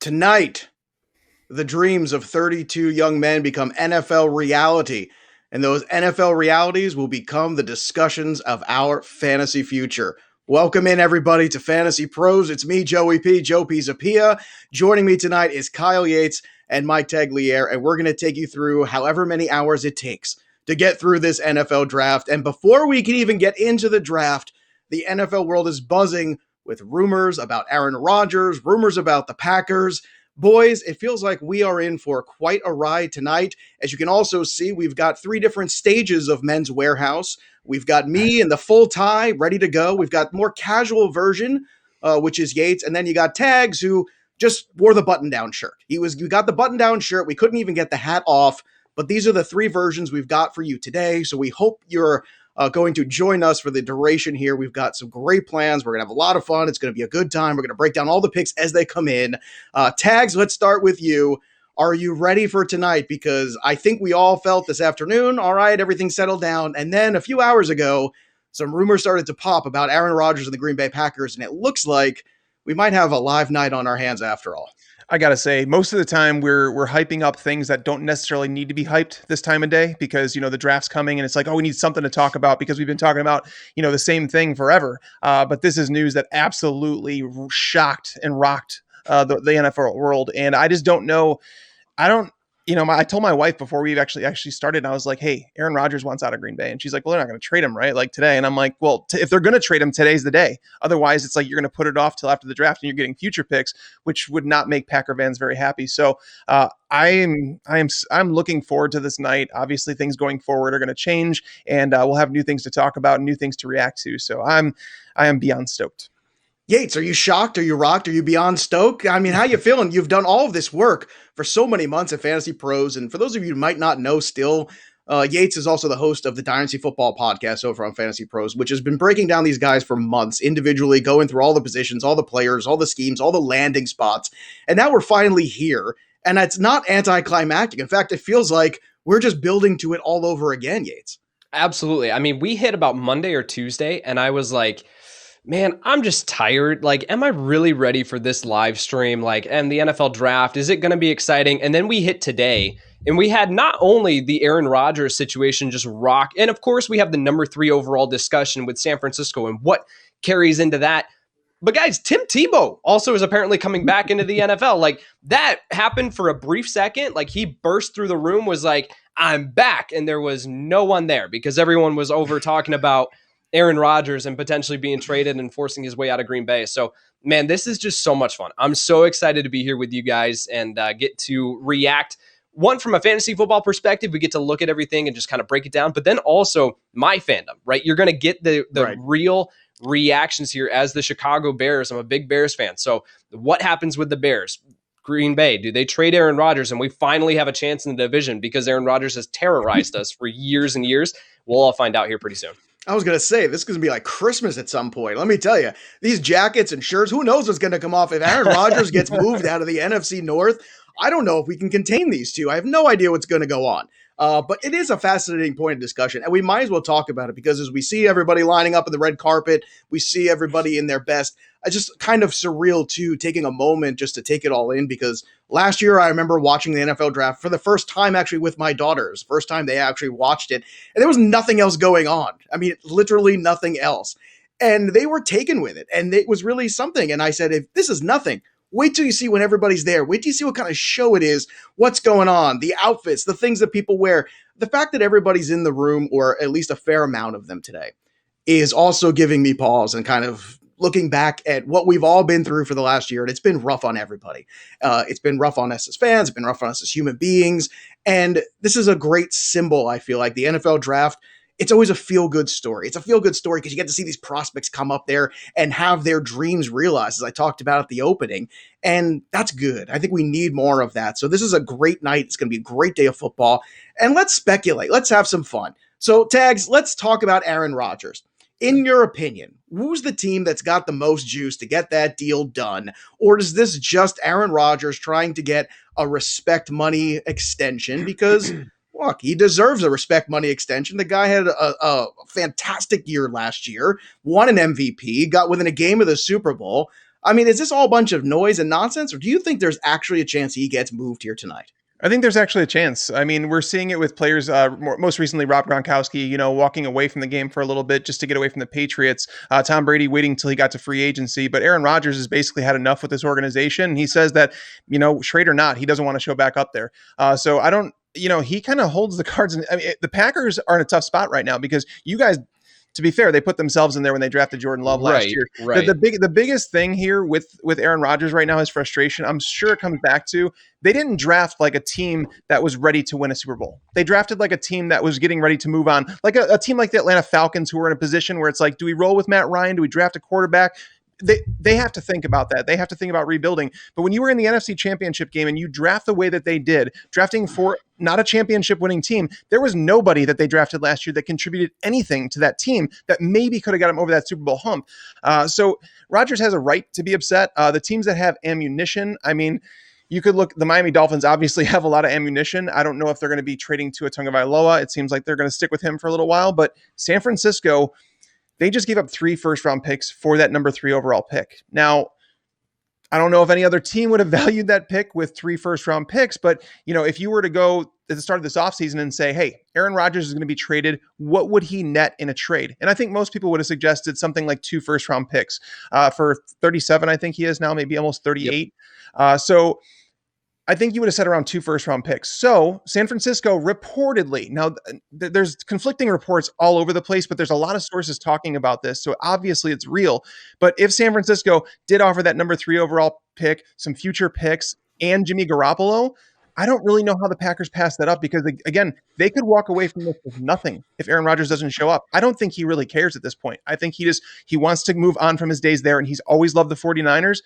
Tonight, the dreams of 32 young men become NFL reality, and those NFL realities will become the discussions of our fantasy future. Welcome in, everybody, to Fantasy Pros. It's me, Joey P, Joe Pisapia. Joining me tonight is Kyle Yates and Mike Tagliere, and we're going to take you through however many hours it takes to get through this NFL draft. And before we can even get into the draft, the NFL world is buzzing with rumors about Aaron Rodgers, rumors about the Packers. Boys, it feels like we are in for quite a ride tonight. As you can also see, we've got three different stages of Men's Warehouse. We've got me in the full tie, ready to go. We've got more casual version, which is Yates. And then you got Tags, who just wore the button-down shirt. You got the button-down shirt. We couldn't even get the hat off. But these are the three versions we've got for you today. So we hope you're going to join us for the duration here. We've got some great plans. We're going to have a lot of fun. It's going to be a good time. We're going to break down all the picks as they come in. Tags, let's start with you. Are you ready for tonight? Because I think we all felt this afternoon, all right, everything settled down. And then a few hours ago, some rumors started to pop about Aaron Rodgers and the Green Bay Packers. And it looks like we might have a live night on our hands after all. I gotta say, most of the time we're hyping up things that don't necessarily need to be hyped this time of day because, the draft's coming and it's like, oh, we need something to talk about because we've been talking about, the same thing forever. But this is news that absolutely shocked and rocked the NFL world. And I just don't know. I told my wife before we actually started, and I was like, hey, Aaron Rodgers wants out of Green Bay. And she's like, well, they're not going to trade him, right? Like today. And I'm like, well, if they're going to trade him, today's the day. Otherwise, it's like you're going to put it off till after the draft and you're getting future picks, which would not make Packer fans very happy. So I'm looking forward to this night. Obviously, things going forward are going to change, and we'll have new things to talk about and new things to react to. So I am beyond stoked. Yates, are you shocked? Are you rocked? Are you beyond stoked? I mean, how you feeling? You've done all of this work for so many months at Fantasy Pros. And for those of you who might not know still, Yates is also the host of the Dynasty Football podcast over on Fantasy Pros, which has been breaking down these guys for months individually, going through all the positions, all the players, all the schemes, all the landing spots. And now we're finally here. And it's not anticlimactic. In fact, it feels like we're just building to it all over again, Yates. Absolutely. I mean, we hit about Monday or Tuesday, and I was like, man, I'm just tired. Like, am I really ready for this live stream? Like, and the NFL draft, is it going to be exciting? And then we hit today, and we had not only the Aaron Rodgers situation just rock, and of course we have the number 3 overall discussion with San Francisco and what carries into that. But guys, Tim Tebow also is apparently coming back into the NFL. Like, that happened for a brief second. Like, he burst through the room, was like, I'm back. And there was no one there because everyone was over talking about Aaron Rodgers and potentially being traded and forcing his way out of Green Bay. So, man, this is just so much fun. I'm so excited to be here with you guys and get to react. One, from a fantasy football perspective, we get to look at everything and just kind of break it down. But then also my fandom, right? You're going to get the right real reactions here as the Chicago Bears. I'm a big Bears fan. So what happens with the Bears? Green Bay, do they trade Aaron Rodgers? And we finally have a chance in the division because Aaron Rodgers has terrorized us for years and years. We'll all find out here pretty soon. I was going to say, this is going to be like Christmas at some point. Let me tell you, these jackets and shirts, who knows what's going to come off. If Aaron Rodgers gets moved out of the NFC North, I don't know if we can contain these two. I have no idea what's going to go on. But it is a fascinating point of discussion, and we might as well talk about it because as we see everybody lining up in the red carpet, we see everybody in their best. It's just kind of surreal, too, taking a moment just to take it all in because last year I remember watching the NFL draft for the first time actually with my daughters, first time they actually watched it, and there was nothing else going on. I mean, literally nothing else. And they were taken with it, and it was really something. And I said, if this is nothing, wait till you see when everybody's there. Wait till you see what kind of show it is, what's going on, the outfits, the things that people wear. The fact that everybody's in the room, or at least a fair amount of them today, is also giving me pause and kind of looking back at what we've all been through for the last year. And it's been rough on everybody. It's been rough on us as fans. It's been rough on us as human beings. And this is a great symbol, I feel like. The NFL draft, it's always a feel-good story. It's a feel-good story because you get to see these prospects come up there and have their dreams realized, as I talked about at the opening. And that's good. I think we need more of that. So this is a great night. It's going to be a great day of football. And let's speculate. Let's have some fun. So, Tags, let's talk about Aaron Rodgers. In your opinion, who's the team that's got the most juice to get that deal done? Or is this just Aaron Rodgers trying to get a respect money extension? Because, look, he deserves a respect money extension. The guy had a fantastic year last year, won an MVP, got within a game of the Super Bowl. I mean, is this all a bunch of noise and nonsense, or do you think there's actually a chance he gets moved here tonight? I think there's actually a chance. I mean, we're seeing it with players, most recently Rob Gronkowski, walking away from the game for a little bit just to get away from the Patriots. Tom Brady waiting until he got to free agency. But Aaron Rodgers has basically had enough with this organization. And he says that, trade or not, he doesn't want to show back up there. So I don't, he kind of holds the cards. The Packers are in a tough spot right now because you guys, to be fair, they put themselves in there when they drafted Jordan Love last year. Right. The biggest thing here with Aaron Rodgers right now is frustration. I'm sure it comes back to they didn't draft like a team that was ready to win a Super Bowl. They drafted like a team that was getting ready to move on, like a team like the Atlanta Falcons, who were in a position where it's like, do we roll with Matt Ryan? Do we draft a quarterback? They have to think about that. They have to think about rebuilding. But when you were in the NFC Championship game and you draft the way that they did, drafting for not a championship winning team, there was nobody that they drafted last year that contributed anything to that team that maybe could have got him over that Super Bowl hump. So Rodgers has a right to be upset. The teams that have ammunition, I mean, you could look, the Miami Dolphins obviously have a lot of ammunition. I don't know if they're going to be trading Tua Tagovailoa. It seems like they're going to stick with him for a little while. But San Francisco, they just gave up 3 first-round picks for that number 3 overall pick. Now, I don't know if any other team would have valued that pick with 3 first-round picks, but if you were to go at the start of this offseason and say, hey, Aaron Rodgers is going to be traded, what would he net in a trade? And I think most people would have suggested something like 2 first-round picks for 37, I think he is now, maybe almost 38. Yep. So I think you would have said around 2 first-round picks. So San Francisco reportedly, now there's conflicting reports all over the place, but there's a lot of sources talking about this. So obviously it's real. But if San Francisco did offer that number 3 overall pick, some future picks, and Jimmy Garoppolo, I don't really know how the Packers pass that up because, again, they could walk away from this with nothing if Aaron Rodgers doesn't show up. I don't think he really cares at this point. I think he wants to move on from his days there, and he's always loved the 49ers.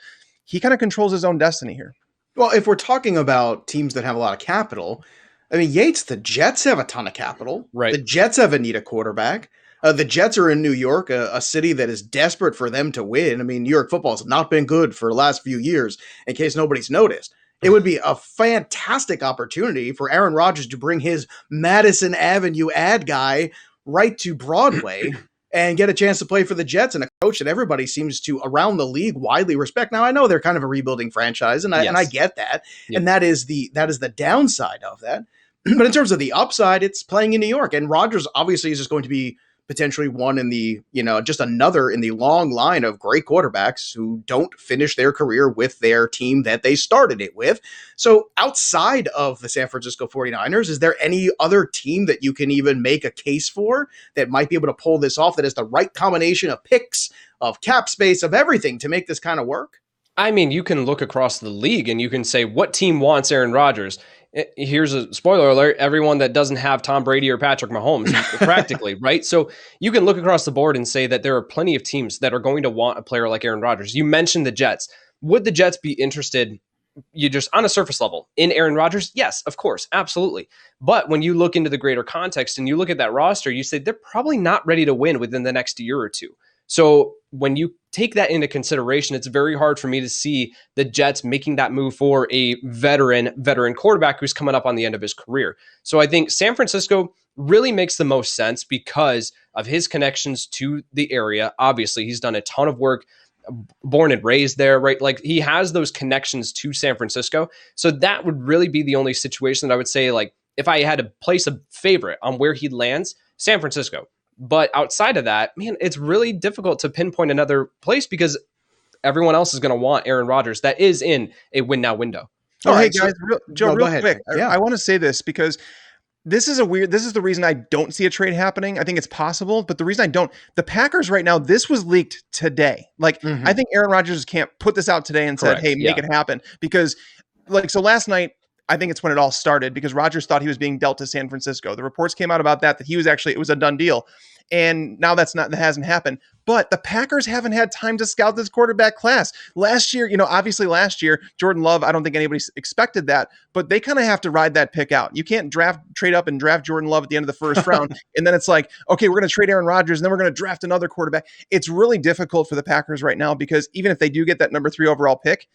He kind of controls his own destiny here. Well, if we're talking about teams that have a lot of capital, I mean, Yates, the Jets have a ton of capital. Right. The Jets have a need a quarterback. The Jets are in New York, a city that is desperate for them to win. I mean, New York football has not been good for the last few years, in case nobody's noticed. It would be a fantastic opportunity for Aaron Rodgers to bring his Madison Avenue ad guy right to Broadway and get a chance to play for the Jets and a coach that everybody seems to around the league widely respect. Now, I know they're kind of a rebuilding franchise, and I get that. Yep. And that is the downside of that. But in terms of the upside, it's playing in New York. And Rodgers obviously is just going to be potentially one in the, just another in the long line of great quarterbacks who don't finish their career with their team that they started it with. So outside of the San Francisco 49ers, is there any other team that you can even make a case for that might be able to pull this off, that has the right combination of picks, of cap space, of everything to make this kind of work? I mean, you can look across the league and you can say, what team wants Aaron Rodgers? Here's a spoiler alert, everyone that doesn't have Tom Brady or Patrick Mahomes, practically, right? So you can look across the board and say that there are plenty of teams that are going to want a player like Aaron Rodgers. You mentioned the Jets. Would the Jets be interested, you just on a surface level, in Aaron Rodgers? Yes, of course, absolutely. But when you look into the greater context and you look at that roster, you say they're probably not ready to win within the next year or two. So when you take that into consideration, it's very hard for me to see the Jets making that move for a veteran quarterback who's coming up on the end of his career. So I think San Francisco really makes the most sense because of his connections to the area. Obviously, he's done a ton of work, born and raised there, right? Like he has those connections to San Francisco. So that would really be the only situation that I would say, like, if I had to place a favorite on where he lands, San Francisco. But outside of that, man, it's really difficult to pinpoint another place because everyone else is going to want Aaron Rodgers that is in a win now window. All right, guys, real quick. Yeah. I want to say this because this is the reason I don't see a trade happening. I think it's possible, but the reason I don't, the Packers right now, this was leaked today. Like, I think Aaron Rodgers can't put this out today and said, hey, make it happen. Because so last night, I think it's when it all started because Rodgers thought he was being dealt to San Francisco. The reports came out about that he was actually, it was a done deal. And now that hasn't happened. But the Packers haven't had time to scout this quarterback class. Last year, obviously last year, Jordan Love, I don't think anybody expected that, but they kind of have to ride that pick out. You can't trade up and draft Jordan Love at the end of the first round. And then it's like, okay, we're going to trade Aaron Rodgers and then we're going to draft another quarterback. It's really difficult for the Packers right now because even if they do get that number 3 overall pick,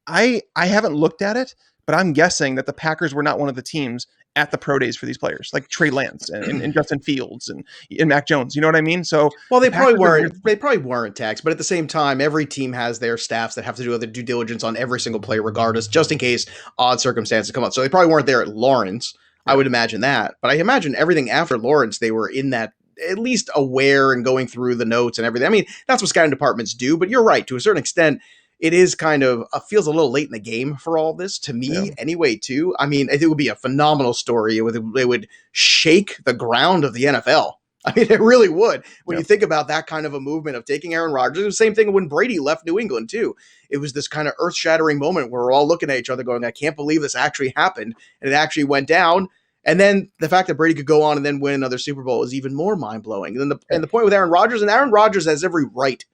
I haven't looked at it, but I'm guessing that the Packers were not one of the teams at the pro days for these players, like Trey Lance and Justin Fields and Mac Jones. You know what I mean? So Well, they the probably Packers are weren't. They probably weren't taxed, but at the same time, every team has their staffs that have to do the due diligence on every single player, regardless, just in case odd circumstances come up. So they probably weren't there at Lawrence. I would imagine that, but I imagine everything after Lawrence, they were in that, at least aware and going through the notes and everything. I mean, that's what scouting departments do. But you're right, to a certain extent. It is kind of feels a little late in the game for all this to me anyway, too. I mean, it would be a phenomenal story. It would shake the ground of the NFL. I mean, it really would. When you think about that kind of a movement of taking Aaron Rodgers, it was the same thing when Brady left New England, too. It was this kind of earth-shattering moment where we're all looking at each other going, I can't believe this actually happened. And it actually went down. And then the fact that Brady could go on and then win another Super Bowl is even more mind-blowing. And the point with Aaron Rodgers, and Aaron Rodgers has every right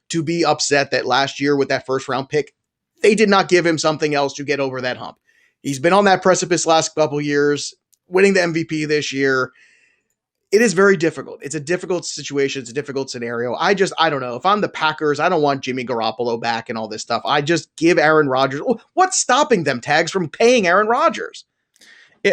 to be upset that last year with that first round pick, they did not give him something else to get over that hump. He's been on that precipice last couple years, winning the MVP this year. It is very difficult. It's a difficult situation. It's a difficult scenario. I don't know. If I'm the Packers, I don't want Jimmy Garoppolo back and all this stuff. I just give Aaron Rodgers. What's stopping them, Tags, from paying Aaron Rodgers?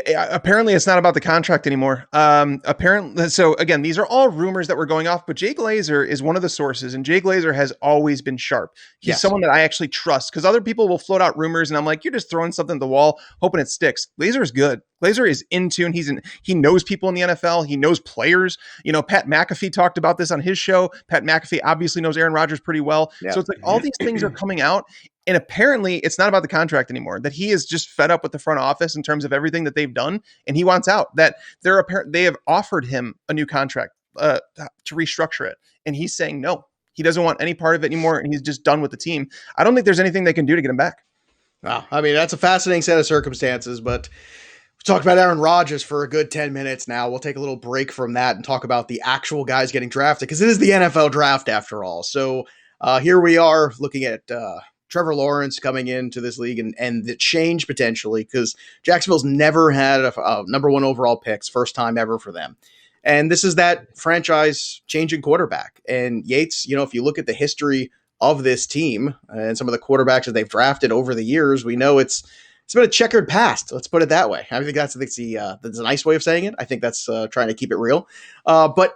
Apparently it's not about the contract anymore. Apparently, so again, these are all rumors that were going off, but Jay Glazer is one of the sources, and Jay Glazer has always been sharp. He's someone that I actually trust, because other people will float out rumors, and I'm like, you're just throwing something at the wall, hoping it sticks. Glazer is good. Glazer is in tune. He knows people in the NFL. He knows players. You know, Pat McAfee talked about this on his show. Pat McAfee obviously knows Aaron Rodgers pretty well. Yeah. So it's like all these things are coming out. And apparently it's not about the contract anymore, that he is just fed up with the front office in terms of everything that they've done. And he wants out. That they have offered him a new contract to restructure it. And he's saying no. He doesn't want any part of it anymore. And he's just done with the team. I don't think there's anything they can do to get him back. Wow. I mean, that's a fascinating set of circumstances, but we've talked about Aaron Rodgers for a good 10 minutes now. We'll take a little break from that and talk about the actual guys getting drafted, because it is the NFL draft after all. So here we are looking at Trevor Lawrence coming into this league and the change potentially, because Jacksonville's never had a number one overall picks, first time ever for them. And this is that franchise changing quarterback. And Yates, you know, if you look at the history of this team and some of the quarterbacks that they've drafted over the years, we know it's been a checkered past. Let's put it that way. I think that's a nice way of saying it. I think that's trying to keep it real. But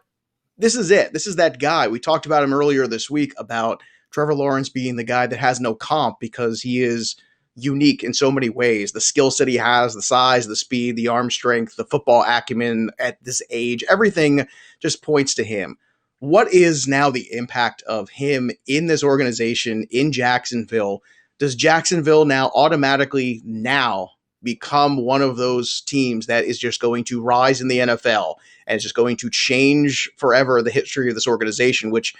this is it. This is that guy. We talked about him earlier this week about Trevor Lawrence being the guy that has no comp because he is unique in so many ways. The skill set he has, the size, the speed, the arm strength, the football acumen at this age, everything just points to him. What is now the impact of him in this organization in Jacksonville? Does Jacksonville now automatically become one of those teams that is just going to rise in the NFL and is just going to change forever the history of this organization, which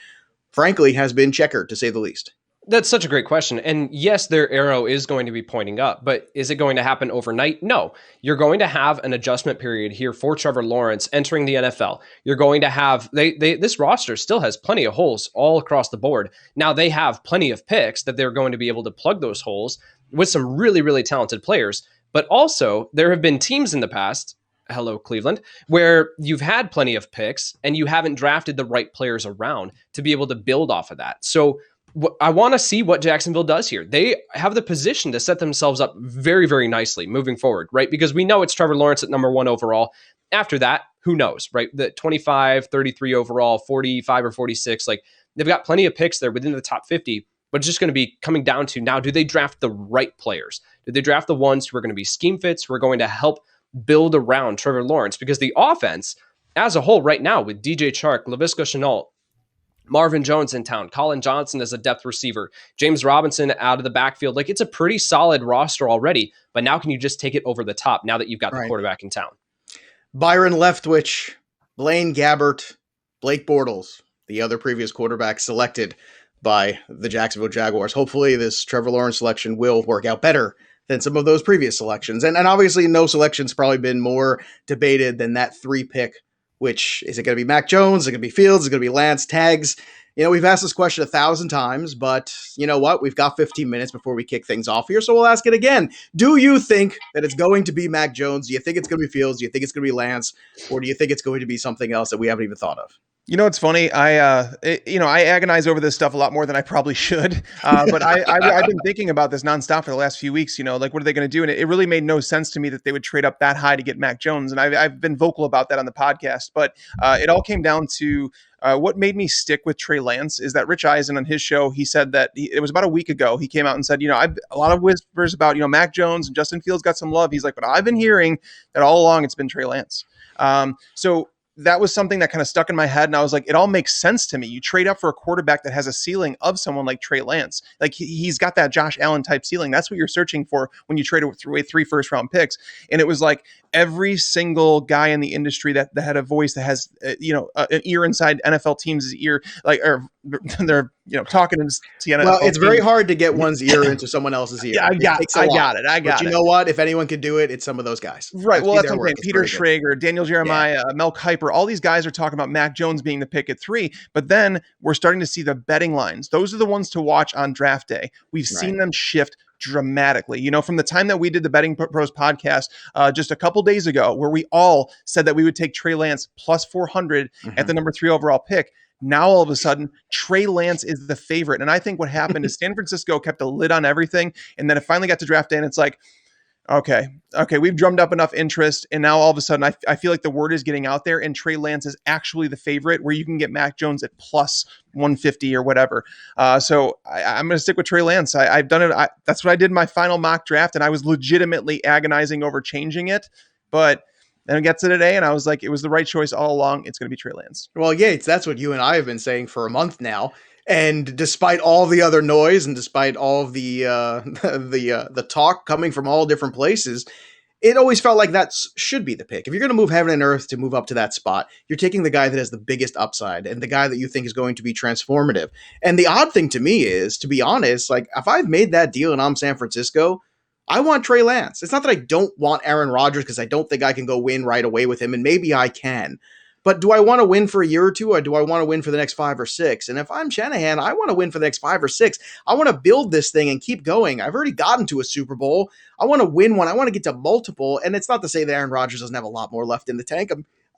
frankly has been checkered to say the least? That's such a great question. And yes, their arrow is going to be pointing up, but is it going to happen overnight? No. You're going to have an adjustment period here for Trevor Lawrence entering the NFL. You're going to have, this roster still has plenty of holes all across the board. Now they have plenty of picks that they're going to be able to plug those holes with some really, really talented players. But also there have been teams in the past, hello Cleveland, where you've had plenty of picks and you haven't drafted the right players around to be able to build off of that. So I want to see what Jacksonville does here. They have the position to set themselves up very, very nicely moving forward, right? Because we know it's Trevor Lawrence at number one overall. After that, who knows, right? The 25, 33 overall, 45 or 46, like they've got plenty of picks there within the top 50, but it's just going to be coming down to now, do they draft the right players? Do they draft the ones who are going to be scheme fits, who are going to help build around Trevor Lawrence? Because the offense as a whole right now with DJ Chark, Laviska Shenault, Marvin Jones in town, Colin Johnson as a depth receiver, James Robinson out of the backfield. Like it's a pretty solid roster already, but now can you just take it over the top now that you've got the quarterback in town? Byron Leftwich, Blaine Gabbert, Blake Bortles, the other previous quarterback selected by the Jacksonville Jaguars. Hopefully this Trevor Lawrence selection will work out better than some of those previous selections. And obviously no selection's probably been more debated than that 3 pick. Which is it going to be Mac Jones? Is it going to be Fields? Is it going to be Lance? Tags? You know, we've asked this question 1,000 times, but you know what? We've got 15 minutes before we kick things off here, so we'll ask it again. Do you think that it's going to be Mac Jones? Do you think it's going to be Fields? Do you think it's going to be Lance? Or do you think it's going to be something else that we haven't even thought of? You know, it's funny. I agonize over this stuff a lot more than I probably should. But I've been thinking about this nonstop for the last few weeks. You know, like what are they going to do? And it really made no sense to me that they would trade up that high to get Mac Jones. And I've been vocal about that on the podcast. But it all came down to what made me stick with Trey Lance is that Rich Eisen on his show, he said that it was about a week ago. He came out and said, a lot of whispers about Mac Jones and Justin Fields got some love. He's like, but I've been hearing that all along it's been Trey Lance. So that was something that kind of stuck in my head. And I was like, it all makes sense to me. You trade up for a quarterback that has a ceiling of someone like Trey Lance. Like he's got that Josh Allen type ceiling. That's what you're searching for when you trade away 3 first-round picks. And it was like every single guy in the industry that had a voice that has, an ear inside NFL teams' ear, or they're, talking to NFL. Well, it's very hard to get one's ear into someone else's ear. Yeah, I got it. But you know what? If anyone could do it, it's some of those guys. Right. Well, that's what I'm saying. Peter Schrager, Daniel Jeremiah, Mel Kiper, all these guys are talking about Mac Jones being the pick at 3. But then we're starting to see the betting lines. Those are the ones to watch on draft day. We've seen them shift dramatically. From the time that we did the Betting Pros podcast just a couple days ago, where we all said that we would take Trey Lance plus 400 at the number 3 overall pick. Now, all of a sudden, Trey Lance is the favorite. And I think what happened is San Francisco kept a lid on everything. And then it finally got to draft day and it's like, okay, we've drummed up enough interest. And now all of a sudden, I feel like the word is getting out there and Trey Lance is actually the favorite where you can get Mac Jones at plus 150 or whatever. So I'm going to stick with Trey Lance. I've done it. That's what I did in my final mock draft. And I was legitimately agonizing over changing it. But then it gets to today, and I was like, it was the right choice all along. It's going to be Trey Lance. Well, Yates, that's what you and I have been saying for a month now. And despite all the other noise and despite all of the the talk coming from all different places, it always felt like that should be the pick. If you're going to move heaven and earth to move up to that spot, you're taking the guy that has the biggest upside and the guy that you think is going to be transformative. And the odd thing to me is, to be honest, like if I've made that deal and I'm San Francisco, I want Trey Lance. It's not that I don't want Aaron Rodgers because I don't think I can go win right away with him, and maybe I can. But do I want to win for a year or two, or do I want to win for the next 5 or 6? And if I'm Shanahan, I want to win for the next 5 or 6. I want to build this thing and keep going. I've already gotten to a Super Bowl. I want to win one. I want to get to multiple. And it's not to say that Aaron Rodgers doesn't have a lot more left in the tank.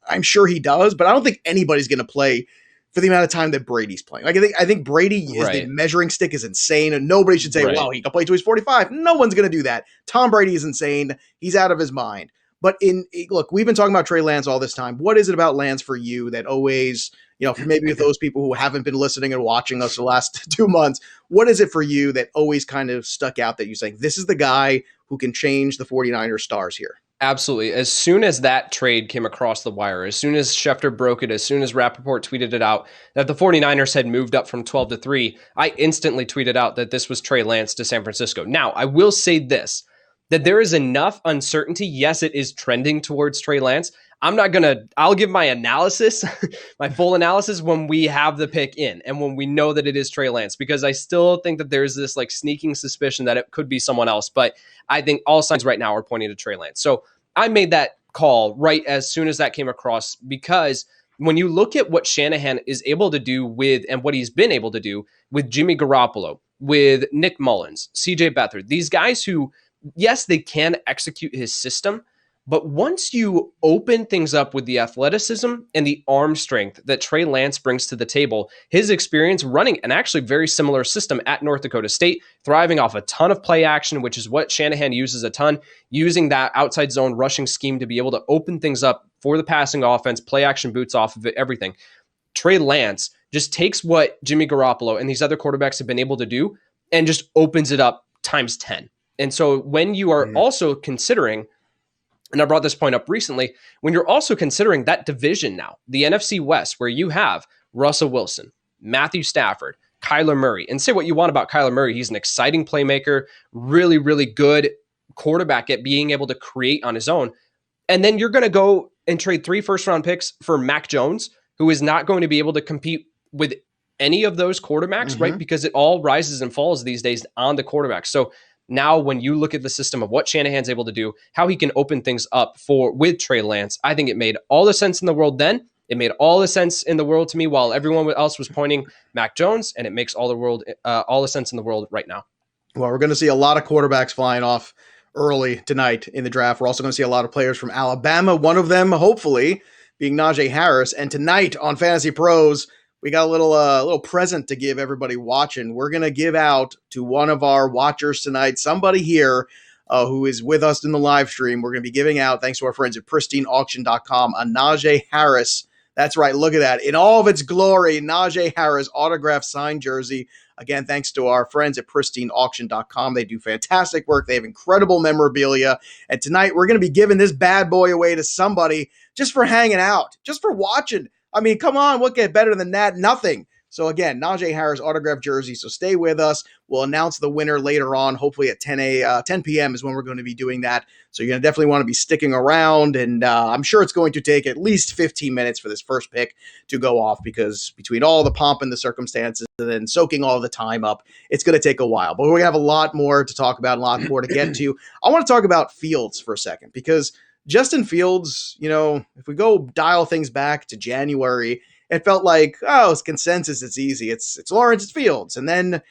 I'm sure he does, but I don't think anybody's going to play for the amount of time that Brady's playing. Like I think Brady is the measuring stick is insane, and nobody should say, well, he can play till he's 45. No one's going to do that. Tom Brady is insane. He's out of his mind. But look, we've been talking about Trey Lance all this time. What is it about Lance for you that always, maybe with those people who haven't been listening and watching us the last 2 months, what is it for you that always kind of stuck out that you say, this is the guy who can change the 49ers stars here? Absolutely. As soon as that trade came across the wire, as soon as Schefter broke it, as soon as Rappaport tweeted it out, that the 49ers had moved up from 12 to 3, I instantly tweeted out that this was Trey Lance to San Francisco. Now, I will say this, that there is enough uncertainty. Yes, it is trending towards Trey Lance. I'll give my analysis, my full analysis when we have the pick in and when we know that it is Trey Lance, because I still think that there's this like sneaking suspicion that it could be someone else. But I think all signs right now are pointing to Trey Lance. So I made that call right as soon as that came across, because when you look at what Shanahan is able to do with, and what he's been able to do with Jimmy Garoppolo, with Nick Mullins, CJ Beathard, these guys who, yes, they can execute his system, but once you open things up with the athleticism and the arm strength that Trey Lance brings to the table, his experience running an actually very similar system at North Dakota State, thriving off a ton of play action, which is what Shanahan uses a ton, using that outside zone rushing scheme to be able to open things up for the passing offense, play action boots off of it, everything. Trey Lance just takes what Jimmy Garoppolo and these other quarterbacks have been able to do and just opens it up times 10. And so when you are also considering, and I brought this point up recently, when you're also considering that division now, the NFC West, where you have Russell Wilson, Matthew Stafford, Kyler Murray, and say what you want about Kyler Murray. He's an exciting playmaker, really, really good quarterback at being able to create on his own. And then you're going to go and trade 3 first-round picks for Mac Jones, who is not going to be able to compete with any of those quarterbacks, right? Because it all rises and falls these days on the quarterback. So now, when you look at the system of what Shanahan's able to do, how he can open things up with Trey Lance, I think it made all the sense in the world then. It made all the sense in the world to me while everyone else was pointing Mac Jones, and it makes all the sense in the world right now. Well, we're going to see a lot of quarterbacks flying off early tonight in the draft. We're also going to see a lot of players from Alabama. One of them, hopefully, being Najee Harris. And tonight on Fantasy Pros, we got a little present to give everybody watching. We're gonna give out to one of our watchers tonight, somebody here who is with us in the live stream. We're gonna be giving out, thanks to our friends at PristineAuction.com, a Najee Harris. That's right. Look at that. In all of its glory, Najee Harris autographed signed jersey. Again, thanks to our friends at PristineAuction.com. They do fantastic work. They have incredible memorabilia. And tonight, we're going to be giving this bad boy away to somebody just for hanging out, just for watching. I mean, come on, what get better than that? Nothing. So again, Najee Harris autographed jersey. So stay with us. We'll announce the winner later on. Hopefully at 10 p.m. is when we're going to be doing that. So you're going to definitely want to be sticking around. And I'm sure it's going to take at least 15 minutes for this first pick to go off, because between all the pomp and the circumstances and then soaking all the time up, it's going to take a while. But we're going to have a lot more to talk about, a lot more to get to. I want to talk about Fields for a second, because Justin Fields, if we go dial things back to January, it felt like, it's consensus, it's easy. It's Lawrence, it's Fields. And then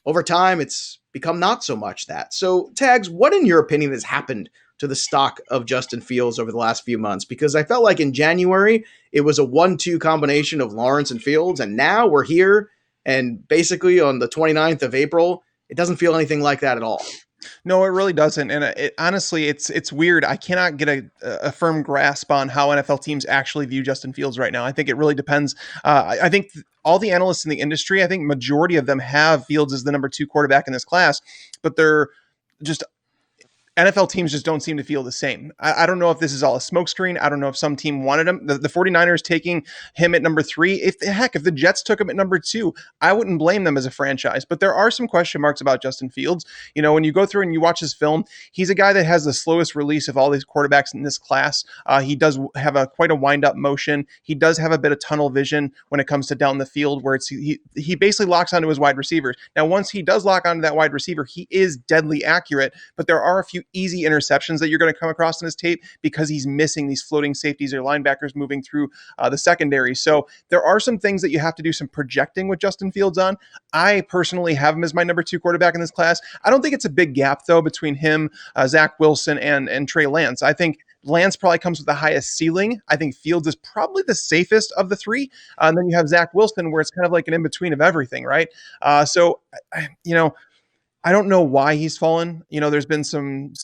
over time, it's become not so much that. So, Tags, what in your opinion has happened to the stock of Justin Fields over the last few months? Because I felt like in January, it was a 1-2 combination of Lawrence and Fields. And now we're here, and basically on the 29th of April, it doesn't feel anything like that at all. No, it really doesn't. And honestly, it's weird. I cannot get a firm grasp on how NFL teams actually view Justin Fields right now. I think it really depends. I think all the analysts in the industry, I think majority of them have Fields as the number 2 quarterback in this class, but they're just NFL teams just don't seem to feel the same. I don't know if this is all a smokescreen. I don't know if some team wanted him. The 49ers taking him at number 3. If the Jets took him at number 2, I wouldn't blame them as a franchise. But there are some question marks about Justin Fields. When you go through and you watch his film, he's a guy that has the slowest release of all these quarterbacks in this class. He does have quite a wind-up motion. He does have a bit of tunnel vision when it comes to down the field, where he basically locks onto his wide receivers. Now, once he does lock onto that wide receiver, he is deadly accurate, but there are a few easy interceptions that you're going to come across in his tape because he's missing these floating safeties or linebackers moving through the secondary. So there are some things that you have to do some projecting with Justin Fields on. I personally have him as my number 2 quarterback in this class. I don't think it's a big gap, though, between him, Zach Wilson, and Trey Lance. I think Lance probably comes with the highest ceiling. I think Fields is probably the safest of the 3. And then you have Zach Wilson, where it's kind of like an in-between of everything, right? I don't know why he's fallen. There's been some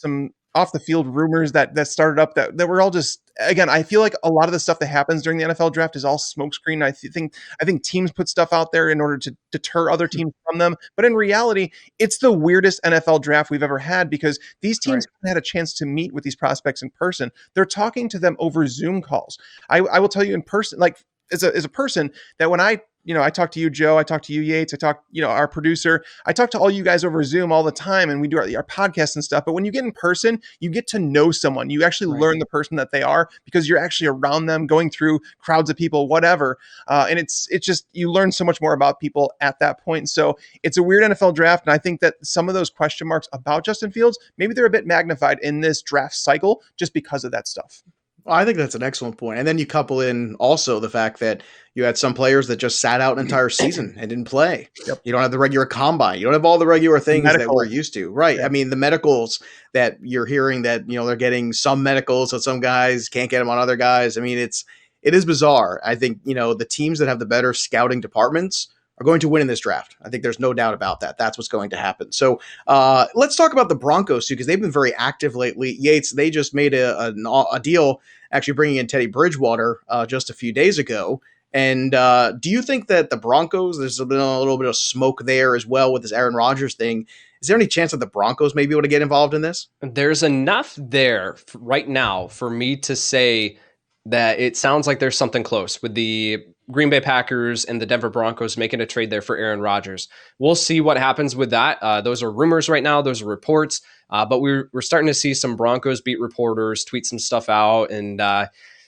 off the field rumors that started up that were all just, again, I feel like a lot of the stuff that happens during the NFL draft is all smokescreen. I think teams put stuff out there in order to deter other teams from them. But in reality, it's the weirdest NFL draft we've ever had, because these teams haven't had a chance to meet with these prospects in person. They're talking to them over Zoom calls. I will tell you in person, like as a person, that when I talk to you, Joe, I talk to you, Yates, I talk, our producer, I talk to all you guys over Zoom all the time, and we do our podcasts and stuff. But when you get in person, you get to know someone. You actually learn the person that they are, because you're actually around them, going through crowds of people, whatever. And it's just, you learn so much more about people at that point. So it's a weird NFL draft. And I think that some of those question marks about Justin Fields, maybe they're a bit magnified in this draft cycle just because of that stuff. I think that's an excellent point. And then you couple in also the fact that you had some players that just sat out an entire season and didn't play. Yep. You don't have the regular combine. You don't have all the regular things that we're used to. Right. Yeah. I mean, the medicals that you're hearing that, they're getting some medicals, so some guys can't get them on other guys. I mean, it is bizarre. I think, the teams that have the better scouting departments are going to win in this draft. I think there's no doubt about that. That's what's going to happen. So let's talk about the Broncos too, because they've been very active lately. Yates, they just made a deal, actually bringing in Teddy Bridgewater just a few days ago. And do you think that the Broncos, there's been a little bit of smoke there as well with this Aaron Rodgers thing? Is there any chance that the Broncos may be able to get involved in this? There's enough there right now for me to say that it sounds like there's something close with the Green Bay Packers and the Denver Broncos making a trade there for Aaron Rodgers. We'll see what happens with that. Those are rumors right now. Those are reports. But we're starting to see some Broncos beat reporters tweet some stuff out. And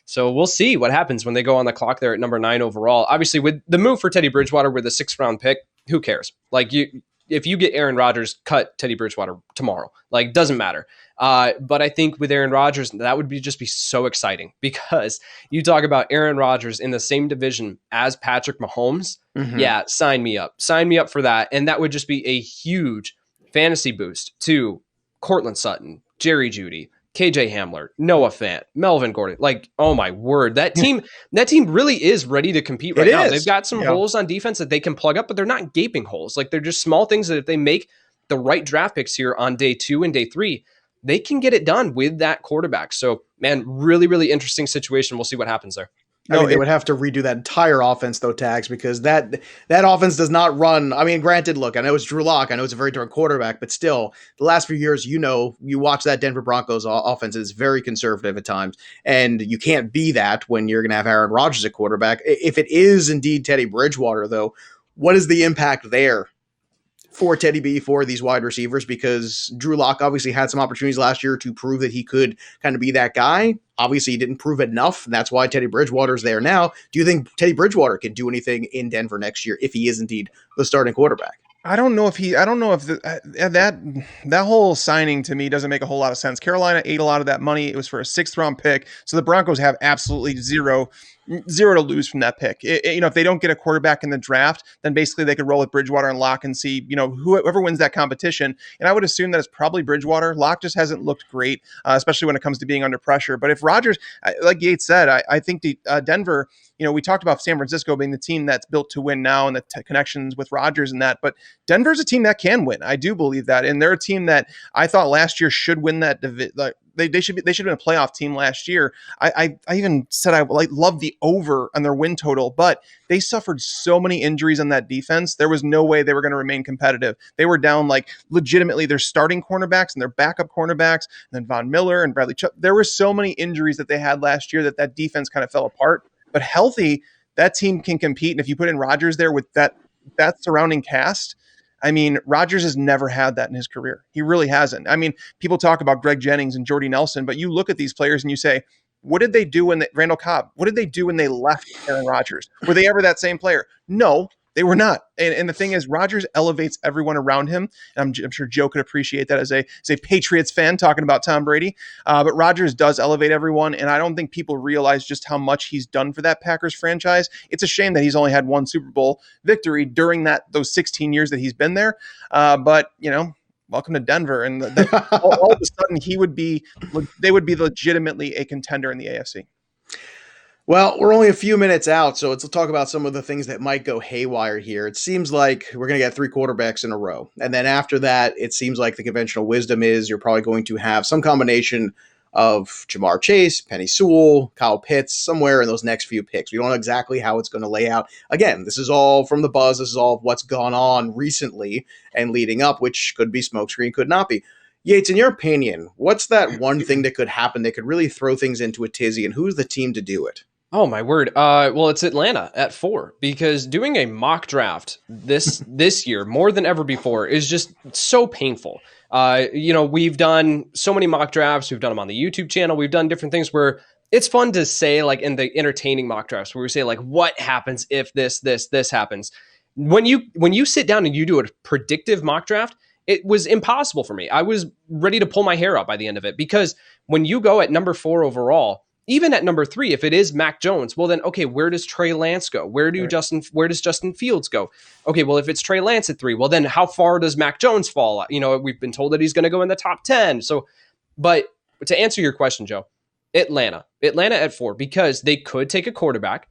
so we'll see what happens when they go on the clock there at number 9 overall. Obviously, with the move for Teddy Bridgewater with a 6th round pick, who cares? Like, if you get Aaron Rodgers, cut Teddy Bridgewater tomorrow. Like, doesn't matter. But I think with Aaron Rodgers, that would just be so exciting, because you talk about Aaron Rodgers in the same division as Patrick Mahomes. Mm-hmm. Yeah, sign me up. Sign me up for that. And that would just be a huge fantasy boost to Cortland Sutton, Jerry Jeudy, KJ Hamler, Noah Fant, Melvin Gordon. Like, oh my word, that team really is ready to compete right now. They've got some holes on defense that they can plug up, but they're not gaping holes. Like, they're just small things that if they make the right draft picks here on day 2 and day 3, they can get it done with that quarterback. So, man, really, really interesting situation. We'll see what happens there. I mean, they would have to redo that entire offense, though, Tags, because that offense does not run. I mean, granted, look, I know it's Drew Lock. I know it's a very different quarterback, but still, the last few years, you watch that Denver Broncos offense is very conservative at times, and you can't be that when you're going to have Aaron Rodgers at quarterback. If it is indeed Teddy Bridgewater, though, what is the impact there for Teddy B, for these wide receivers? Because Drew Lock obviously had some opportunities last year to prove that he could kind of be that guy. Obviously, he didn't prove enough, and that's why Teddy Bridgewater's there now. Do you think Teddy Bridgewater can do anything in Denver next year if he is indeed the starting quarterback? I don't know if that whole signing to me doesn't make a whole lot of sense. Carolina ate a lot of that money. It was for a 6th round pick. So the Broncos have absolutely zero to lose from that pick. If they don't get a quarterback in the draft, then basically they could roll with Bridgewater and Locke and see, whoever wins that competition. And I would assume that it's probably Bridgewater. Locke just hasn't looked great, especially when it comes to being under pressure. But if Rodgers, like Yates said, I think Denver, we talked about San Francisco being the team that's built to win now and the connections with Rodgers and that, but Denver's a team that can win. I do believe that. And they're a team that I thought last year should win that division. They should have been a playoff team last year. I even said I love the over on their win total, but they suffered so many injuries on that defense. There was no way they were going to remain competitive. They were down legitimately their starting cornerbacks and their backup cornerbacks, and then Von Miller and Bradley Chubb. There were so many injuries that they had last year that defense kind of fell apart. But healthy, that team can compete. And if you put in Rodgers there with that surrounding cast, I mean, Rodgers has never had that in his career. He really hasn't. I mean, people talk about Greg Jennings and Jordy Nelson, but you look at these players and you say, what did they do when Randall Cobb? What did they do when they left Aaron Rodgers? Were they ever that same player? No, they were not. And the thing is, Rodgers elevates everyone around him. And I'm sure Joe could appreciate that as a Patriots fan talking about Tom Brady. But Rodgers does elevate everyone. And I don't think people realize just how much he's done for that Packers franchise. It's a shame that he's only had one Super Bowl victory during those 16 years that he's been there. But, welcome to Denver. And all of a sudden they would be legitimately a contender in the AFC. Well, we're only a few minutes out, so let's talk about some of the things that might go haywire here. It seems like we're going to get 3 quarterbacks in a row. And then after that, it seems like the conventional wisdom is you're probably going to have some combination of Jamar Chase, Penny Sewell, Kyle Pitts, somewhere in those next few picks. We don't know exactly how it's going to lay out. Again, this is all from the buzz. This is all what's gone on recently and leading up, which could be smokescreen, could not be. Yates, in your opinion, what's that one thing that could happen that could really throw things into a tizzy, and who's the team to do it? Oh my word. Well, it's Atlanta at 4, because doing a mock draft this year more than ever before is just so painful. We've done so many mock drafts. We've done them on the YouTube channel. We've done different things where it's fun to say, like in the entertaining mock drafts where we say like, what happens if this happens? When you sit down and you do a predictive mock draft, it was impossible for me. I was ready to pull my hair out by the end of it, because when you go at number 4 overall, even at number 3, if it is Mac Jones, well then, okay, where does Trey Lance go? Where does Justin Fields go? Okay, well, if it's Trey Lance at 3, well then how far does Mac Jones fall? We've been told that he's going to go in the top 10. So, but to answer your question, Joe, Atlanta at 4, because they could take a quarterback.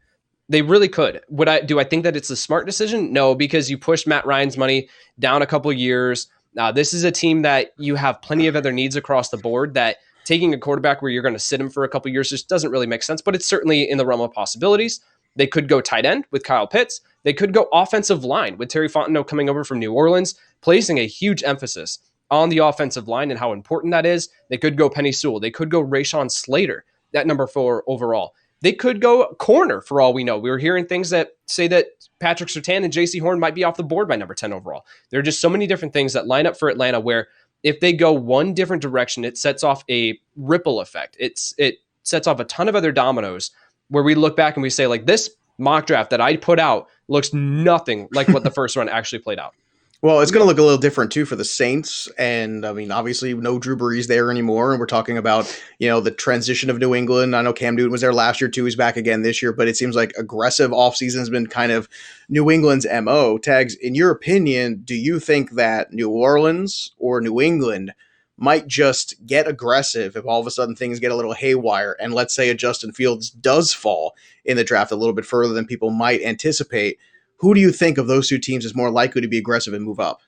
They really could. Do I think that it's a smart decision? No, because you push Matt Ryan's money down a couple of years. This is a team that you have plenty of other needs across the board, that taking a quarterback where you're going to sit him for a couple of years just doesn't really make sense, but it's certainly in the realm of possibilities. They could go tight end with Kyle Pitts. They could go offensive line with Terry Fontenot coming over from New Orleans, placing a huge emphasis on the offensive line and how important that is. They could go Penny Sewell. They could go Rashawn Slater at number 4 overall. They could go corner for all we know. We were hearing things that say that Patrick Surtain and JC Horn might be off the board by number 10 overall. There are just so many different things that line up for Atlanta where if they go one different direction, it sets off a ripple effect. It sets off a ton of other dominoes where we look back and we say, like, this mock draft that I put out looks nothing like what the first one actually played out. Well, it's going to look a little different, too, for the Saints. And, I mean, obviously, no Drew Brees there anymore. And we're talking about, the transition of New England. I know Cam Newton was there last year, too. He's back again this year. But it seems like aggressive offseason has been kind of New England's MO. Tags, in your opinion, do you think that New Orleans or New England might just get aggressive if all of a sudden things get a little haywire. And let's say a Justin Fields does fall in the draft a little bit further than people might anticipate. Who do you think of those two teams is more likely to be aggressive and move up?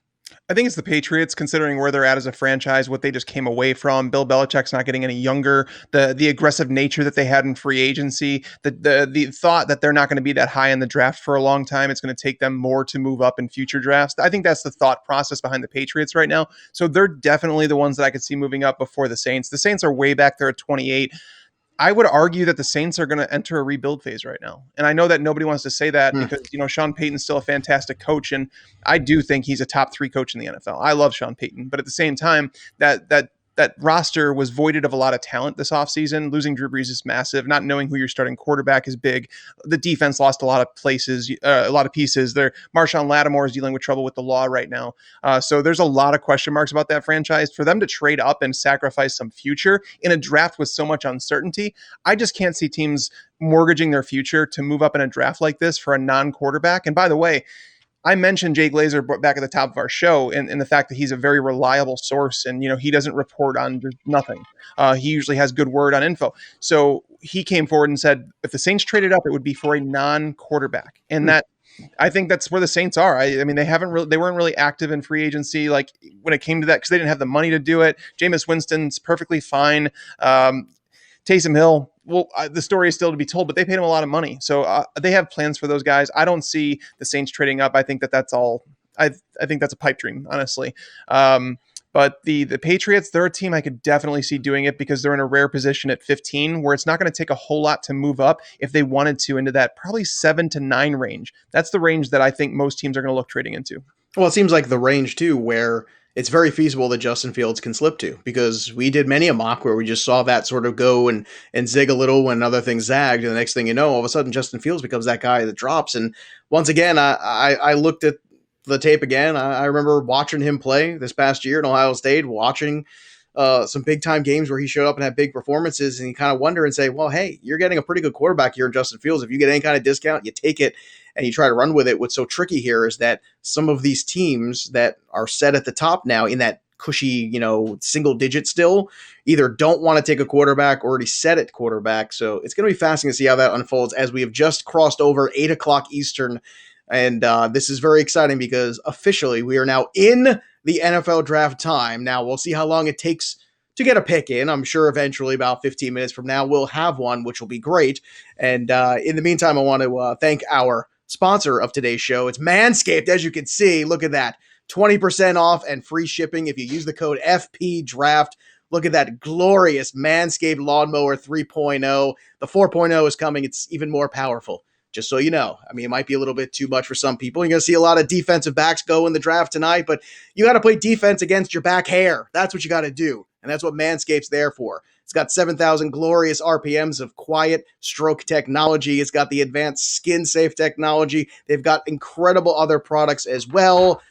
I think it's the Patriots, considering where they're at as a franchise, what they just came away from. Bill Belichick's not getting any younger. The aggressive nature that they had in free agency, the thought that they're not going to be that high in the draft for a long time. It's going to take them more to move up in future drafts. I think that's the thought process behind the Patriots right now. So they're definitely the ones that I could see moving up before the Saints. The Saints are way back there at 28. I would argue that the Saints are going to enter a rebuild phase right now. And I know that nobody wants to say that because, Sean Payton's still a fantastic coach. And I do think he's a top 3 coach in the NFL. I love Sean Payton. But at the same time, that roster was voided of a lot of talent this offseason. Losing Drew Brees is massive. Not knowing who your starting quarterback is big. The defense lost a lot of places, a lot of pieces. Marshawn Lattimore is dealing with trouble with the law right now. So there's a lot of question marks about that franchise. For them to trade up and sacrifice some future in a draft with so much uncertainty, I just can't see teams mortgaging their future to move up in a draft like this for a non-quarterback. And by the way, I mentioned Jay Glazer back at the top of our show and the fact that he's a very reliable source and, he doesn't report on just nothing. He usually has good word on info. So he came forward and said, if the Saints traded up, it would be for a non-quarterback. And that, I think that's where the Saints are. I mean, they weren't really active in free agency, like when it came to that, because they didn't have the money to do it. Jameis Winston's perfectly fine. Taysom Hill, the story is still to be told, but they paid him a lot of money. So they have plans for those guys. I don't see the Saints trading up. I think that's all. I think that's a pipe dream, honestly. But the Patriots, they're a team I could definitely see doing it because they're in a rare position at 15 where it's not going to take a whole lot to move up if they wanted to into that probably 7 to 9 range. That's the range that I think most teams are going to look trading into. Well, it seems like the range too, where it's very feasible that Justin Fields can slip to, because we did many a mock where we just saw that sort of go and zig a little when other things zagged. And the next thing you know, all of a sudden Justin Fields becomes that guy that drops. And once again, I looked at the tape again. I remember watching him play this past year in Ohio State, watching some big time games where he showed up and had big performances, and you kind of wonder and say, well, hey, you're getting a pretty good quarterback here in Justin Fields. If you get any kind of discount, you take it and you try to run with it. What's so tricky here is that some of these teams that are set at the top now in that cushy, single digit still, either don't want to take a quarterback or already set at quarterback. So it's going to be fascinating to see how that unfolds as we have just crossed over 8 o'clock Eastern. And this is very exciting because officially we are now in the NFL draft time. Now we'll see how long it takes to get a pick in. I'm sure eventually about 15 minutes from now we'll have one, which will be great. And in the meantime, I want to thank our sponsor of today's show. It's Manscaped. As you can see, look at that. 20% off and free shipping if you use the code FPDRAFT. Look at that glorious Manscaped Lawnmower 3.0. The 4.0 is coming. It's even more powerful. Just so you know. I mean, it might be a little bit too much for some people. You're going to see a lot of defensive backs go in the draft tonight, but you got to play defense against your back hair. That's what you got to do. And that's what Manscaped's there for. It's got 7,000 glorious RPMs of quiet stroke technology. It's got the advanced skin-safe technology. They've got incredible other products as well.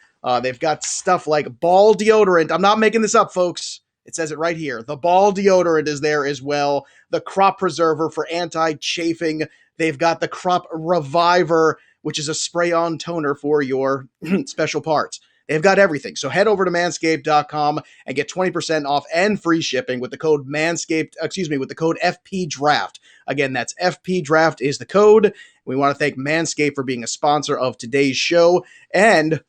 They've got stuff like ball deodorant. I'm not making this up, folks. It says it right here. The ball deodorant is there as well. The crop preserver for anti-chafing. They've got the crop reviver, which is a spray-on toner for your special parts. They've got everything. So head over to manscaped.com and get 20% off and free shipping with the code with the code FPDRAFT. Again, that's FPDRAFT is the code. We want to thank Manscaped for being a sponsor of today's show. And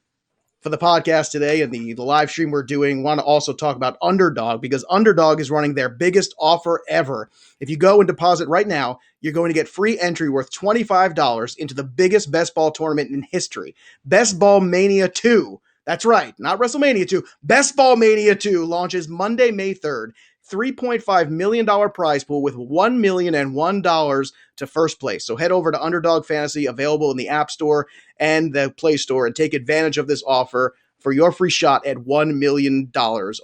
for the podcast today and the live stream we're doing, want to also talk about Underdog, because Underdog is running their biggest offer ever. If you go and deposit right now, you're going to get free entry worth $25 into the biggest best ball tournament in history. Best Ball Mania 2. That's right, not WrestleMania 2. Best Ball Mania 2 launches Monday, May 3rd. $3.5 million prize pool with $1,001 to first place. So head over to Underdog Fantasy, available in the App Store and the Play Store, and take advantage of this offer for your free shot at $1 million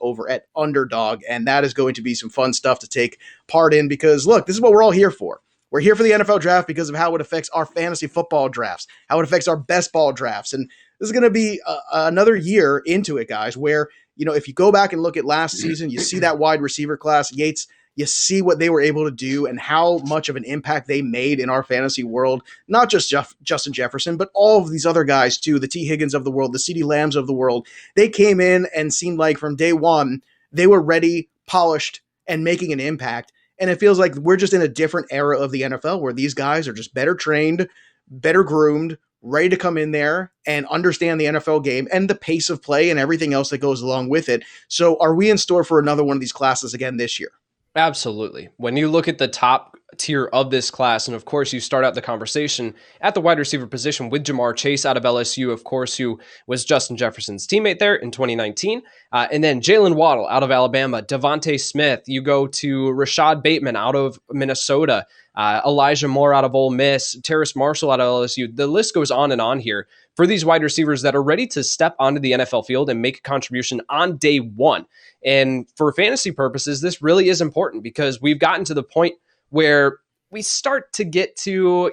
over at Underdog. And that is going to be some fun stuff to take part in, because look, this is what we're all here for. We're here for the NFL draft because of how it affects our fantasy football drafts, how it affects our best ball drafts. And this is going to be another year into it, guys, where, if you go back and look at last season, you see that wide receiver class, Yates, you see what they were able to do and how much of an impact they made in our fantasy world. Not just Justin Jefferson, but all of these other guys too, the T. Higgins of the world, the CeeDee Lambs of the world. They came in and seemed like from day one, they were ready, polished, and making an impact. And it feels like we're just in a different era of the NFL where these guys are just better trained, better groomed, ready to come in there and understand the NFL game and the pace of play and everything else that goes along with it. So are we in store for another one of these classes again this year? Absolutely. When you look at the top tier of this class, and of course, you start out the conversation at the wide receiver position with Jamar Chase out of LSU, of course, who was Justin Jefferson's teammate there in 2019. And then Jalen Waddle out of Alabama, Devontae Smith. You go to Rashad Bateman out of Minnesota, Elijah Moore out of Ole Miss, Terrace Marshall out of LSU. The list goes on here for these wide receivers that are ready to step onto the NFL field and make a contribution on day one. And for fantasy purposes, this really is important because we've gotten to the point where we start to get to,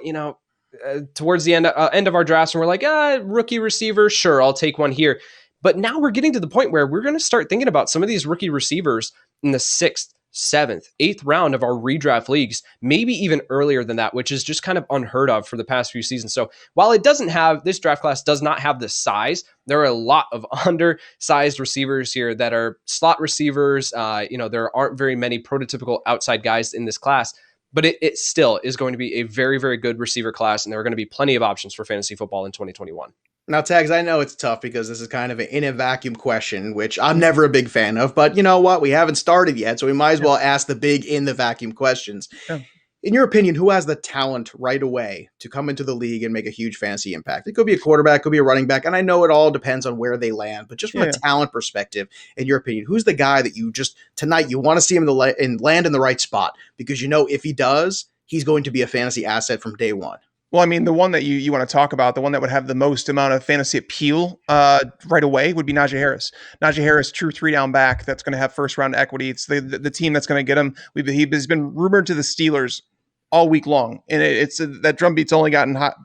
towards the end of our drafts, and we're like, rookie receiver, sure, I'll take one here. But now we're getting to the point where we're going to start thinking about some of these rookie receivers in the 6th, 7th, 8th round of our redraft leagues, maybe even earlier than that, which is just kind of unheard of for the past few seasons. So while this draft class does not have the size, there are a lot of undersized receivers here that are slot receivers. There aren't very many prototypical outside guys in this class, but it still is going to be a very, very good receiver class, and there are going to be plenty of options for fantasy football in 2021. Now, Tags, I know it's tough because this is kind of an in a vacuum question, which I'm never a big fan of, but you know what? We haven't started yet, so we might as well ask the big in the vacuum questions. Yeah. In your opinion, who has the talent right away to come into the league and make a huge fantasy impact? It could be a quarterback, could be a running back, and I know it all depends on where they land, but just from a talent perspective, in your opinion, who's the guy that you just, tonight, you want to see him land in the right spot? Because you know if he does, he's going to be a fantasy asset from day one. Well, I mean, the one that you want to talk about, the one that would have the most amount of fantasy appeal right away would be Najee Harris. Najee Harris, true 3-down back that's going to have first-round equity. It's the team that's going to get him. He's been rumored to the Steelers all week long, and that drumbeat's only gotten hot,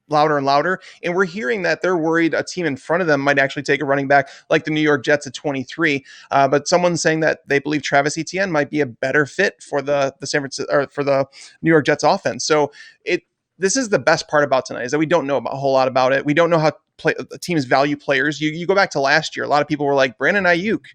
louder and louder. And we're hearing that they're worried a team in front of them might actually take a running back like the New York Jets at 23. But someone's saying that they believe Travis Etienne might be a better fit for the San Francisco or for the New York Jets offense. So this is the best part about tonight, is that we don't know a whole lot about it. We don't know how teams value players. You go back to last year, a lot of people were like, Brandon Ayuk.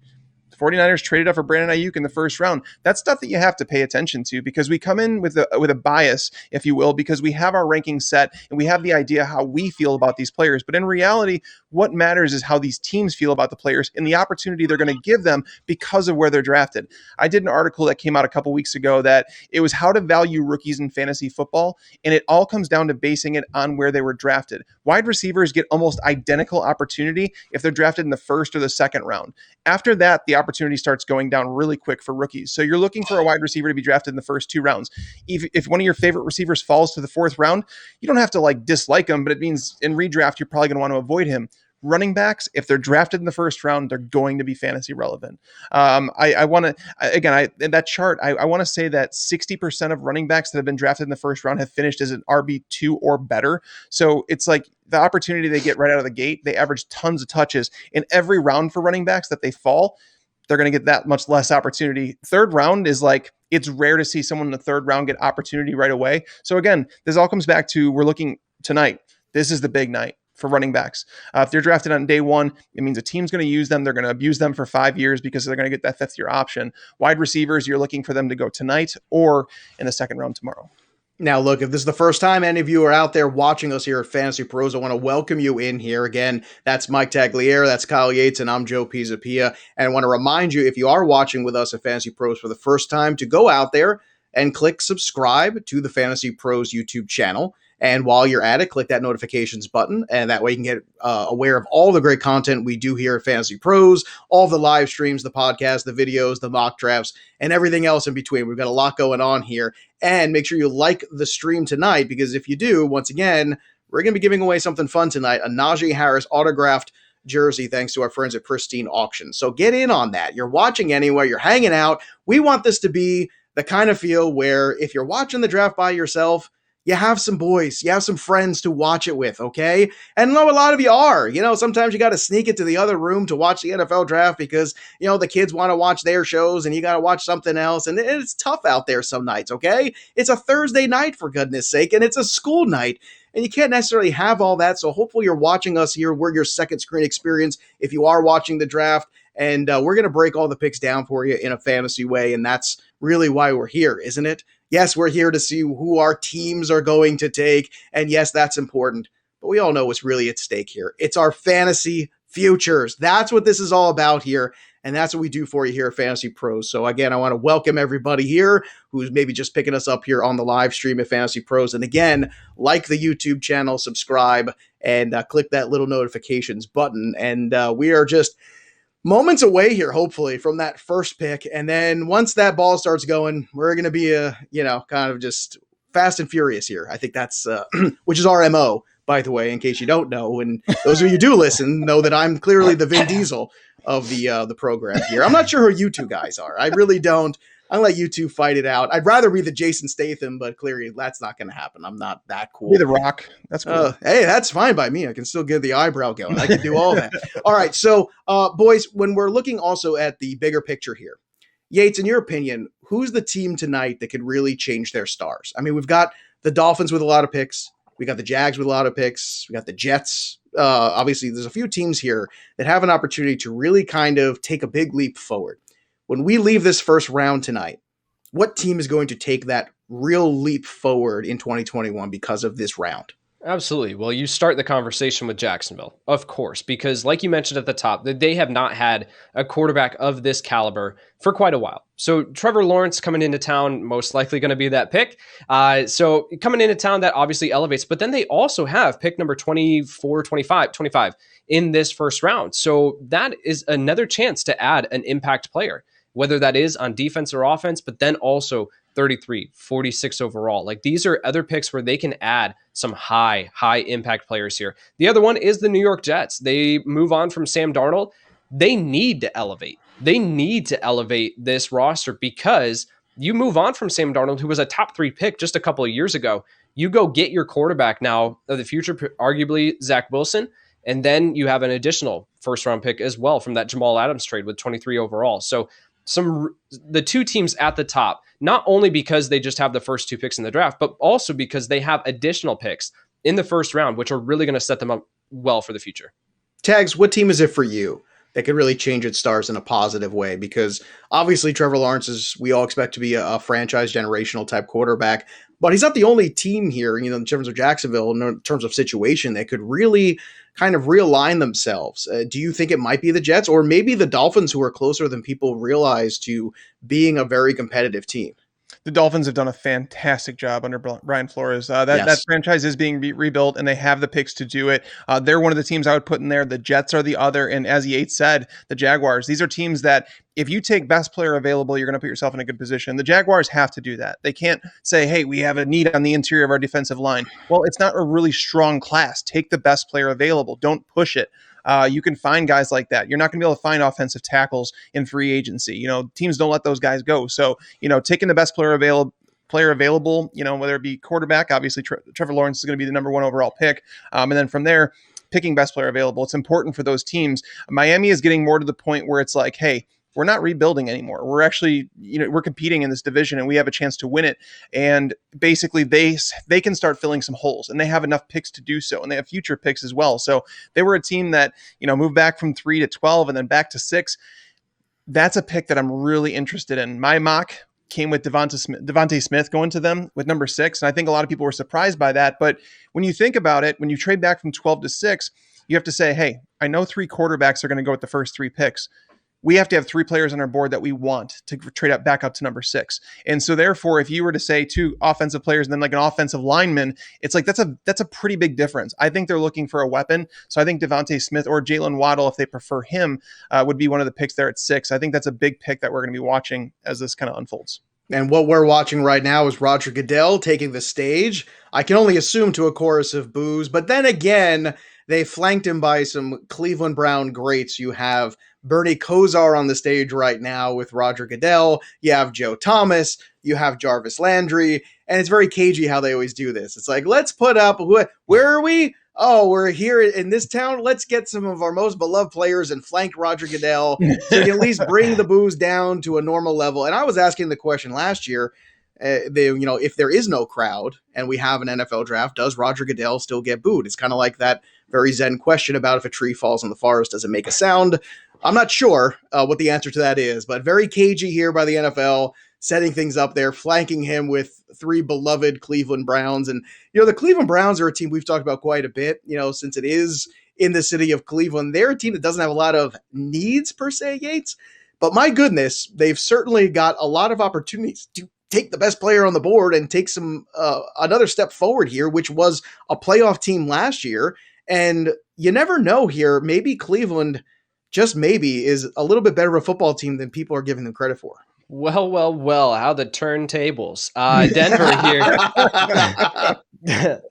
The 49ers traded up for Brandon Ayuk in the first round. That's stuff that you have to pay attention to because we come in with a bias, if you will, because we have our rankings set and we have the idea how we feel about these players. But in reality, what matters is how these teams feel about the players and the opportunity they're going to give them because of where they're drafted. I did an article that came out a couple weeks ago that it was how to value rookies in fantasy football, and it all comes down to basing it on where they were drafted. Wide receivers get almost identical opportunity if they're drafted in the first or the second round. After that, the opportunity starts going down really quick for rookies. So you're looking for a wide receiver to be drafted in the first 2 rounds. If one of your favorite receivers falls to the 4th round, you don't have to dislike him, but it means in redraft, you're probably going to want to avoid him. Running backs, if they're drafted in the first round, they're going to be fantasy relevant. I want to, again, in that chart, I want to say that 60% of running backs that have been drafted in the first round have finished as an RB2 or better. So it's like the opportunity they get right out of the gate, they average tons of touches in every round for running backs that they fall. They're going to get that much less opportunity. 3rd round is it's rare to see someone in the 3rd round get opportunity right away. So again, this all comes back to, we're looking tonight. This is the big night for running backs. If they're drafted on day 1, it means a team's going to use them. They're going to abuse them for 5 years because they're going to get that 5th year option. Wide receivers, you're looking for them to go tonight or in the 2nd round tomorrow. Now, look, if this is the first time any of you are out there watching us here at Fantasy Pros, I want to welcome you in here. Again, that's Mike Tagliere, that's Kyle Yates, and I'm Joe Pisapia. And I want to remind you, if you are watching with us at Fantasy Pros for the first time, to go out there and click subscribe to the Fantasy Pros YouTube channel. And while you're at it, click that notifications button, and that way you can get aware of all the great content we do here at Fantasy Pros, all the live streams, the podcast, the videos, the mock drafts, and everything else in between. We've got a lot going on here. And make sure you like the stream tonight, because if you do, once again, we're going to be giving away something fun tonight, a Najee Harris autographed jersey, thanks to our friends at Pristine Auction. So get in on that. You're watching anyway, you're hanging out. We want this to be the kind of feel where if you're watching the draft by yourself, you have some boys, you have some friends to watch it with, okay? And I know a lot of you are. Sometimes you got to sneak into the other room to watch the NFL draft because, the kids want to watch their shows and you got to watch something else. And it's tough out there some nights, okay? It's a Thursday night, for goodness sake, and it's a school night. And you can't necessarily have all that. So hopefully you're watching us here. We're your second screen experience if you are watching the draft. And we're going to break all the picks down for you in a fantasy way. And that's really why we're here, isn't it? Yes, we're here to see who our teams are going to take. And yes, that's important. But we all know what's really at stake here. It's our fantasy futures. That's what this is all about here. And that's what we do for you here at Fantasy Pros. So again, I want to welcome everybody here who's maybe just picking us up here on the live stream at Fantasy Pros. And again, like the YouTube channel, subscribe, and click that little notifications button. And we are just moments away here, hopefully, from that first pick. And then once that ball starts going, we're going to be, kind of just fast and furious here. I think that's, which is our MO, by the way, in case you don't know. And those of you who do listen know that I'm clearly the Vin Diesel of the program here. I'm not sure who you two guys are. I really don't. I'll let you two fight it out. I'd rather be the Jason Statham, but clearly that's not going to happen. I'm not that cool. Be the Rock. That's cool. Hey, that's fine by me. I can still get the eyebrow going. I can do all that. All right. So, boys, when we're looking also at the bigger picture here, Yates, in your opinion, who's the team tonight that could really change their stars? I mean, we've got the Dolphins with a lot of picks. We got the Jags with a lot of picks. We got the Jets. Obviously, there's a few teams here that have an opportunity to really kind of take a big leap forward. When we leave this first round tonight, what team is going to take that real leap forward in 2021 because of this round? Absolutely. Well, you start the conversation with Jacksonville, of course, because like you mentioned at the top, that they have not had a quarterback of this caliber for quite a while. So Trevor Lawrence coming into town, most likely going to be that pick. So coming into town, that obviously elevates, but then they also have pick number 24, 25 in this first round. So that is another chance to add an impact player, whether that is on defense or offense, but then also 33, 46 overall. Like these are other picks where they can add some high impact players here. The other one is the New York Jets. They move on from Sam Darnold. They need to elevate. They need to elevate this roster because you move on from Sam Darnold, who was a top 3 pick just a couple of years ago. You go get your quarterback now of the future, arguably Zach Wilson, and then you have an additional first round pick as well from that Jamal Adams trade with 23 overall. So the two teams at the top, not only because they just have the first 2 picks in the draft, but also because they have additional picks in the first round, which are really going to set them up well for the future. Tags, what team is it for you that could really change its stars in a positive way? Because obviously Trevor Lawrence is, we all expect to be a franchise generational type quarterback, but he's not the only team here, in terms of Jacksonville, in terms of situation that could really kind of realign themselves. Do you think it might be the Jets or maybe the Dolphins, who are closer than people realize to being a very competitive team? The Dolphins have done a fantastic job under Brian Flores. That franchise is being rebuilt, and they have the picks to do it. They're one of the teams I would put in there. The Jets are the other, and as Yates said, the Jaguars. These are teams that if you take best player available, you're going to put yourself in a good position. The Jaguars have to do that. They can't say, hey, we have a need on the interior of our defensive line. Well, it's not a really strong class. Take the best player available. Don't push it. You can find guys like that. You're not going to be able to find offensive tackles in free agency. Teams don't let those guys go. So, taking the best player available, whether it be quarterback, obviously Trevor Lawrence is going to be the number 1 overall pick. And then from there, picking best player available. It's important for those teams. Miami is getting more to the point where it's like, hey, we're not rebuilding anymore. We're actually, we're competing in this division and we have a chance to win it. And basically they can start filling some holes, and they have enough picks to do so. And they have future picks as well. So they were a team that, moved back from 3 to 12 and then back to 6. That's a pick that I'm really interested in. My mock came with Devontae Smith going to them with number 6. And I think a lot of people were surprised by that. But when you think about it, when you trade back from 12 to 6, you have to say, hey, I know 3 quarterbacks are going to go with the first 3 picks. We have to have 3 players on our board that we want to trade up back up to number 6. And so therefore, if you were to say 2 offensive players and then like an offensive lineman, it's like that's a pretty big difference. I think they're looking for a weapon. So I think Devontae Smith or Jalen Waddle, if they prefer him, would be one of the picks there at 6. I think that's a big pick that we're going to be watching as this kind of unfolds. And what we're watching right now is Roger Goodell taking the stage. I can only assume to a chorus of boos, but then again, they flanked him by some Cleveland Brown greats. You have Bernie Kosar on the stage right now with Roger Goodell. You have Joe Thomas. You have Jarvis Landry. And it's very cagey how they always do this. It's like, let's put up, where are we? Oh, we're here in this town. Let's get some of our most beloved players and flank Roger Goodell so you can at least bring the booze down to a normal level. And I was asking the question last year, if there is no crowd and we have an NFL draft, does Roger Goodell still get booed? It's kind of like that very Zen question about if a tree falls in the forest, does it make a sound? I'm not sure what the answer to that is, but very cagey here by the NFL, setting things up there, flanking him with 3 beloved Cleveland Browns. And, the Cleveland Browns are a team we've talked about quite a bit, since it is in the city of Cleveland. They're a team that doesn't have a lot of needs per se, Yates. But my goodness, they've certainly got a lot of opportunities to take the best player on the board and take another step forward here, which was a playoff team last year. And you never know here. Maybe Cleveland, just maybe, is a little bit better of a football team than people are giving them credit for. Well, how the turntables. Denver here.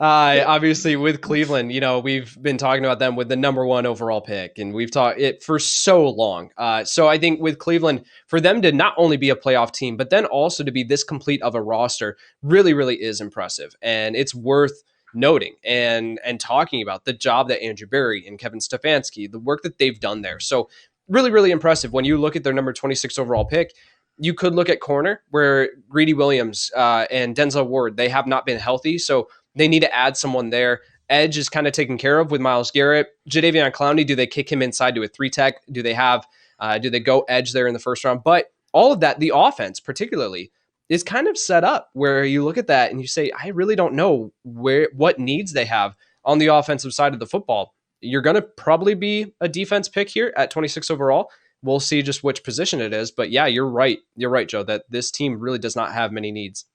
Obviously with Cleveland, we've been talking about them with the number 1 overall pick, and we've talked it for so long. So I think with Cleveland, for them to not only be a playoff team, but then also to be this complete of a roster really, really is impressive. And it's worth noting and talking about the job that Andrew Berry and Kevin Stefanski, the work that they've done there. So really, really impressive. When you look at their number 26 overall pick, you could look at corner, where Greedy Williams and Denzel Ward, they have not been healthy, so they need to add someone there. Edge is kind of taken care of with Myles Garrett. Jadeveon Clowney, do they kick him inside to a 3-tech? Do they go edge there in the first round? But all of that, the offense particularly, is kind of set up where you look at that and you say, I really don't know what needs they have on the offensive side of the football. You're going to probably be a defense pick here at 26 overall. We'll see just which position it is. But yeah, you're right. You're right, Joe, that this team really does not have many needs.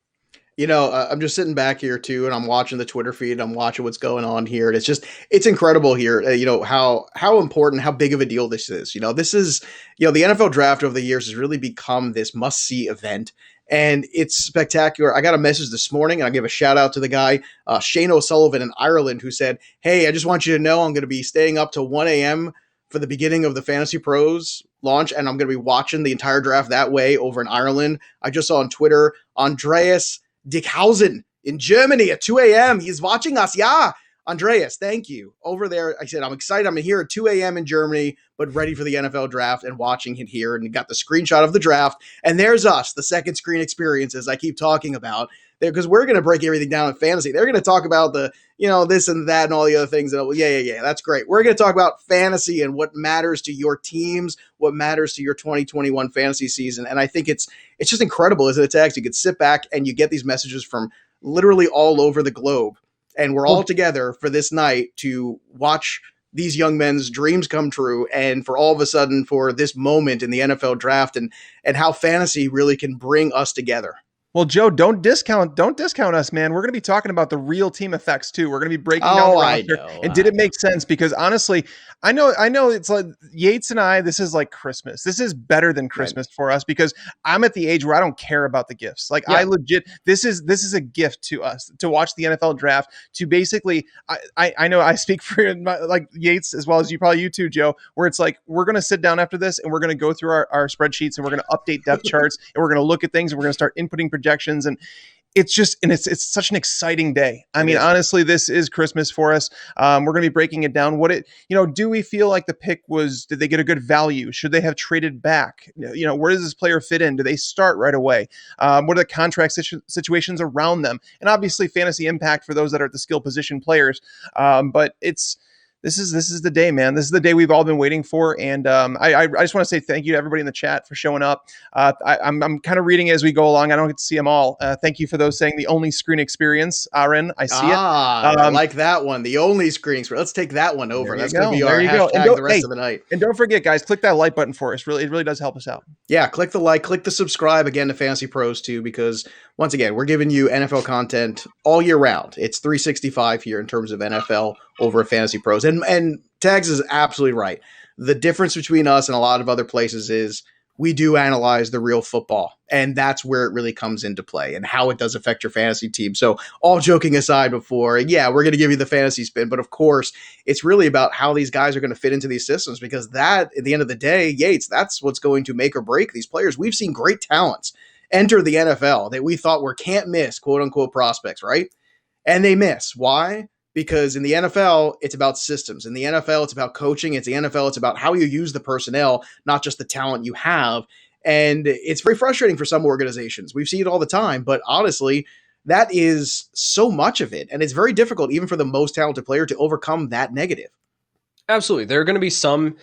I'm just sitting back here too, and I'm watching the Twitter feed. I'm watching what's going on here. And it's incredible here, how important, how big of a deal this is. This is, the NFL draft over the years has really become this must-see event. And it's spectacular. I got a message this morning, and I'll give a shout out to the guy, Shane O'Sullivan in Ireland, who said, hey, I just want you to know I'm going to be staying up till 1 a.m. for the beginning of the FantasyPros launch, and I'm going to be watching the entire draft that way over in Ireland. I just saw on Twitter, Andreas Dickhausen in Germany at 2 a.m. He's watching us. Yeah, Andreas, thank you. Over there, I said, I'm excited. I'm here at 2 a.m. in Germany, but ready for the NFL draft and watching it here. And got the screenshot of the draft. And there's us, the second screen experiences I keep talking about there, because we're going to break everything down in fantasy. They're going to talk about the, this and that and all the other things. And yeah, that's great. We're going to talk about fantasy and what matters to your teams, what matters to your 2021 fantasy season. And I think it's just incredible as a text. You could sit back and you get these messages from literally all over the globe. And we're all together for this night to watch these young men's dreams come true. And for all of a sudden, for this moment in the NFL draft and how fantasy really can bring us together. Well, Joe, don't discount us, man. We're going to be talking about the real team effects too. We're going to be breaking down the roster. And did it make sense? Because honestly, I know it's like Yates and I, this is like Christmas. This is better than Christmas for us because I'm at the age where I don't care about the gifts. Like I legit, this is a gift to us to watch the NFL draft, to basically, I know I speak for like Yates as well as you too, Joe, where it's like, we're going to sit down after this and we're going to go through our spreadsheets and we're going to update depth charts and we're going to look at things and we're going to start inputting projections, and it's such an exciting day. I mean, honestly, this is Christmas for us. We're going to be breaking it down. Do we feel like the pick did they get a good value? Should they have traded back? Where does this player fit in? Do they start right away? What are the contract situations around them? And obviously fantasy impact for those that are at the skill position players. But this is the day, man. This is the day we've all been waiting for. And I just want to say thank you to everybody in the chat for showing up. I'm kind of reading as we go along. I don't get to see them all. Thank you for those saying the only screen experience. Aaron, I see it. I like that one. The only screen experience. Let's take that one over. That's going to be our hashtag the rest of the night. And don't forget, guys, click that like button for us. It really does help us out. Yeah, click the like, click the subscribe again to Fantasy Pros too, because once again, we're giving you NFL content all year round. It's 365 here in terms of NFL over at Fantasy Pros. And Tags is absolutely right. The difference between us and a lot of other places is we do analyze the real football, and that's where it really comes into play and how it does affect your fantasy team. So all joking aside before, we're going to give you the fantasy spin, but of course it's really about how these guys are going to fit into these systems, because that at the end of the day, Yates, that's what's going to make or break these players. We've seen great talents enter the NFL that we thought were can't miss, quote unquote, prospects, right? And they miss. Why? Because in the NFL, it's about systems. In the NFL, it's about coaching. It's the NFL, it's about how you use the personnel, not just the talent you have. And it's very frustrating for some organizations. We've seen it all the time, but honestly, that is so much of it. And it's very difficult, even for the most talented player, to overcome that negative. Absolutely. There are going to be some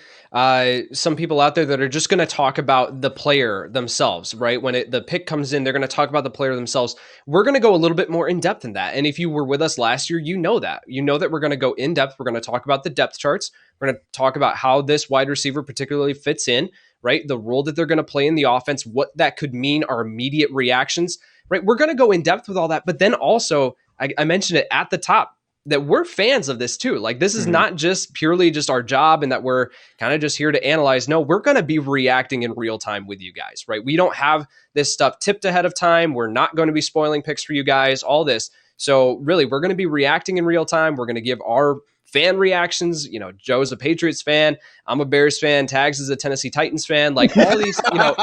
people out there that are just going to talk about the player themselves, right? When the pick comes in, they're going to talk about the player themselves. We're going to go a little bit more in depth in that. And if you were with us last year, you know that we're going to go in depth. We're going to talk about the depth charts. We're going to talk about how this wide receiver particularly fits in, right? The role that they're going to play in the offense, what that could mean, our immediate reactions, right? We're going to go in depth with all that. But then also, I mentioned it at the top, that we're fans of this too. Like, this is not just purely just our job and that we're kind of just here to analyze. No, we're going to be reacting in real time with you guys, right? We don't have this stuff tipped ahead of time. We're not going to be spoiling picks for you guys, all this. So really, we're going to be reacting in real time. We're going to give our fan reactions. You know, Joe's a Patriots fan. I'm a Bears fan. Tags is a Tennessee Titans fan. Like, all these, so.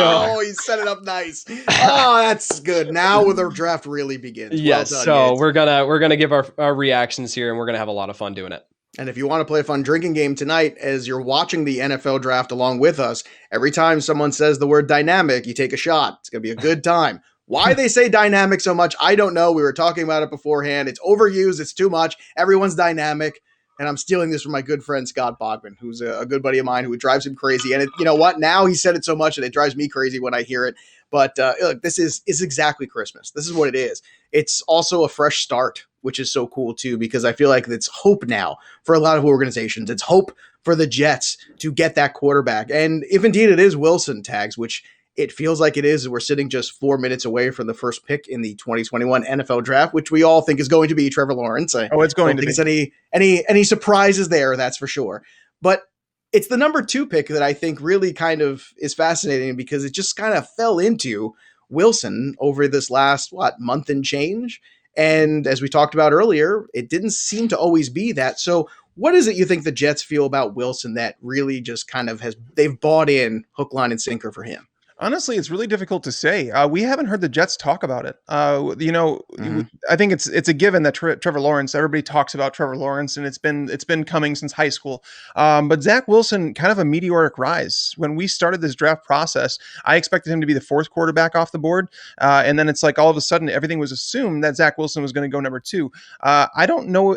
Oh, he set it up nice. Oh, that's good. Now the draft really begins. Yes. Well done, So Yates. we're gonna give our reactions here, and we're gonna have a lot of fun doing it. And if you want to play a fun drinking game tonight, as you're watching the NFL draft along with us, every time someone says the word dynamic, you take a shot. It's going to be a good time. Why they say dynamic so much, I don't know. We were talking about it beforehand. It's overused. It's too much. Everyone's dynamic. And I'm stealing this from my good friend Scott Bogman, who's a good buddy of mine who drives him crazy. And you know what? Now he said it so much that it drives me crazy when I hear it. But look, this is exactly Christmas. This is what it is. It's also a fresh start, which is so cool too, because I feel like it's hope now for a lot of organizations. It's hope for the Jets to get that quarterback. And if indeed it is Wilson, Tags, which it feels like it is, we're sitting just 4 minutes away from the first pick in the 2021 NFL draft, which we all think is going to be Trevor Lawrence. It's going to be. There's any surprises there, that's for sure. But it's the number 2 pick that I think really kind of is fascinating, because it just kind of fell into Wilson over this last, month and change. And as we talked about earlier, it didn't seem to always be that. So what is it you think the Jets feel about Wilson that really just kind of they've bought in hook, line, and sinker for him? Honestly, it's really difficult to say. We haven't heard the Jets talk about it. I think it's a given that Trevor Lawrence. Everybody talks about Trevor Lawrence, and it's been coming since high school. But Zach Wilson, kind of a meteoric rise. When we started this draft process, I expected him to be the 4th quarterback off the board, and then it's like all of a sudden everything was assumed that Zach Wilson was going to go number 2. I don't know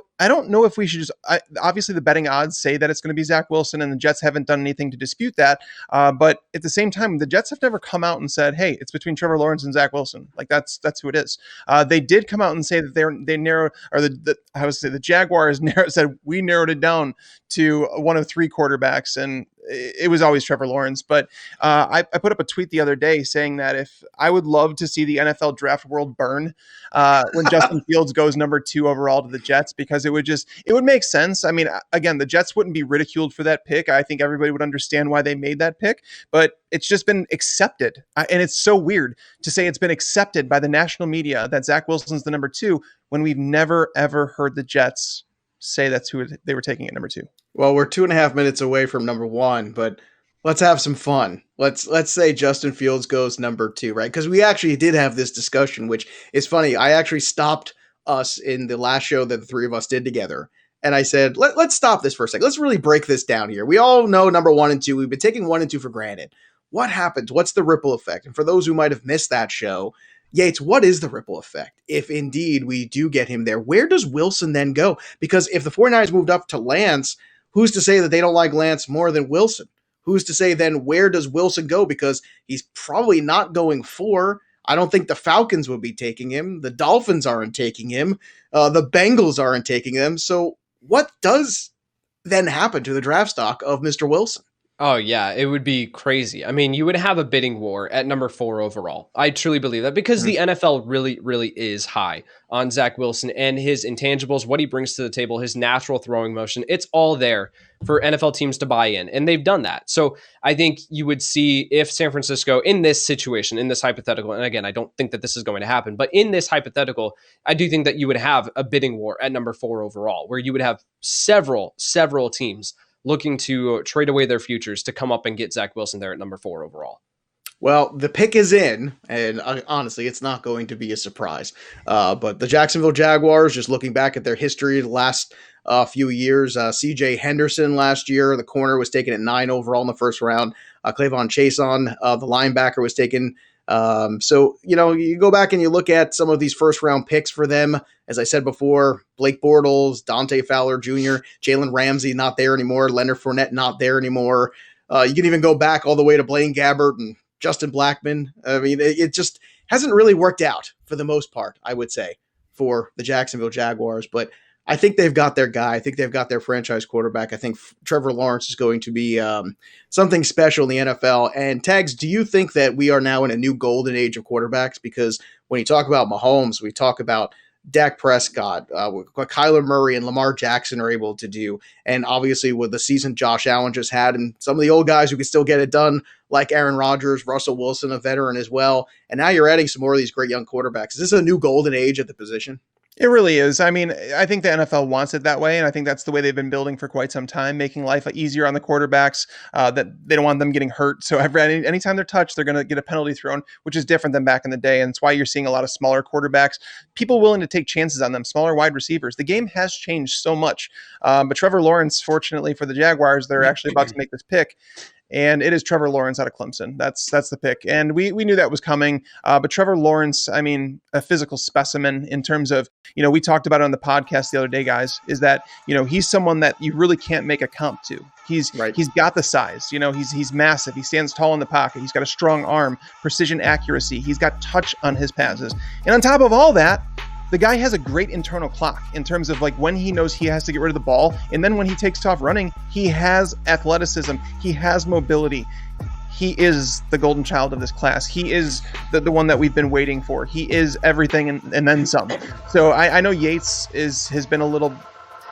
if we should just. Obviously, the betting odds say that it's going to be Zach Wilson, and the Jets haven't done anything to dispute that. But at the same time, the Jets have never come out and said, hey, it's between Trevor Lawrence and Zach Wilson. Like, that's who it is. They did come out and say that they narrowed, or the Jaguars said we narrowed it down to one of 3 quarterbacks, and it was always Trevor Lawrence. But I put up a tweet the other day saying that if I would love to see the NFL draft world burn when Justin Fields goes number 2 overall to the Jets, because it would make sense. I mean, again, the Jets wouldn't be ridiculed for that pick. I think everybody would understand why they made that pick, but it's just been accepted. And it's so weird to say it's been accepted by the national media that Zach Wilson's the number 2 when we've never, ever heard the Jets say that's who they were taking at number 2. Well, we're 2.5 minutes away from number 1, but let's have some fun. Let's say Justin Fields goes number 2, right? Because we actually did have this discussion, which is funny. I actually stopped us in the last show that the 3 of us did together, and I said, let's stop this for a second. Let's really break this down here. We all know number 1 and 2. We've been taking 1 and 2 for granted. What happens? What's the ripple effect? And for those who might have missed that show, Yates, what is the ripple effect? If indeed we do get him there, where does Wilson then go? Because if the 49ers moved up to Lance, who's to say that they don't like Lance more than Wilson? Who's to say then where does Wilson go? Because he's probably not going 4. I don't think the Falcons would be taking him. The Dolphins aren't taking him. The Bengals aren't taking him. So what does then happen to the draft stock of Mr. Wilson? Oh, yeah, it would be crazy. I mean, you would have a bidding war at number 4 overall. I truly believe that, because the NFL really, really is high on Zach Wilson and his intangibles, what he brings to the table, his natural throwing motion. It's all there for NFL teams to buy in, and they've done that. So I think you would see if San Francisco, in this situation, in this hypothetical, and again, I don't think that this is going to happen, but in this hypothetical, I do think that you would have a bidding war at number 4 overall, where you would have several teams looking to trade away their futures to come up and get Zach Wilson there at number 4 overall. Well, the pick is in, and honestly, it's not going to be a surprise. But the Jacksonville Jaguars, just looking back at their history the last few years, C.J. Henderson last year, the corner, was taken at 9 overall in the first round. Clavon Chason, the linebacker, was taken. So, you go back and you look at some of these first round picks for them. As I said before, Blake Bortles, Dante Fowler Jr., Jalen Ramsey not there anymore, Leonard Fournette not there anymore. You can even go back all the way to Blaine Gabbert and Justin Blackmon. I mean, it just hasn't really worked out for the most part, I would say, for the Jacksonville Jaguars. But I think they've got their guy. I think they've got their franchise quarterback. I think Trevor Lawrence is going to be something special in the NFL. And Tags, do you think that we are now in a new golden age of quarterbacks? Because when you talk about Mahomes, we talk about Dak Prescott, what Kyler Murray and Lamar Jackson are able to do. And obviously with the season Josh Allen just had and some of the old guys who can still get it done, like Aaron Rodgers, Russell Wilson, a veteran as well. And now you're adding some more of these great young quarterbacks. Is this a new golden age at the position? It really is. I mean, I think the NFL wants it that way, and I think that's the way they've been building for quite some time, making life easier on the quarterbacks, that they don't want them getting hurt. So anytime they're touched, they're going to get a penalty thrown, which is different than back in the day, and it's why you're seeing a lot of smaller quarterbacks, people willing to take chances on them, smaller wide receivers. The game has changed so much, but Trevor Lawrence, fortunately for the Jaguars, they're actually about to make this pick. And it is Trevor Lawrence out of Clemson. That's the pick. And we knew that was coming. But Trevor Lawrence, I mean, a physical specimen in terms of, we talked about it on the podcast the other day, guys, is that, he's someone that you really can't make a comp to. He's got the size, he's massive. He stands tall in the pocket. He's got a strong arm, precision accuracy. He's got touch on his passes. And on top of all that, the guy has a great internal clock in terms of like when he knows he has to get rid of the ball. And then when he takes off running, he has athleticism. He has mobility. He is the golden child of this class. He is the one that we've been waiting for. He is everything and then some. So I know Yates has been a little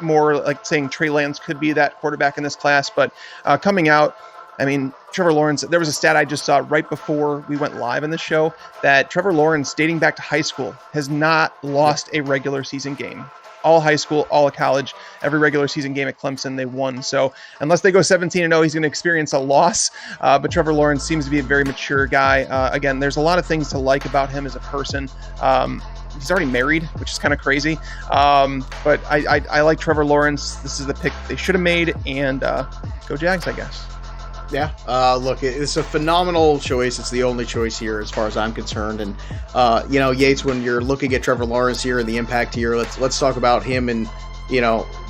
more like saying Trey Lance could be that quarterback in this class, but coming out, I mean, Trevor Lawrence, there was a stat I just saw right before we went live in the show that Trevor Lawrence, dating back to high school, has not lost a regular season game. All high school, all college, every regular season game at Clemson, they won. So unless they go 17-0, he's going to experience a loss. But Trevor Lawrence seems to be a very mature guy. Again, there's a lot of things to like about him as a person. He's already married, which is kind of crazy. But I like Trevor Lawrence. This is the pick they should have made. And go Jags, I guess. Yeah, look, it's a phenomenal choice. It's the only choice here as far as I'm concerned. And, Yates, when you're looking at Trevor Lawrence here and the impact here, let's talk about him and,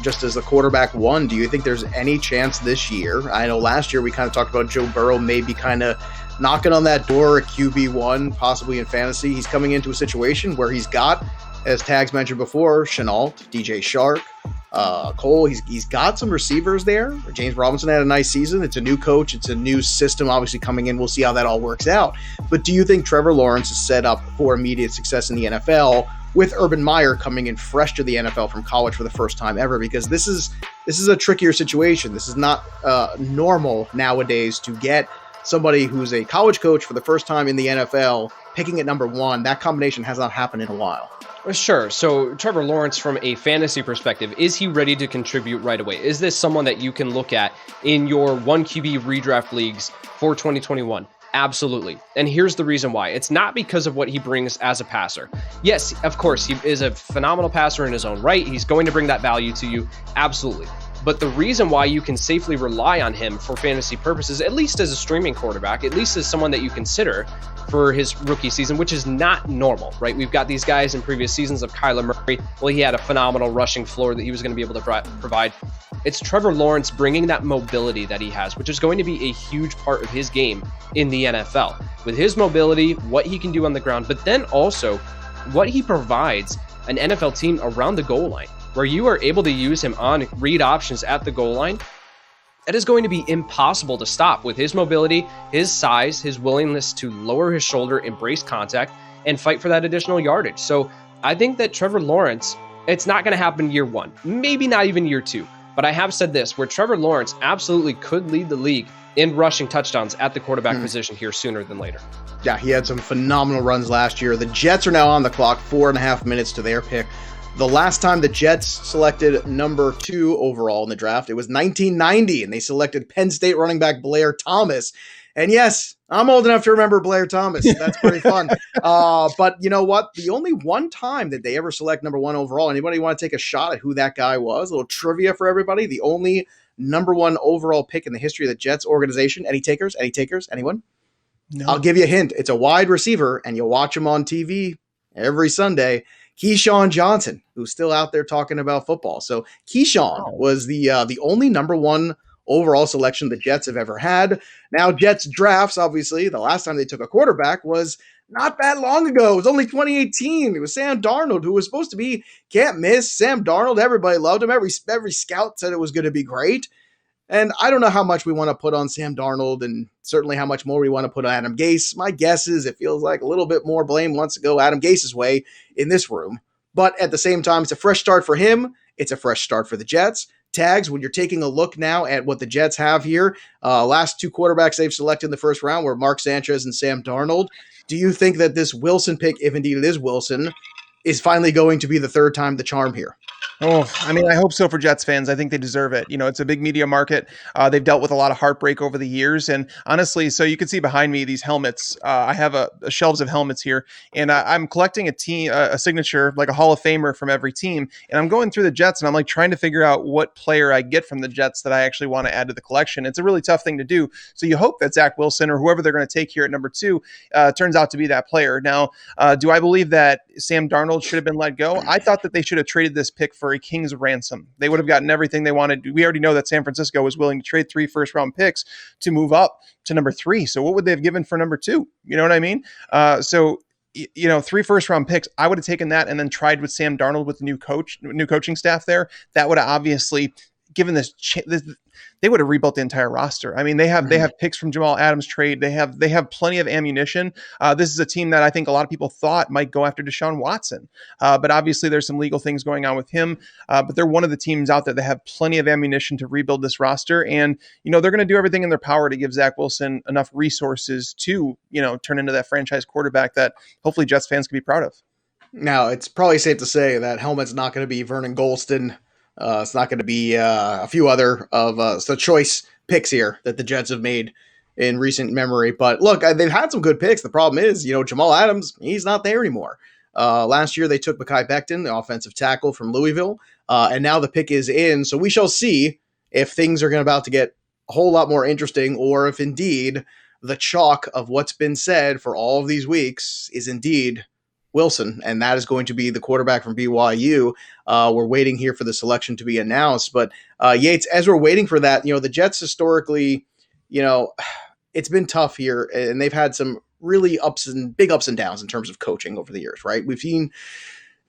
just as the quarterback one, do you think there's any chance this year? I know last year we kind of talked about Joe Burrow maybe kind of knocking on that door at QB1, possibly in fantasy. He's coming into a situation where he's got, as Tags mentioned before, Chenault, DJ Shark, Cole, he's got some receivers there. James Robinson had a nice season. It's a new coach. It's a new system obviously coming in. We'll see how that all works out. But do you think Trevor Lawrence is set up for immediate success in the NFL with Urban Meyer coming in fresh to the NFL from college for the first time ever? Because this is a trickier situation. This is not normal nowadays to get somebody who's a college coach for the first time in the NFL picking at number one. That combination has not happened in a while. Sure. So Trevor Lawrence, from a fantasy perspective, is he ready to contribute right away? Is this someone that you can look at in your 1QB redraft leagues for 2021? Absolutely. And here's the reason why. It's not because of what he brings as a passer. Yes, of course, he is a phenomenal passer in his own right. He's going to bring that value to you. Absolutely. But the reason why you can safely rely on him for fantasy purposes, at least as a streaming quarterback, at least as someone that you consider for his rookie season, which is not normal, right? We've got these guys in previous seasons of Kyler Murray. Well, he had a phenomenal rushing floor that he was going to be able to provide. It's Trevor Lawrence bringing that mobility that he has, which is going to be a huge part of his game in the NFL. With his mobility, what he can do on the ground, but then also what he provides an NFL team around the goal line, where you are able to use him on read options at the goal line. That is going to be impossible to stop with his mobility, his size, his willingness to lower his shoulder, embrace contact, and fight for that additional yardage. So I think that Trevor Lawrence, it's not going to happen year one, maybe not even year two. But I have said this, where Trevor Lawrence absolutely could lead the league in rushing touchdowns at the quarterback position here sooner than later. Yeah, he had some phenomenal runs last year. The Jets are now on the clock, 4.5 minutes to their pick. The last time the Jets selected number 2 overall in the draft, it was 1990, and they selected Penn State running back Blair Thomas. And yes, I'm old enough to remember Blair Thomas. That's pretty fun. But you know what? The only one time that they ever select number 1 overall, anybody want to take a shot at who that guy was? A little trivia for everybody. The only number one overall pick in the history of the Jets organization. Any takers? Any takers? Anyone? No. I'll give you a hint. It's a wide receiver, and you'll watch him on TV every Sunday. Keyshawn Johnson, who's still out there talking about football. So Keyshawn was the only number one overall selection the Jets have ever had. Now, Jets drafts, obviously, the last time they took a quarterback was not that long ago. It was only 2018. It was Sam Darnold, who was supposed to be can't miss. Sam Darnold, everybody loved him. Every scout said it was going to be great. And I don't know how much we want to put on Sam Darnold and certainly how much more we want to put on Adam Gase. My guess is it feels like a little bit more blame wants to go Adam Gase's way in this room. But at the same time, it's a fresh start for him. It's a fresh start for the Jets. Tags, when you're taking a look now at what the Jets have here, last two quarterbacks they've selected in the first round were Mark Sanchez and Sam Darnold. Do you think that this Wilson pick, if indeed it is Wilson, is finally going to be the third time the charm here? Oh, I mean, I hope so for Jets fans. I think they deserve it. You know, it's a big media market. They've dealt with a lot of heartbreak over the years. And honestly, so you can see behind me these helmets. I have a shelves of helmets here, and I'm collecting a signature, like a Hall of Famer from every team. And I'm going through the Jets, and I'm like trying to figure out what player I get from the Jets that I actually want to add to the collection. It's a really tough thing to do. So you hope that Zach Wilson or whoever they're going to take here at number 2 turns out to be that player. Now, do I believe that Sam Darnold should have been let go? I thought that they should have traded this pick for a king's ransom. They would have gotten everything they wanted. We already know that San Francisco was willing to trade 3 first-round picks to move up to number 3. So what would they have given for number 2? You know what I mean? So 3 first-round picks, I would have taken that and then tried with Sam Darnold with the new coaching staff there. That would have obviously given this they would have rebuilt the entire roster. I mean, they have picks from Jamal Adams trade. They have plenty of ammunition. This is a team that I think a lot of people thought might go after Deshaun Watson, but obviously there's some legal things going on with him. But they're one of the teams out there that have plenty of ammunition to rebuild this roster, and they're going to do everything in their power to give Zach Wilson enough resources to turn into that franchise quarterback that hopefully Jets fans can be proud of. Now, it's probably safe to say that helmet's not going to be Vernon Golston. It's not going to be a few other of the choice picks here that the Jets have made in recent memory. But look, they've had some good picks. The problem is, Jamal Adams, he's not there anymore. Last year, they took Mekhi Becton, the offensive tackle from Louisville, and now the pick is in. So we shall see if things are about to get a whole lot more interesting, or if indeed the chalk of what's been said for all of these weeks is indeed Wilson, and that is going to be the quarterback from BYU. We're waiting here for the selection to be announced, but Yates, as we're waiting for that, the Jets historically, it's been tough here, and they've had some really big ups and downs in terms of coaching over the years, right? We've seen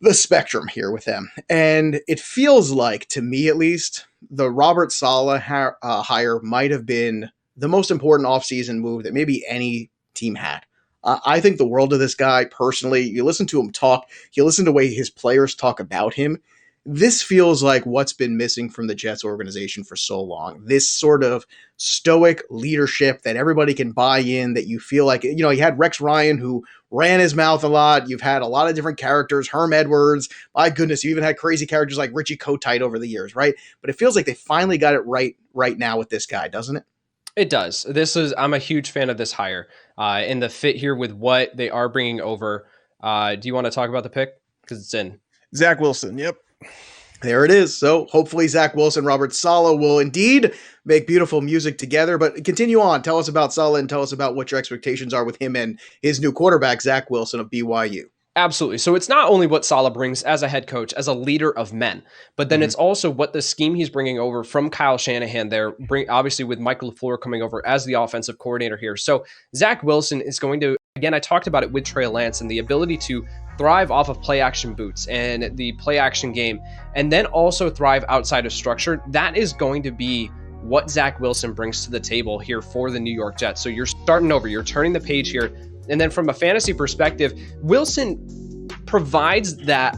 the spectrum here with them, and it feels like, to me at least, the Robert Saleh hire might have been the most important offseason move that maybe any team had. I think the world of this guy personally. You listen to him talk, you listen to the way his players talk about him. This feels like what's been missing from the Jets organization for so long. This sort of stoic leadership that everybody can buy in, that you feel like, you had Rex Ryan who ran his mouth a lot. You've had a lot of different characters, Herm Edwards. My goodness, you even had crazy characters like Richie Kotite over the years, right? But it feels like they finally got it right now with this guy, doesn't it? It does. I'm a huge fan of this hire and the fit here with what they are bringing over. Do you want to talk about the pick? Because it's in. Zach Wilson. Yep. There it is. So hopefully Zach Wilson, Robert Saleh will indeed make beautiful music together. But continue on. Tell us about Saleh and tell us about what your expectations are with him and his new quarterback, Zach Wilson of BYU. Absolutely. So it's not only what Saleh brings as a head coach, as a leader of men, but then it's also what the scheme he's bringing over from Kyle Shanahan there, obviously with Michael LaFleur coming over as the offensive coordinator here. So Zach Wilson is going to, again, I talked about it with Trey Lance and the ability to thrive off of play action boots and the play action game, and then also thrive outside of structure. That is going to be what Zach Wilson brings to the table here for the New York Jets. So you're starting over, you're turning the page here. And then from a fantasy perspective, Wilson provides that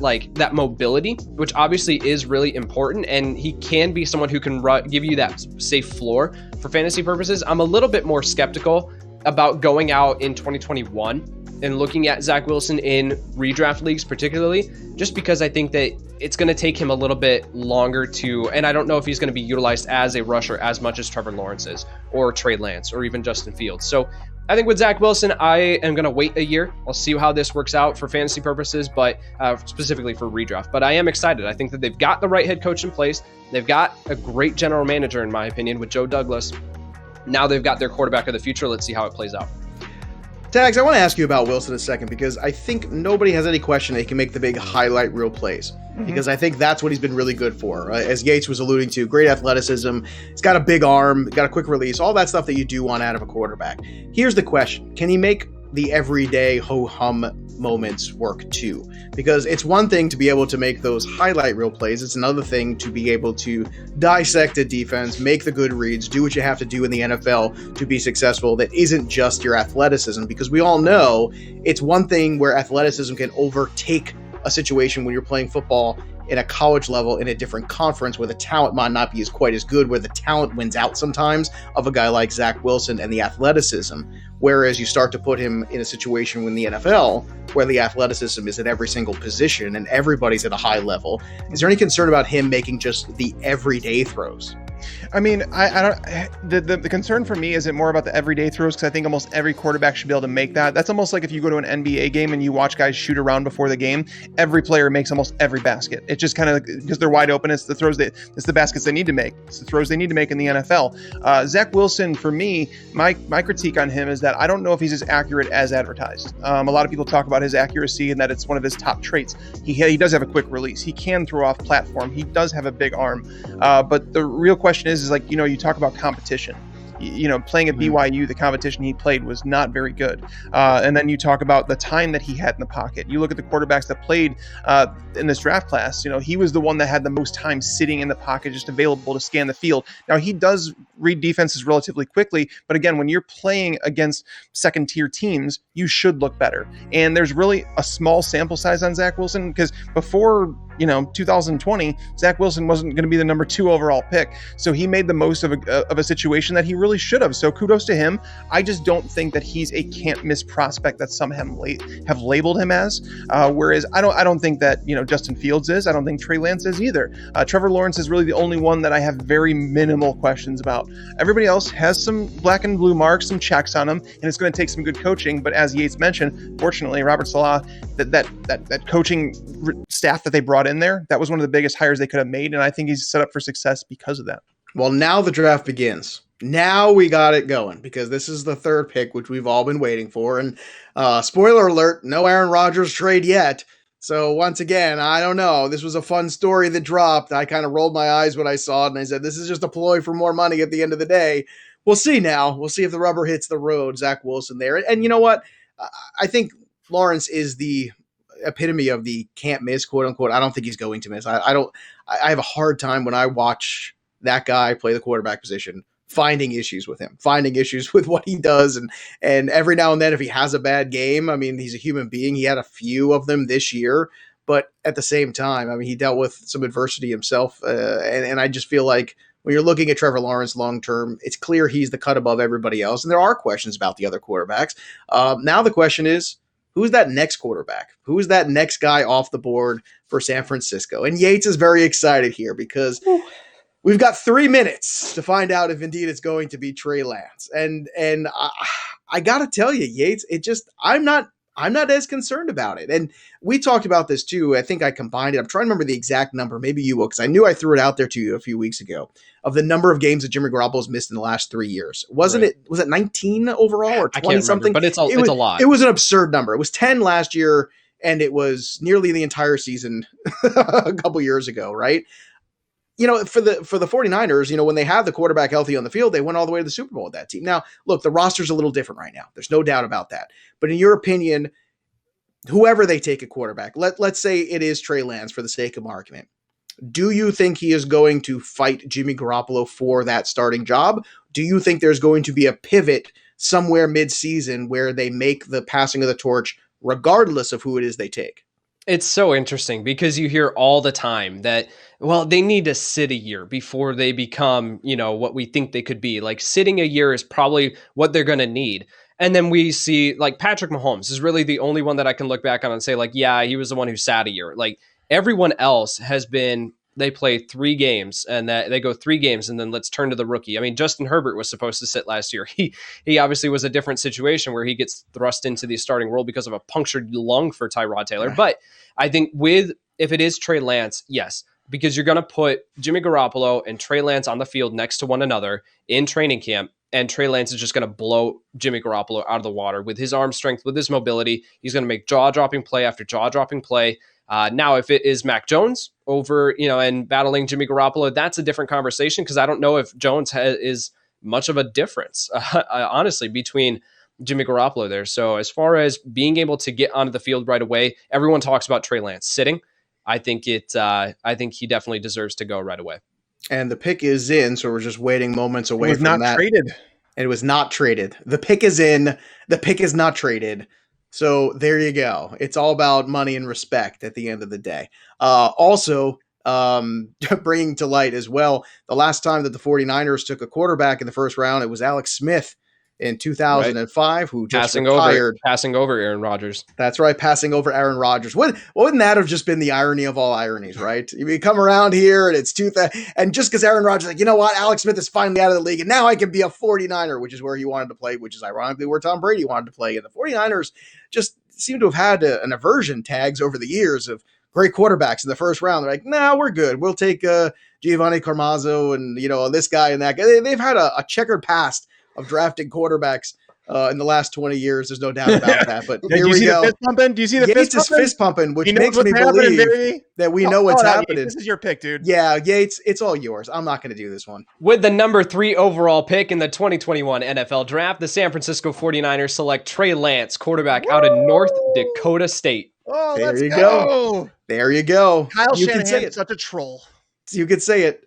mobility, which obviously is really important. And he can be someone who can give you that safe floor for fantasy purposes. I'm a little bit more skeptical about going out in 2021 and looking at Zach Wilson in redraft leagues, particularly, just because I think that it's going to take him a little bit longer and I don't know if he's going to be utilized as a rusher as much as Trevor Lawrence is, or Trey Lance, or even Justin Fields. So I think with Zach Wilson, I am going to wait a year. I'll see how this works out for fantasy purposes, but specifically for redraft. But I am excited. I think that they've got the right head coach in place. They've got a great general manager, in my opinion, with Joe Douglas. Now they've got their quarterback of the future. Let's see how it plays out. Tags, I want to ask you about Wilson a second because I think nobody has any question that he can make the big highlight reel plays because I think that's what he's been really good for. As Yates was alluding to, great athleticism. He's got a big arm, got a quick release, all that stuff that you do want out of a quarterback. Here's the question. Can he make the everyday ho-hum moments work too? Because it's one thing to be able to make those highlight reel plays. It's another thing to be able to dissect a defense, make the good reads, do what you have to do in the NFL to be successful that isn't just your athleticism. Because we all know it's one thing where athleticism can overtake a situation when you're playing football in a college level in a different conference where the talent might not be quite as good, where the talent wins out sometimes of a guy like Zach Wilson and the athleticism. Whereas you start to put him in a situation in the NFL where the athleticism is at every single position and everybody's at a high level. Is there any concern about him making just the everyday throws? I mean, I don't. The concern for me isn't more about the everyday throws because I think almost every quarterback should be able to make that. That's almost like if you go to an NBA game and you watch guys shoot around before the game. Every player makes almost every basket. It just kind of because they're wide open. It's the throws it's the baskets they need to make. It's the throws they need to make in the NFL. Zach Wilson, for me, my critique on him is that I don't know if he's as accurate as advertised. A lot of people talk about his accuracy and that it's one of his top traits. He does have a quick release. He can throw off platform. He does have a big arm. But the real question is like, you talk about competition. Playing at BYU, the competition he played was not very good. And then you talk about the time that he had in the pocket. You look at the quarterbacks that played in this draft class. He was the one that had the most time sitting in the pocket, just available to scan the field. Now, he does read defenses relatively quickly. But again, when you're playing against second-tier teams, you should look better. And there's really a small sample size on Zach Wilson because before 2020, Zach Wilson wasn't going to be the number 2 overall pick. So he made the most of a situation that he really should have. So kudos to him. I just don't think that he's a can't miss prospect that some have labeled him as. Whereas I don't think that, Justin Fields is. I don't think Trey Lance is either. Trevor Lawrence is really the only one that I have very minimal questions about. Everybody else has some black and blue marks, some checks on them, and it's going to take some good coaching. But as Yates mentioned, fortunately, Robert Saleh, that coaching staff that they brought in there, that was one of the biggest hires they could have made, and I think he's set up for success because of that. Well, now the draft begins. Now we got it going because this is the third pick, which we've all been waiting for. And spoiler alert, no Aaron Rodgers trade yet. So once again, I don't know. This was a fun story that dropped. I kind of rolled my eyes when I saw it, and I said, this is just a ploy for more money at the end of the day. We'll see now. We'll see if the rubber hits the road. Zach Wilson there. And you know what? I think Lawrence is the epitome of the can't miss, quote unquote. I don't think he's going to miss. I have a hard time when I watch that guy play the quarterback position, finding issues with him, finding issues with what he does. And every now and then, if he has a bad game, I mean, he's a human being. He had a few of them this year, but at the same time, I mean, he dealt with some adversity himself. And I just feel like when you're looking at Trevor Lawrence long-term, it's clear he's the cut above everybody else. And there are questions about the other quarterbacks. Now the question is, who's that next quarterback? Who's that next guy off the board for San Francisco? And Yates is very excited here because we've got 3 minutes to find out if indeed it's going to be Trey Lance. And I got to tell you, Yates, I'm not as concerned about it. And we talked about this too. I think I combined it. I'm trying to remember the exact number. Maybe you will, because I knew I threw it out there to you a few weeks ago of the number of games that Jimmy Garoppolo's missed in the last 3 years. Was it 19 overall or 20 something? But it's a lot. It was an absurd number. It was 10 last year, and it was nearly the entire season a couple years ago, right? For the 49ers, when they have the quarterback healthy on the field, they went all the way to the Super Bowl with that team. Now, look, the roster's a little different right now. There's no doubt about that. But in your opinion, whoever they take a quarterback, let's say it is Trey Lance for the sake of argument. Do you think he is going to fight Jimmy Garoppolo for that starting job? Do you think there's going to be a pivot somewhere mid-season where they make the passing of the torch regardless of who it is they take? It's so interesting because you hear all the time that, well, they need to sit a year before they become, what we think they could be. Like sitting a year is probably what they're going to need. And then we see like Patrick Mahomes is really the only one that I can look back on and say like, yeah, he was the one who sat a year. Like everyone else has been they play 3 games and that they go 3 games and then let's turn to the rookie. I mean, Justin Herbert was supposed to sit last year. He obviously was a different situation where he gets thrust into the starting role because of a punctured lung for Tyrod Taylor. But I think if it is Trey Lance, yes, because you're going to put Jimmy Garoppolo and Trey Lance on the field next to one another in training camp. And Trey Lance is just going to blow Jimmy Garoppolo out of the water with his arm strength, with his mobility. He's going to make jaw-dropping play after jaw-dropping play. Now, if it is Mac Jones over, and battling Jimmy Garoppolo, that's a different conversation because I don't know if Jones is much of a difference, honestly, between Jimmy Garoppolo there. So as far as being able to get onto the field right away, everyone talks about Trey Lance sitting. I think he definitely deserves to go right away. And the pick is in, so we're just waiting moments away from that. It was not traded. And it was not traded. The pick is in. The pick is not traded. So there you go. It's all about money and respect at the end of the day. Also, bringing to light as well, the last time that the 49ers took a quarterback in the first round, it was Alex Smith in 2005, who just passing over Aaron Rodgers. That's right, passing over Aaron Rodgers. Wouldn't that have just been the irony of all ironies, right? You come around here and it's 2000, and just because Aaron Rodgers is like, you know what, Alex Smith is finally out of the league, and now I can be a 49er, which is where he wanted to play, which is ironically where Tom Brady wanted to play. And the 49ers just seem to have had an aversion tags over the years of great quarterbacks in the first round. They're like, nah, we're good. We'll take Giovanni Carmazzo and this guy and that guy. They've had a checkered past of drafting quarterbacks in the last 20 years. There's no doubt about that. But here we go. Do you see the Yates is fist pumping, which makes me believe that we know what's happening. This is your pick, dude. Yeah, Yates, it's all yours. I'm not going to do this one. With the number 3 overall pick in the 2021 NFL Draft, the San Francisco 49ers select Trey Lance, quarterback out of North Dakota State. Oh, there you go. There you go. Kyle Shanahan is such a troll. You could say it.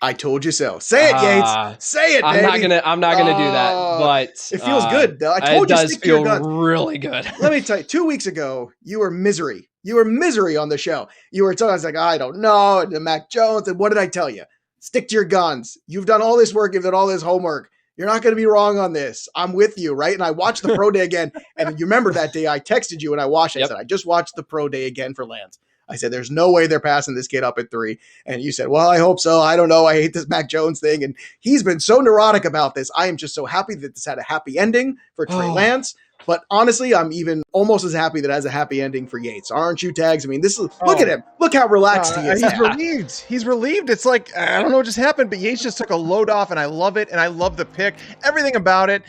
I told you so. Say it, Yates. Say it, baby. I'm not gonna do that, but it feels good, though. I told you, stick to your guns. Really good. Let me tell you, 2 weeks ago, you were misery. You were misery on the show. You were telling I was like, I don't know, and Mac Jones, and what did I tell you? Stick to your guns. You've done all this work. You've done all this homework. You're not going to be wrong on this. I'm with you, right? And I watched the pro day again, and you remember that day I texted you and I watched it. I said, I just watched the pro day again for Lance. I said, there's no way they're passing this kid up at 3. And you said, well, I hope so. I don't know. I hate this Mac Jones thing. And he's been so neurotic about this. I am just so happy that this had a happy ending for Trey Lance. But honestly, I'm even almost as happy that it has a happy ending for Yates. Aren't you, Tags? I mean, look at him. Look how relaxed he is. He's relieved. He's relieved. It's like, I don't know what just happened, but Yates just took a load off, and I love it, and I love the pick. Everything about it.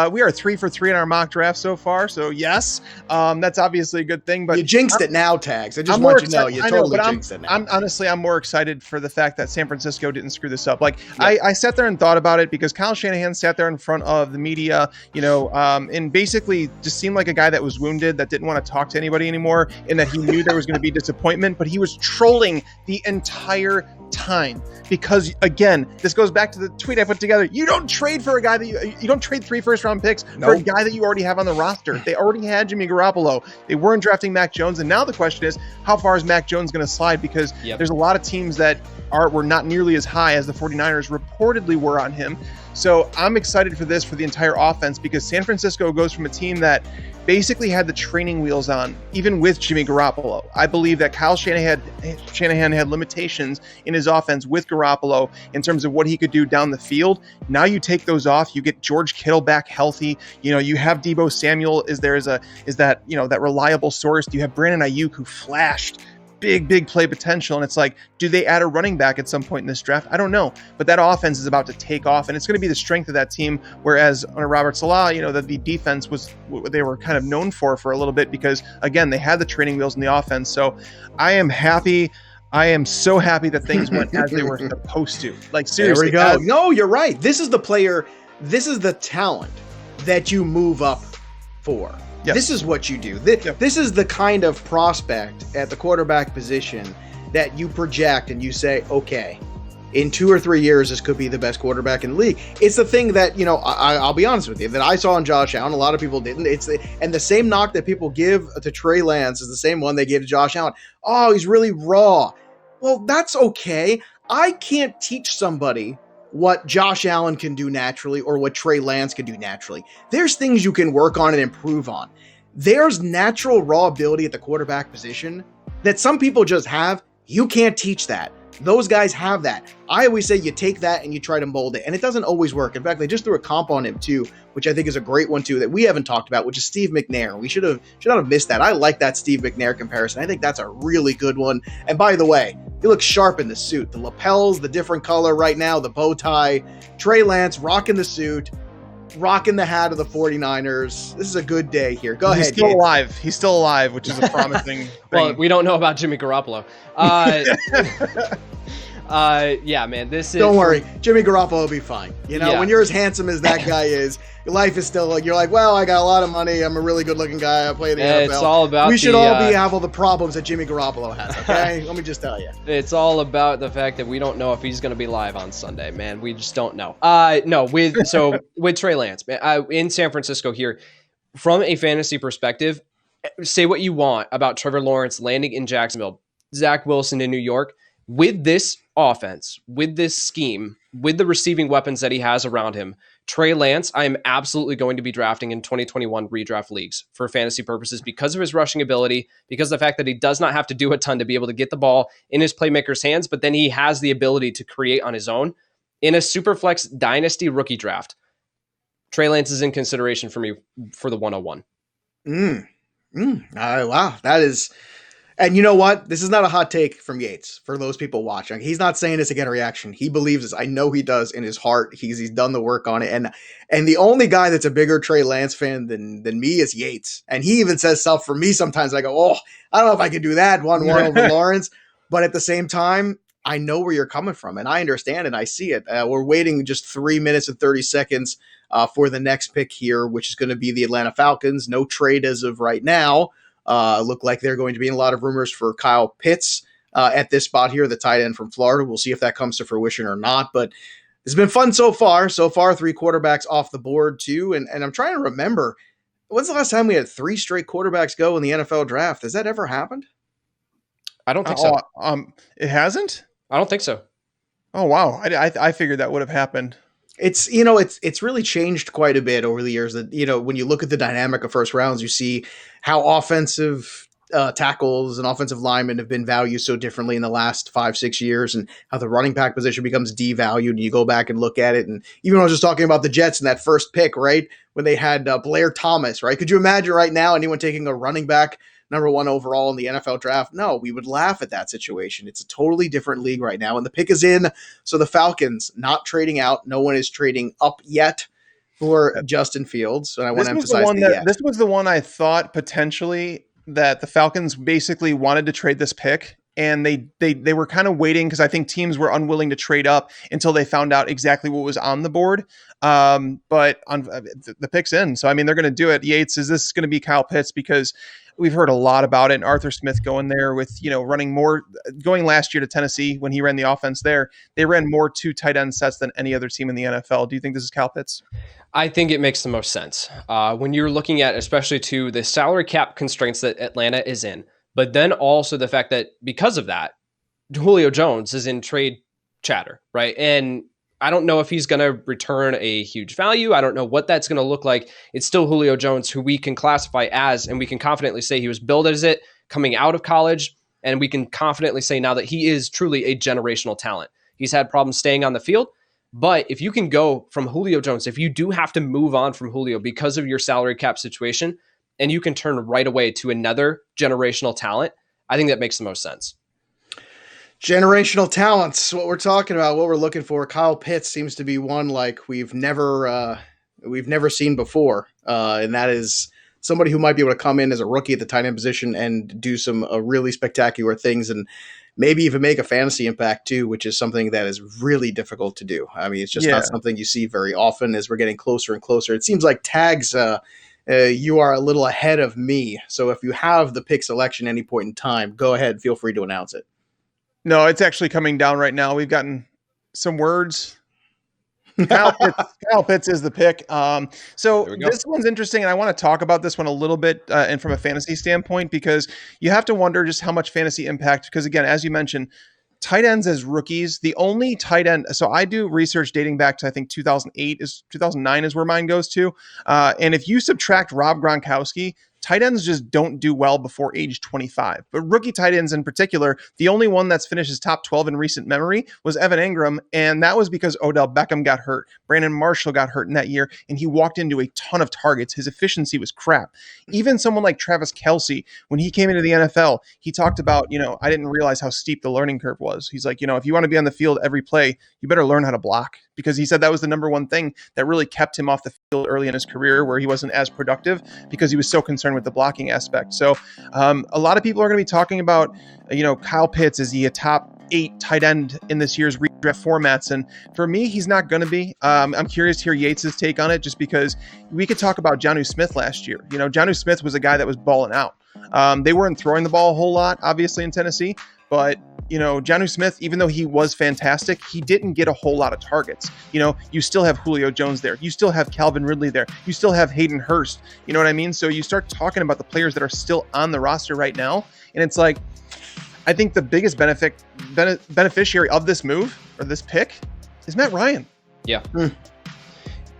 We are 3 for 3 in our mock draft so far, so yes, that's obviously a good thing. But you jinxed it now, Tags. I just want you to know you totally jinxed it now. I'm more excited for the fact that San Francisco didn't screw this up. Like, I sat there and thought about it because Kyle Shanahan sat there in front of the media, and basically just seemed like a guy that was wounded, that didn't want to talk to anybody anymore, and that he knew there was going to be disappointment, but he was trolling the entire time because, again, this goes back to the tweet I put together. You don't trade for a guy that you don't trade 3 first-round picks for a guy that you already have on the roster. They already had Jimmy Garoppolo. They weren't drafting Mac Jones, and now the question is, how far is Mac Jones going to slide? Because there's a lot of teams that were not nearly as high as the 49ers reportedly were on him. So I'm excited for this for the entire offense because San Francisco goes from a team that basically had the training wheels on, even with Jimmy Garoppolo. I believe that Kyle Shanahan had limitations in his offense with Garoppolo in terms of what he could do down the field. Now you take those off, you get George Kittle back healthy. You have Deebo Samuel is that reliable source. You have Brandon Ayuk, who flashed big play potential, and it's like, do they add a running back at some point in this draft? I don't know, but that offense is about to take off, and it's going to be the strength of that team. Whereas under Robert Saleh, the defense was what they were kind of known for a little bit because, again, they had the training wheels in the offense. So I am happy. I am so happy that things went as they were supposed to. Like, seriously. There we go. No, you're right. This is the player. This is the talent that you move up for. Yes. This is what you do. This is the kind of prospect at the quarterback position that you project and you say, okay, in 2 or 3 years, this could be the best quarterback in the league. It's the thing that, I'll be honest with you, that I saw in Josh Allen. A lot of people didn't. And the same knock that people give to Trey Lance is the same one they gave to Josh Allen. Oh, he's really raw. Well, that's okay. I can't teach somebody what Josh Allen can do naturally or what Trey Lance can do naturally. There's things you can work on and improve on. There's natural raw ability at the quarterback position that some people just have. You can't teach that. Those guys have that. I always say you take that and you try to mold it, and it doesn't always work. In fact, they just threw a comp on him too, which I think is a great one too that we haven't talked about, which is Steve McNair. We should not have missed that. I like that Steve McNair comparison. I think that's a really good one. And by the way, he looks sharp in the suit. The lapels, the different color right now, the bow tie. Trey Lance rocking the suit, rocking the hat of the 49ers. This is a good day here. Go ahead. He's still alive. He's still alive, which is a promising thing. Well, we don't know about Jimmy Garoppolo. Yeah, man, this is... Don't worry. Jimmy Garoppolo will be fine. When you're as handsome as that guy is, your life is still like, you're like, well, I got a lot of money. I'm a really good looking guy. I play the NFL. It's all about we should all have all the problems that Jimmy Garoppolo has, okay? Let me just tell you. It's all about the fact that we don't know if he's going to be live on Sunday, man. We just don't know. With Trey Lance, man, in San Francisco here, from a fantasy perspective, say what you want about Trevor Lawrence landing in Jacksonville, Zach Wilson in New York. With this offense, with this scheme, with the receiving weapons that he has around him, Trey Lance, I am absolutely going to be drafting in 2021 redraft leagues for fantasy purposes because of his rushing ability, because of the fact that he does not have to do a ton to be able to get the ball in his playmaker's hands, but then he has the ability to create on his own. In a Superflex Dynasty rookie draft, Trey Lance is in consideration for me for the 101. Wow, that is... And you know what? This is not a hot take from Yates for those people watching. He's not saying this to get a reaction. He believes this. I know he does in his heart. He's done the work on it. And the only guy that's a bigger Trey Lance fan than me is Yates. And he even says stuff for me sometimes. I go, oh, I don't know if I can do that 1-1 over Lawrence. But at the same time, I know where you're coming from. And I understand and I see it. We're waiting just 3 minutes and 30 seconds for the next pick here, which is going to be the Atlanta Falcons. No trade as of right now. Look like they're going to be in a lot of rumors for Kyle Pitts at this spot here, the tight end from Florida. We'll see if that comes to fruition or not, but it's been fun so far. 3 quarterbacks off the board too. And I'm trying to remember, when's the last time we had 3 straight quarterbacks go in the NFL draft? Has that ever happened? I don't think so. It hasn't? I don't think so. Oh, wow. I figured that would have happened. It's really changed quite a bit over the years that, when you look at the dynamic of first rounds, you see how offensive tackles and offensive linemen have been valued so differently in the last 5-6 years, and how the running back position becomes devalued. And you go back and look at it. And even when I was just talking about the Jets in that first pick, right, when they had Blair Thomas, right? Could you imagine right now anyone taking a running back number 1 overall in the NFL draft? No, we would laugh at that situation. It's a totally different league right now, and the pick is in. So the Falcons not trading out. No one is trading up yet for Justin Fields. And I want to emphasize that. This was the one I thought potentially that the Falcons basically wanted to trade this pick, and they were kind of waiting because I think teams were unwilling to trade up until they found out exactly what was on the board. But on the pick's in. So, I mean, they're going to do it. Yates, is this going to be Kyle Pitts? Because we've heard a lot about it. And Arthur Smith going there with, going last year to Tennessee when he ran the offense there. They ran more 2 tight end sets than any other team in the NFL. Do you think this is Kyle Pitts? I think it makes the most sense when you're looking at, especially to the salary cap constraints that Atlanta is in, but then also the fact that because of that, Julio Jones is in trade chatter, right? And I don't know if he's going to return a huge value. I don't know what that's going to look like. It's still Julio Jones, who we can classify as, and we can confidently say he was billed as it coming out of college. And we can confidently say now that he is truly a generational talent. He's had problems staying on the field. But if you can go from Julio Jones, if you do have to move on from Julio because of your salary cap situation, and you can turn right away to another generational talent, I think that makes the most sense. Generational talents, what we're talking about, what we're looking for. Kyle Pitts seems to be one like we've never seen before, and that is somebody who might be able to come in as a rookie at the tight end position and do some really spectacular things, and maybe even make a fantasy impact too, which is something that is really difficult to do. I mean, it's just not something you see very often as we're getting closer and closer. It seems like Tags, you are a little ahead of me. So if you have the pick selection at any point in time, go ahead. Feel free to announce it. No, it's actually coming down right now. We've gotten some words. Kyle Pitts is the pick. So this one's interesting, and I want to talk about this one a little bit and from a fantasy standpoint, because you have to wonder just how much fantasy impact, because again, as you mentioned, tight ends as rookies, the only tight end. So I do research dating back to, I think 2009 is where mine goes to. And if you subtract Rob Gronkowski, tight ends just don't do well before age 25. But rookie tight ends in particular, the only one that's finished his top 12 in recent memory was Evan Ingram, and that was because Odell Beckham got hurt. Brandon Marshall got hurt in that year, and he walked into a ton of targets. His efficiency was crap. Even someone like Travis Kelce, when he came into the NFL, he talked about, I didn't realize how steep the learning curve was. He's like, if you want to be on the field every play, you better learn how to block, because he said that was the number one thing that really kept him off the field early in his career, where he wasn't as productive because he was so concerned with the blocking aspect. So a lot of people are going to be talking about, Kyle Pitts, is he a top 8 tight end in this year's redraft formats? And for me, he's not going to be. I'm curious to hear Yates' take on it, just because we could talk about Jonnu Smith last year. Jonnu Smith was a guy that was balling out. They weren't throwing the ball a whole lot, obviously, in Tennessee, but Jonnu Smith, even though he was fantastic, he didn't get a whole lot of targets. You still have Julio Jones there. You still have Calvin Ridley there. You still have Hayden Hurst. You know what I mean? So you start talking about the players that are still on the roster right now, and it's like, I think the biggest beneficiary of this move, or this pick, is Matt Ryan. Yeah.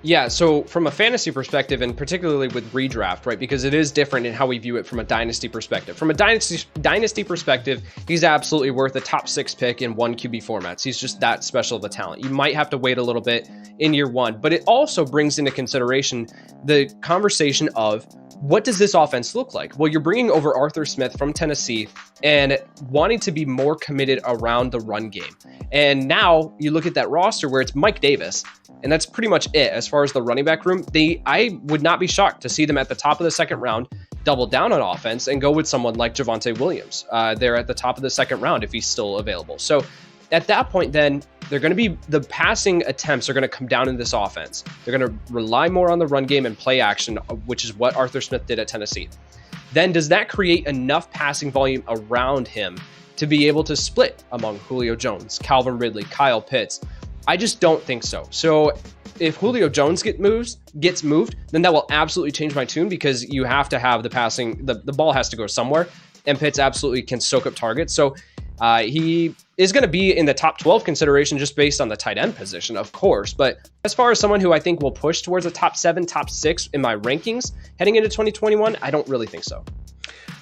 Yeah, so from a fantasy perspective, and particularly with redraft, right, because it is different in how we view it from a dynasty perspective. From a dynasty perspective, he's absolutely worth a top 6 pick in 1 QB formats. He's just that special of a talent. You might have to wait a little bit in year 1, but it also brings into consideration the conversation of, what does this offense look like? Well, you're bringing over Arthur Smith from Tennessee and wanting to be more committed around the run game. And now you look at that roster where it's Mike Davis, and that's pretty much it as far as the running back room. I would not be shocked to see them at the top of the second round double down on offense and go with someone like Javonte Williams there at the top of the second round if he's still available. So at that point, then they're going to be, the passing attempts are going to come down in this offense. They're going to rely more on the run game and play action, which is what Arthur Smith did at Tennessee. Then does that create enough passing volume around him to be able to split among Julio Jones, Calvin Ridley, Kyle Pitts? I just don't think so. So if Julio Jones gets moved, then that will absolutely change my tune, because you have to have the passing, the ball has to go somewhere, and Pitts absolutely can soak up targets. So he is going to be in the top 12 consideration just based on the tight end position, of course. But as far as someone who I think will push towards a top 7, top 6 in my rankings heading into 2021, I don't really think so.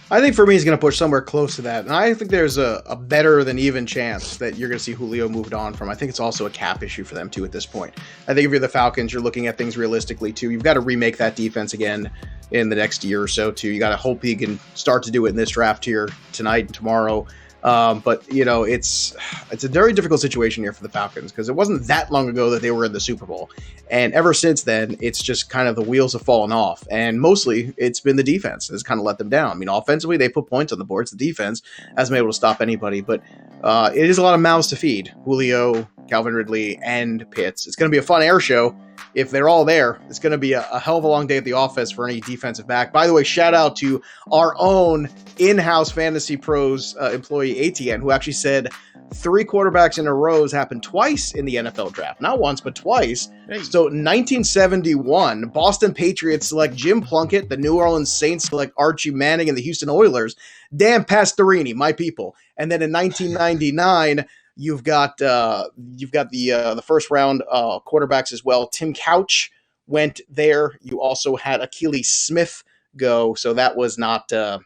I think for me, he's going to push somewhere close to that. And I think there's a better than even chance that you're going to see Julio moved on from. I think it's also a cap issue for them, too, at this point. I think if you're the Falcons, you're looking at things realistically, too. You've got to remake that defense again in the next year or so, too. You got to hope he can start to do it in this draft here tonight and tomorrow. But it's a very difficult situation here for the Falcons, because it wasn't that long ago that they were in the Super Bowl. And ever since then, it's just kind of the wheels have fallen off. And mostly it's been the defense that's kind of let them down. I mean, offensively, they put points on the board. It's the defense hasn't been able to stop anybody. But it is a lot of mouths to feed. Julio, Calvin Ridley, and Pitts. It's going to be a fun air show. If they're all there, it's going to be a hell of a long day at the office for any defensive back. By the way, shout out to our own in-house FantasyPros employee, ATN, who actually said 3 quarterbacks in a row has happened twice in the NFL draft. Not once, but twice. Hey. So 1971, Boston Patriots select Jim Plunkett. The New Orleans Saints select Archie Manning, and the Houston Oilers, Dan Pastorini, my people. And then in 1999... You've got the first round quarterbacks as well. Tim Couch went there. You also had Achilles Smith go, so that was not the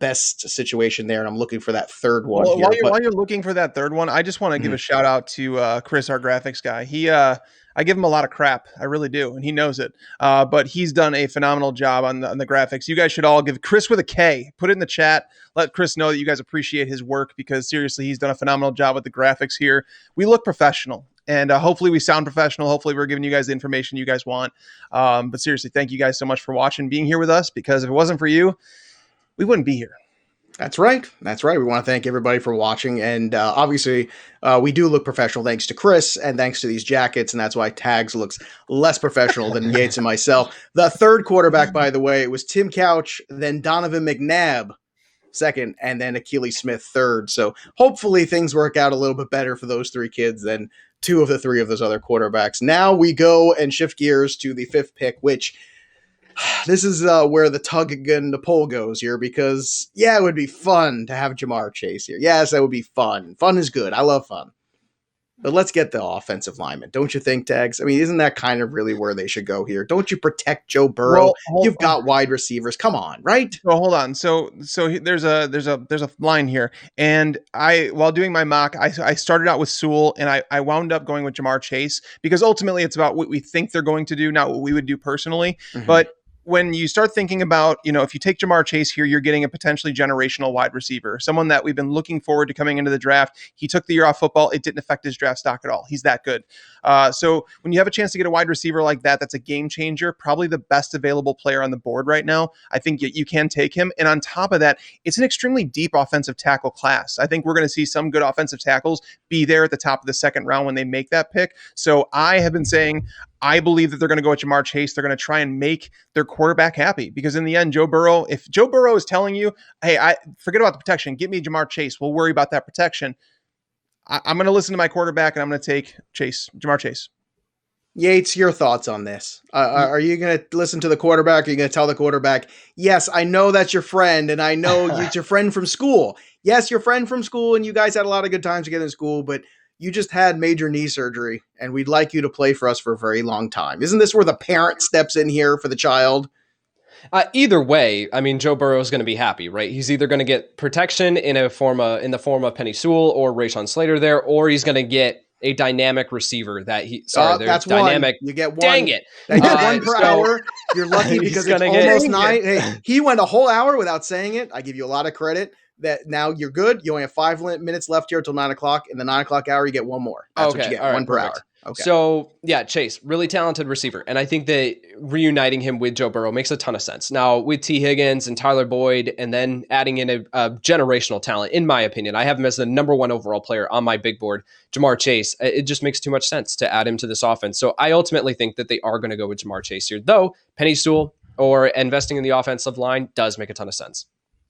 best situation there. And I'm looking for that third one. Well, while you're looking for that third one, I just want to give a shout out to Chris, our graphics guy. I give him a lot of crap. I really do. And he knows it. But he's done a phenomenal job on the graphics. You guys should all give Chris with a K. Put it in the chat. Let Chris know that you guys appreciate his work, because seriously, he's done a phenomenal job with the graphics here. We look professional, and hopefully we sound professional. Hopefully we're giving you guys the information you guys want. But seriously, thank you guys so much for watching, being here with us, because if it wasn't for you, we wouldn't be here. That's right. We want to thank everybody for watching. And obviously, we do look professional thanks to Chris and thanks to these jackets. And that's why Tags looks less professional than Yates and myself. The third quarterback, by the way, was Tim Couch, then Donovan McNabb second, and then Achilles Smith third. So hopefully things work out a little bit better for those 3 kids than 2 of the 3 of those other quarterbacks. Now we go and shift gears to the 5th pick, which... this is where the tug and the pole goes here, because, yeah, it would be fun to have Jamar Chase here. Yes, that would be fun. Fun is good. I love fun. But let's get the offensive lineman, don't you think, Tags? I mean, isn't that kind of really where they should go here? Don't you protect Joe Burrow? You've got wide receivers. Come on, right? Well, hold on. So there's a line here, and while doing my mock, I started out with Sewell, and I wound up going with Jamar Chase because ultimately it's about what we think they're going to do, not what we would do personally. Mhm. But when you start thinking about, if you take Jamar Chase here, you're getting a potentially generational wide receiver, someone that we've been looking forward to coming into the draft. He took the year off football. It didn't affect his draft stock at all. He's that good. So when you have a chance to get a wide receiver like that, that's a game changer, probably the best available player on the board right now. I think you can take him. And on top of that, it's an extremely deep offensive tackle class. I think we're going to see some good offensive tackles be there at the top of the second round when they make that pick. So I have been saying, I believe that they're going to go with Jamar Chase. They're going to try and make their quarterback happy because in the end, if Joe Burrow is telling you, hey, I forget about the protection, give me Jamar Chase, we'll worry about that protection. I'm going to listen to my quarterback and I'm going to take Jamar Chase. Yates, your thoughts on this? Are you going to listen to the quarterback? Or are you going to tell the quarterback, yes, I know that's your friend and I know it's your friend from school. Yes, your friend from school and you guys had a lot of good times together in school, but you just had major knee surgery and we'd like you to play for us for a very long time. Isn't this where the parent steps in here for the child? Either way, I mean, Joe Burrow is going to be happy, right? He's either going to get protection in the form of Penny Sewell or Rashawn Slater there, or he's going to get a dynamic receiver that's dynamic. One. You get one. Dang it. You get one per hour. You're lucky because it's almost 9. Hey, he went a whole hour without saying it. I give you a lot of credit. That now you're good. You only have 5 minutes left here until 9 o'clock. In the 9 o'clock hour, you get one more. That's what you get. All right, one per perfect. hour. Okay. So yeah, Chase, really talented receiver. And I think that reuniting him with Joe Burrow makes a ton of sense. Now with T. Higgins and Tyler Boyd, and then adding in a generational talent, in my opinion, I have him as the number 1 overall player on my big board, Jamar Chase. It just makes too much sense to add him to this offense. So I ultimately think that they are going to go with Jamar Chase here, though Penny Sewell or investing in the offensive line does make a ton of sense.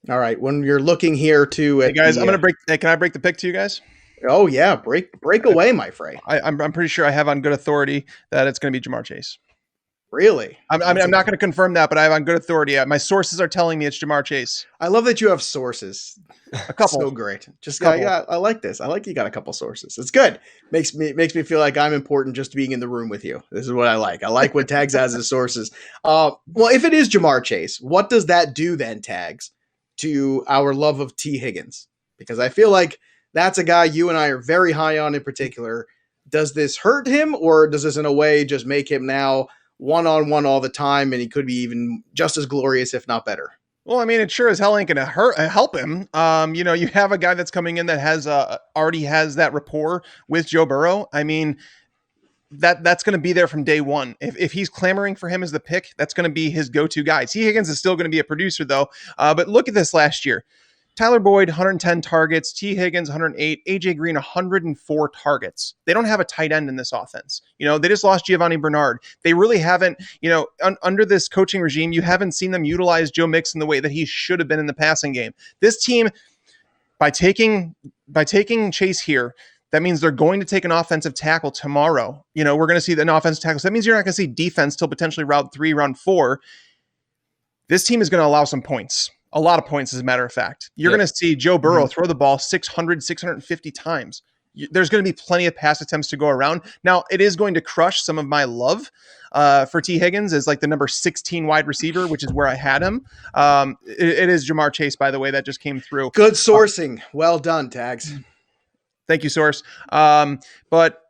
All right. When you're looking here to hey guys, I'm going to break. Hey, can I break the pick to you guys? Oh yeah, break away, my friend. I'm pretty sure I have on good authority that it's going to be Jamar Chase. Really? I'm not going to confirm that, but I have on good authority. My sources are telling me it's Jamar Chase. I love that you have sources. A couple. So great. I like this. I like you got a couple sources. It's good. Makes me feel like I'm important just being in the room with you. This is what I like. I like what Tags has as sources. Well, if it is Jamar Chase, what does that do then, Tags, to our love of T. Higgins? Because I feel like that's a guy you and I are very high on in particular. Does this hurt him, or does this in a way just make him now one-on-one all the time and he could be even just as glorious, if not better? Well, I mean, it sure as hell ain't going to help him. You have a guy that's coming in that has already has that rapport with Joe Burrow. I mean, that's going to be there from day one. If he's clamoring for him as the pick, that's going to be his go-to guy. T. Higgins is still going to be a producer, though. But look at this last year. Tyler Boyd, 110 targets. T. Higgins, 108. A.J. Green, 104 targets. They don't have a tight end in this offense. They just lost Giovanni Bernard. They really haven't, under this coaching regime, you haven't seen them utilize Joe Mixon the way that he should have been in the passing game. This team, by taking Chase here, that means they're going to take an offensive tackle tomorrow. We're going to see an offensive tackle. So that means you're not going to see defense till potentially round 3, round 4. This team is going to allow some points. A lot of points, as a matter of fact. You're going to see Joe Burrow throw the ball 600, 650 times. There's going to be plenty of pass attempts to go around. Now, it is going to crush some of my love for T. Higgins as like the number 16 wide receiver, which is where I had him. It is Jamar Chase, by the way, that just came through. Good sourcing. Well done, Tags. Thank you, Source. But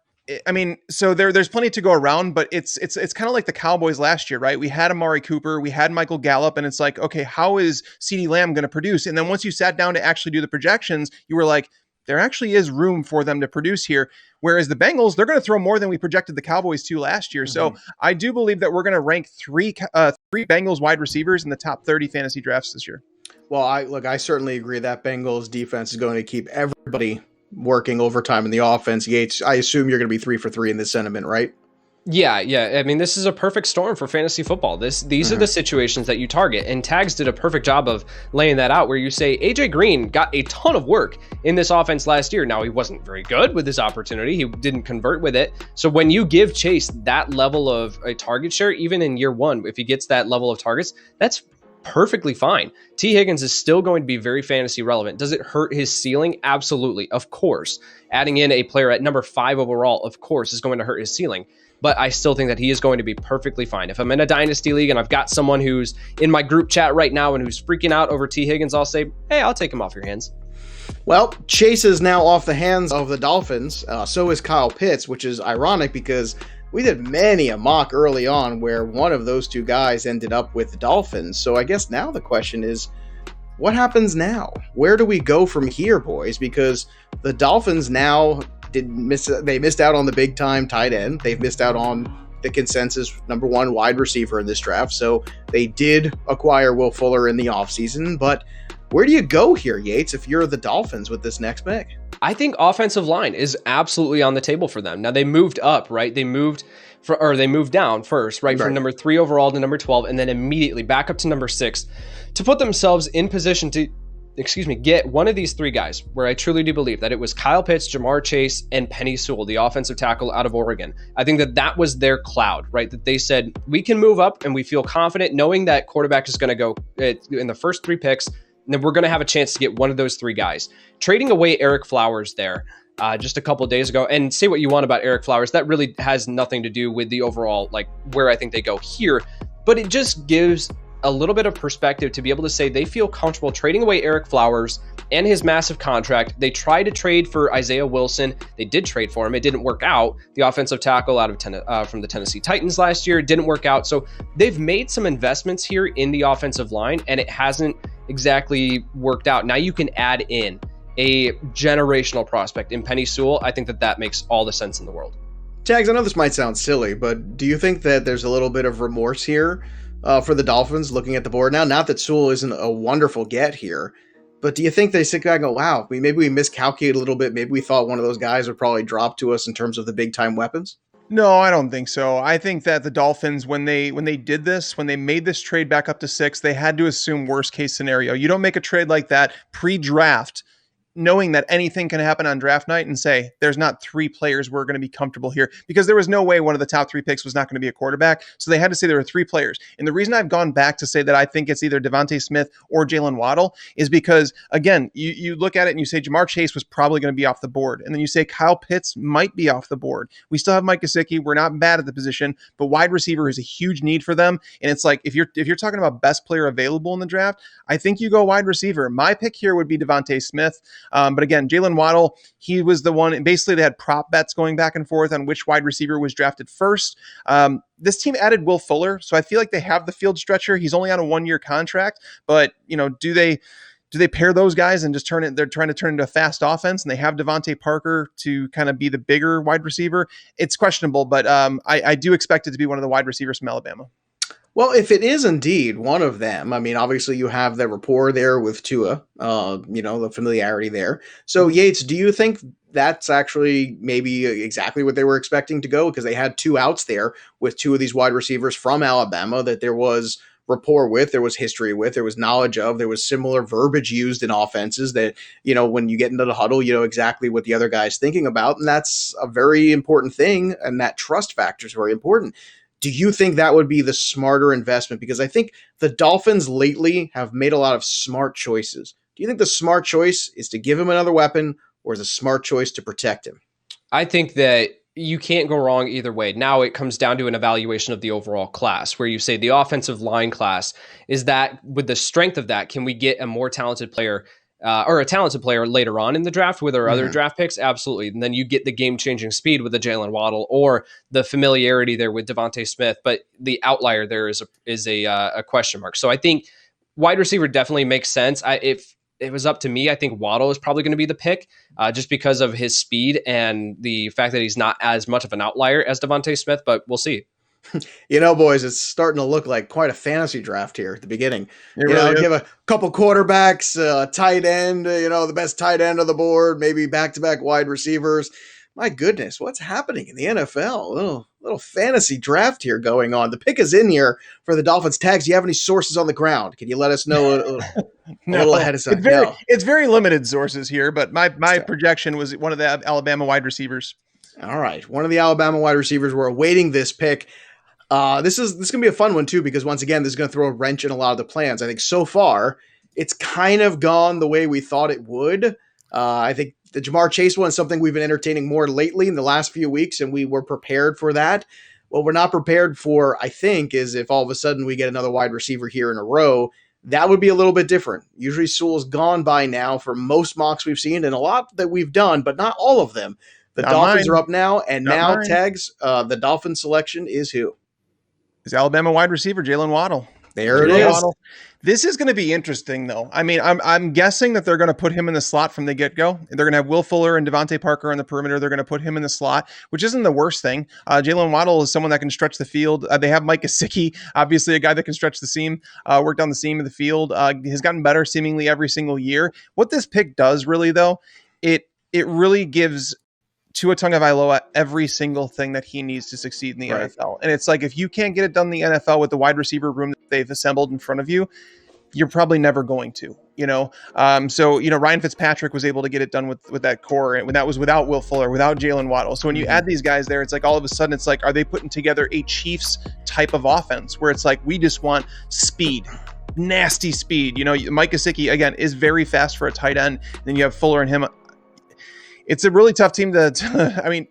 I mean, so there's plenty to go around, but it's kind of like the Cowboys last year, right? We had Amari Cooper, we had Michael Gallup, and it's like, okay, how is CeeDee Lamb going to produce? And then once you sat down to actually do the projections, you were like, there actually is room for them to produce here. Whereas the Bengals, they're going to throw more than we projected the Cowboys to last year. So I do believe that we're going to rank three Bengals wide receivers in the top 30 fantasy drafts this year. Well, I certainly agree that Bengals defense is going to keep everybody working overtime in the offense. Yates, I assume you're going to be 3 for 3 in this sentiment, right? Yeah. I mean, this is a perfect storm for fantasy football. These are the situations that you target, and Tags did a perfect job of laying that out, where you say AJ Green got a ton of work in this offense last year. Now, he wasn't very good with his opportunity. He didn't convert with it. So when you give Chase that level of a target share, even in year one, if he gets that level of targets, that's perfectly fine. T. Higgins is still going to be very fantasy relevant. Does it hurt his ceiling? Absolutely. Of course. Adding in a player at number 5 overall, of course, is going to hurt his ceiling. But I still think that he is going to be perfectly fine. If I'm in a dynasty league and I've got someone who's in my group chat right now and who's freaking out over T. Higgins, I'll say, hey, I'll take him off your hands. Well, Chase is now off the hands of the Dolphins. So is Kyle Pitts, which is ironic because we did many a mock early on where one of those two guys ended up with the Dolphins. So I guess now the question is, what happens now? Where do we go from here, boys? Because the Dolphins now they missed out on the big time tight end. They've missed out on the consensus number 1 wide receiver in this draft. So they did acquire Will Fuller in the offseason. But where do you go here, Yates, if you're the Dolphins with this next pick? I think offensive line is absolutely on the table for them. Now they moved up, right? They moved down first, right? From number 3 overall to number 12, and then immediately back up to number 6 to put themselves in position to, get one of these 3 guys, where I truly do believe that it was Kyle Pitts, Jamar Chase, and Penei Sewell, the offensive tackle out of Oregon. I think that was their cloud, right? That they said, we can move up and we feel confident knowing that quarterback is going to go in the first 3 picks, and then we're going to have a chance to get one of those 3 guys. Trading away Eric Flowers there just a couple of days ago, and say what you want about Eric Flowers, that really has nothing to do with the overall, like, where I think they go here, but it just gives a little bit of perspective to be able to say they feel comfortable trading away Eric Flowers and his massive contract. They tried to trade for Isaiah Wilson. They did trade for him. It didn't work out. The offensive tackle out of from the Tennessee Titans last year didn't work out. So they've made some investments here in the offensive line, and it hasn't exactly worked out. Now you can add in a generational prospect in Penei Sewell. I think that makes all the sense in the world. Tags, I know this might sound silly, but do you think that there's a little bit of remorse here for the Dolphins looking at the board now? Not that Sewell isn't a wonderful get here, but do you think they sit back and go, wow, maybe we miscalculated a little bit. Maybe we thought one of those guys would probably drop to us in terms of the big time weapons? No, I don't think so. I think that the Dolphins, when they made this trade back up to 6, they had to assume worst case scenario. You don't make a trade like that pre-draft knowing that anything can happen on draft night and say, there's not 3 players we're going to be comfortable here, because there was no way one of the top 3 picks was not going to be a quarterback. So they had to say there were 3 players. And the reason I've gone back to say that I think it's either Devontae Smith or Jalen Waddle is because, again, you look at it and you say Jamar Chase was probably going to be off the board. And then you say Kyle Pitts might be off the board. We still have Mike Gesicki. We're not bad at the position, but wide receiver is a huge need for them. And it's like, if you're talking about best player available in the draft, I think you go wide receiver. My pick here would be Devontae Smith. But again, Jalen Waddle, he was the one, and basically they had prop bets going back and forth on which wide receiver was drafted first. This team added Will Fuller, so I feel like they have the field stretcher. He's only on a 1-year contract, but do they pair those guys and just they're trying to turn into a fast offense, and they have Devontae Parker to kind of be the bigger wide receiver? It's questionable, but I do expect it to be one of the wide receivers from Alabama. Well, if it is indeed one of them, I mean, obviously you have the rapport there with Tua, the familiarity there. So, Yates, do you think that's actually maybe exactly what they were expecting to go? Because they had 2 outs there with 2 of these wide receivers from Alabama that there was rapport with, there was history with, there was knowledge of, there was similar verbiage used in offenses that, when you get into the huddle, you know exactly what the other guy's thinking about. And that's a very important thing. And that trust factor is very important. Do you think that would be the smarter investment? Because I think the Dolphins lately have made a lot of smart choices. Do you think the smart choice is to give him another weapon, or is a smart choice to protect him? I think that you can't go wrong either way. Now it comes down to an evaluation of the overall class, where you say the offensive line class, is that with the strength of that, can we get a more talented player or a talented player later on in the draft with our other draft picks? Absolutely. And then you get the game-changing speed with the Jalen Waddle or the familiarity there with Devontae Smith. But the outlier there is a question mark. So I think wide receiver definitely makes sense. If it was up to me, I think Waddle is probably going to be the pick just because of his speed and the fact that he's not as much of an outlier as Devontae Smith, but we'll see. Boys, it's starting to look like quite a fantasy draft here at the beginning. Really give a couple quarterbacks, tight end, the best tight end of the board, maybe back-to-back wide receivers. My goodness, what's happening in the NFL? Little fantasy draft here going on. The pick is in here for the Dolphins. Tags, do you have any sources on the ground? Can you let us know a little ahead of time? It's very limited sources here, but my projection was one of the Alabama wide receivers. All right, one of the Alabama wide receivers. We're awaiting this pick. This is gonna be a fun one too, because once again, this is gonna throw a wrench in a lot of the plans. I think so far it's kind of gone the way we thought it would. I think the Jamar Chase one is something we've been entertaining more lately in the last few weeks, and we were prepared for that. What we're not prepared for, I think, is if all of a sudden we get another wide receiver here in a row, that would be a little bit different. Usually Sewell's gone by now for most mocks we've seen, and a lot that we've done, but not all of them. The Not Dolphins mine. are up now, and Not now mine. Tags, the Dolphin selection is who? Is Alabama wide receiver Jalen Waddle. There it Jalen is. Waddle. This is going to be interesting, though. I mean, I'm guessing that they're going to put him in the slot from the get-go. They're going to have Will Fuller and Devontae Parker on the perimeter. They're going to put him in the slot, which isn't the worst thing. Jalen Waddle is someone that can stretch the field. They have Mike Gesicki, obviously a guy that can stretch the seam, work down the seam of the field. Has gotten better seemingly every single year. What this pick does, really, though, it really gives Tua Tagovailoa every single thing that he needs to succeed in the NFL. And it's like, if you can't get it done in the NFL with the wide receiver room that they've assembled in front of you, you're probably never going to, So, Ryan Fitzpatrick was able to get it done with that core, and when that was without Will Fuller, without Jalen Waddle. So when you add these guys there, it's like all of a sudden it's like, are they putting together a Chiefs type of offense where it's like, we just want speed, nasty speed. Mike Gesicki, again, is very fast for a tight end. Then you have Fuller and him. It's a really tough team I mean,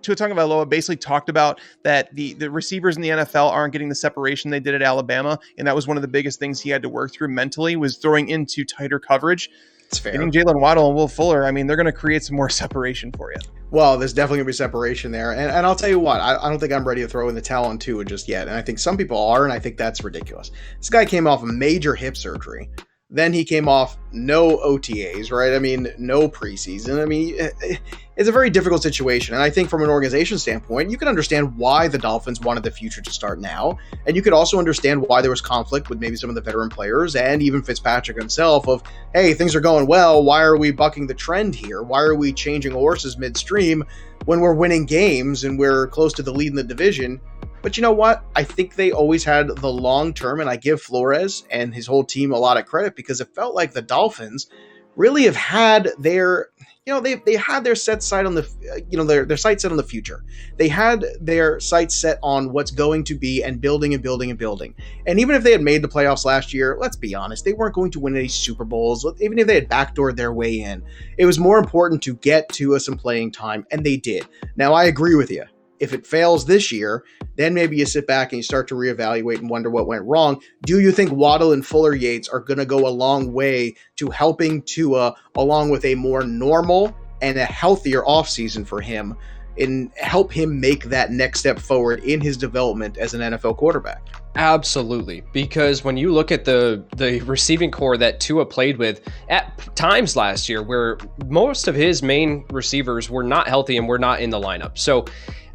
Tua Tagovailoa basically talked about that the receivers in the NFL aren't getting the separation they did at Alabama, and that was one of the biggest things he had to work through mentally, was throwing into tighter coverage. It's fair. Getting Jalen Waddle and Will Fuller, I mean, they're going to create some more separation for you. Well, there's definitely going to be separation there. And I'll tell you what, I don't think I'm ready to throw in the towel on Tua just yet. And I think some people are, and I think that's ridiculous. This guy came off a major hip surgery. Then he came off no OTAs, right? I mean, no preseason. I mean, it's a very difficult situation. And I think from an organization standpoint, you can understand why the Dolphins wanted the future to start now. And you could also understand why there was conflict with maybe some of the veteran players and even Fitzpatrick himself of, hey, things are going well. Why are we bucking the trend here? Why are we changing horses midstream when we're winning games and we're close to the lead in the division? But you know what? I think they always had the long term, and I give Flores and his whole team a lot of credit, because it felt like the Dolphins really have had their, they had their set sight on the, their sight set on the future. They had their sights set on what's going to be, and building and building and building. And even if they had made the playoffs last year, let's be honest, they weren't going to win any Super Bowls. Even if they had backdoored their way in, it was more important to get to some playing time, and they did. Now, I agree with you. If it fails this year, then maybe you sit back and you start to reevaluate and wonder what went wrong. Do you think Waddle and Fuller Yates are going to go a long way to helping Tua, along with a more normal and a healthier offseason for him, and help him make that next step forward in his development as an NFL quarterback? Absolutely, because when you look at the receiving core that Tua played with at times last year, where most of his main receivers were not healthy and were not in the lineup. So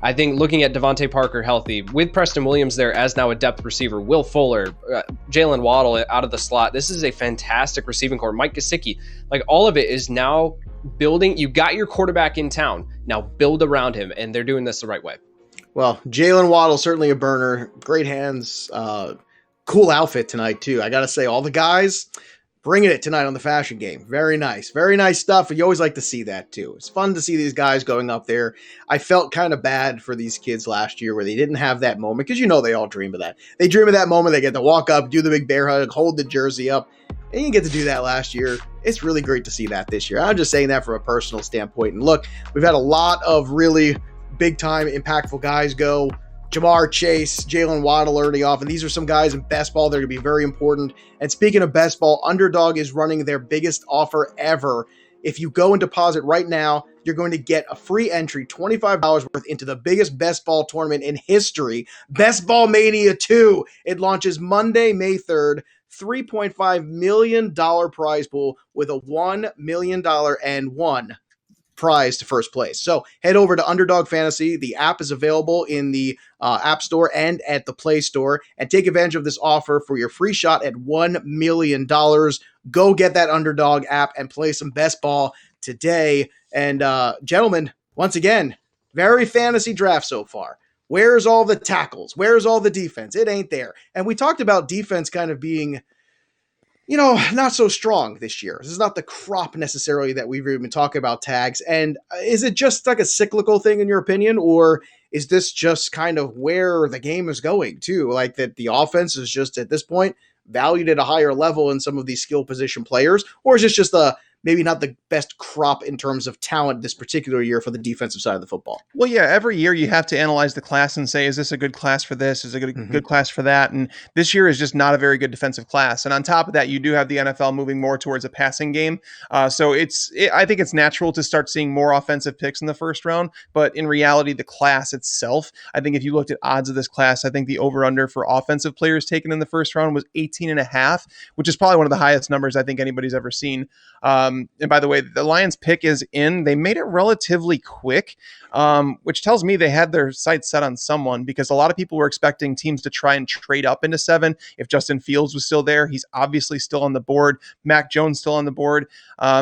I think looking at Devontae Parker healthy, with Preston Williams there as now a depth receiver, Will Fuller, Jalen Waddle out of the slot, this is a fantastic receiving core. Mike Gesicki, like all of it is now building. You got your quarterback in town, now build around him, and they're doing this the right way. Well, Jalen Waddle, certainly a burner. Great hands. Cool outfit tonight, too. I got to say, all the guys bringing it tonight on the Fashion Game. Very nice. Very nice stuff. You always like to see that, too. It's fun to see these guys going up there. I felt kind of bad for these kids last year where they didn't have that moment, because they all dream of that. They dream of that moment. They get to walk up, do the big bear hug, hold the jersey up. And you get to do that last year. It's really great to see that this year. I'm just saying that from a personal standpoint. And look, we've had a lot of really big-time, impactful guys go. Jamar Chase, Jalen Waddle early off, and these are some guys in best ball that are going to be very important. And speaking of best ball, Underdog is running their biggest offer ever. If you go and deposit right now, you're going to get a free entry, $25 worth, into the biggest best ball tournament in history, Best Ball Mania 2. It launches Monday, May 3rd. $3.5 million prize pool with a $1 million and one prize to first place. So head over to Underdog Fantasy. The app is available in the App Store and at the Play Store, and take advantage of this offer for your free shot at $1 million. Go get that Underdog app and play some best ball today. And gentlemen, once again, very fantasy draft so far. Where's all the tackles? Where's all the defense? It ain't there. And we talked about defense kind of being, not so strong this year. This is not the crop necessarily that we've been talking about, Tags. And is it just like a cyclical thing in your opinion, or is this just kind of where the game is going too? Like that the offense is just at this point valued at a higher level in some of these skill position players, or is this just maybe not the best crop in terms of talent this particular year for the defensive side of the football? Well, yeah, every year you have to analyze the class and say, is this a good class for this? Is it a good class for that? And this year is just not a very good defensive class. And on top of that, you do have the NFL moving more towards a passing game. So I think it's natural to start seeing more offensive picks in the first round. But in reality, the class itself, I think if you looked at odds of this class, I think the over-under for offensive players taken in the first round was 18.5, which is probably one of the highest numbers I think anybody's ever seen. And by the way, the Lions pick is in. They made it relatively quick, which tells me they had their sights set on someone, because a lot of people were expecting teams to try and trade up into 7 if Justin Fields was still there. He's obviously still on the board. Mac Jones still on the board.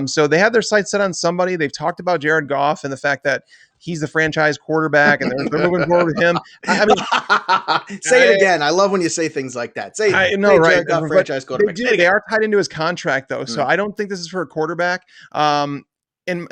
So they had their sights set on somebody. They've talked about Jared Goff and the fact that he's the franchise quarterback and they're moving forward with him. I mean, say it again. I love when you say things like that. Say, I know, right? Jared Goff, franchise quarterback. They are tied into his contract though. So I don't think this is for a quarterback. In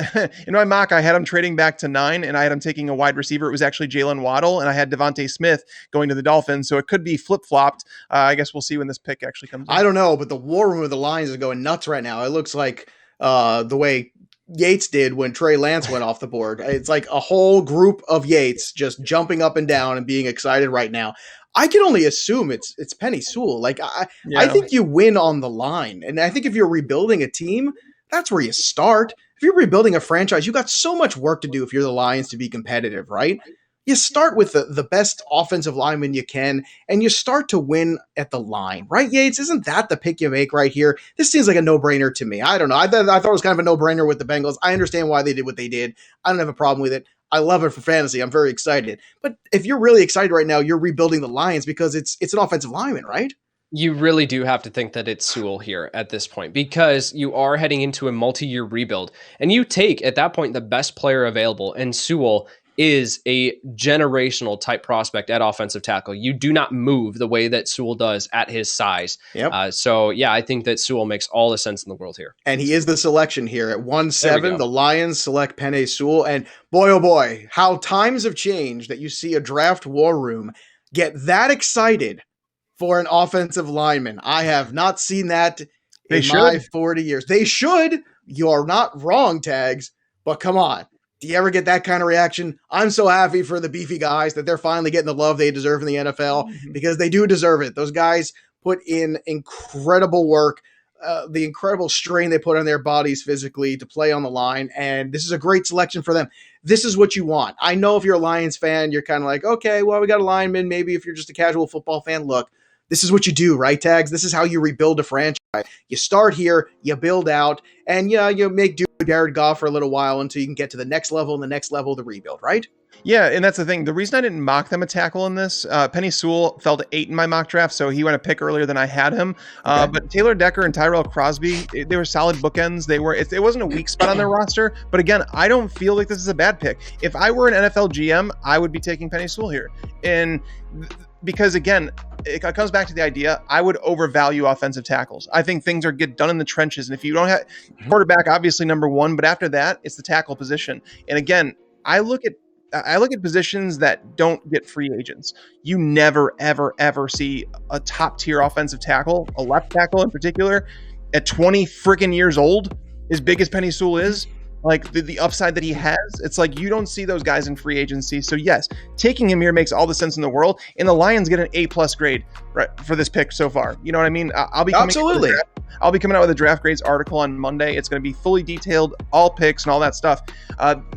my mock, I had him trading back to 9, and I had him taking a wide receiver. It was actually Jalen Waddle, and I had Devontae Smith going to the Dolphins. So it could be flip-flopped. I guess we'll see when this pick actually comes in. I don't know, but the war room of the Lions is going nuts right now. It looks like the way Yates did when Trey Lance went off the board. It's like a whole group of Yates just jumping up and down and being excited right now. I can only assume it's Penny Sewell. Like I think you win on the line. And I think if you're rebuilding a team, that's where you start. If you're rebuilding a franchise, you got so much work to do if you're the Lions to be competitive, right? You start with the best offensive lineman you can, and you start to win at the line, right, Yates? Isn't that the pick you make right here? This seems like a no-brainer to me. I don't know. I thought it was kind of a no-brainer with the Bengals. I understand why they did what they did. I don't have a problem with it. I love it for fantasy. I'm very excited. But if you're really excited right now, you're rebuilding the Lions because it's an offensive lineman, right? You really do have to think that it's Sewell here at this point, because you are heading into a multi-year rebuild, and you take at that point the best player available, and Sewell is a generational type prospect at offensive tackle. You do not move the way that Sewell does at his size. Yep. So yeah, I think that Sewell makes all the sense in the world here. And he is the selection here at 1-7. The Lions select Penei Sewell. And boy, oh boy, how times have changed that you see a draft war room get that excited for an offensive lineman. I have not seen that in my 40 years. They should. You are not wrong, Tags, but come on. Do you ever get that kind of reaction? I'm so happy for the beefy guys that they're finally getting the love they deserve in the NFL, because they do deserve it. Those guys put in incredible work, the incredible strain they put on their bodies physically to play on the line, and this is a great selection for them. This is what you want. I know if you're a Lions fan, you're kind of like, okay, well, we got a lineman. Maybe if you're just a casual football fan, look, this is what you do, right, Tags? This is how you rebuild a franchise. You start here, you build out, and you make do with Jared Goff for a little while until you can get to the next level and the next level of the rebuild, right? Yeah, and that's the thing. The reason I didn't mock them a tackle in this, Penei Sewell fell to 8 in my mock draft, so he went a pick earlier than I had him. But Taylor Decker and Tyrell Crosby, they were solid bookends. It wasn't a weak spot on their roster, but again, I don't feel like this is a bad pick. If I were an NFL GM, I would be taking Penei Sewell here. And because again, it comes back to the idea, I would overvalue offensive tackles. I think things get done in the trenches. And if you don't have quarterback, obviously number 1, but after that, it's the tackle position. And again, I look at positions that don't get free agents. You never, ever, ever see a top tier offensive tackle, a left tackle in particular, at 20 freaking years old, as big as Penei Sewell is, like the upside that he has. It's like you don't see those guys in free agency. So yes, taking him here makes all the sense in the world. And the Lions get an A+ grade right for this pick so far. You know what I mean? I'll be coming out with a draft grades article on Monday. It's going to be fully detailed, all picks and all that stuff.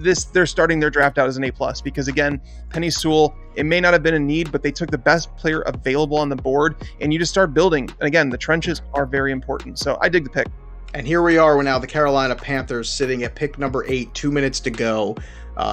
They're starting their draft out as an A+, because again, Penei Sewell, it may not have been a need, but they took the best player available on the board, and you just start building. And again, the trenches are very important. So I dig the pick. And here we are now, the Carolina Panthers sitting at pick number 8, 2 minutes to go.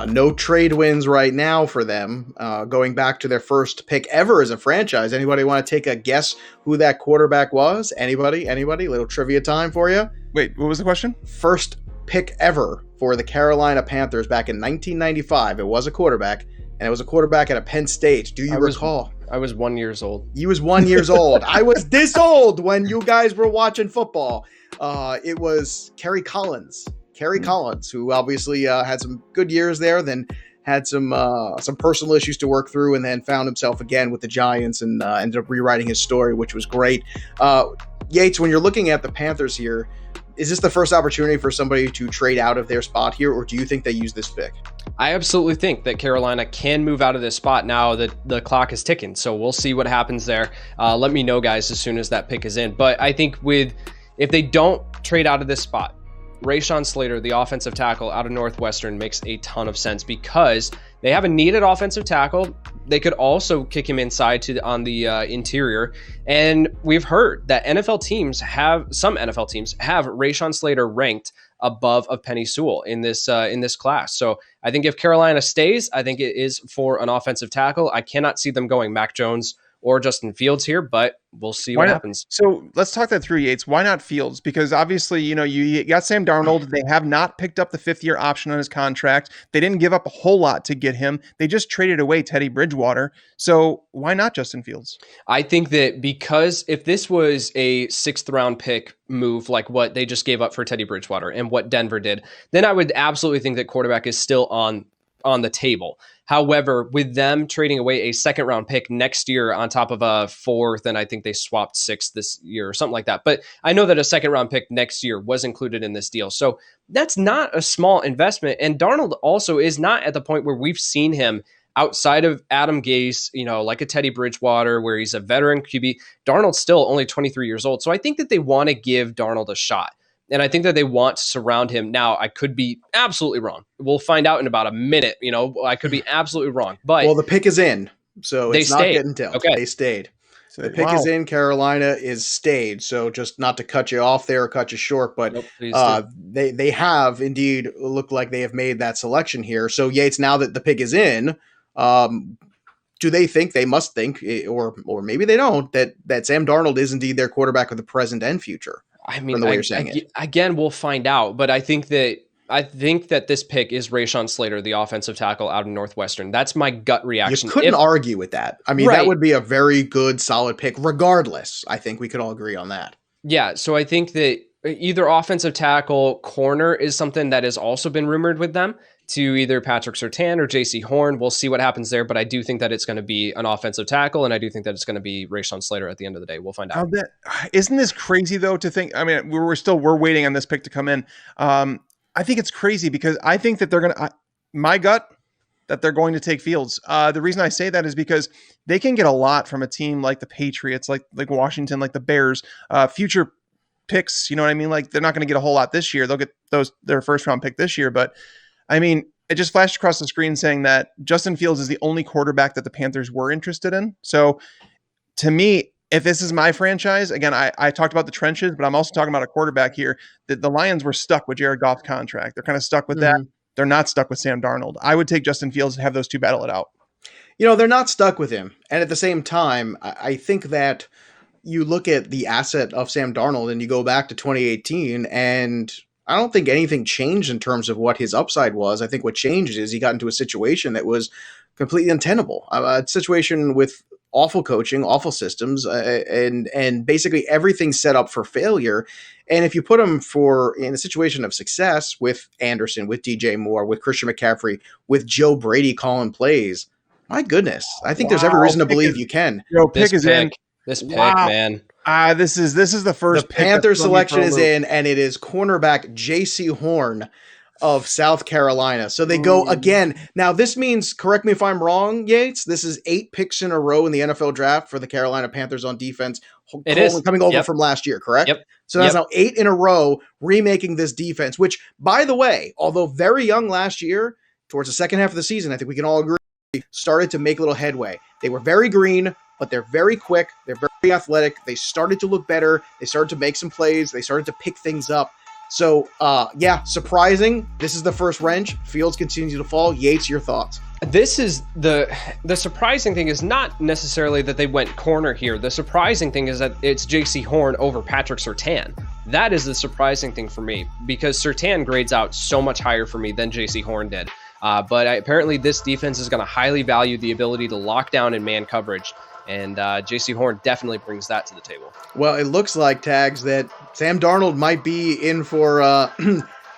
No trade wins right now for them, going back to their first pick ever as a franchise. Anybody want to take a guess who that quarterback was? Anybody? Little trivia time for you. Wait, what was the question? First pick ever for the Carolina Panthers back in 1995. It was a quarterback, and it was a quarterback at a Penn State. Do you recall? I was 1 year old. You was 1 year old. I was this old when you guys were watching football. It was Kerry Collins, who obviously had some good years there, then had some personal issues to work through, and then found himself again with the Giants and ended up rewriting his story, which was great. Yates, when you're looking at the Panthers here, is this the first opportunity for somebody to trade out of their spot here, or do you think they use this pick? I absolutely think that Carolina can move out of this spot now that the clock is ticking. So we'll see what happens there. Let me know, guys, as soon as that pick is in. But I think if they don't trade out of this spot, Rashawn Slater, the offensive tackle out of Northwestern, makes a ton of sense because they have a needed offensive tackle. They could also kick him inside on the interior. And we've heard that some NFL teams have Rashawn Slater ranked above of Penei Sewell in this class. So I think if Carolina stays, I think it is for an offensive tackle. I cannot see them going Mac Jones or Justin Fields here, but we'll see what happens. So let's talk that through, Yates. Why not Fields? Because obviously, you got Sam Darnold. They have not picked up the 5th-year option on his contract. They didn't give up a whole lot to get him. They just traded away Teddy Bridgewater. So why not Justin Fields? I think that because if this was a 6th-round pick move like what they just gave up for Teddy Bridgewater and what Denver did, then I would absolutely think that quarterback is still on the table. However, with them trading away a 2nd-round pick next year on top of a 4th, and I think they swapped 6th this year or something like that. But I know that a 2nd-round pick next year was included in this deal. So that's not a small investment. And Darnold also is not at the point where we've seen him outside of Adam Gase, like a Teddy Bridgewater, where he's a veteran QB. Darnold's still only 23 years old. So I think that they want to give Darnold a shot. And I think that they want to surround him. Now, I could be absolutely wrong. We'll find out in about a minute. I could be absolutely wrong. But the pick is in, so it's not getting dealt. Okay. They stayed. The pick is in. Carolina is stayed. So just not to cut you off there or cut you short, but they have indeed looked like they have made that selection here. So Yates, now that the pick is in, do they think, they must think, or maybe they don't, that Sam Darnold is indeed their quarterback of the present and future? I mean, from the way you're saying it. Again, we'll find out. But I think that this pick is Rashawn Slater, the offensive tackle out of Northwestern. That's my gut reaction. You couldn't argue with that. I mean, that would be a very good, solid pick, regardless. I think we could all agree on that. Yeah, so I think that either offensive tackle, corner is something that has also been rumored with them, to either Patrick Surtain or JC Horn. We'll see what happens there, but I do think that it's going to be an offensive tackle, and I do think that it's going to be Rashawn Slater at the end of the day. We'll find out. Isn't this crazy, though, to think? I mean, we're waiting on this pick to come in. I think it's crazy because I think that they're going to, my gut, that they're going to take Fields. The reason I say that is because they can get a lot from a team like the Patriots, like Washington, like the Bears, future picks. You know what I mean? Like, they're not going to get a whole lot this year. They'll get their 1st-round pick this year, but I mean, it just flashed across the screen saying that Justin Fields is the only quarterback that the Panthers were interested in. So to me, if this is my franchise, again, I talked about the trenches, but I'm also talking about a quarterback here. The Lions were stuck with Jared Goff's contract. They're kind of stuck with that. They're not stuck with Sam Darnold. I would take Justin Fields and have those two battle it out. They're not stuck with him. And at the same time, I think that you look at the asset of Sam Darnold and you go back to 2018, and I don't think anything changed in terms of what his upside was. I think what changed is he got into a situation that was completely untenable. A situation with awful coaching, awful systems, and basically everything set up for failure. And if you put him in a situation of success with Anderson, with DJ Moore, with Christian McCaffrey, with Joe Brady calling plays, my goodness, I think there's every reason to believe you can. This pick, man. This is the first. The Panthers selection is in, and it is cornerback JC Horn of South Carolina. So they go again. Now this means, correct me if I'm wrong, Yates, this is 8 picks in a row in the NFL draft for the Carolina Panthers on defense. It is coming over from last year, correct? Yep. So that's now 8 in a row remaking this defense, which, by the way, although very young last year, towards the second half of the season, I think we can all agree, started to make a little headway. They were very green, but they're very quick. They're very athletic. They started to look better. They started to make some plays. They started to pick things up. So, surprising. This is the first wrench. Fields continues to fall. Yates, your thoughts? This is the surprising thing is not necessarily that they went corner here. The surprising thing is that it's JC Horn over Patrick Surtain. That is the surprising thing for me, because Surtain grades out so much higher for me than JC Horn did. But apparently this defense is going to highly value the ability to lock down in man coverage. And JC Horn definitely brings that to the table. Well, it looks like, Tags, that Sam Darnold might be in for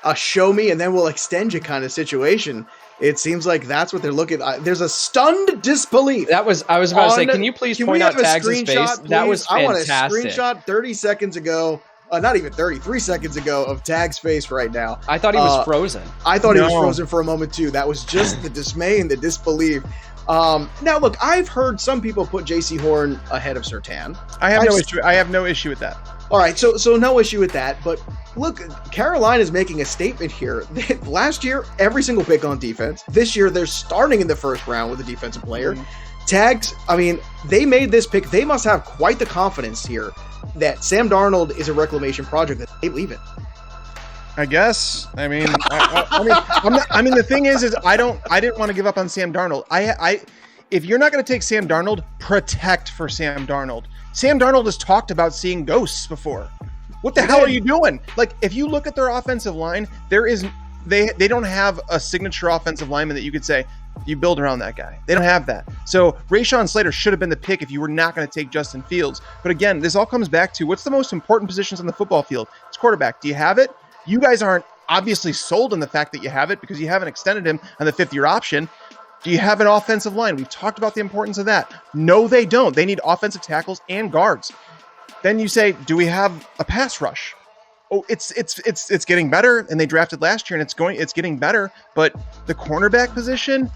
a show me and then we'll extend you kind of situation. It seems like that's what they're looking at. There's a stunned disbelief. I was about to say, can you please point out Tags' face? Please? That was fantastic. I want a screenshot 30 seconds ago. Not even 3 seconds ago of Tag's face right now. I thought he was frozen. I thought he was frozen for a moment too. That was just the dismay and the disbelief. Now look, I've heard some people put JC Horn ahead of Surtain. I have no issue with that. All right, so no issue with that. But look, Carolina is making a statement here. Last year, every single pick on defense. This year, they're starting in the first round with a defensive player. Tags, I mean, they made this pick. They must have quite the confidence here that Sam Darnold is a reclamation project that they leave it. I guess. I mean, the thing is I didn't want to give up on Sam Darnold. If you're not going to take Sam Darnold, protect for Sam Darnold. Sam Darnold has talked about seeing ghosts before. What the hell are you doing? Like, if you look at their offensive line, they don't have a signature offensive lineman that you could say you build around that guy. They don't have that. So Rashawn Slater should have been the pick if you were not going to take Justin Fields. But again, this all comes back to what's the most important positions on the football field? It's quarterback. Do you have it? You guys aren't obviously sold on the fact that you have it because you haven't extended him on the 5th-year option. Do you have an offensive line? We've talked about the importance of that. No, they don't. They need offensive tackles and guards. Then you say, do we have a pass rush? Oh, it's getting better, and they drafted last year, and it's getting better. But the cornerback position,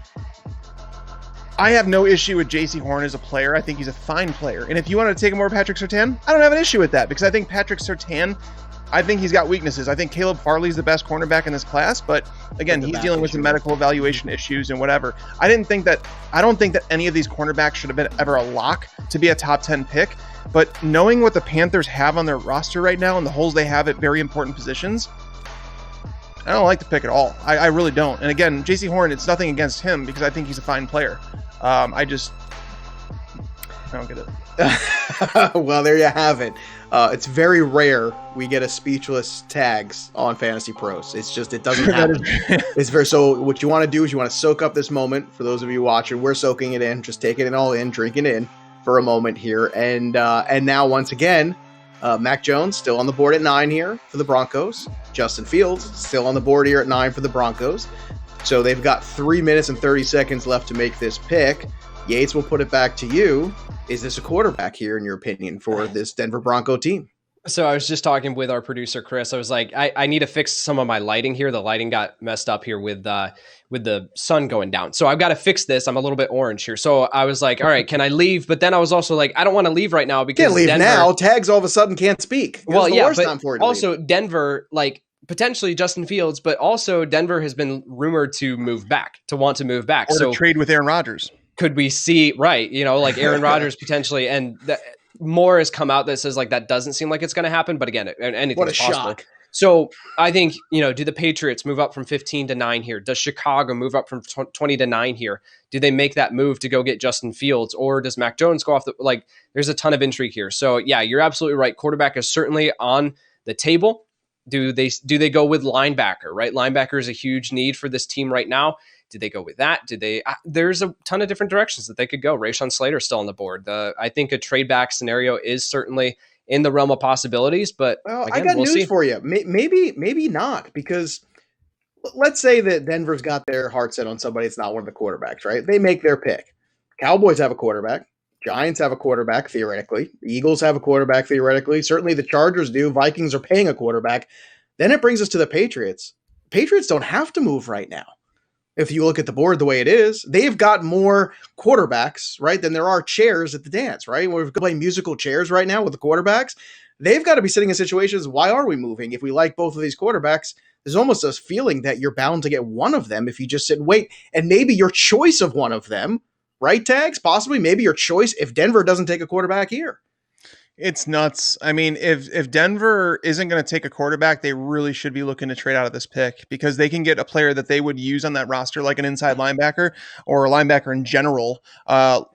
I have no issue with JC Horn as a player. I think he's a fine player. And if you want to take him over Patrick Surtain, I don't have an issue with that because I think Patrick Surtain, I think he's got weaknesses. I think Caleb Farley's the best cornerback in this class, but again, he's dealing with some medical evaluation issues and whatever. I don't think that any of these cornerbacks should have been ever a lock to be a top 10 pick, but knowing what the Panthers have on their roster right now and the holes they have at very important positions, I don't like the pick at all. I really don't. And again, JC Horn, it's nothing against him because I think he's a fine player. I don't get it. Well, there you have it. It's very rare we get a speechless Tags on Fantasy Pros. It's just, it doesn't happen. It's very, so what you want to do is you want to soak up this moment. For those of you watching, we're soaking it in, just taking it all in, drinking it in for a moment here. And now once again, Mac Jones still on the board at 9 here for the Broncos. Justin Fields still on the board here at 9 for the Broncos. So they've got 3 minutes and 30 seconds left to make this pick. Yates, will put it back to you. Is this a quarterback here, in your opinion, for this Denver Bronco team? So I was just talking with our producer, Chris. I was like, I need to fix some of my lighting here. The lighting got messed up here with the sun going down. So I've got to fix this. I'm a little bit orange here. So I was like, all right, can I leave? But then I was also like, I don't want to leave right now because can't leave Denver, now. Tags all of a sudden can't speak. Well, yeah, but also Denver, like potentially Justin Fields, but also Denver has been rumored to want to move back. Or so to trade with Aaron Rodgers. Could we see, right, like Aaron Rodgers potentially, and more has come out that says like that doesn't seem like it's going to happen, but again, anything's possible. Shock. So I think, do the Patriots move up from 15 to 9 here? Does Chicago move up from 20 to 9 here? Do they make that move to go get Justin Fields, or does Mac Jones go off there's a ton of intrigue here. So yeah, you're absolutely right. Quarterback is certainly on the table. Do they go with linebacker, right? Linebacker is a huge need for this team right now. Did they go with that? There's a ton of different directions that they could go. Rashawn Slater still on the board. I think a trade back scenario is certainly in the realm of possibilities, but again, I got news for you. Maybe not, because let's say that Denver's got their heart set on somebody that's not one of the quarterbacks, right? They make their pick. Cowboys have a quarterback. Giants have a quarterback, theoretically. Eagles have a quarterback, theoretically. Certainly the Chargers do. Vikings are paying a quarterback. Then it brings us to the Patriots. Patriots don't have to move right now. If you look at the board the way it is, they've got more quarterbacks, right, than there are chairs at the dance, right? We're playing musical chairs right now with the quarterbacks. They've got to be sitting in situations, why are we moving? If we like both of these quarterbacks, there's almost a feeling that you're bound to get one of them if you just sit and wait. And maybe your choice of one of them, right, Tags? Possibly, maybe your choice if Denver doesn't take a quarterback here. It's nuts. I mean, if Denver isn't going to take a quarterback, they really should be looking to trade out of this pick, because they can get a player that they would use on that roster, like an inside linebacker or a linebacker in general,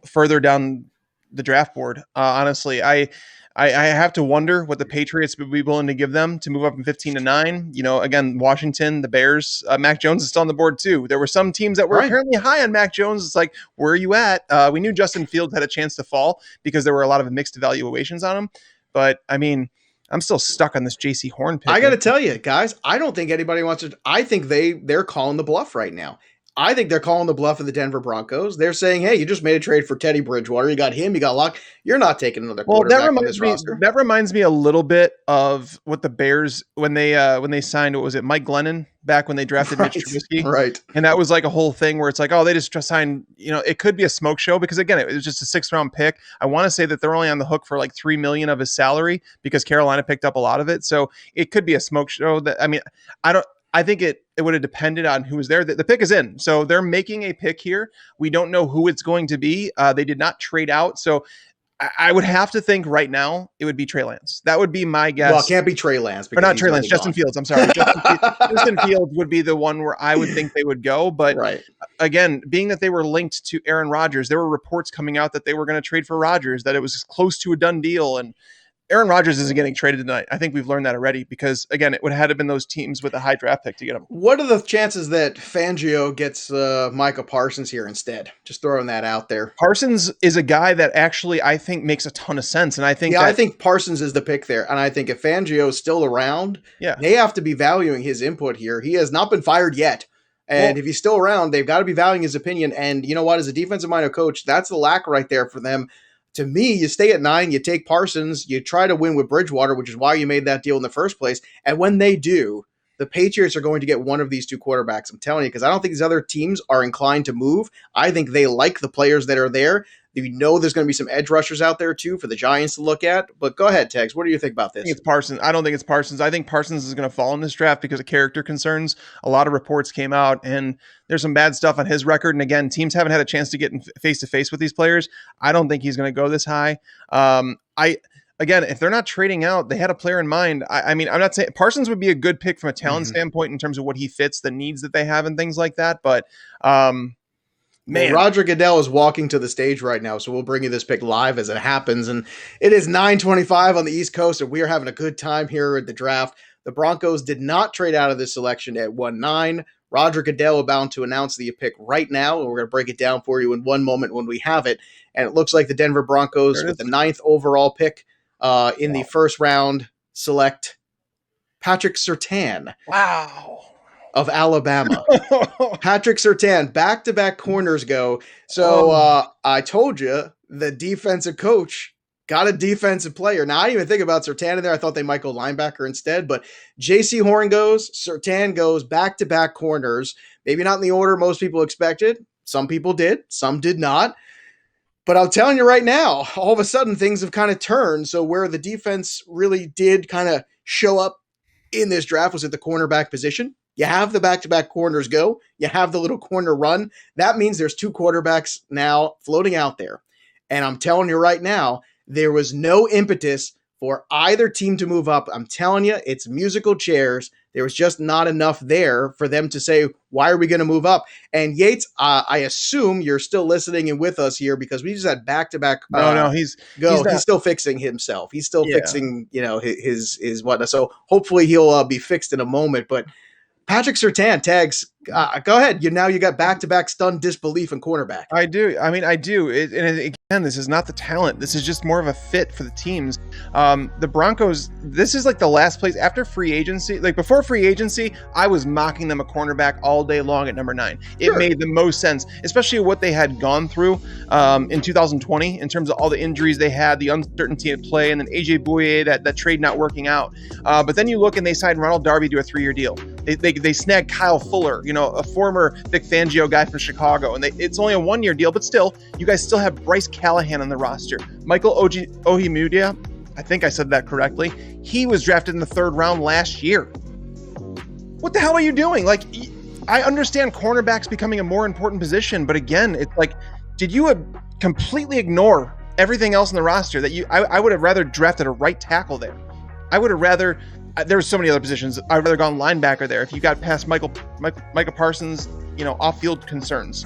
further down the draft board. Honestly, I have to wonder what the Patriots would be willing to give them to move up from 15 to 9. Again, Washington, the Bears, Mac Jones is still on the board too. There were some teams that were apparently high on Mac Jones. It's like, where are you at? We knew Justin Fields had a chance to fall because there were a lot of mixed evaluations on him. But I mean, I'm still stuck on this JC Horn pick. I got to tell you, guys, I don't think anybody wants to. I think they're calling the bluff right now. I think they're calling the bluff of the Denver Broncos. They're saying, hey, you just made a trade for Teddy Bridgewater. You got him. You got Luck. You're not taking another quarterback on this roster. That reminds me a little bit of what the Bears, when they signed, what was it, Mike Glennon, back when they drafted Mitch Trubisky. Right. And that was like a whole thing where it's like, oh, they just signed, it could be a smoke show because, again, it was just a 6th-round pick. I want to say that they're only on the hook for like $3 million of his salary because Carolina picked up a lot of it. So it could be a smoke show. I think it would have depended on who was there. The pick is in. So they're making a pick here. We don't know who it's going to be. They did not trade out. So I would have to think right now it would be Trey Lance. That would be my guess. Well, it can't be Trey Lance. Or not Trey Lance, Justin Fields. I'm sorry. Justin Fields would be the one where I would think they would go. But again, being that they were linked to Aaron Rodgers, there were reports coming out that they were going to trade for Rodgers, that it was close to a done deal. And Aaron Rodgers isn't getting traded tonight. I think we've learned that already because, again, it would have had to been those teams with a high draft pick to get him. What are the chances that Fangio gets Micah Parsons here instead? Just throwing that out there. Parsons is a guy that actually I think makes a ton of sense. And I think I think Parsons is the pick there. And I think if Fangio is still around, they have to be valuing his input here. He has not been fired yet. And if he's still around, they've got to be valuing his opinion. And you know what? As a defensive-minded coach, that's the lack right there for them. To me, you stay at 9, you take Parsons, you try to win with Bridgewater, which is why you made that deal in the first place. And when they do, the Patriots are going to get one of these two quarterbacks. I'm telling you, because I don't think these other teams are inclined to move. I think they like the players that are there. We know there's going to be some edge rushers out there, too, for the Giants to look at. But go ahead, Tegs. What do you think about this? I think it's Parsons. I don't think it's Parsons. I think Parsons is going to fall in this draft because of character concerns. A lot of reports came out, and there's some bad stuff on his record. And again, teams haven't had a chance to get face-to-face with these players. I don't think he's going to go this high. Again, if they're not trading out, they had a player in mind. I mean, I'm not saying Parsons would be a good pick from a talent standpoint in terms of what he fits, the needs that they have and things like that. But man, Roger Goodell is walking to the stage right now, so we'll bring you this pick live as it happens. And it is 9:25 on the East Coast, and we are having a good time here at the draft. The Broncos did not trade out of this selection at 1-9. Roger Goodell about to announce the pick right now, and we're going to break it down for you in one moment when we have it. And it looks like the Denver Broncos, with the 9th overall pick in the first round, select Patrick Surtain. Wow. Of Alabama. Patrick Surtain, back-to-back corners go. So I told you the defensive coach got a defensive player. Now, I didn't even think about Surtain in there. I thought they might go linebacker instead, but JC Horn goes, Surtain goes, back-to-back corners. Maybe not in the order most people expected. Some people did. Some did not. But I'm telling you right now, all of a sudden things have kind of turned. So where the defense really did kind of show up in this draft was at the cornerback position. You have the back-to-back corners go. You have the little corner run. That means there's two quarterbacks now floating out there. And I'm telling you right now, there was no impetus for either team to move up. I'm telling you, it's musical chairs. There was just not enough there for them to say, why are we going to move up? And Yates, I assume you're still listening and with us here because we just had back-to-back. He's still fixing himself. He's still fixing, his whatnot. So hopefully he'll be fixed in a moment. But Patrick Surtain, Tags, go ahead. You got back-to-back stunned disbelief in cornerback. I do. I do. And again, this is not the talent. This is just more of a fit for the teams. The Broncos, this is like the last place after free agency. Like before free agency, I was mocking them a cornerback all day long at number 9. It made the most sense, especially what they had gone through in 2020 in terms of all the injuries they had, the uncertainty at play, and then AJ Bouye, that trade not working out. But then you look and they signed Ronald Darby to a 3-year deal. They snagged Kyle Fuller, a former Vic Fangio guy from Chicago, and it's only a 1-year deal, but still, you guys still have Bryce Callahan on the roster. Michael Ojemudia, I think I said that correctly. He was drafted in the 3rd round last year. What the hell are you doing? Like, I understand cornerbacks becoming a more important position, but again, it's like, did you completely ignore everything else in the roster that I would have rather drafted a right tackle there. I would have rather. There's so many other positions. I'd rather gone linebacker there. If you got past Micah Parsons, off-field concerns.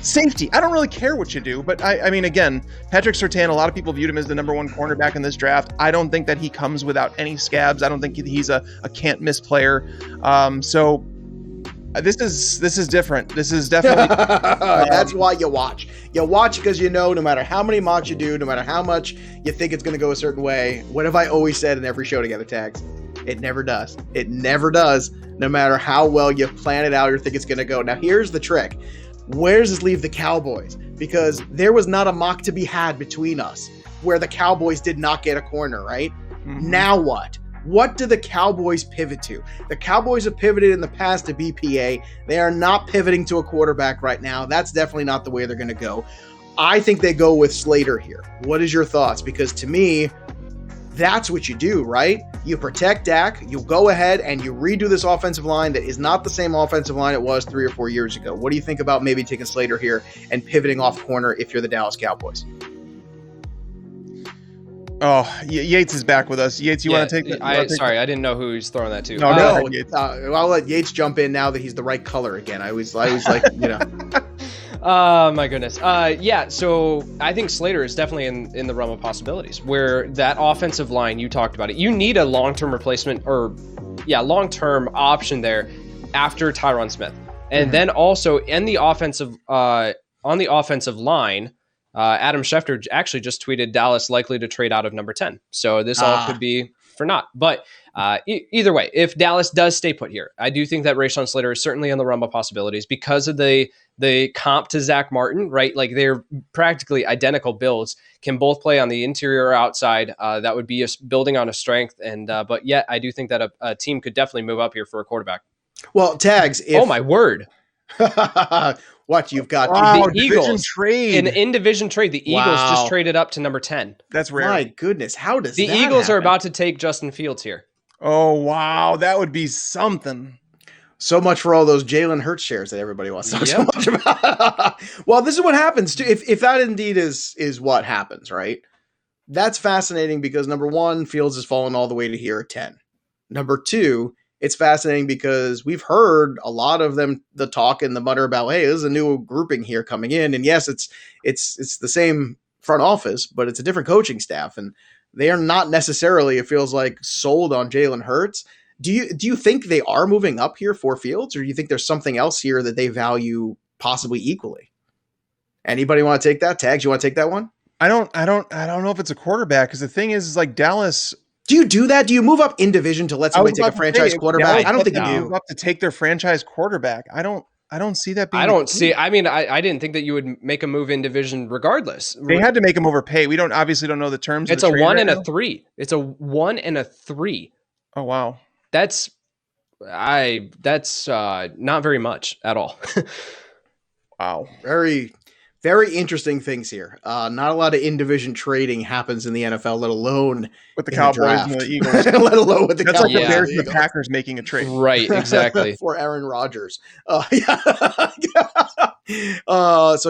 Safety. I don't really care what you do, but I mean, again, Patrick Surtain, a lot of people viewed him as the number 1 cornerback in this draft. I don't think that he comes without any scabs. I don't think he's a can't-miss player. So This is different. This is definitely That's why you watch. You watch because no matter how many mocks you do, no matter how much you think it's going to go a certain way, what have I always said in every show together, Tags? It never does. It never does, no matter how well you plan it out or think it's going to go. Now, here's the trick. Where does this leave the Cowboys? Because there was not a mock to be had between us where the Cowboys did not get a corner, right? Mm-hmm. Now what? What do the Cowboys pivot to? The Cowboys have pivoted in the past to BPA. They are not pivoting to a quarterback right now. That's definitely not the way they're going to go. I think they go with Slater here. What is your thoughts? Because to me, that's what you do, right? You protect Dak, you go ahead and you redo this offensive line that is not the same offensive line it was 3 or 4 years ago. What do you think about maybe taking Slater here and pivoting off corner if you're the Dallas Cowboys? Oh, Yates is back with us. Yates, you want to take that? Sorry, I didn't know who he's throwing that to. No, I'll let Yates jump in now that he's the right color again. I was like, Oh my goodness. Yeah, so I think Slater is definitely in the realm of possibilities where that offensive line, you talked about it. You need a long-term replacement long-term option there after Tyron Smith. And then also on the offensive line, Adam Schefter actually just tweeted Dallas likely to trade out of number 10. So this all could be for naught. But either way, if Dallas does stay put here, I do think that Rashawn Slater is certainly in the realm of possibilities because of the comp to Zach Martin, right? Like they're practically identical builds, can both play on the interior or outside. That would be building on a strength. And but yet I do think that a team could definitely move up here for a quarterback. Well, Tags. Oh my word. What you've got? The Eagles trade in division trade. The Eagles just traded up to number 10. That's rare. My goodness, how does the Eagles are about to take Justin Fields here? Oh wow, that would be something. So much for all those Jalen Hurts shares that everybody wants to talk so much about. Well, this is what happens too. If that indeed is what happens, right? That's fascinating because number one, Fields has fallen all the way to here at 10. Number two, it's fascinating because we've heard a lot of the talk and the mutter about, hey, this is a new grouping here coming in. And yes, it's the same front office, but it's a different coaching staff. And they are not necessarily, it feels like, sold on Jalen Hurts. Do you think they are moving up here for Fields, or do you think there's something else here that they value possibly equally? Anybody want to take that? Tags, you want to take that one? I don't know if it's a quarterback, because the thing is like Dallas. Do you do that? Do you move up in division to let somebody take a franchise quarterback? I don't think you do. Move up to take their franchise quarterback. I don't see that being. I didn't think that you would make a move in division regardless. They had to make him overpay. We obviously don't know the terms. It's a 1 and a 3. It's a 1 and a 3. Oh wow. That's not very much at all. Wow. Very, very interesting things here. Not a lot of in-division trading happens in the NFL, let alone with the Cowboys and the Eagles. Let alone with the That's Cowboys. Like the Bears and the Packers making a trade. Right, exactly. For Aaron Rodgers. So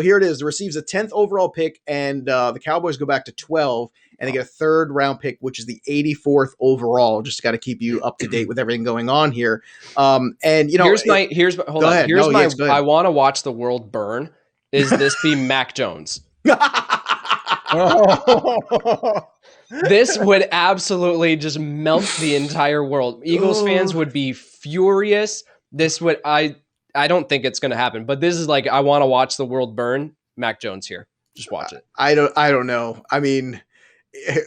here it is. It receives a 10th overall pick, and the Cowboys go back to 12, and they get a 3rd round pick, which is the 84th overall. Just got to keep you up to date with everything going on here. And I want to watch the world burn. Is this be Mac Jones? This would absolutely just melt the entire world. Eagles fans would be furious. I don't think it's going to happen, but this is like, I want to watch the world burn. Mac Jones here. Just watch it. I don't know. I mean,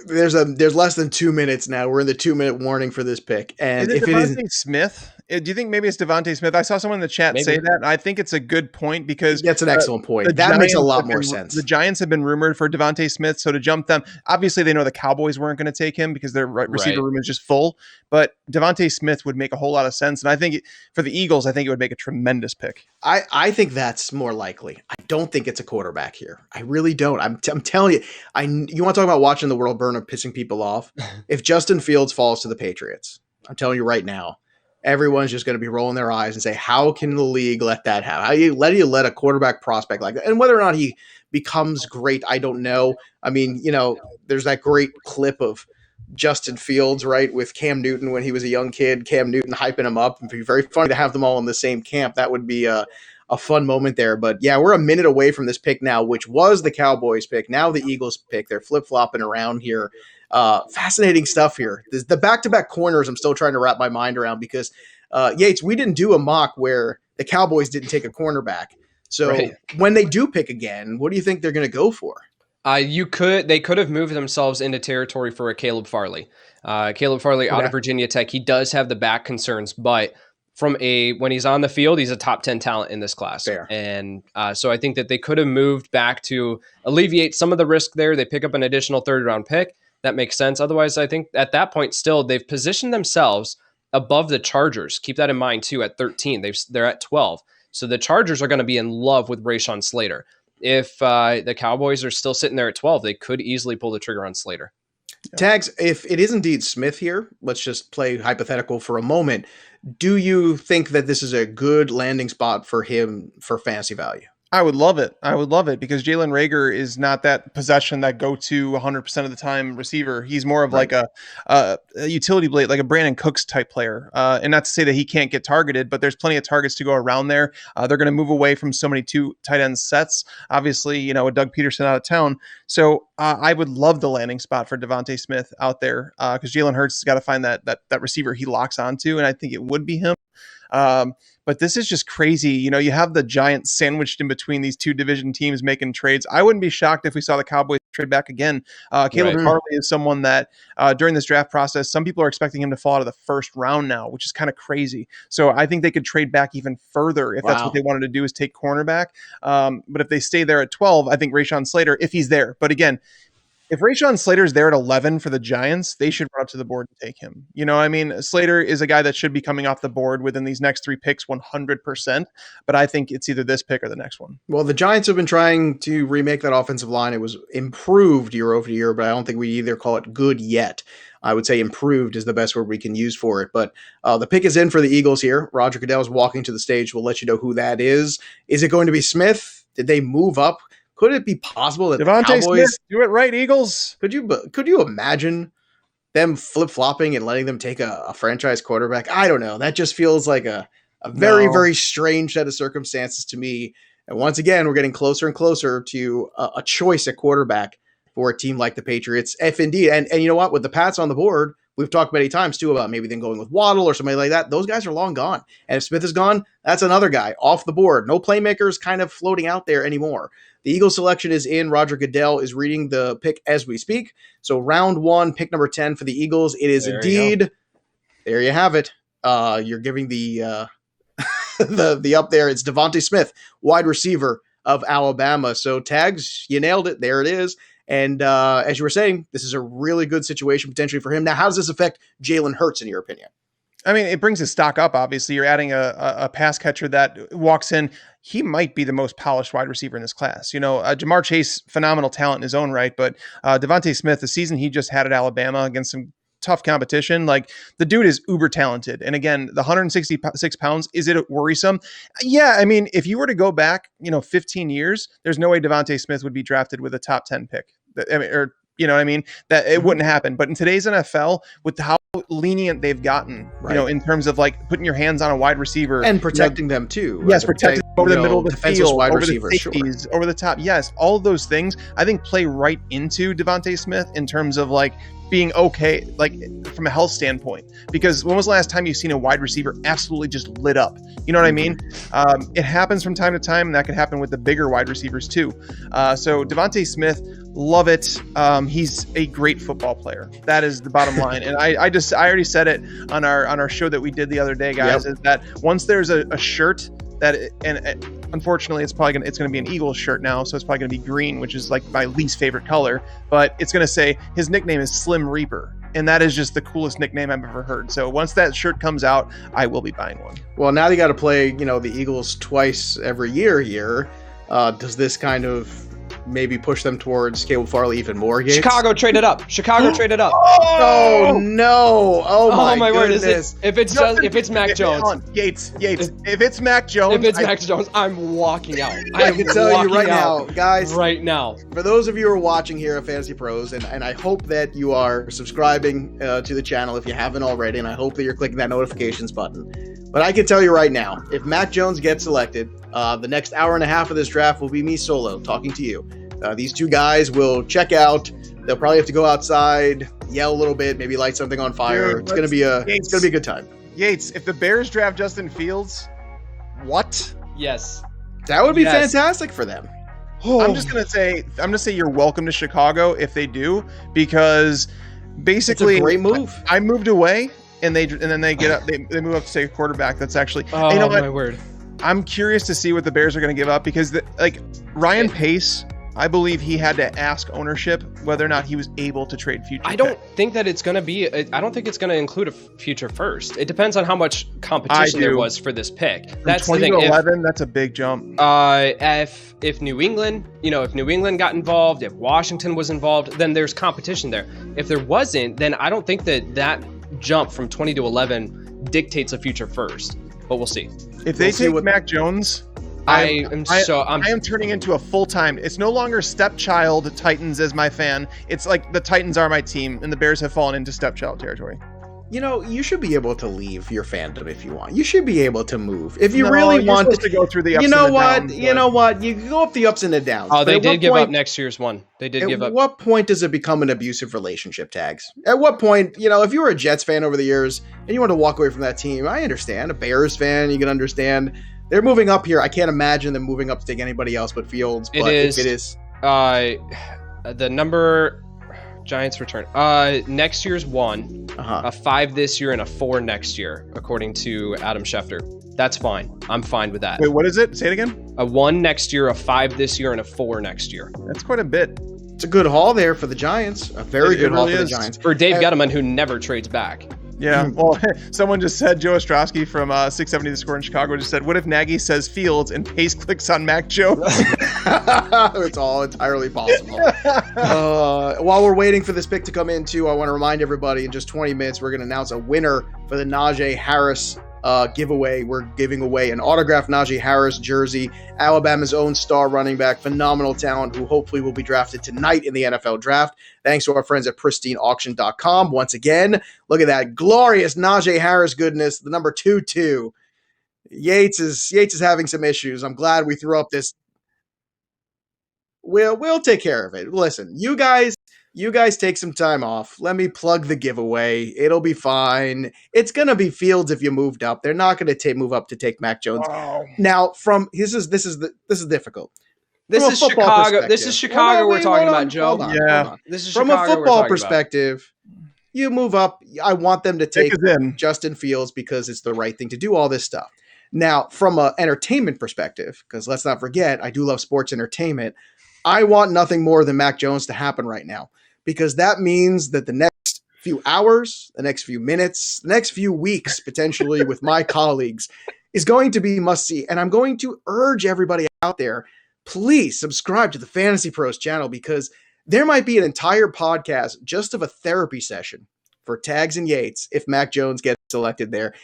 there's less than 2 minutes now. We're in the 2-minute warning for this pick. And if it is Smith, do you think maybe it's Devontae Smith? I saw someone in the chat say that. I think it's a good point because that's an excellent point. That makes a lot more sense. The Giants have been rumored for Devontae Smith, so to jump them, obviously they know the Cowboys weren't going to take him because their receiver room is just full. But Devontae Smith would make a whole lot of sense, and I think for the Eagles, I think it would make a tremendous pick. I think that's more likely. I don't think it's a quarterback here. I really don't. I'm telling you. You want to talk about watching the world burn or pissing people off? If Justin Fields falls to the Patriots, I'm telling you right now, everyone's just going to be rolling their eyes and say, how can the league let that happen? How do you let a quarterback prospect like that? And whether or not he becomes great, I don't know. I mean, there's that great clip of Justin Fields, right, with Cam Newton when he was a young kid, Cam Newton hyping him up. It'd be very funny to have them all in the same camp. That would be a fun moment there. But yeah, we're a minute away from this pick now, which was the Cowboys pick. Now the Eagles pick. They're flip-flopping around here. Fascinating stuff here. The back-to-back corners I'm still trying to wrap my mind around because Yates, we didn't do a mock where the Cowboys didn't take a cornerback. So Right. when they do pick again, what do you think they're going to go for? They could have moved themselves into territory for a Caleb Farley. Caleb Farley out of Virginia Tech. He does have the back concerns, but when he's on the field, he's a top 10 talent in this class. Fair. And so I think that they could have moved back to alleviate some of the risk there. They pick up an additional 3rd round pick. That makes sense. Otherwise, I think at that point still, they've positioned themselves above the Chargers. Keep that in mind too. At 13, they're at 12. So the Chargers are going to be in love with Rashawn Slater. If the Cowboys are still sitting there at 12, they could easily pull the trigger on Slater. Tags, if it is indeed Smith here, let's just play hypothetical for a moment. Do you think that this is a good landing spot for him for fantasy value? I would love it. I would love it because Jalen Reagor is not that possession that go to 100% of the time receiver. He's more of like a utility blade, like a Brandon Cooks type player. And not to say that he can't get targeted, but there's plenty of targets to go around there. They're going to move away from so many 2 tight end sets. Obviously, with Doug Peterson out of town. So I would love the landing spot for Devontae Smith out there because Jalen Hurts has got to find that receiver he locks onto, and I think it would be him. But this is just crazy. You have the Giants sandwiched in between these 2 division teams making trades. I wouldn't be shocked if we saw the Cowboys trade back again. Caleb Farley is someone that during this draft process, some people are expecting him to fall out of the 1st round now, which is kind of crazy. So I think they could trade back even further if that's what they wanted to do, is take cornerback. But if they stay there at 12, I think Rashawn Slater, if he's there. But again, if Rashawn Slater's there at 11 for the Giants, they should run up to the board and take him. Slater is a guy that should be coming off the board within these next 3 picks 100%, but I think it's either this pick or the next one. Well, the Giants have been trying to remake that offensive line. It was improved year over year, but I don't think we either call it good yet. I would say improved is the best word we can use for it. But the pick is in for the Eagles here. Roger Goodell is walking to the stage. We'll let you know who that is. Is it going to be Smith? Did they move up? Could it be possible that Devontae the Cowboys Smith, do it right, Eagles? Could you imagine them flip-flopping and letting them take a franchise quarterback? I don't know. That just feels like a very, very strange set of circumstances to me. And once again, we're getting closer and closer to a choice at quarterback for a team like the Patriots. If indeed, and you know what? With the Pats on the board, we've talked many times too about maybe them going with Waddle or somebody like that. Those guys are long gone. And if Smith is gone, that's another guy off the board. No playmakers kind of floating out there anymore. The Eagles selection is in. Roger Goodell is reading the pick as we speak. So round 1, pick number 10 for the Eagles. It is indeed. There you have it. You're giving the the up there. It's Devontae Smith, wide receiver of Alabama. So Tags, you nailed it. There it is. And as you were saying, this is a really good situation potentially for him. Now, how does this affect Jalen Hurts in your opinion? I mean, it brings his stock up, obviously. You're adding a pass catcher that walks in. He might be the most polished wide receiver in this class. Jamar Chase, phenomenal talent in his own right, but Devontae Smith, the season he just had at Alabama against some tough competition, like the dude is uber talented. And again, the 166 pounds, is it worrisome? Yeah. I mean, if you were to go back, 15 years, there's no way Devontae Smith would be drafted with a top 10 pick. You know what I mean? That it wouldn't happen. But in today's NFL, with how lenient they've gotten, in terms of like putting your hands on a wide receiver and protecting them too. Yes, protecting over the middle of the field, wide over receiver, the safeties, over the top. Yes, all of those things I think play right into Devontae Smith in terms of like being okay, like from a health standpoint. Because when was the last time you've seen a wide receiver absolutely just lit up? You know what I mean? It happens from time to time, and that could happen with the bigger wide receivers too. So Devontae Smith, love it. He's a great football player. That is the bottom line. And I already said it on our show that we did the other day, guys. Is that once there's a shirt that, and unfortunately it's going to be an Eagles shirt now, so it's probably going to be green, which is like my least favorite color. But it's going to say his nickname is Slim Reaper, and that is just the coolest nickname I've ever heard. So once that shirt comes out, I will be buying one. Well, now they got to play, the Eagles twice every year here. Does this kind of maybe push them towards Caleb Farley even more, Yates? Chicago traded up. Oh no! Oh my word! goodness. If it's Mac Jones, Yates. If it's Mac Jones, Mac Jones, I'm walking out. I can tell you right now, guys. Right now, for those of you who are watching here at Fantasy Pros, and I hope that you are subscribing to the channel if you haven't already, and I hope that you're clicking that notifications button. But I can tell you right now, if Mac Jones gets selected, the next hour and a half of this draft will be me solo talking to you. These two guys will check out. They'll probably have to go outside, yell a little bit, maybe light something on fire. It's gonna be a good time. Yates, if the Bears draft Justin Fields, What? Yes. That would be Yes. fantastic for them. I'm just gonna say you're welcome to Chicago if they do, because basically It's a great move. I moved away and then they get up they move up to take a quarterback. That's actually Oh, you know what? my word. I'm curious to see what the Bears are going to give up, because Ryan Pace, I believe he had to ask ownership whether or not he was able to trade future. I don't think that it's going to be. I don't think it's going to include a future first. It depends on how much competition there was for this pick. That's the 20 thing. to 11. That's a big jump. If New England, if New England got involved, if Washington was involved, then there's competition there. If there wasn't, then I don't think that jump from 20 to 11 dictates a future first. But we'll see. If they take Mac Jones, I am turning into a full-time. It's no longer stepchild Titans as my fan. It's like the Titans are my team, and the Bears have fallen into stepchild territory. You should be able to leave your fandom if you want. You should be able to move if you really want to go through the ups and the downs. You know what? You go up the ups and the downs. Oh, they did give up next year's one. They did give up. At what point does it become an abusive relationship, Tags? At what point, if you were a Jets fan over the years and you want to walk away from that team, I understand. A Bears fan, you can understand. They're moving up here. I can't imagine them moving up to take anybody else but Fields. But if it is the number Giants return. Next year's 1, a 5 this year, and a 4 next year, according to Adam Schefter. That's fine. I'm fine with that. Wait, what is it? Say it again. A 1 next year, a 5 this year, and a 4 next year. That's quite a bit. It's a good haul there for the Giants. A very good haul for the Giants. For Dave Gettleman, who never trades back. Yeah, well, someone just said, Joe Ostrowski from 670 The Score in Chicago just said, what if Nagy says Fields and Pace clicks on Mac Jones? It's all entirely possible. While we're waiting for this pick to come in, too, I want to remind everybody in just 20 minutes, we're going to announce a winner for the Najee Harris giveaway. We're giving away an autographed Najee Harris jersey, Alabama's own star running back, phenomenal talent who hopefully will be drafted tonight in the NFL draft. Thanks to our friends at PristineAuction.com. Once again, look at that glorious Najee Harris goodness, the number 2-2. Yates is having some issues. I'm glad we threw up this. We'll take care of it. Listen, you guys take some time off. Let me plug the giveaway. It'll be fine. It's gonna be Fields if you moved up. They're not gonna move up to take Mac Jones. Wow. Now, this is difficult. This is Chicago. This is Chicago we're talking about, Joe. Hold on. This is from Chicago a football perspective. You move up. I want them to take Justin Fields because it's the right thing to do. All this stuff. Now, from an entertainment perspective, because let's not forget, I do love sports entertainment. I want nothing more than Mac Jones to happen right now, because that means that the next few hours, the next few minutes, the next few weeks, potentially with my colleagues, is going to be must-see. And I'm going to urge everybody out there, please subscribe to the Fantasy Pros channel, because there might be an entire podcast just of a therapy session for Tags and Yates if Mac Jones gets selected there.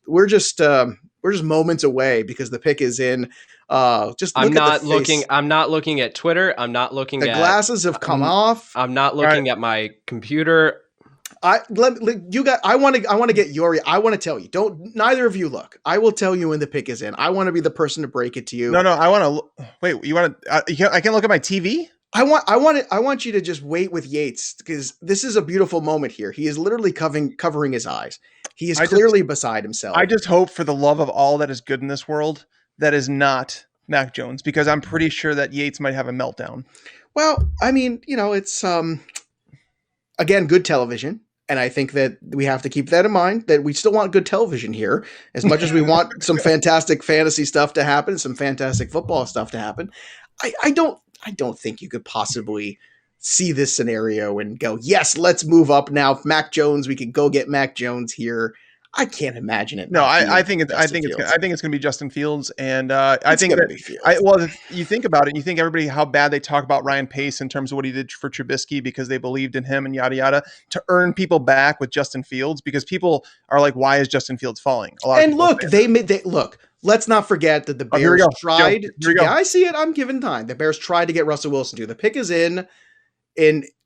We're just moments away because the pick is in. I'm not looking at Twitter. I'm not looking at the glasses have come off. I'm not looking at my computer. I want to tell you. Don't neither of you look. I will tell you when the pick is in. I want to be the person to break it to you. No, I want to wait. You want to? I can't look at my TV. I want you to just wait with Yates, because this is a beautiful moment here. He is literally covering his eyes. He is clearly beside himself. I just hope, for the love of all that is good in this world, that is not Mac Jones, because I'm pretty sure that Yates might have a meltdown. Well, I mean, it's again, good television. And I think that we have to keep that in mind, that we still want good television here, as much as we want some fantastic fantasy stuff to happen, some fantastic football stuff to happen. I don't think you could possibly see this scenario and go, yes, let's move up now. Mac Jones, we could go get Mac Jones here. I can't imagine it. No, I think it's going to be Justin Fields, and I think if you think about it, you think everybody how bad they talk about Ryan Pace in terms of what he did for Trubisky because they believed in him and yada yada, to earn people back with Justin Fields, because people are like, why is Justin Fields falling? Look, let's not forget that the Bears tried. Yeah, I see it. I'm giving time. The Bears tried to get Russell Wilson too. The pick is in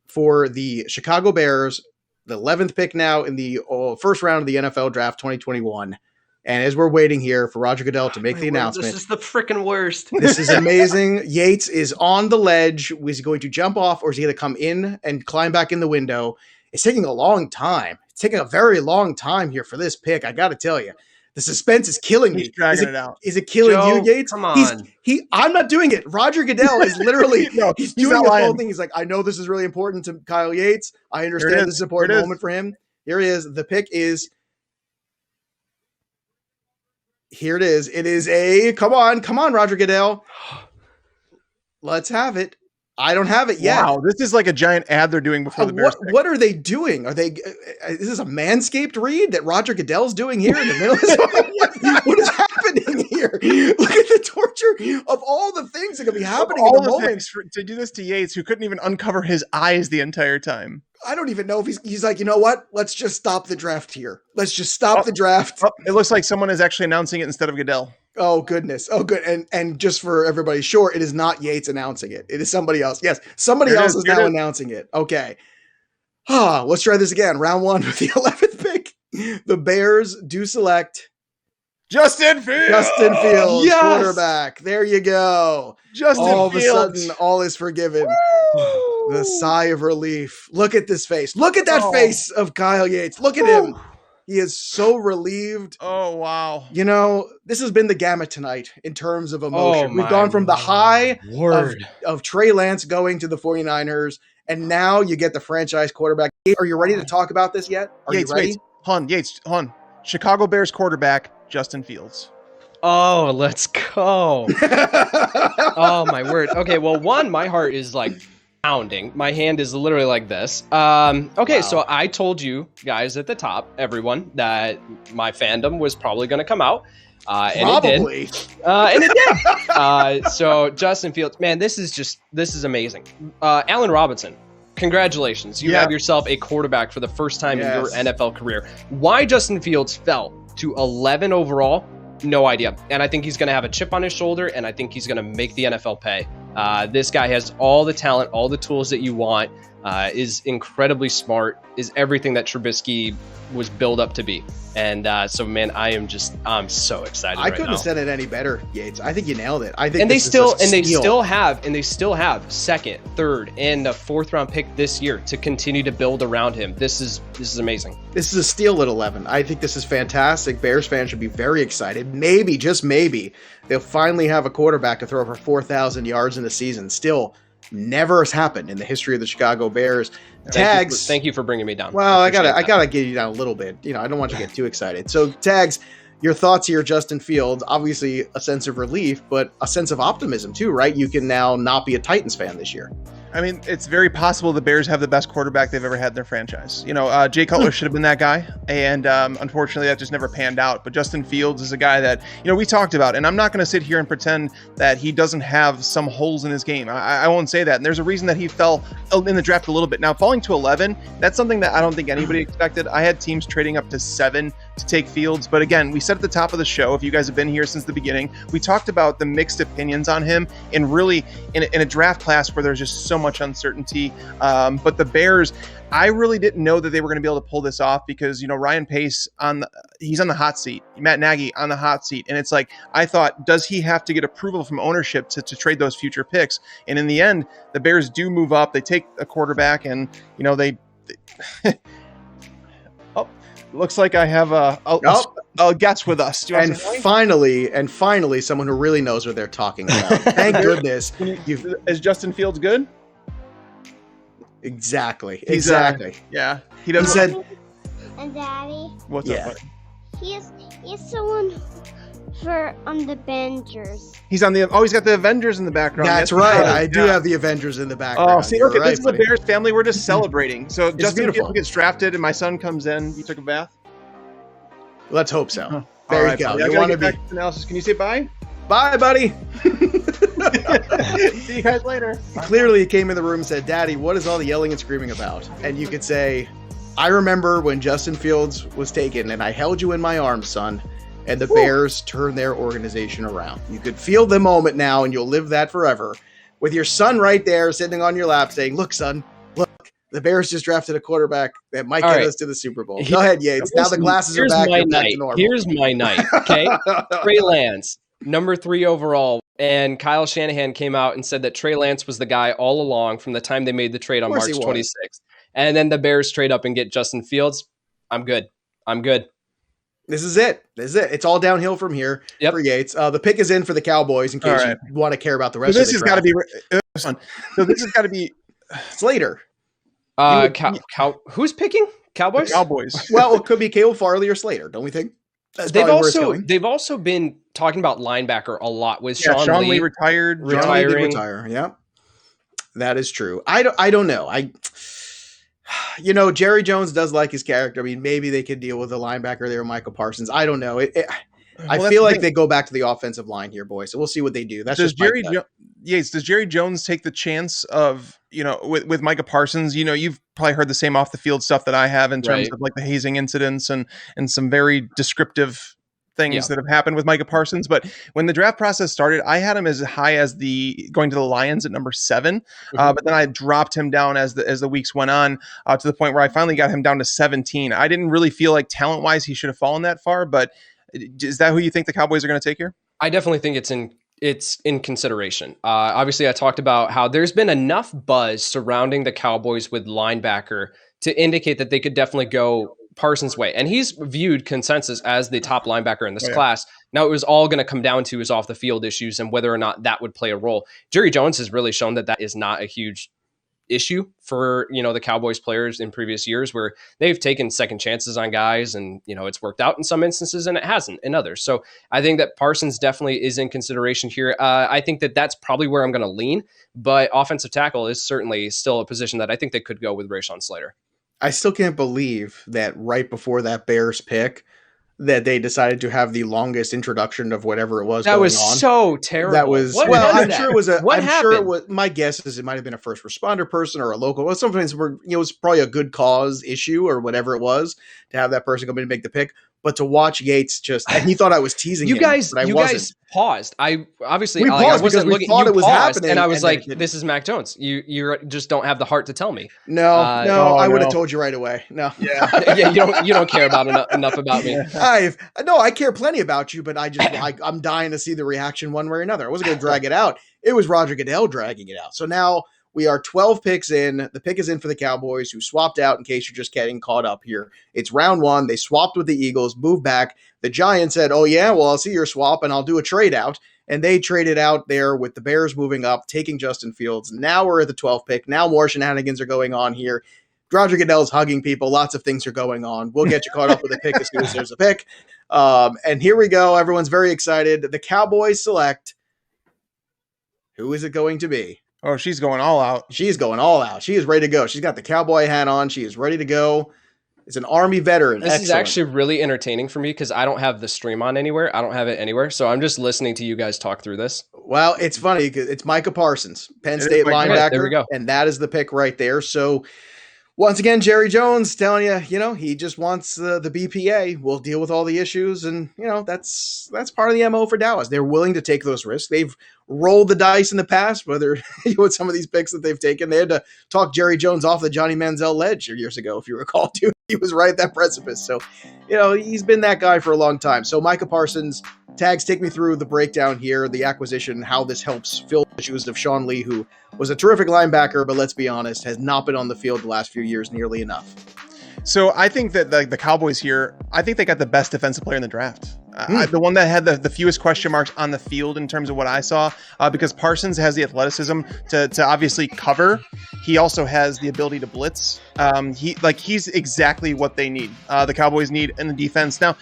for the Chicago Bears. The 11th pick now in the first round of the NFL draft 2021. And as we're waiting here for Roger Goodell to make the announcement. This is the freaking worst. This is amazing. Yates is on the ledge. Is he going to jump off, or is he going to come in and climb back in the window? It's taking a long time. It's taking a very long time here for this pick. I got to tell you, The suspense is killing He's me. dragging it out. Is it killing Joe, you, Yates? come on. I'm not doing it. Roger Goodell is literally No, he's he's doing not this whole lying. thing. He's like, I know this is really important to Kyle Yates. I understand this is an important moment for him. Here he is. The pick is. Here it is. It is a come on, Roger Goodell. Let's have it. I don't have it yet. Wow, this is like a giant ad they're doing before the Bears. What are they doing? Are they? Is this a Manscaped read that Roger Goodell's doing here in the middle? What is happening here? Look at the torture of all the things that could be happening in the moment. To do this to Yates, who couldn't even uncover his eyes the entire time. I don't even know if he's like, you know what? Let's just stop the draft here. Let's just stop the draft. Oh, it looks like someone is actually announcing it instead of Goodell. Oh goodness. Oh good. And just for everybody, sure, it is not Yates announcing it. It is somebody else. Yes, somebody else is now announcing it. Okay. Let's try this again. Round 1 with the 11th pick. The Bears do select Justin Fields, Yes! quarterback. There you go. All of a sudden, all is forgiven. Woo! The sigh of relief. Look at this face. Look at that face of Kyle Yates. Look at him. He is so relieved. Oh, wow. You know, this has been the gamut tonight in terms of emotion. We've gone from the high of Trey Lance going to the 49ers, and now you get the franchise quarterback. Are you ready to talk about this yet? Are you ready? Yates. Chicago Bears quarterback, Justin Fields. Oh, let's go. Oh, my word. Okay, well, my heart is like pounding. My hand is literally like this. Okay, so I told you guys at the top, everyone, that my fandom was probably going to come out. And Probably. it did. And it did. So Justin Fields, man, this is amazing. Allen Robinson, congratulations. You have yourself a quarterback for the first time in your NFL career. Why Justin Fields fell to 11 overall, no idea. And I think he's going to have a chip on his shoulder, and I think he's going to make the NFL pay. This guy has all the talent, all the tools that you want, is incredibly smart, is everything that Trubisky was built up to be. And so, man, I'm so excited. I couldn't have said it any better, Yates. I think you nailed it. I think, they still have second, third, and a fourth round pick this year to continue to build around him. This is amazing. This is a steal at 11. I think this is fantastic. Bears fans should be very excited. Maybe, just maybe, they'll finally have a quarterback to throw for 4,000 yards in a season. Still, never has happened in the history of the Chicago Bears. Tags. Thank you for bringing me down. Well, I gotta get you down a little bit. You know, I don't want you to get too excited. So, Tags, your thoughts here, Justin Fields. Obviously, a sense of relief, but a sense of optimism too, right? You can now not be a Titans fan this year. I mean, it's very possible the Bears have the best quarterback they've ever had in their franchise. You know, Jay Cutler should have been that guy, and unfortunately, that just never panned out. But Justin Fields is a guy that, you know, we talked about, and I'm not going to sit here and pretend that he doesn't have some holes in his game. I won't say that. And there's a reason that he fell in the draft a little bit. Now, falling to 11, that's something that I don't think anybody expected. I had teams trading up to 7 to take Fields. But again, we said at the top of the show, if you guys have been here since the beginning, we talked about the mixed opinions on him, and really in a draft class where there's just so much uncertainty. But the Bears, I really didn't know that they were going to be able to pull this off because, you know, Ryan Pace he's on the hot seat, Matt Nagy on the hot seat. And it's like, I thought, does he have to get approval from ownership to trade those future picks? And in the end, the Bears do move up. They take a quarterback, and, you know, they oh, looks like I have a guest with us. And finally, someone who really knows what they're talking about. Thank goodness. Is Justin Fields good? Exactly. Yeah. He doesn't. He said, And Daddy, What's up, buddy? he's someone for on the Avengers. He's on he's got the Avengers in the background. that's right. I do have the Avengers in the background. Oh, see, look, You're this is right, the Bears family. We're just celebrating. So Justin beautiful. Fields gets drafted, and my son comes in. You took a bath? Let's hope so. All There right, you go. buddy. You I want gotta to get be. back to analysis. Can you say bye? Bye, buddy. See you guys later. Clearly, he came in the room and said, Daddy, what is all the yelling and screaming about? And you could say, I remember when Justin Fields was taken, and I held you in my arms, son, and the Bears turned their organization around. You could feel the moment now, and you'll live that forever, with your son right there sitting on your lap saying, look, son, look, the Bears just drafted a quarterback that might get us to the Super Bowl. Go ahead, Yates. Now the glasses are back. You're back to normal. Here's my night, okay? Trey Lance, number 3 overall. And Kyle Shanahan came out and said that Trey Lance was the guy all along from the time they made the trade on March 26th. And then the Bears trade up and get Justin Fields. I'm good. This is it. It's all downhill from here for Yates. The pick is in for the Cowboys in case you want to care about the rest of the draft. So this has got to be Slater. Who's picking? Cowboys? The Cowboys. Well, it could be Caleb Farley or Slater, don't we think? They've also been talking about linebacker a lot with Sean Lee retiring. Yeah, that is true. I don't know. Jerry Jones does like his character. I mean, maybe they could deal with a linebacker there, Michael Parsons. I don't know. I feel like they go back to the offensive line here, boys. So we'll see what they do. That's does just Jerry Jones take the chance of, with Micah Parsons? You've probably heard the same off the field stuff that I have in terms of like the hazing incidents and some very descriptive things that have happened with Micah Parsons. But when the draft process started, I had him as high as going to the Lions at number 7. But then I dropped him down as the weeks went on to the point where I finally got him down to 17. I didn't really feel like talent wise he should have fallen that far, but is that who you think the Cowboys are going to take here? I definitely think it's in consideration. Obviously, I talked about how there's been enough buzz surrounding the Cowboys with linebacker to indicate that they could definitely go Parsons' way. And he's viewed consensus as the top linebacker in this class. Now, it was all going to come down to his off the field issues and whether or not that would play a role. Jerry Jones has really shown that is not a huge issue for the Cowboys players in previous years, where they've taken second chances on guys and it's worked out in some instances and it hasn't in others. So I think that Parsons definitely is in consideration here. I think that's probably where I'm going to lean, but offensive tackle is certainly still a position that I think they could go with Rashawn Slater. I still can't believe that right before that Bears pick that they decided to have the longest introduction of whatever it was going on. That was so terrible. That was, sure it was, my guess is it might have been a first responder person or a local. Well, sometimes it was probably a good cause issue or whatever it was to have that person come in and make the pick. But to watch Yates and he thought I was teasing him. Guys paused. I obviously I wasn't looking. Thought it was happening, and I was like, "This is Mac Jones. You just don't have the heart to tell me." No, I would have told you right away. No, you don't care about enough about me. I care plenty about you, but I'm dying to see the reaction one way or another. I wasn't going to drag it out. It was Roger Goodell dragging it out. So now we are 12 picks in. The pick is in for the Cowboys, who swapped out, in case you're just getting caught up here. It's round 1. They swapped with the Eagles, moved back. The Giants said, oh, yeah, well, I'll see your swap, and I'll do a trade out. And they traded out there with the Bears moving up, taking Justin Fields. Now we're at the 12th pick. Now more shenanigans are going on here. Roger Goodell's hugging people. Lots of things are going on. We'll get you caught up with a pick as soon as there's a pick. And here we go. Everyone's very excited. The Cowboys select. Who is it going to be? Oh, she's going all out. She's going all out. She is ready to go. She's got the cowboy hat on. She is ready to go. It's an Army veteran. This is actually really entertaining for me because I don't have the stream on anywhere. I don't have it anywhere. So I'm just listening to you guys talk through this. Well, it's funny because it's Micah Parsons, Penn State linebacker. There we go. And that is the pick right there. So once again, Jerry Jones telling you, he just wants the BPA. We'll deal with all the issues. And, that's part of the MO for Dallas. They're willing to take those risks. They've rolled the dice in the past, whether with some of these picks that they've taken. They had to talk Jerry Jones off the Johnny Manziel ledge years ago, if you recall, too. He was right at that precipice. So, he's been that guy for a long time. So Micah Parsons, Tags, take me through the breakdown here, the acquisition, how this helps fill the shoes of Sean Lee, who was a terrific linebacker, but let's be honest, has not been on the field the last few years nearly enough. So I think that the Cowboys here, I think they got the best defensive player in the draft. The one that had the fewest question marks on the field in terms of what I saw, because Parsons has the athleticism to obviously cover. He also has the ability to blitz. He's exactly what they need. The Cowboys need in the defense. Now,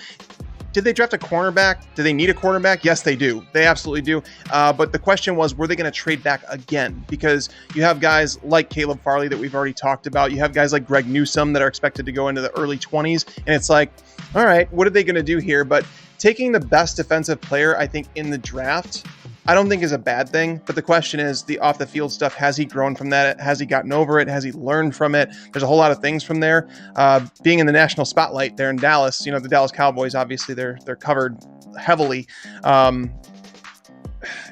did they draft a cornerback? Do they need a cornerback? Yes, they do. They absolutely do. But the question was, were they going to trade back again? Because you have guys like Caleb Farley that we've already talked about. You have guys like Greg Newsome that are expected to go into the early 20s. And it's like, all right, what are they going to do here? But taking the best defensive player, I think, in the draft, I don't think is a bad thing. But the question is the off the field stuff. Has he grown from that? Has he gotten over it? Has he learned from it? There's a whole lot of things from there. Being in the national spotlight there in Dallas, the Dallas Cowboys, obviously they're covered heavily.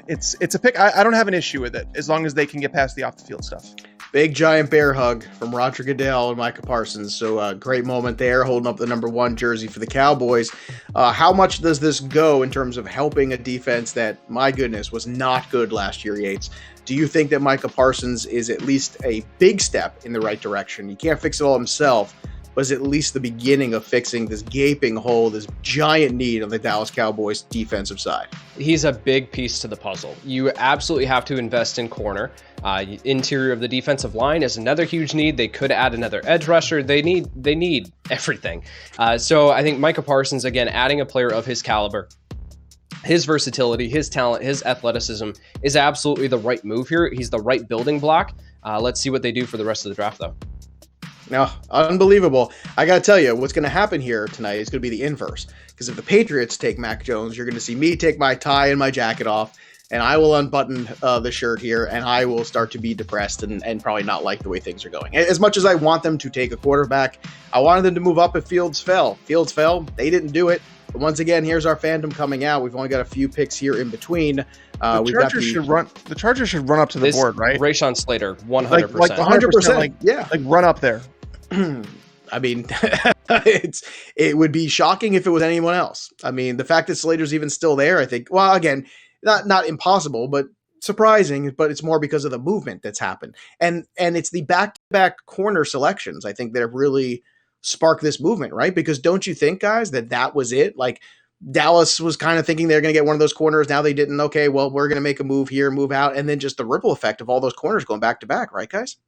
It's a pick. I don't have an issue with it as long as they can get past the off the field stuff. Big giant bear hug from Roger Goodell and Micah Parsons. So great moment there, holding up the number 1 jersey for the Cowboys. How much does this go in terms of helping a defense that, my goodness, was not good last year, Yates? Do you think that Micah Parsons is at least a big step in the right direction? He can't fix it all himself, was at least the beginning of fixing this gaping hole, this giant need on the Dallas Cowboys defensive side. He's a big piece to the puzzle. You absolutely have to invest in corner. Interior of the defensive line is another huge need. They could add another edge rusher. They need everything. So I think Micah Parsons, again, adding a player of his caliber, his versatility, his talent, his athleticism is absolutely the right move here. He's the right building block. Let's see what they do for the rest of the draft, though. No, unbelievable. I got to tell you, what's going to happen here tonight is going to be the inverse. Because if the Patriots take Mac Jones, you're going to see me take my tie and my jacket off, and I will unbutton the shirt here, and I will start to be depressed and probably not like the way things are going. As much as I want them to take a quarterback, I wanted them to move up if Fields fell. Fields fell. They didn't do it. But once again, here's our fandom coming out. We've only got a few picks here in between. The Chargers should run up to the board, right? Rashawn Slater, 100%. Like 100%. Yeah. Like run up there. I mean, it would be shocking if it was anyone else. I mean, the fact that Slater's even still there, I think, well, again, not impossible, but surprising, but it's more because of the movement that's happened. And it's the back-to-back corner selections, I think, that have really sparked this movement, right? Because don't you think, guys, that was it? Like, Dallas was kind of thinking they're going to get one of those corners. Now they didn't. Okay, well, we're going to make a move here, move out, and then just the ripple effect of all those corners going back-to-back, right, guys?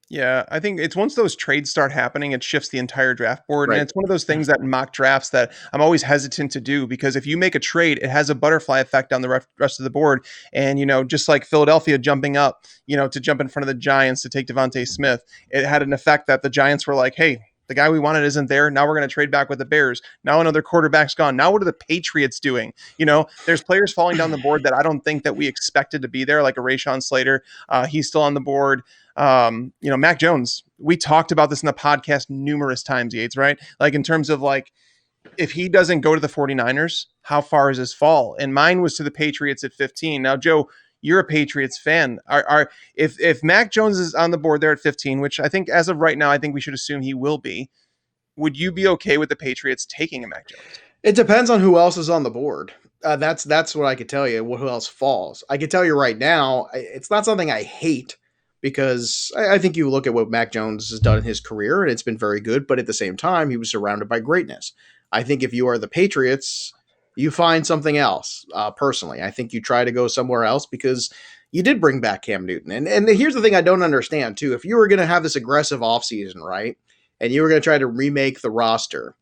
Yeah, I think it's once those trades start happening, it shifts the entire draft board. Right. And it's one of those things that in mock drafts that I'm always hesitant to do, because if you make a trade, it has a butterfly effect on the rest of the board. And, just like Philadelphia jumping up, to jump in front of the Giants to take Devontae Smith, it had an effect that the Giants were like, hey, the guy we wanted isn't there. Now we're going to trade back with the Bears. Now another quarterback's gone. Now what are the Patriots doing? There's players falling down the board that I don't think that we expected to be there, like a Rashawn Slater. He's still on the board. Mac Jones, we talked about this in the podcast numerous times, Yates, right? Like in terms of like, if he doesn't go to the 49ers, how far is his fall? And mine was to the Patriots at 15. Now, Joe, you're a Patriots fan. If Mac Jones is on the board there at 15, which I think as of right now, I think we should assume he will be, would you be okay with the Patriots taking a Mac Jones? It depends on who else is on the board. That's what I could tell you, who else falls. I could tell you right now, it's not something I hate, because I think you look at what Mac Jones has done in his career, and it's been very good, but at the same time, he was surrounded by greatness. I think if you are the Patriots, you find something else, personally. I think you try to go somewhere else, because you did bring back Cam Newton. And here's the thing I don't understand, too. If you were going to have this aggressive offseason, right, and you were going to try to remake the roster,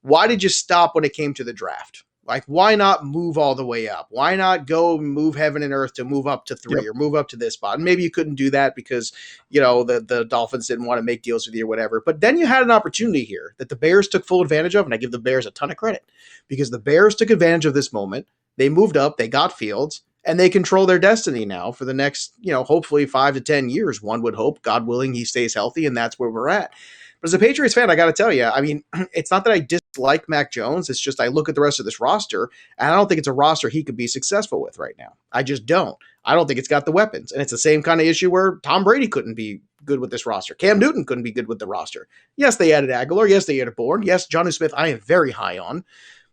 why did you stop when it came to the draft? Like, why not move all the way up? Why not go move heaven and earth to move up to 3 or move up to this spot? And maybe you couldn't do that because, the Dolphins didn't want to make deals with you or whatever. But then you had an opportunity here that the Bears took full advantage of, and I give the Bears a ton of credit, because the Bears took advantage of this moment. They moved up, they got Fields, and they control their destiny now for the next, hopefully 5 to 10 years. One would hope, God willing, he stays healthy, and that's where we're at. But as a Patriots fan, I got to tell you, I mean, it's not that I dislike Mac Jones. It's just I look at the rest of this roster, and I don't think it's a roster he could be successful with right now. I just don't. I don't think it's got the weapons. And it's the same kind of issue where Tom Brady couldn't be good with this roster. Cam Newton couldn't be good with the roster. Yes, they added Aguilar. Yes, they added Bourne. Yes, Jonnu Smith, I am very high on.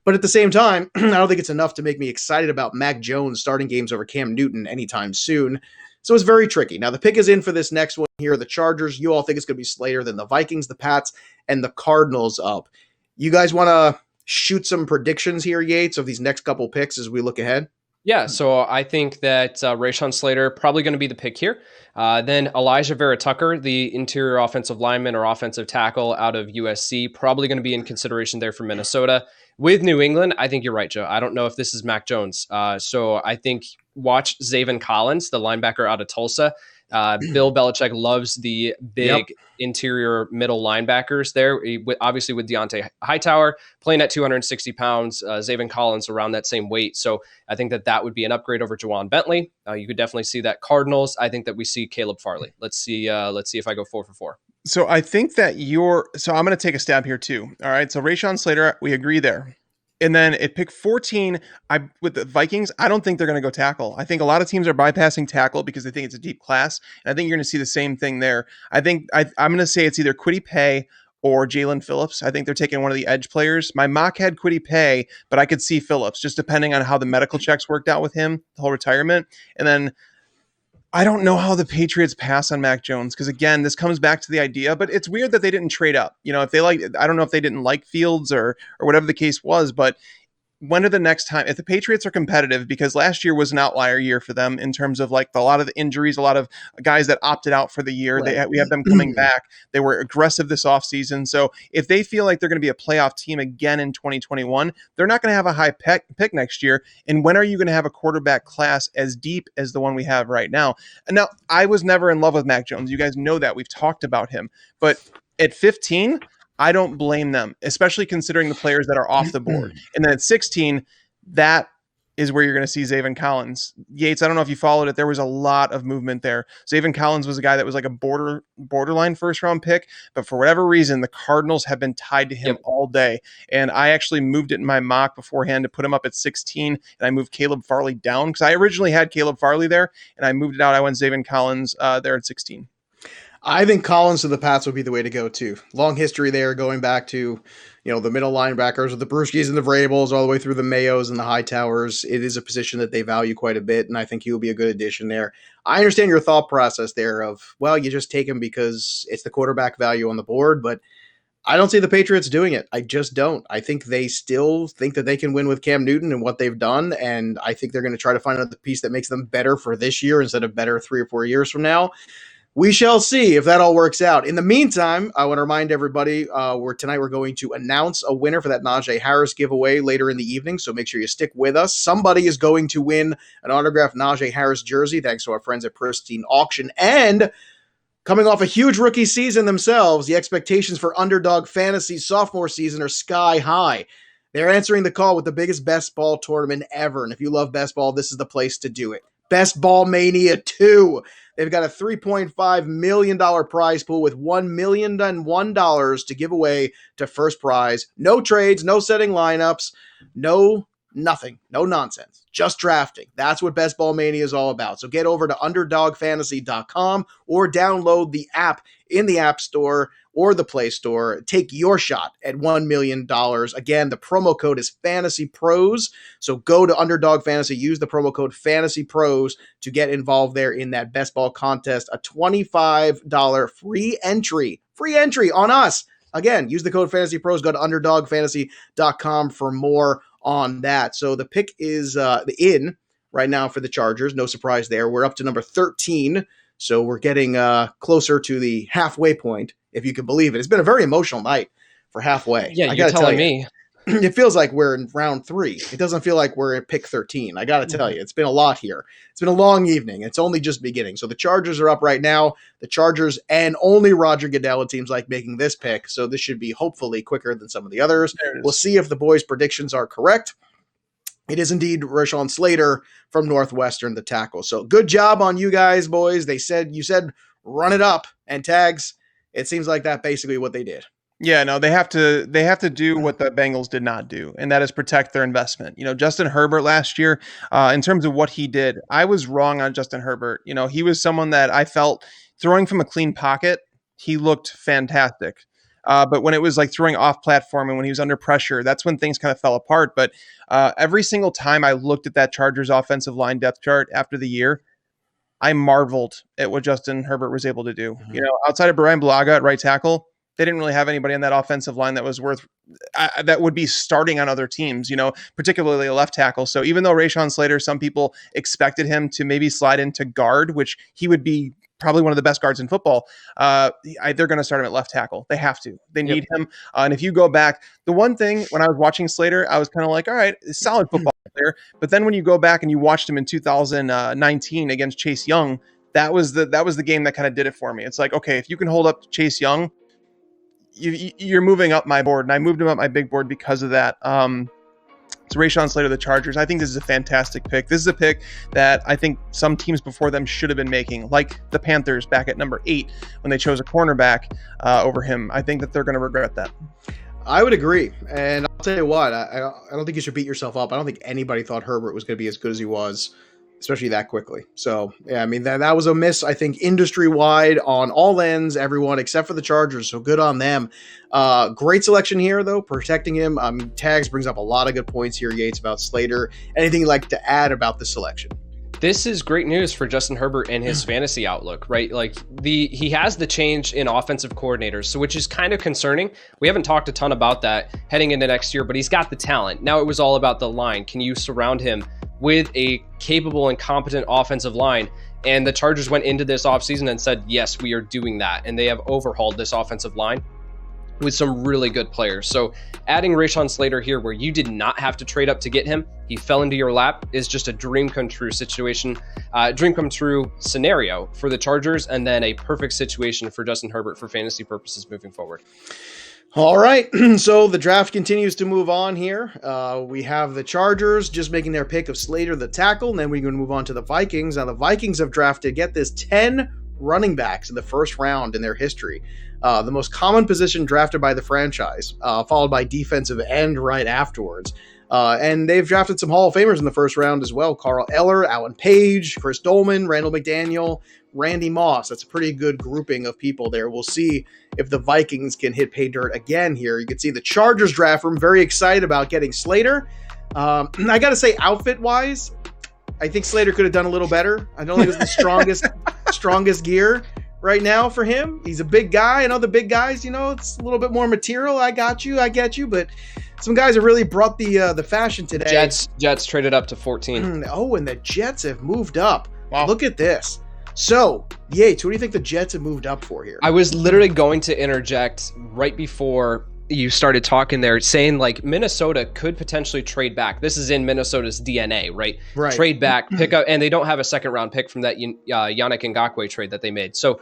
But at the same time, I don't think it's enough to make me excited about Mac Jones starting games over Cam Newton anytime soon. So it's very tricky. Now, the pick is in for this next one here. The Chargers, you all think it's going to be Slater, then the Vikings, the Pats, and the Cardinals up. You guys want to shoot some predictions here, Yates, of these next couple picks as we look ahead? Yeah, so I think that Rashawn Slater probably going to be the pick here. Then Elijah Vera Tucker, the interior offensive lineman or offensive tackle out of USC, probably going to be in consideration there for Minnesota. With New England, I think you're right, Joe. I don't know if this is Mac Jones. So I think watch Zaven Collins, the linebacker out of Tulsa. Bill Belichick loves the big interior middle linebackers there. Obviously with Deontay Hightower playing at 260 pounds, Zaven Collins around that same weight. So I think that would be an upgrade over Juwan Bentley. You could definitely see that. Cardinals, I think that we see Caleb Farley. Let's see if I go 4 for 4. So I think that I'm going to take a stab here too. All right. So Rashawn Slater, we agree there. And then at pick 14, with the Vikings, I don't think they're going to go tackle. I think a lot of teams are bypassing tackle because they think it's a deep class. And I think you're going to see the same thing there. I think I'm going to say it's either Kwity Paye or Jalen Phillips. I think they're taking one of the edge players. My mock had Kwity Paye, but I could see Phillips just depending on how the medical checks worked out with him, the whole retirement. And then I don't know how the Patriots pass on Mac Jones because, again, this comes back to the idea, but it's weird that they didn't trade up. If they I don't know if they didn't like Fields or whatever the case was, but when are the next time if the Patriots are competitive, because last year was an outlier year for them in terms of like a lot of the injuries, a lot of guys that opted out for the year. Right. We have them coming back. They were aggressive this offseason. So if they feel like they're going to be a playoff team again in 2021, they're not going to have a high pick next year. And when are you going to have a quarterback class as deep as the one we have right now? And now, I was never in love with Mac Jones. You guys know that. We've talked about him. But at 15, I don't blame them, especially considering the players that are off the board. And then at 16, that is where you're going to see Zaven Collins. Yates, I don't know if you followed it. There was a lot of movement there. Zaven Collins was a guy that was like a borderline first-round pick, but for whatever reason, the Cardinals have been tied to him all day. And I actually moved it in my mock beforehand to put him up at 16, and I moved Caleb Farley down because I originally had Caleb Farley there, and I moved it out. I went Zaven Collins there at 16. I think Collins to the Pats would be the way to go too. Long history there, going back to, the middle linebackers with the Brewskis and the Vrabels all the way through the Mayos and the Hightowers. It is a position that they value quite a bit, and I think he will be a good addition there. I understand your thought process there of, well, you just take him because it's the quarterback value on the board, but I don't see the Patriots doing it. I just don't. I think they still think that they can win with Cam Newton and what they've done, and I think they're going to try to find another piece that makes them better for this year instead of better 3 or 4 years from now. We shall see if that all works out. In the meantime, I want to remind everybody tonight we're going to announce a winner for that Najee Harris giveaway later in the evening, so make sure you stick with us. Somebody is going to win an autographed Najee Harris jersey, thanks to our friends at Pristine Auction. And coming off a huge rookie season themselves, the expectations for Underdog Fantasy sophomore season are sky high. They're answering the call with the biggest best ball tournament ever, and if you love best ball, this is the place to do it. Best Ball Mania 2. They've got a $3.5 million prize pool with $1,001 to give away to first prize. No trades, no setting lineups, no nothing, no nonsense, just drafting. That's what Best Ball Mania is all about. So get over to underdogfantasy.com or download the app in the App Store or the Play Store. Take your shot at $1 million. Again, the promo code is FantasyPros. So go to Underdog Fantasy, use the promo code FantasyPros to get involved there in that best ball contest. A $25 free entry on us. Again, use the code FantasyPros. Go to underdogfantasy.com for more on that. So the pick is in right now for the Chargers. No surprise there. We're up to number 13. So we're getting closer to the halfway point, if you can believe it. It's been a very emotional night for halfway. Yeah, you're telling me. It feels like we're in round 3. It doesn't feel like we're at pick 13. I got to tell you, it's been a lot here. It's been a long evening. It's only just beginning. So the Chargers are up right now. The Chargers and only Roger Goodell, it seems like, making this pick. So this should be hopefully quicker than some of the others. We'll see if the boys' predictions are correct. It is indeed Rashawn Slater from Northwestern, the tackle. So good job on you guys, boys. You said run it up, and Tags, it seems like that basically what they did. Yeah, no, they have to do what the Bengals did not do, and that is protect their investment. Justin Herbert last year, in terms of what he did, I was wrong on Justin Herbert. He was someone that I felt throwing from a clean pocket, he looked fantastic. But when it was like throwing off platform and when he was under pressure, that's when things kind of fell apart. But every single time I looked at that Chargers offensive line depth chart after the year, I marveled at what Justin Herbert was able to do. Mm-hmm. Outside of Brian Blaga at right tackle, they didn't really have anybody on that offensive line that was that would be starting on other teams, particularly a left tackle. So even though Rashawn Slater, some people expected him to maybe slide into guard, which he would be probably one of the best guards in football, they're going to start him at left tackle. They have to. They need him. And if you go back, the one thing when I was watching Slater, I was kind of like, all right, solid football player. But then when you go back and you watched him in 2019 against Chase Young, that was the game that kind of did it for me. It's like, okay, if you can hold up to Chase Young, you're moving up my board, and I moved him up my big board because of that. So Rashawn Slater, the Chargers, I think this is a fantastic pick. This is a pick that I think some teams before them should have been making, like the Panthers back at number 8 when they chose a cornerback over him. I think that they're going to regret that. I would agree. And I'll tell you what, I don't think you should beat yourself up. I don't think anybody thought Herbert was going to be as good as he was, especially that quickly. So, yeah, I mean, that was a miss, I think, industry-wide on all ends, everyone, except for the Chargers. So good on them. Great selection here, though, protecting him. Tags brings up a lot of good points here, Yates, about Slater. Anything you'd like to add about the selection? This is great news for Justin Herbert and his fantasy outlook, right? Like he has the change in offensive coordinators, so which is kind of concerning. We haven't talked a ton about that heading into next year, but he's got the talent. Now it was all about the line. Can you surround him with a capable and competent offensive line? And the Chargers went into this offseason and said, yes, we are doing that. And they have overhauled this offensive line with some really good players. So adding Rashawn Slater here, where you did not have to trade up to get him, he fell into your lap, is just a dream come true situation, dream come true scenario for the Chargers, and then a perfect situation for Justin Herbert for fantasy purposes moving forward. All right, so the draft continues to move on here. We have the Chargers just making their pick of Slater, the tackle, and then we're going to move on to the Vikings. Now, the Vikings have drafted, get this, 10 running backs in the first round in their history. The most common position drafted by the franchise, followed by defensive end right afterwards. And they've drafted some Hall of Famers in the first round as well. Carl Eller, Alan Page, Chris Dolman, Randall McDaniel, Randy Moss. That's a pretty good grouping of people there. We'll see if the Vikings can hit pay dirt again here. You can see the Chargers draft room, very excited about getting Slater. I got to say, outfit-wise, I think Slater could have done a little better. I don't think it was the strongest gear right now for him. He's a big guy. I know the big guys, it's a little bit more material. I get you, but some guys have really brought the fashion today. Jets traded up to 14. Oh, and the Jets have moved up. Wow. Look at this. So, Yates, what do you think the Jets have moved up for here? I was literally going to interject right before you started talking there, saying like Minnesota could potentially trade back. This is in Minnesota's DNA, right? Trade back, pick up, and they don't have a second round pick from that Yannick Ngakoue trade that they made. So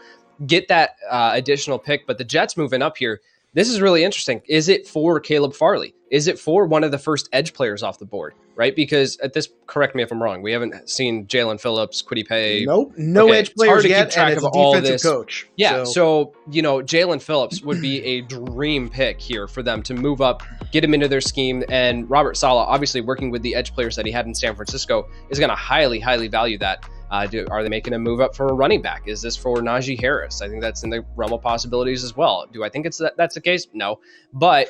get that additional pick. But the Jets moving up here, this is really interesting. Is it for Caleb Farley? Is it for one of the first edge players off the board, right? Because at this, correct me if I'm wrong, we haven't seen Jalen Phillips, Kwity Paye. Nope, no edge players yet, and it's a defensive this coach. Yeah, so Jalen Phillips would be a dream pick here for them to move up, get him into their scheme, and Robert Saleh, obviously working with the edge players that he had in San Francisco, is going to highly, highly value that. Are they making a move up for a running back? Is this for Najee Harris? I think that's in the realm of possibilities as well. Do I think that's the case? No. But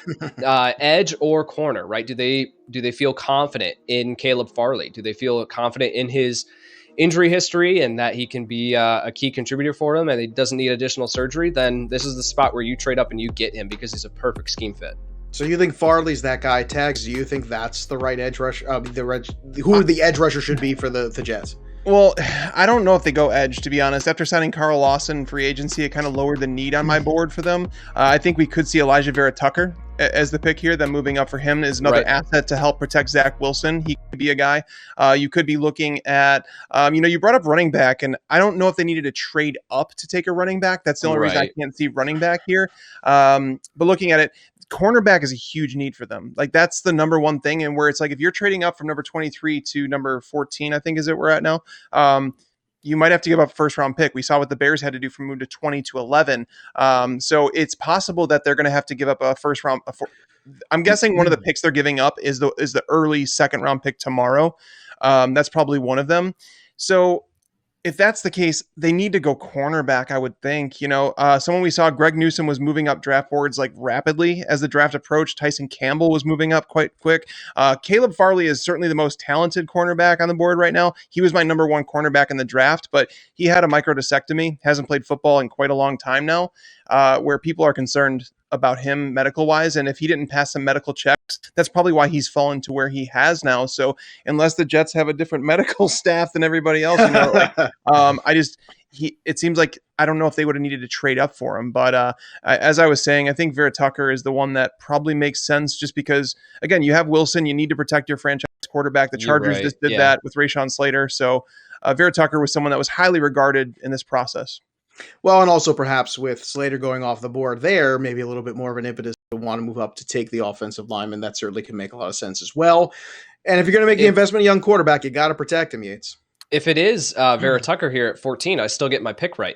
edge or corner, right? Do they feel confident in Caleb Farley? Do they feel confident in his injury history and that he can be a key contributor for them and he doesn't need additional surgery? Then this is the spot where you trade up and you get him because he's a perfect scheme fit. So you think Farley's that guy, Tags? Do you think that's the right edge rush? Who the edge rusher should be for the Jets? Well, I don't know if they go edge, to be honest. After signing Carl Lawson in free agency, it kind of lowered the need on my board for them. I think we could see Elijah Vera Tucker as the pick here. Then moving up for him is another asset to help protect Zach Wilson. He could be a guy. You could be looking at, you brought up running back, and I don't know if they needed to trade up to take a running back. That's the only reason I can't see running back here. But looking at it, cornerback is a huge need for them. Like that's the number one thing. And where it's like, if you're trading up from number 23 to number 14, I think is it we're at now. You might have to give up a first round pick. We saw what the Bears had to do from move to 20 to 11. So it's possible that they're going to have to give up a first round. I'm guessing one of the picks they're giving up is the early second round pick tomorrow. That's probably one of them. So if that's the case, they need to go cornerback, I would think. Someone we saw, Greg Newsome, was moving up draft boards like rapidly as the draft approached. Tyson Campbell was moving up quite quick. Caleb Farley is certainly the most talented cornerback on the board right now. He was my number one cornerback in the draft, but he had a microdiscectomy, hasn't played football in quite a long time now, where people are concerned about him medical wise. And if he didn't pass some medical checks, that's probably why he's fallen to where he has now. So unless the Jets have a different medical staff than everybody else, it seems like, I don't know if they would have needed to trade up for him. But as I was saying, I think Vera Tucker is the one that probably makes sense just because, again, you have Wilson, you need to protect your franchise quarterback. The Chargers just did that with Rashawn Slater. So Vera Tucker was someone that was highly regarded in this process. Well, and also perhaps with Slater going off the board there, maybe a little bit more of an impetus to want to move up to take the offensive lineman. That certainly can make a lot of sense as well. And if you're going to make the investment in a young quarterback, you got to protect him, Yates. If it is Vera Tucker here at 14, I still get my pick right.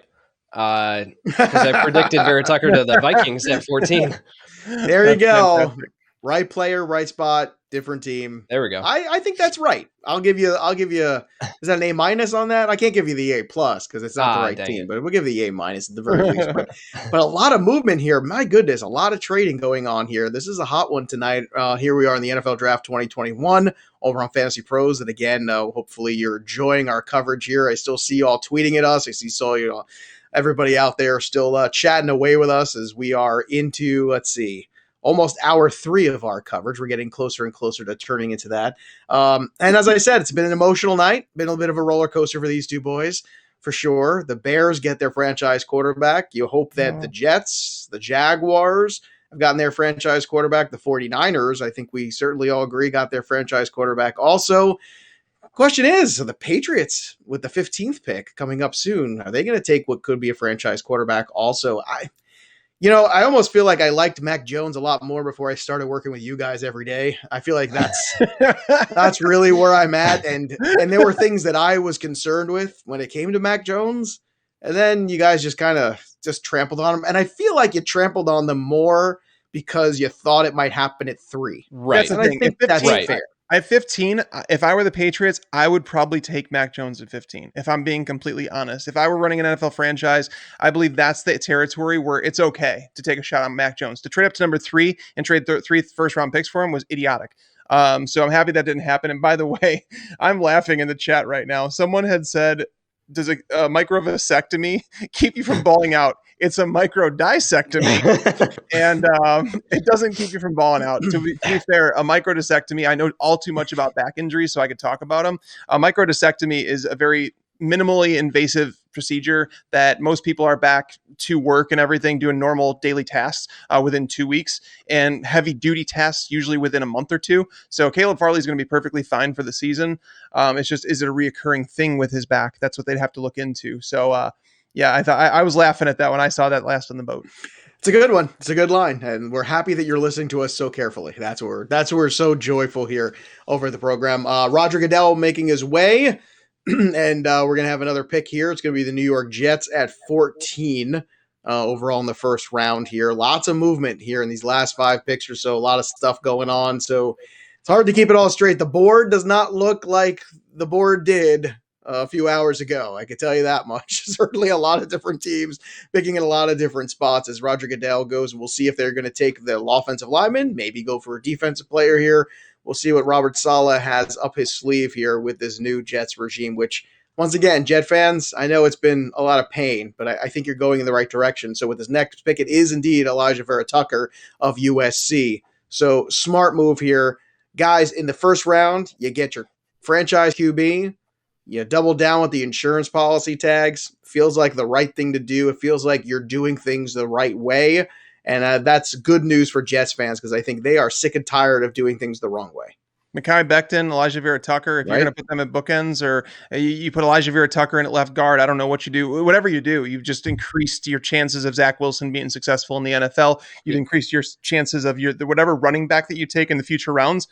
Because I predicted Vera Tucker to the Vikings at 14. There you go. Fantastic. Right player, right spot, different team. There we go. I think that's right. I'll give you. Is that an A- on that? I can't give you the A+ because it's not the right team, but we'll give the A- at the very least. But a lot of movement here. My goodness, a lot of trading going on here. This is a hot one tonight. Here we are in the NFL Draft 2021 over on Fantasy Pros, and again, hopefully you're enjoying our coverage here. I still see you all tweeting at us. I see everybody out there still chatting away with us as we are into almost hour 3 of our coverage. We're getting closer and closer to turning into that. And as I said, it's been an emotional night, been a bit of a roller coaster for these two boys, for sure. The Bears get their franchise quarterback. You hope that the Jets, the Jaguars have gotten their franchise quarterback. The 49ers, I think we certainly all agree, got their franchise quarterback also. Question is, the Patriots with the 15th pick coming up soon, are they going to take what could be a franchise quarterback also? I almost feel like I liked Mac Jones a lot more before I started working with you guys every day. I feel like that's really where I'm at. And there were things that I was concerned with when it came to Mac Jones. And then you guys just kind of trampled on him. And I feel like you trampled on them more because you thought it might happen at 3. Right. And I think that's fair. At 15, if I were the Patriots, I would probably take Mac Jones at 15, if I'm being completely honest. If I were running an NFL franchise, I believe that's the territory where it's okay to take a shot on Mac Jones. To trade up to number 3 and trade 3 first-round picks for him was idiotic. So I'm happy that didn't happen. And by the way, I'm laughing in the chat right now. Someone had said, does a microvasectomy keep you from balling out? It's a microdisectomy, and it doesn't keep you from balling out. To be fair, a microdisectomy, I know all too much about back injuries, so I could talk about them. A microdisectomy is a very minimally invasive procedure that most people are back to work and everything, doing normal daily tasks within 2 weeks, and heavy duty tasks usually within a month or 2. So Caleb Farley is going to be perfectly fine for the season. It's just, is it a reoccurring thing with his back? That's what they'd have to look into. So yeah, I thought I was laughing at that when I saw that last on the boat. It's a good one. It's a good line, and we're happy that you're listening to us so carefully. That's where we're so joyful here over the program. Roger Goodell making his way, and we're gonna have another pick here. It's gonna be the New York Jets at 14 overall in the first round here. Lots of movement here in these last 5 picks or so. A lot of stuff going on, so it's hard to keep it all straight. The board does not look like the board did a few hours ago. I can tell you that much. Certainly a lot of different teams picking in a lot of different spots as Roger Goodell goes. We'll see if they're going to take the offensive lineman, maybe go for a defensive player here. We'll see what Robert Saleh has up his sleeve here with this new Jets regime, which, once again, Jet fans, I know it's been a lot of pain, but I think you're going in the right direction. So with this next pick, it is indeed Elijah Vera Tucker of USC. So smart move here. Guys, in the first round, you get your franchise QB. You double down with the insurance policy tags. Feels like the right thing to do. It feels like you're doing things the right way. And that's good news for Jets fans because I think they are sick and tired of doing things the wrong way. Mekhi Becton, Elijah Vera Tucker, if you're going to put them at bookends, or you put Elijah Vera Tucker in at left guard, I don't know what you do. Whatever you do, you've just increased your chances of Zach Wilson being successful in the NFL. You've increased your chances of whatever running back that you take in the future rounds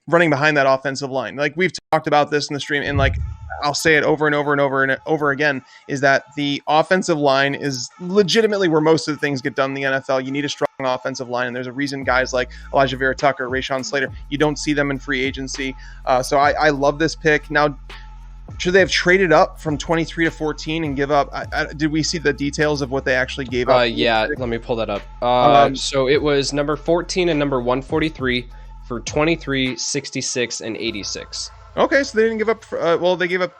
running behind that offensive line. Like we've talked about this in the stream, and like I'll say it over and over and over and over again, is that the offensive line is legitimately where most of the things get done in the NFL. You need a strong offensive line, and there's a reason guys like Elijah Vera Tucker, Rashawn Slater, you don't see them in free agency. So I love this pick. Now, should they have traded up from 23 to 14 and give up? Did we see the details of what they actually gave up? Yeah, let me pull that up. So it was number 14 and number 143 for 23, 66, and 86. Okay, so they didn't give up. They gave up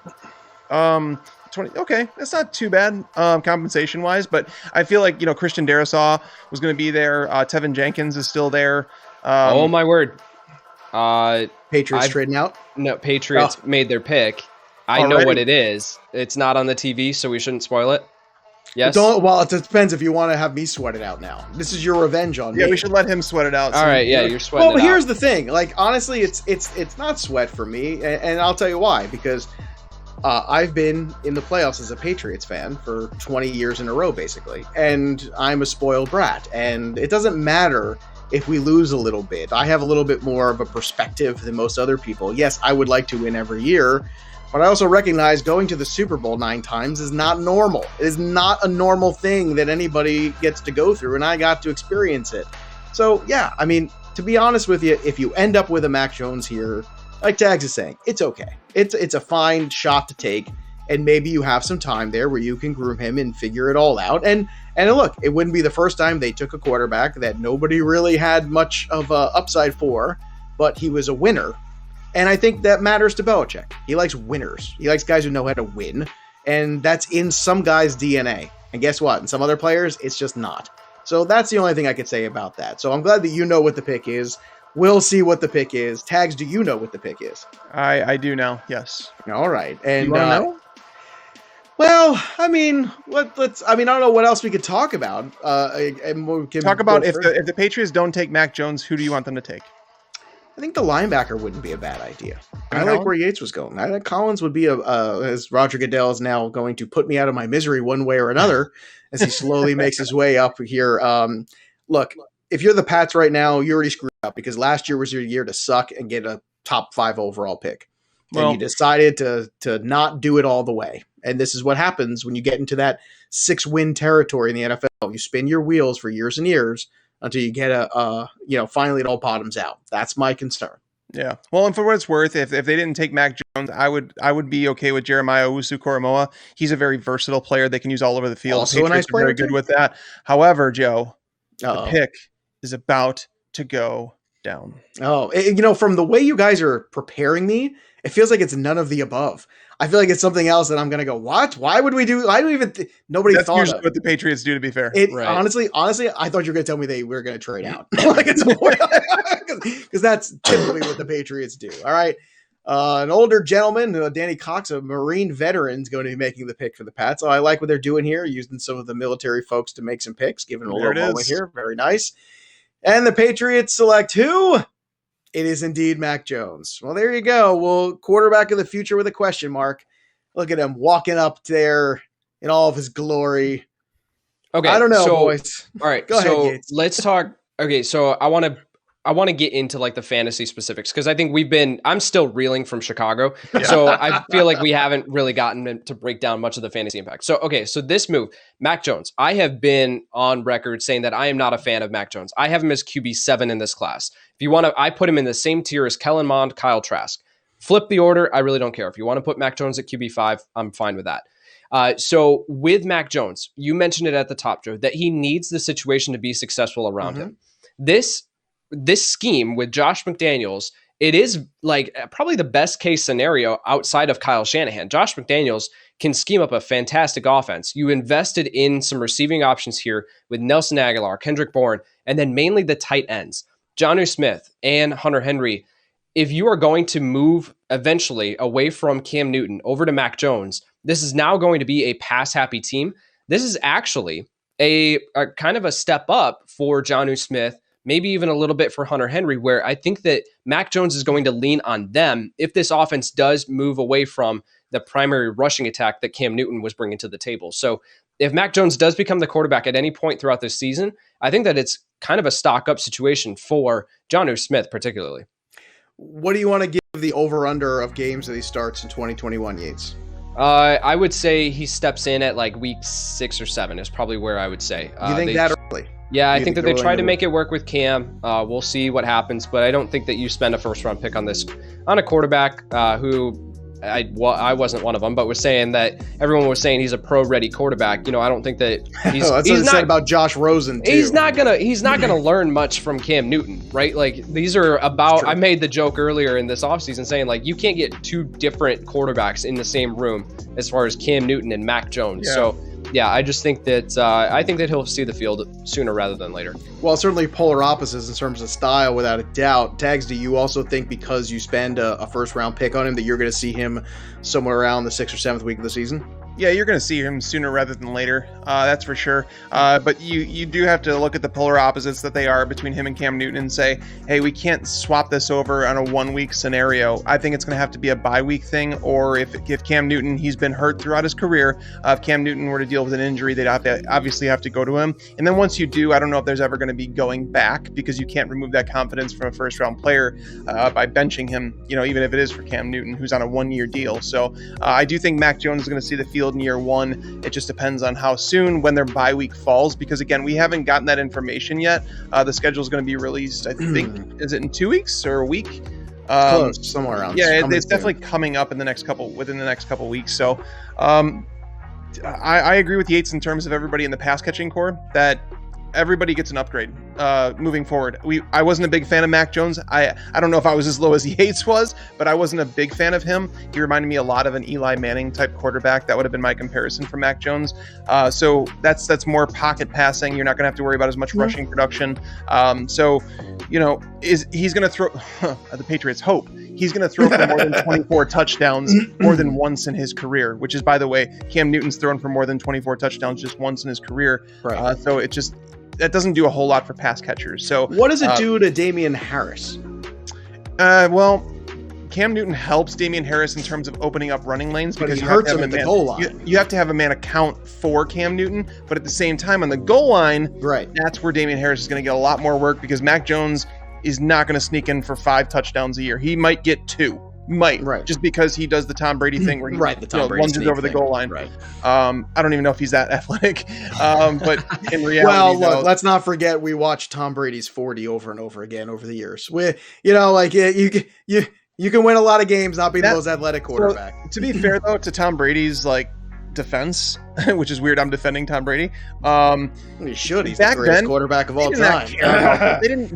20. Okay, that's not too bad compensation wise, but I feel like Christian Darrisaw was going to be there. Tevin Jenkins is still there. Oh my word! Patriots trading out? No, Patriots made their pick. I know what it is. It's not on the TV, so we shouldn't spoil it. Yes. Well, it depends if you want to have me sweat it out now. This is your revenge on me. Yeah, we should let him sweat it out. All right, yeah, you're sweating. Well, here's the thing. Like, honestly, it's not sweat for me, and I'll tell you why. Because I've been in the playoffs as a Patriots fan for 20 years in a row, basically, and I'm a spoiled brat. And it doesn't matter if we lose a little bit. I have a little bit more of a perspective than most other people. Yes, I would like to win every year. But I also recognize going to the Super Bowl 9 times is not normal. It is not a normal thing that anybody gets to go through, and I got to experience it. So, yeah, I mean, to be honest with you, if you end up with a Mac Jones here, like Tags is saying, it's okay. It's a fine shot to take, and maybe you have some time there where you can groom him and figure it all out. And look, it wouldn't be the first time they took a quarterback that nobody really had much of a upside for, but he was a winner. And I think that matters to Belichick. He likes winners. He likes guys who know how to win, and that's in some guys' DNA. And guess what? In some other players, it's just not. So that's the only thing I could say about that. So I'm glad that you know what the pick is. We'll see what the pick is. Tags, do you know what the pick is? I do now. Yes. All right. And you want to know? Well, I mean, I don't know what else we could talk about. And we can talk about if the Patriots don't take Mac Jones, who do you want them to take? I think the linebacker wouldn't be a bad idea. I like where Yates was going. I think Collins would be as Roger Goodell is now going to put me out of my misery one way or another as he slowly makes his way up here. Look, if you're the Pats right now, you already screwed up because last year was your year to suck and get a top 5 overall pick. And you decided to not do it all the way. And this is what happens when you get into that 6-win territory in the NFL. You spin your wheels for years and years until you get finally it all bottoms out. That's my concern. Yeah. Well, and for what it's worth, if they didn't take Mac Jones, I would be okay with Jeremiah Owusu-Koramoah. He's a very versatile player they can use all over the field. Also a nice player, very good with that. However, Joe, the pick is about to go down. From the way you guys are preparing me, it feels like it's none of the above. I feel like it's something else that I'm going to go, what? Why would we do? I don't even, nobody That's thought usually of what the Patriots do, to be fair. Right. Honestly, I thought you were going to tell me they were going to trade out. Because that's typically what the Patriots do. All right. An older gentleman, Danny Cox, a Marine veteran, is going to be making the pick for the Pats. So I like what they're doing here, using some of the military folks to make some picks, giving a little moment here. Very nice. And the Patriots select who? It is indeed Mac Jones. Well, there you go. Well, quarterback of the future with a question mark. Look at him walking up there in all of his glory. Okay, I don't know, boys. All right, go ahead, Yates. Let's talk. Okay, so I want to get into like the fantasy specifics because I think I'm still reeling from Chicago. Yeah. So I feel like we haven't really gotten to break down much of the fantasy impact. So, okay, so this move, Mac Jones, I have been on record saying that I am not a fan of Mac Jones. I have him as QB7 in this class. If you want to, I put him in the same tier as Kellen Mond, Kyle Trask. Flip the order. I really don't care. If you want to put Mac Jones at QB5, I'm fine with that. So with Mac Jones, you mentioned it at the top, Joe, that he needs the situation to be successful around him. This scheme with Josh McDaniels, it is like probably the best case scenario outside of Kyle Shanahan. Josh McDaniels can scheme up a fantastic offense. You invested in some receiving options here with Nelson Aguilar, Kendrick Bourne, and then mainly the tight ends, Jonnu Smith and Hunter Henry. If you are going to move eventually away from Cam Newton over to Mac Jones, this is now going to be a pass-happy team. This is actually a kind of a step up for Jonnu Smith, maybe even a little bit for Hunter Henry, where I think that Mac Jones is going to lean on them if this offense does move away from the primary rushing attack that Cam Newton was bringing to the table. So if Mac Jones does become the quarterback at any point throughout this season, I think that it's kind of a stock-up situation for Jonnu Smith particularly. What do you want to give the over-under of games that he starts in 2021, Yates? I would say he steps in at like week 6 or 7 is probably where I would say. You think that early? Yeah, I think that they tried to make it work with Cam. We'll see what happens, but I don't think that you spend a first-round pick on a quarterback who I wasn't one of them, but was saying that everyone was saying he's a pro-ready quarterback. I don't think that he's. That's he's what not said about Josh Rosen too. He's not gonna learn much from Cam Newton, right? Like these are about. I made the joke earlier in this offseason saying like you can't get 2 different quarterbacks in the same room as far as Cam Newton and Mac Jones. Yeah. So. Yeah, I just think that he'll see the field sooner rather than later. Well, certainly polar opposites in terms of style, without a doubt. Tags, do you also think because you spend a first-round pick on him that you're going to see him somewhere around the 6th or 7th week of the season? Yeah, you're going to see him sooner rather than later. That's for sure. But you do have to look at the polar opposites that they are between him and Cam Newton and say, hey, we can't swap this over on a 1-week scenario. I think it's going to have to be a bye-week thing, or if Cam Newton, he's been hurt throughout his career. If Cam Newton were to deal with an injury, they'd obviously have to go to him. And then once you do, I don't know if there's ever going to be going back because you can't remove that confidence from a first-round player by benching him, even if it is for Cam Newton, who's on a 1-year deal. So I do think Mac Jones is going to see the field field in year one. It just depends on how soon, when their bye week falls, because again, we haven't gotten that information yet. The schedule is going to be released, I think, is it in 2 weeks or a week? Close, somewhere around. Yeah, it's definitely coming up within the next couple weeks. So I agree with Yates in terms of everybody in the pass catching core that everybody gets an upgrade moving forward. I wasn't a big fan of Mac Jones. I don't know if I was as low as Yates was, but I wasn't a big fan of him. He reminded me a lot of an Eli Manning type quarterback. That would have been my comparison for Mac Jones. So that's more pocket passing. You're not going to have to worry about as much rushing production. So, he's going to throw the Patriots hope. He's going to throw for more than 24 touchdowns more than once in his career, which is, by the way, Cam Newton's thrown for more than 24 touchdowns just once in his career. Right. So that doesn't do a whole lot for pass catchers. So what does it do to Damian Harris? Well, Cam Newton helps Damian Harris in terms of opening up running lanes, but because he hurts him at the goal line. You have to have a man account for Cam Newton, but at the same time on the goal line, right, that's where Damian Harris is going to get a lot more work, because Mac Jones is not going to sneak in for 5 touchdowns a year. He might get 2. Just because he does the Tom Brady thing where he lunges over the goal line. Right. I don't even know if he's that athletic, but in reality, well, look, let's not forget we watched Tom Brady's 40 over and over again over the years. You can win a lot of games not being the most athletic quarterback. So, to be fair though, to Tom Brady's defense, which is weird, I'm defending Tom Brady. You should. He's the greatest quarterback of all time.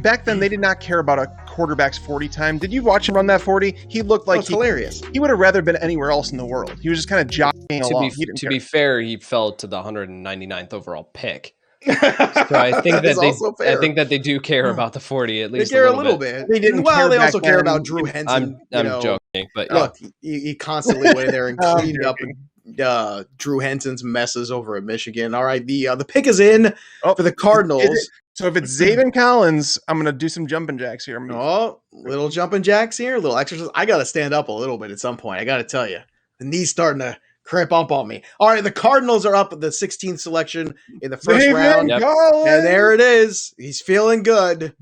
Back then, they did not care about a quarterback's 40 time. Did you watch him run that 40? He looked like hilarious. He would have rather been anywhere else in the world. He was just kind of jogging along. To be fair, he fell to the 199th overall pick. So I think that they do care about the 40 at least. They care a little bit. They didn't. Well, they also care about Drew Henson. I'm joking, but look, he constantly went in there and cleaned up Drew Henson's messes over at Michigan. All right, the pick is in for the Cardinals. So if it's Zaven Collins, I'm going to do some jumping jacks here. Little jumping jacks here, little exercise. I got to stand up a little bit at some point. I got to tell you, the knee's starting to cramp up on me. All right, the Cardinals are up at the 16th selection in the first round. Yep. And there it is. He's feeling good.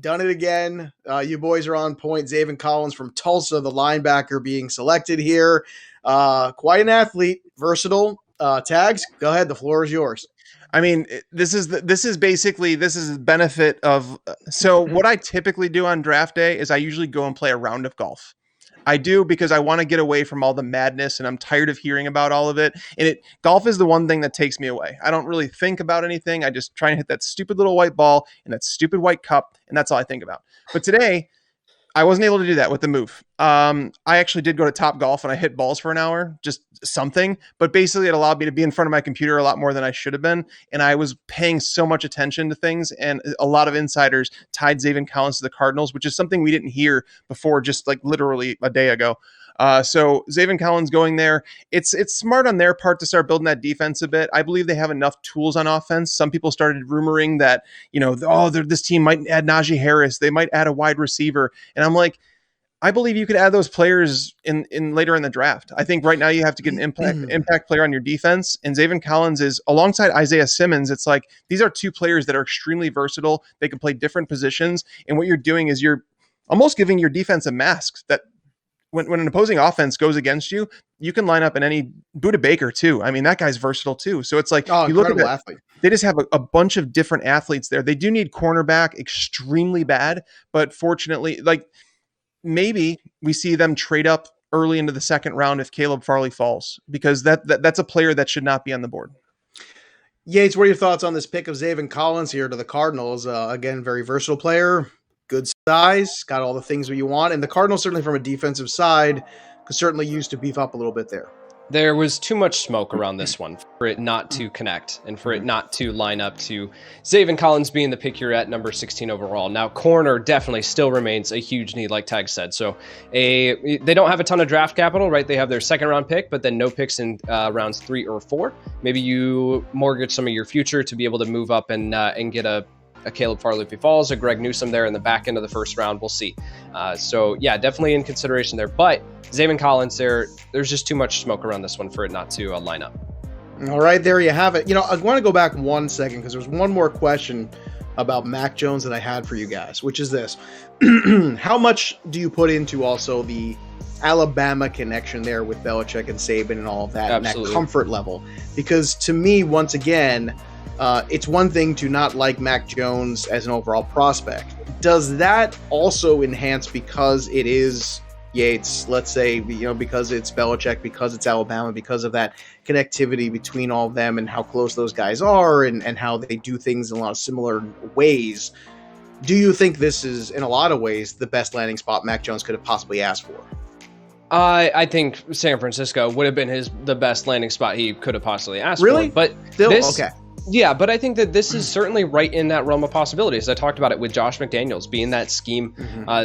Done it again. You boys are on point. Zaven Collins from Tulsa, the linebacker, being selected here. Quite an athlete, versatile. Tags, go ahead. The floor is yours. I mean, this is the benefit of. So what I typically do on draft day is I usually go and play a round of golf. I do, because I want to get away from all the madness, and I'm tired of hearing about all of it. And golf is the one thing that takes me away. I don't really think about anything. I just try and hit that stupid little white ball in that stupid white cup, and that's all I think about. But today, I wasn't able to do that with the move. I actually did go to Top Golf and I hit balls for an hour, just something. But basically, it allowed me to be in front of my computer a lot more than I should have been. And I was paying so much attention to things. And a lot of insiders tied Zaven Collins to the Cardinals, which is something we didn't hear before just literally a day ago. So Zaven Collins going there, it's smart on their part to start building that defense a bit. I believe they have enough tools on offense. Some people started rumoring that, this team might add Najee Harris. They might add a wide receiver. And I'm like, I believe you could add those players in later in the draft. I think right now you have to get an impact player on your defense. And Zaven Collins is alongside Isaiah Simmons. It's like, these are two players that are extremely versatile. They can play different positions. And what you're doing is you're almost giving your defense a mask that, when an opposing offense goes against you, you can line up in any. Buda Baker too. I mean, that guy's versatile too. So it's like, you look at it, athlete. They just have a bunch of different athletes there. They do need cornerback extremely bad, but fortunately, maybe we see them trade up early into the second round if Caleb Farley falls, because that's a player that should not be on the board. Yates, what are your thoughts on this pick of Zaven Collins here to the Cardinals? Again, very versatile player. Good size, got all the things that you want. And the Cardinals, certainly from a defensive side, could certainly use to beef up a little bit there. There was too much smoke around this one for it not to connect and for it not to line up to Zaven Collins being the pick you're at number 16 overall. Now, corner definitely still remains a huge need, like Tag said. So they don't have a ton of draft capital, right? They have their second round pick, but then no picks in rounds 3 or 4. Maybe you mortgage some of your future to be able to move up and get a Caleb Farley if he falls, a Greg Newsome there in the back end of the first round. We'll see. So yeah, definitely in consideration there. But Zaven Collins there's just too much smoke around this one for it not to line up. All right, there you have it. I want to go back 1 second because there's one more question about Mac Jones that I had for you guys, which is this. How much do you put into also the Alabama connection there with Belichick and Saban and all of that, Absolutely. and that comfort level. Because to me, once again, it's one thing to not like Mac Jones as an overall prospect. Does that also enhance because it is Yates, let's say, because it's Belichick, because it's Alabama, because of that connectivity between all of them and how close those guys are and how they do things in a lot of similar ways? Do you think this is, in a lot of ways, the best landing spot Mac Jones could have possibly asked for? I think San Francisco would have been the best landing spot he could have possibly asked Really? for. But Still? this, Okay. Yeah, but I think that this is certainly right in that realm of possibilities. I talked about it with Josh McDaniels being that scheme,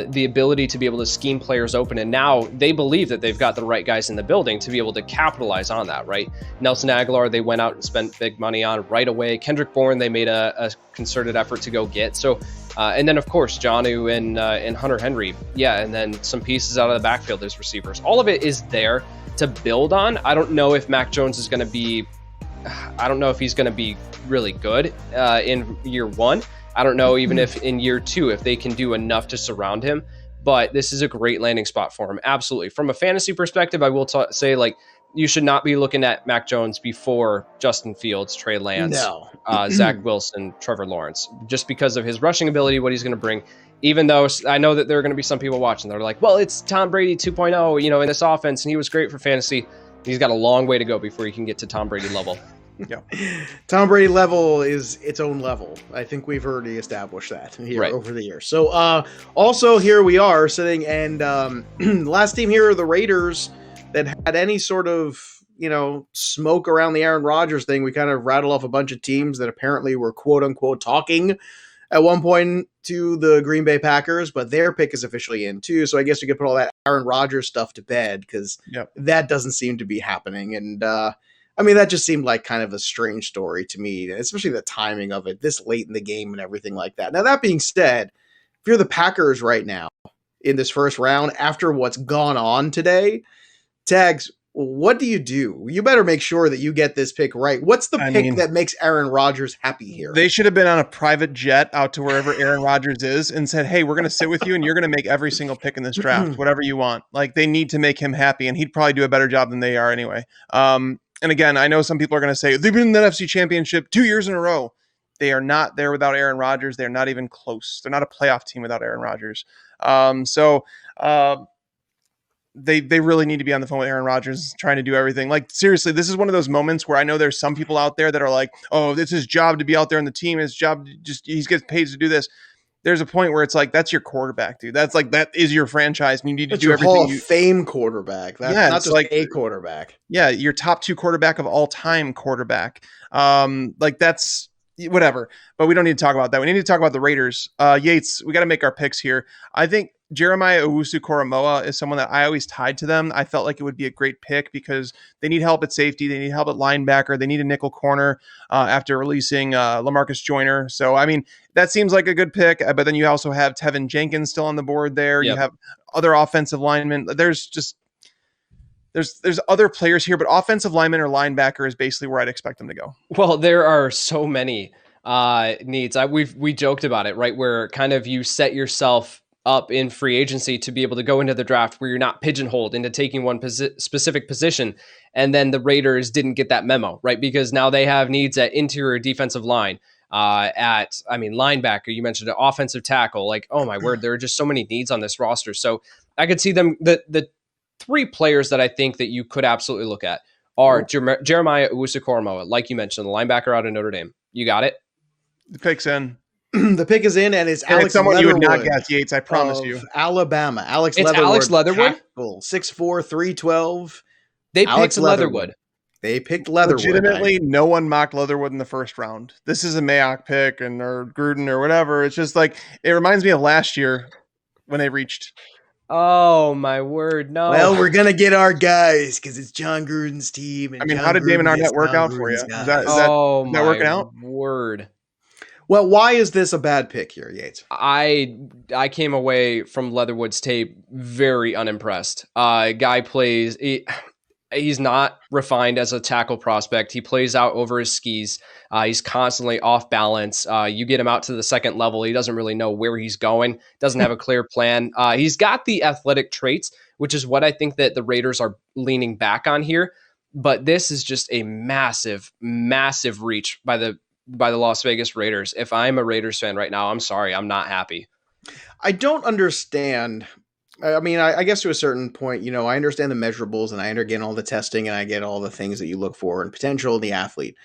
the ability to be able to scheme players open. And now they believe that they've got the right guys in the building to be able to capitalize on that, right? Nelson Aguilar, they went out and spent big money on right away. Kendrick Bourne, they made a concerted effort to go get. So, and then, of course, Jonnu and Hunter Henry. Yeah, and then some pieces out of the backfield as receivers. All of it is there to build on. I don't know if Mac Jones is going to be I don't know if he's going to be really good in year one. I don't know even if in year two, if they can do enough to surround him, but this is a great landing spot for him. Absolutely. From a fantasy perspective, I will say, like, you should not be looking at Mac Jones before Justin Fields, Trey Lance, Zach Wilson, Trevor Lawrence, just because of his rushing ability, what he's going to bring. Even though I know that there are going to be some people watching that are like, well, it's Tom Brady 2.0, in this offense, and he was great for fantasy. He's got a long way to go before he can get to Tom Brady level. Yeah. Tom Brady level is its own level. I think we've already established that here over the years. So also here we are sitting, and last team here are the Raiders that had any sort of, smoke around the Aaron Rodgers thing. We kind of rattled off a bunch of teams that apparently were quote unquote talking at one point to the Green Bay Packers, but their pick is officially in too. So I guess we could put all that Aaron Rodgers stuff to bed because that doesn't seem to be happening. And that just seemed like kind of a strange story to me, especially the timing of it this late in the game and everything like that. Now, that being said, if you're the Packers right now in this first round, after what's gone on today, Tags, what do? You better make sure that you get this pick right. What's the pick that makes Aaron Rodgers happy here? They should have been on a private jet out to wherever Aaron Rodgers is and said, hey, we're going to sit with you and you're going to make every single pick in this draft, whatever you want. Like, they need to make him happy, and he'd probably do a better job than they are anyway. And again, I know some people are going to say, they've been in the NFC Championship 2 years in a row. They are not there without Aaron Rodgers. They're not even close. They're not a playoff team without Aaron Rodgers. They really need to be on the phone with Aaron Rodgers trying to do everything. Like, seriously, this is one of those moments where I know there's some people out there that are like, oh, it's his job to be out there on the team. His job, he gets paid to do this. There's a point where it's like, that's your quarterback, dude. That's like, that is your franchise. And you need to do everything. Hall of Fame quarterback. That's not just like a quarterback. Yeah. Your top two quarterback of all time quarterback. That's whatever, but we don't need to talk about that. We need to talk about the Raiders. Yates, we got to make our picks here. I think Jeremiah Owusu-Koramoah is someone that I always tied to them. I felt like it would be a great pick because they need help at safety. They need help at linebacker. They need a nickel corner after releasing LaMarcus Joyner. So, that seems like a good pick, but then you also have Tevin Jenkins still on the board there. Yep. You have other offensive linemen. There's other players here, but offensive lineman or linebacker is basically where I'd expect them to go. Well, there are so many needs. We joked about it, right? Where kind of you set yourself up in free agency to be able to go into the draft where you're not pigeonholed into taking one specific position. And then the Raiders didn't get that memo, right? Because now they have needs at interior defensive line, linebacker. You mentioned an offensive tackle. Like, oh my word, there are just so many needs on this roster. So I could see them, the three players that I think that you could absolutely look at are Jeremiah Owusu-Koramoah, like you mentioned, the linebacker out of Notre Dame. You got it? The pick's in. The pick is in, and it's Alex someone Leatherwood. You would not guess, Yates, I promise you. Alabama. Alex Leatherwood? 6'4", 312. They picked Leatherwood. They picked Leatherwood. Legitimately, no one mocked Leatherwood in the first round. This is a Mayock pick or Gruden or whatever. It's just like, it reminds me of last year when they reached. Oh, my word, no. Well, we're going to get our guys because it's John Gruden's team. And how did Damon Arnett work out for you? Is that working out? Word. Well, why is this a bad pick here, Yates? I came away from Leatherwood's tape very unimpressed. Guy plays... He's not refined as a tackle prospect. He plays out over his skis. He's constantly off balance. You get him out to the second level, he doesn't really know where he's going, doesn't have a clear plan. He's got the athletic traits, which is what I think that the Raiders are leaning back on here. But this is just a massive, massive reach by the Las Vegas Raiders. If I'm a Raiders fan right now, I'm sorry, I'm not happy. I don't understand. I mean, I guess to a certain point, I understand the measurables and I understand all the testing and I get all the things that you look for and potential in the athlete.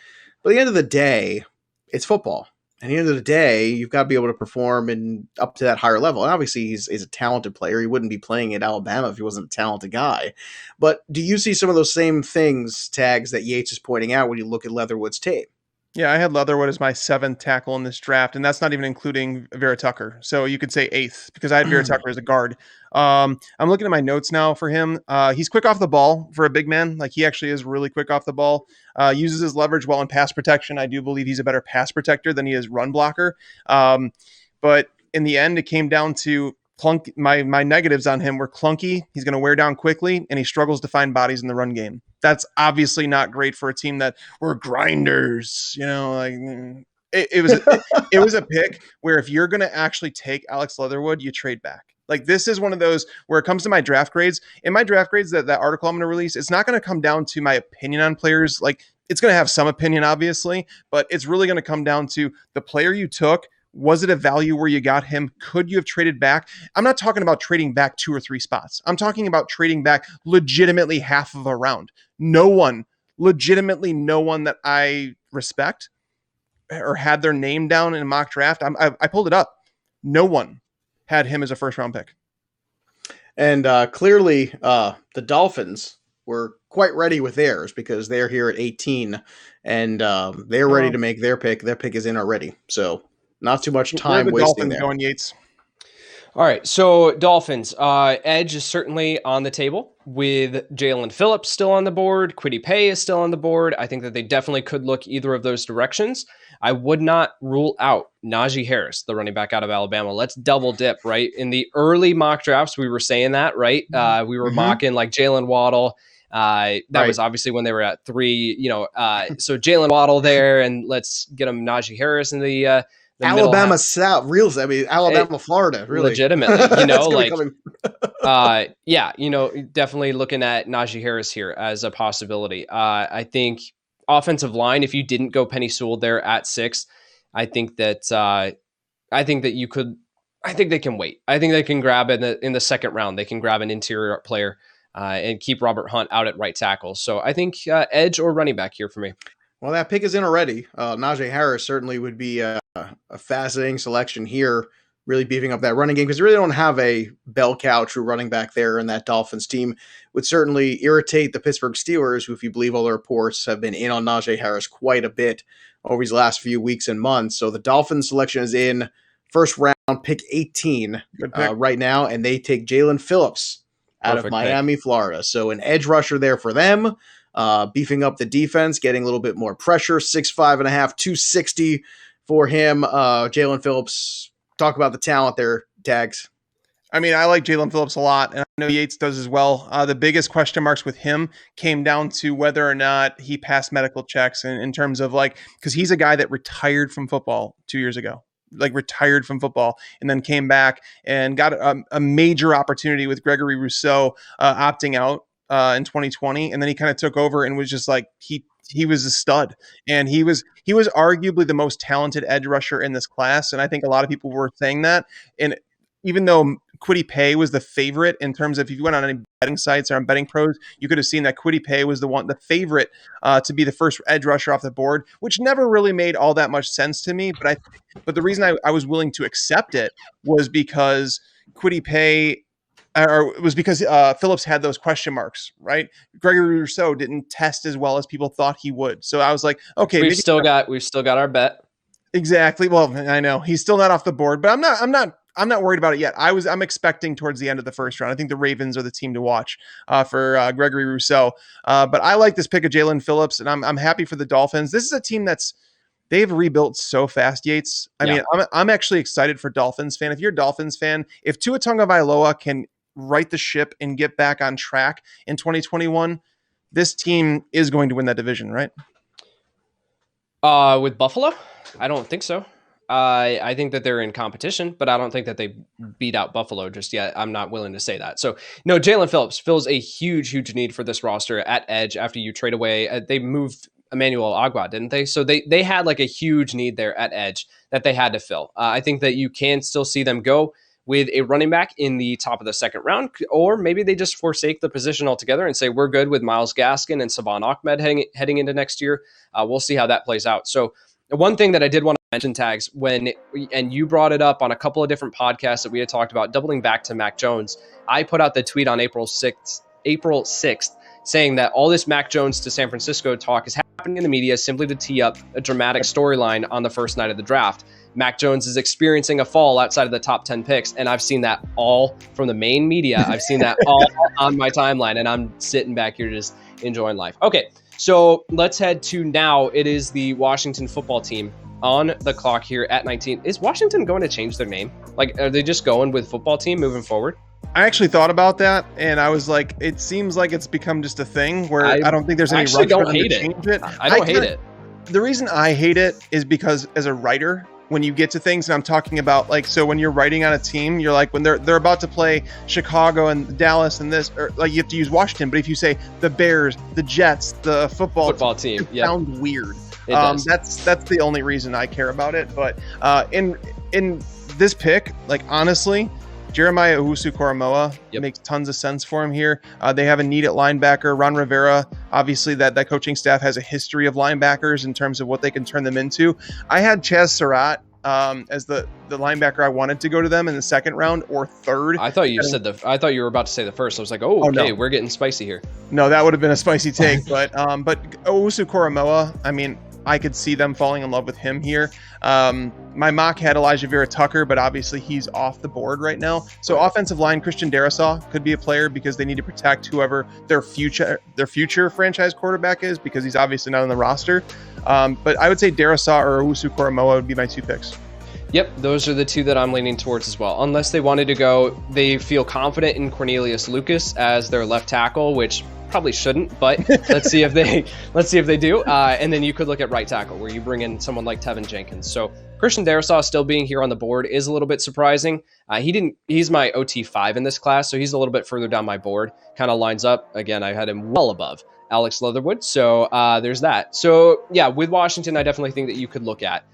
But at the end of the day, it's football. At the end of the day, you've got to be able to perform and up to that higher level. And obviously, he's a talented player. He wouldn't be playing at Alabama if he wasn't a talented guy. But do you see some of those same things, tags, that Yates is pointing out when you look at Leatherwood's tape? Yeah, I had Leatherwood as my 7th tackle in this draft, and that's not even including Vera Tucker. So you could say 8th because I had Vera Tucker as a guard. I'm looking at my notes now for him. He's quick off the ball for a big man. Like, he actually is really quick off the ball. Uses his leverage well in pass protection. I do believe he's a better pass protector than he is run blocker. But in the end, it came down to my negatives on him were clunky. He's going to wear down quickly, and he struggles to find bodies in the run game. That's obviously not great for a team that were grinders. It was a pick where if you're going to actually take Alex Leatherwood, you trade back. Like, this is one of those where it comes to my draft grades. In my draft grades, that article I'm going to release, it's not going to come down to my opinion on players. Like, it's going to have some opinion, obviously, but it's really going to come down to the player you took. Was it a value where you got him? Could you have traded back? I'm not talking about trading back 2 or 3 spots. I'm talking about trading back legitimately half of a round. Legitimately no one that I respect or had their name down in a mock draft. I pulled it up. No one had him as a first round pick. And clearly the Dolphins were quite ready with theirs because they're here at 18 and they're ready to make their pick. Their pick is in already. So not too much time wasting Dolphins there. Going Yates. All right, so Dolphins. Edge is certainly on the table with Jalen Phillips still on the board. Kwity Paye is still on the board. I think that they definitely could look either of those directions. I would not rule out Najee Harris, the running back out of Alabama. Let's double dip, right? In the early mock drafts, we were saying that, right? We were mocking like Jalen Waddle. That was obviously when they were at 3, so Jalen Waddle there, and let's get him Najee Harris in the Alabama South, Alabama, Florida, really. Legitimately, definitely looking at Najee Harris here as a possibility. I think offensive line, if you didn't go Penny Sewell there at 6, I think that you could. I think they can wait. I think they can grab in the second round. They can grab an interior player and keep Robert Hunt out at right tackle. So I think edge or running back here for me. Well, that pick is in already. Najee Harris certainly would be a fascinating selection here, really beefing up that running game because you really don't have a bell cow true running back there, and that Dolphins team would certainly irritate the Pittsburgh Steelers, who, if you believe all the reports, have been in on Najee Harris quite a bit over these last few weeks and months. So the Dolphins selection is in first round, pick 18 right now, and they take Jalen Phillips out of Miami, Florida. So an edge rusher there for them. Beefing up the defense, getting a little bit more pressure, 6'5.5", 260 for him. Jalen Phillips, talk about the talent there, Tags. I mean, I like Jalen Phillips a lot, and I know Yates does as well. The biggest question marks with him came down to whether or not he passed medical checks in terms of because he's a guy that retired from football 2 years ago. Retired from football and then came back and got a major opportunity with Gregory Rousseau opting out in 2020, and then he kind of took over and was just he was a stud, and he was arguably the most talented edge rusher in this class, and I think a lot of people were saying that. And even though Kwity Paye was the favorite in terms of if you went on any betting sites or on Betting Pros, you could have seen that Kwity Paye was the favorite to be the first edge rusher off the board, which never really made all that much sense to me. But the reason I was willing to accept it was because Kwity Paye. Or it was because Phillips had those question marks, right? Gregory Rousseau didn't test as well as people thought he would. So I was like, okay, we've still got our bet. Exactly. Well, I know he's still not off the board, but I'm not worried about it yet. I'm expecting towards the end of the first round. I think the Ravens are the team to watch for Gregory Rousseau. But I like this pick of Jalen Phillips, and I'm happy for the Dolphins. This is a team they've rebuilt so fast, Yates. I mean, I'm actually excited for Dolphins fan. If you're a Dolphins fan, if Tua Tagovailoa can right the ship and get back on track in 2021, this team is going to win that division, right? With Buffalo? I don't think so. I think that they're in competition, but I don't think that they beat out Buffalo just yet. I'm not willing to say that. So, no, Jalen Phillips fills a huge need for this roster at edge after you trade away. They moved Emmanuel Agua, didn't they? So they had like a huge need there at edge that they had to fill. I think that you can still see them go with a running back in the top of the second round, or maybe they just forsake the position altogether and say, we're good with Myles Gaskin and Savon Ahmed heading into next year. We'll see how that plays out. So one thing that I did want to mention, Tags, and you brought it up on a couple of different podcasts that we had talked about, doubling back to Mac Jones. I put out the tweet on April 6th, saying that all this Mac Jones to San Francisco talk is happening in the media simply to tee up a dramatic storyline on the first night of the draft. Mac Jones is experiencing a fall outside of the top 10 picks, and I've seen that all from the main media. I've seen that all on my timeline, and I'm sitting back here just enjoying life. Okay, so let's head to now. It is the Washington football team on the clock here at 19. Is Washington going to change their name? Like, are they just going with football team moving forward? I actually thought about that, and I was like, it seems like it's become just a thing where I don't think there's any rush for them to change it. I don't hate it. The reason I hate it is because as a writer, when you get to things, and I'm talking about like, so when you're writing on a team, you're like, when they're about to play Chicago and Dallas and this, or like you have to use Washington, but if you say the Bears, the Jets, the football team, it sounds weird. It does. That's the only reason I care about it. But in this pick, like honestly, Jeremiah Owusu-Koramoah makes tons of sense for him here. They have a need at linebacker. Ron Rivera, obviously that coaching staff has a history of linebackers in terms of what they can turn them into. I had Chaz Surratt as the linebacker I wanted to go to them in the second round or third. I thought you were about to say the first. I was like, okay, we're getting spicy here. No, that would have been a spicy take. but Owusu-Koramoah, I mean, I could see them falling in love with him here. My mock had Elijah Vera Tucker, but obviously he's off the board right now. So offensive line, Christian Darrisaw could be a player because they need to protect whoever their future franchise quarterback is, because he's obviously not on the roster. But I would say Darrisaw or Owusu-Koramoah would be my two picks. Yep, those are the two that I'm leaning towards as well. Unless they wanted to go, they feel confident in Cornelius Lucas as their left tackle, which probably shouldn't, but let's see if they do. And then you could look at right tackle, where you bring in someone like Tevin Jenkins. So Christian Darrisaw still being here on the board is a little bit surprising. He's my OT5 in this class, so he's a little bit further down my board. Kind of lines up. Again, I had him well above Alex Leatherwood. So there's that. So yeah, with Washington, I definitely think that you could look at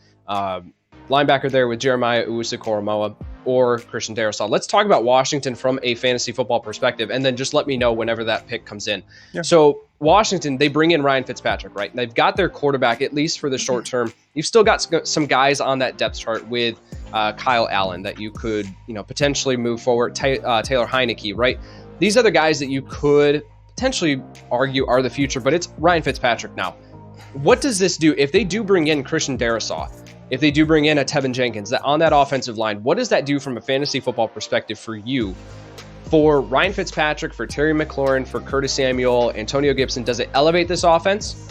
linebacker there with Jeremiah Owusu-Koramoah or Christian Darrisaw. Let's talk about Washington from a fantasy football perspective, and then just let me know whenever that pick comes in. Yeah. So Washington, they bring in Ryan Fitzpatrick, right? They've got their quarterback, at least for the short term. You've still got some guys on that depth chart with Kyle Allen that you could, potentially move forward. Taylor Heineke, right? These are the guys that you could potentially argue are the future, but it's Ryan Fitzpatrick now. What does this do if they do bring in Christian Darrisaw? If they do bring in a Tevin Jenkins on that offensive line, what does that do from a fantasy football perspective for you? For Ryan Fitzpatrick, for Terry McLaurin, for Curtis Samuel, Antonio Gibson, does it elevate this offense?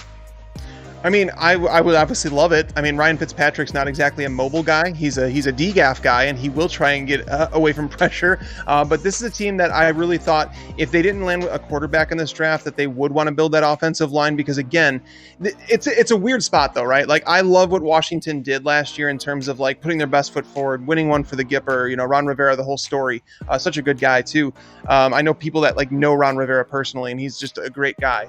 I mean, I would obviously love it. I mean, Ryan Fitzpatrick's not exactly a mobile guy. He's a DGAF guy, and he will try and get away from pressure. But this is a team that I really thought if they didn't land a quarterback in this draft, that they would want to build that offensive line, because again, it's a weird spot though, right? Like, I love what Washington did last year in terms of like putting their best foot forward, winning one for the Gipper. Ron Rivera, the whole story, such a good guy too. I know people that like know Ron Rivera personally, and he's just a great guy.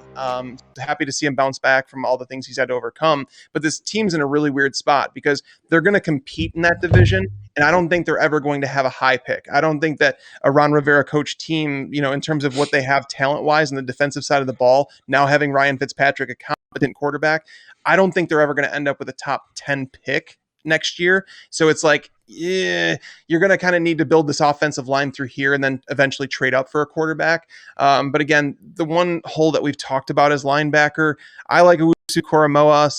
Happy to see him bounce back from all the things he's had to overcome. But this team's in a really weird spot because they're going to compete in that division, and I don't think they're ever going to have a high pick. I don't think that a Ron Rivera coach team, in terms of what they have talent-wise on the defensive side of the ball, now having Ryan Fitzpatrick, a competent quarterback, I don't think they're ever going to end up with a top 10 pick next year. So it's like, yeah, you're going to kind of need to build this offensive line through here and then eventually trade up for a quarterback. But again, the one hole that we've talked about is linebacker. I like Owusu-Koramoah.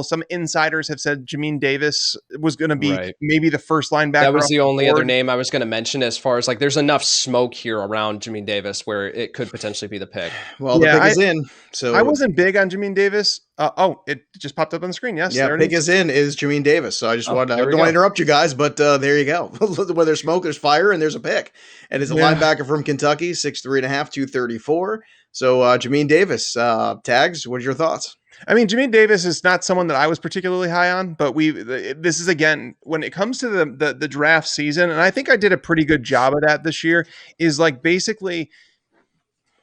Some insiders have said Jamin Davis was going to be maybe the first linebacker. That was the only other name I was going to mention, as far as like there's enough smoke here around Jamin Davis where it could potentially be the pick. Well, the pick is in. So I wasn't big on Jamin Davis. It just popped up on the screen. Yes. Yeah, pick is in is Jamin Davis. So I just don't want to interrupt you guys, but but there you go. Where there's smoke, there's fire, and there's a pick. And it's a linebacker from Kentucky, 6'3.5", 234. So Jamin Davis, Tags, what's your thoughts? I mean, Jamin Davis is not someone that I was particularly high on, but this is, again, when it comes to the draft season, and I think I did a pretty good job of that this year, is like basically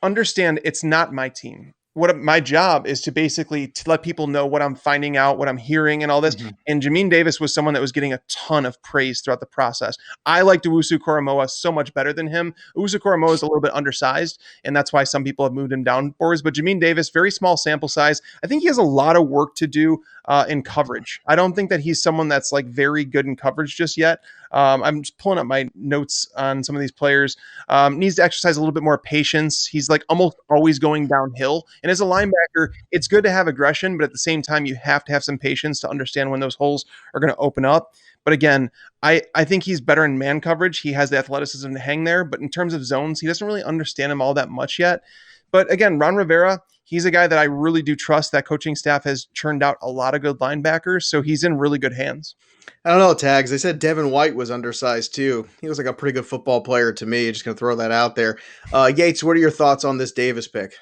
understand it's not my team. What my job is to basically to let people know what I'm finding out, what I'm hearing, and all this. Mm-hmm. And Jamin Davis was someone that was getting a ton of praise throughout the process. I liked Owusu-Koramoah so much better than him. Owusu-Koramoah is a little bit undersized, and that's why some people have moved him down boards. But Jamin Davis, very small sample size. I think he has a lot of work to do in coverage. I don't think that he's someone that's like very good in coverage just yet. I'm just pulling up my notes on some of these players. Needs to exercise a little bit more patience. He's like almost always going downhill. And as a linebacker, it's good to have aggression, but at the same time, you have to have some patience to understand when those holes are going to open up. But again, I think he's better in man coverage. He has the athleticism to hang there. But in terms of zones, he doesn't really understand them all that much yet. But again, Ron Rivera, he's a guy that I really do trust. That coaching staff has churned out a lot of good linebackers, so he's in really good hands. I don't know, Tags. They said Devin White was undersized too. He was like a pretty good football player to me. Just going to throw that out there. Yates, what are your thoughts on this Davis pick?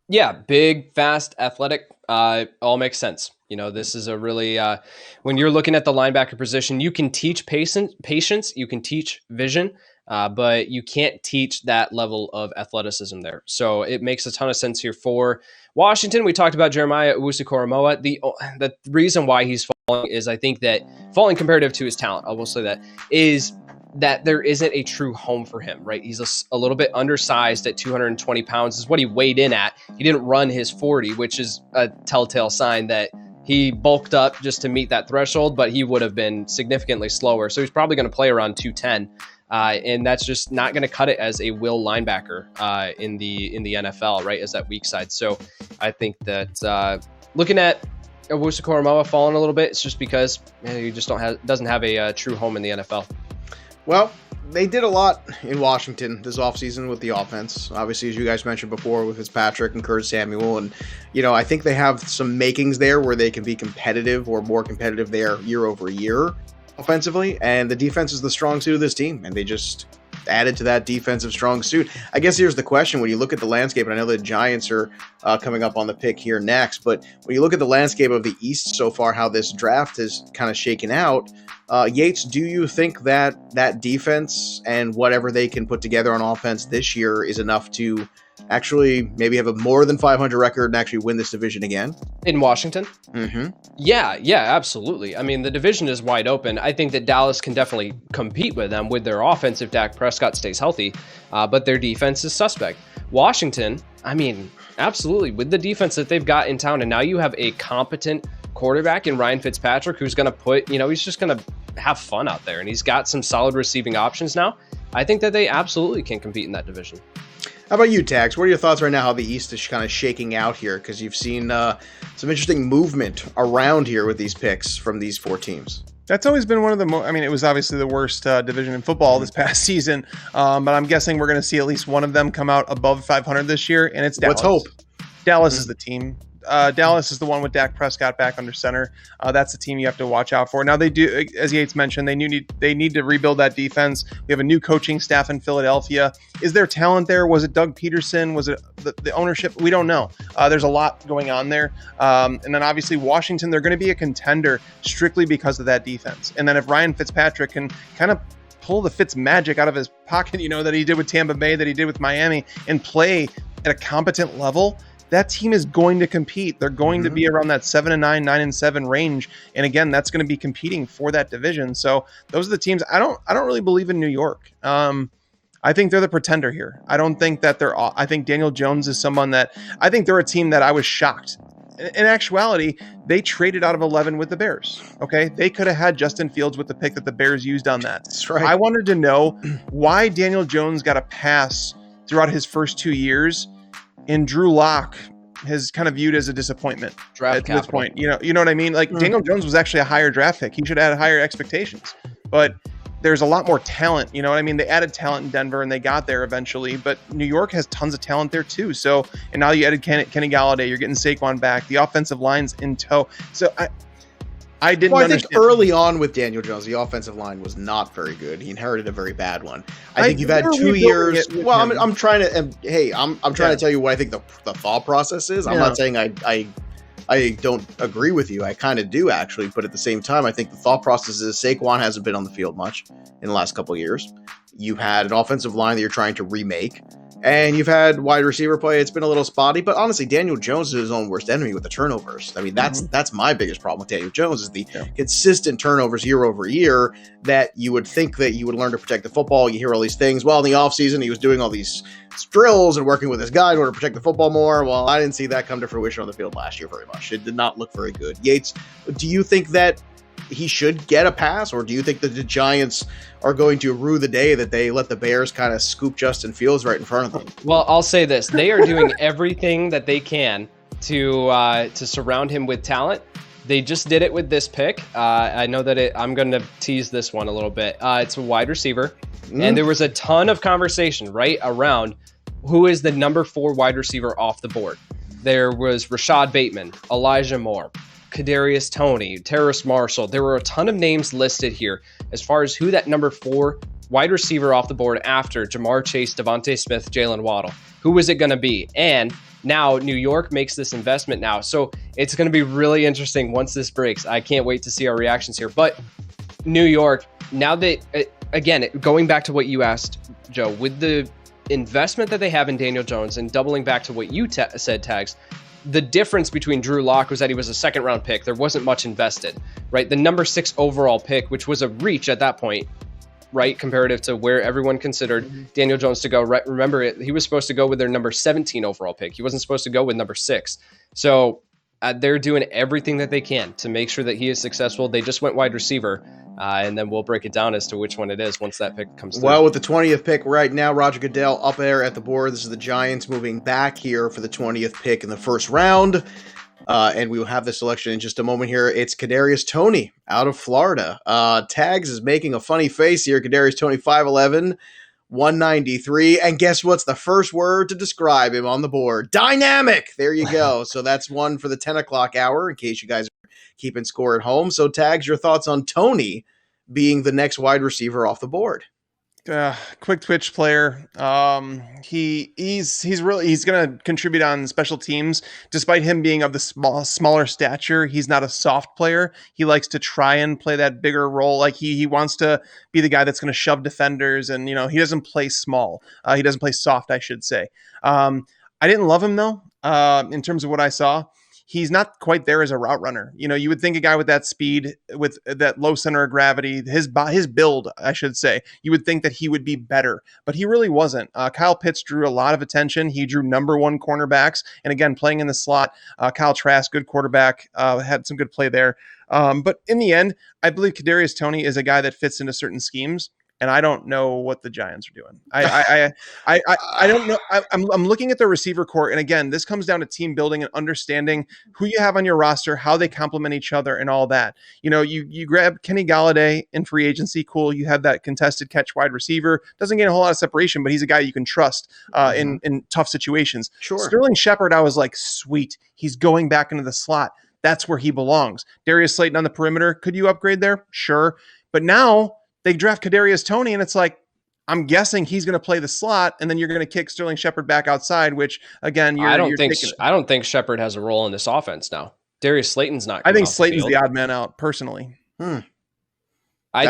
Yeah, big, fast, athletic, all makes sense. You know, this is a really, when you're looking at the linebacker position, you can teach patience, you can teach vision, but you can't teach that level of athleticism there. So it makes a ton of sense here for Washington. We talked about Jeremiah Owusu-Koramoah. The reason why he's falling is I think that falling comparative to his talent, I will say that, is that there isn't a true home for him, right? He's a little bit undersized at 220 pounds is what he weighed in at. He didn't run his 40, which is a telltale sign that he bulked up just to meet that threshold, but he would have been significantly slower. So he's probably going to play around 210. And that's just not going to cut it as a will linebacker in the NFL, right? As that weak side. So I think that looking at Owusu-Koramoah falling a little bit, it's just because he just doesn't have a true home in the NFL. Well, they did a lot in Washington this offseason with the offense. Obviously, as you guys mentioned before, with Fitzpatrick and Curtis Samuel. And, you know, I think they have some makings there where they can be competitive or more competitive there year over year offensively. And the defense is the strong suit of this team. And they just added to that defensive strong suit. I guess here's the question. When you look at the landscape, and I know the Giants are coming up on the pick here next, but when you look at the landscape of the East so far, how this draft has kind of shaken out, Yates, do you think that defense and whatever they can put together on offense this year is enough to actually maybe have a more than 500 record and actually win this division again? In Washington? Mm-hmm. Yeah, absolutely. I mean, the division is wide open. I think that Dallas can definitely compete with them with their offense if Dak Prescott stays healthy, but their defense is suspect. Washington, I mean, absolutely. With the defense that they've got in town, and now you have a competent quarterback in Ryan Fitzpatrick who's going to put, he's just going to have fun out there, and he's got some solid receiving options now. I think that they absolutely can compete in that division. How about you, Tags? What are your thoughts right now how the East is kind of shaking out here? Because you've seen some interesting movement around here with these picks from these four teams. That's always been one of the it was obviously the worst division in football this past season, but I'm guessing we're going to see at least one of them come out above 500 this year, and it's Dallas. Let's hope. Dallas is the team. Dallas is the one with Dak Prescott back under center. That's the team you have to watch out for. Now they do, as Yates mentioned, they need to rebuild that defense. We have a new coaching staff in Philadelphia. Is there talent there? Was it Doug Peterson? Was it the ownership? We don't know. There's a lot going on there. And then obviously Washington, they're going to be a contender strictly because of that defense. And then if Ryan Fitzpatrick can kind of pull the Fitz magic out of his pocket, that he did with Tampa Bay, that he did with Miami, and play at a competent level, that team is going to compete. They're going to be around that 7-9, 9-7 range. And again, that's going to be competing for that division. So those are the teams. I don't really believe in New York. I think they're the pretender here. I don't think that I think Daniel Jones is someone that I think they're a team that I was shocked. In actuality, they traded out of 11 with the Bears. Okay. They could have had Justin Fields with the pick that the Bears used on that. That's right. I wanted to know why Daniel Jones got a pass throughout his first 2 years. And Drew Lock has kind of viewed as a disappointment draft at this point. You know what I mean? Like Daniel Jones was actually a higher draft pick. He should have had higher expectations. But there's a lot more talent. You know what I mean? They added talent in Denver and they got there eventually. But New York has tons of talent there too. So, and now you added Kenny Galladay. You're getting Saquon back. The offensive line's in tow. So I didn't Well, I think understand. early on with Daniel Jones, the offensive line was not very good. He inherited a very bad one. I think you've had they're 2 rebuilding years. it with Well, him. I'm trying to. I'm trying Yeah. to tell you what I think the thought process is. I'm Yeah. not saying I don't agree with you. I kind of do actually, but at the same time, I think the thought process is Saquon hasn't been on the field much in the last couple of years. You've had an offensive line that you're trying to remake. And you've had wide receiver play. It's been a little spotty, but honestly, Daniel Jones is his own worst enemy with the turnovers. I mean, that's my biggest problem with Daniel Jones is the consistent turnovers year over year that you would think that you would learn to protect the football. You hear all these things. Well, in the offseason, he was doing all these drills and working with his guy in order to protect the football more. Well, I didn't see that come to fruition on the field last year very much. It did not look very good. Yates, do you think that he should get a pass, or do you think that the Giants are going to rue the day that they let the Bears kind of scoop Justin Fields right in front of them? Well, I'll say this: they are doing everything that they can to surround him with talent. They just did it with this pick. I know that I'm going to tease this one a little bit. It's a wide receiver, and there was a ton of conversation right around who is the number 4 wide receiver off the board. There was Rashad Bateman, Elijah Moore, Kadarius Toney, Terrace Marshall. There were a ton of names listed here as far as who that number 4 wide receiver off the board after Jamar Chase, Devontae Smith, Jalen Waddle. Who was it going to be? And now New York makes this investment now. So it's going to be really interesting once this breaks. I can't wait to see our reactions here. But New York, now that, again, going back to what you asked, Joe, with the investment that they have in Daniel Jones and doubling back to what you said, Tags, the difference between Drew Lock was that he was a second-round pick. There wasn't much invested, right? The number 6 overall pick, which was a reach at that point, right, comparative to where everyone considered Daniel Jones to go. Right, remember, he was supposed to go with their number 17 overall pick. He wasn't supposed to go with number 6. So they're doing everything that they can to make sure that he is successful. They just went wide receiver, and then we'll break it down as to which one it is once that pick comes through. Well, with the 20th pick right now, Roger Goodell up there at the board. This is the Giants moving back here for the 20th pick in the first round. And we will have the selection in just a moment here. It's Kadarius Toney out of Florida. Tags is making a funny face here. Kadarius Toney, 5'11", 193. And guess what's the first word to describe him on the board? Dynamic. There you go. So that's one for the 10 o'clock hour in case you guys are keeping score at home. So Tags, your thoughts on Toney being the next wide receiver off the board? Quick twitch player. He's going to contribute on special teams. Despite him being of the smaller stature, he's not a soft player. He likes to try and play that bigger role. Like he wants to be the guy that's going to shove defenders, and he doesn't play small. He doesn't play soft, I should say. I didn't love him though. In terms of what I saw, he's not quite there as a route runner. You would think a guy with that speed, with that low center of gravity, his build, I should say, you would think that he would be better, but he really wasn't. Kyle Pitts drew a lot of attention. He drew number 1 cornerbacks. And again, playing in the slot, Kyle Trask, good quarterback, had some good play there. But in the end, I believe Kadarius Toney is a guy that fits into certain schemes. And I don't know what the Giants are doing. I don't know. I'm looking at the receiver core, and again, this comes down to team building and understanding who you have on your roster, how they complement each other, and all that. You grab Kenny Galladay in free agency, cool. You have that contested catch wide receiver. Doesn't get a whole lot of separation, but he's a guy you can trust in tough situations. Sure. Sterling Shepard, I was like, sweet. He's going back into the slot. That's where he belongs. Darius Slayton on the perimeter. Could you upgrade there? Sure. But now they draft Kadarius Toney, and it's like, I'm guessing he's going to play the slot, and then you're going to kick Sterling Shepard back outside, which again, I don't think Shepard has a role in this offense now. Darius Slayton's not. I think Slayton's the odd man out personally. That's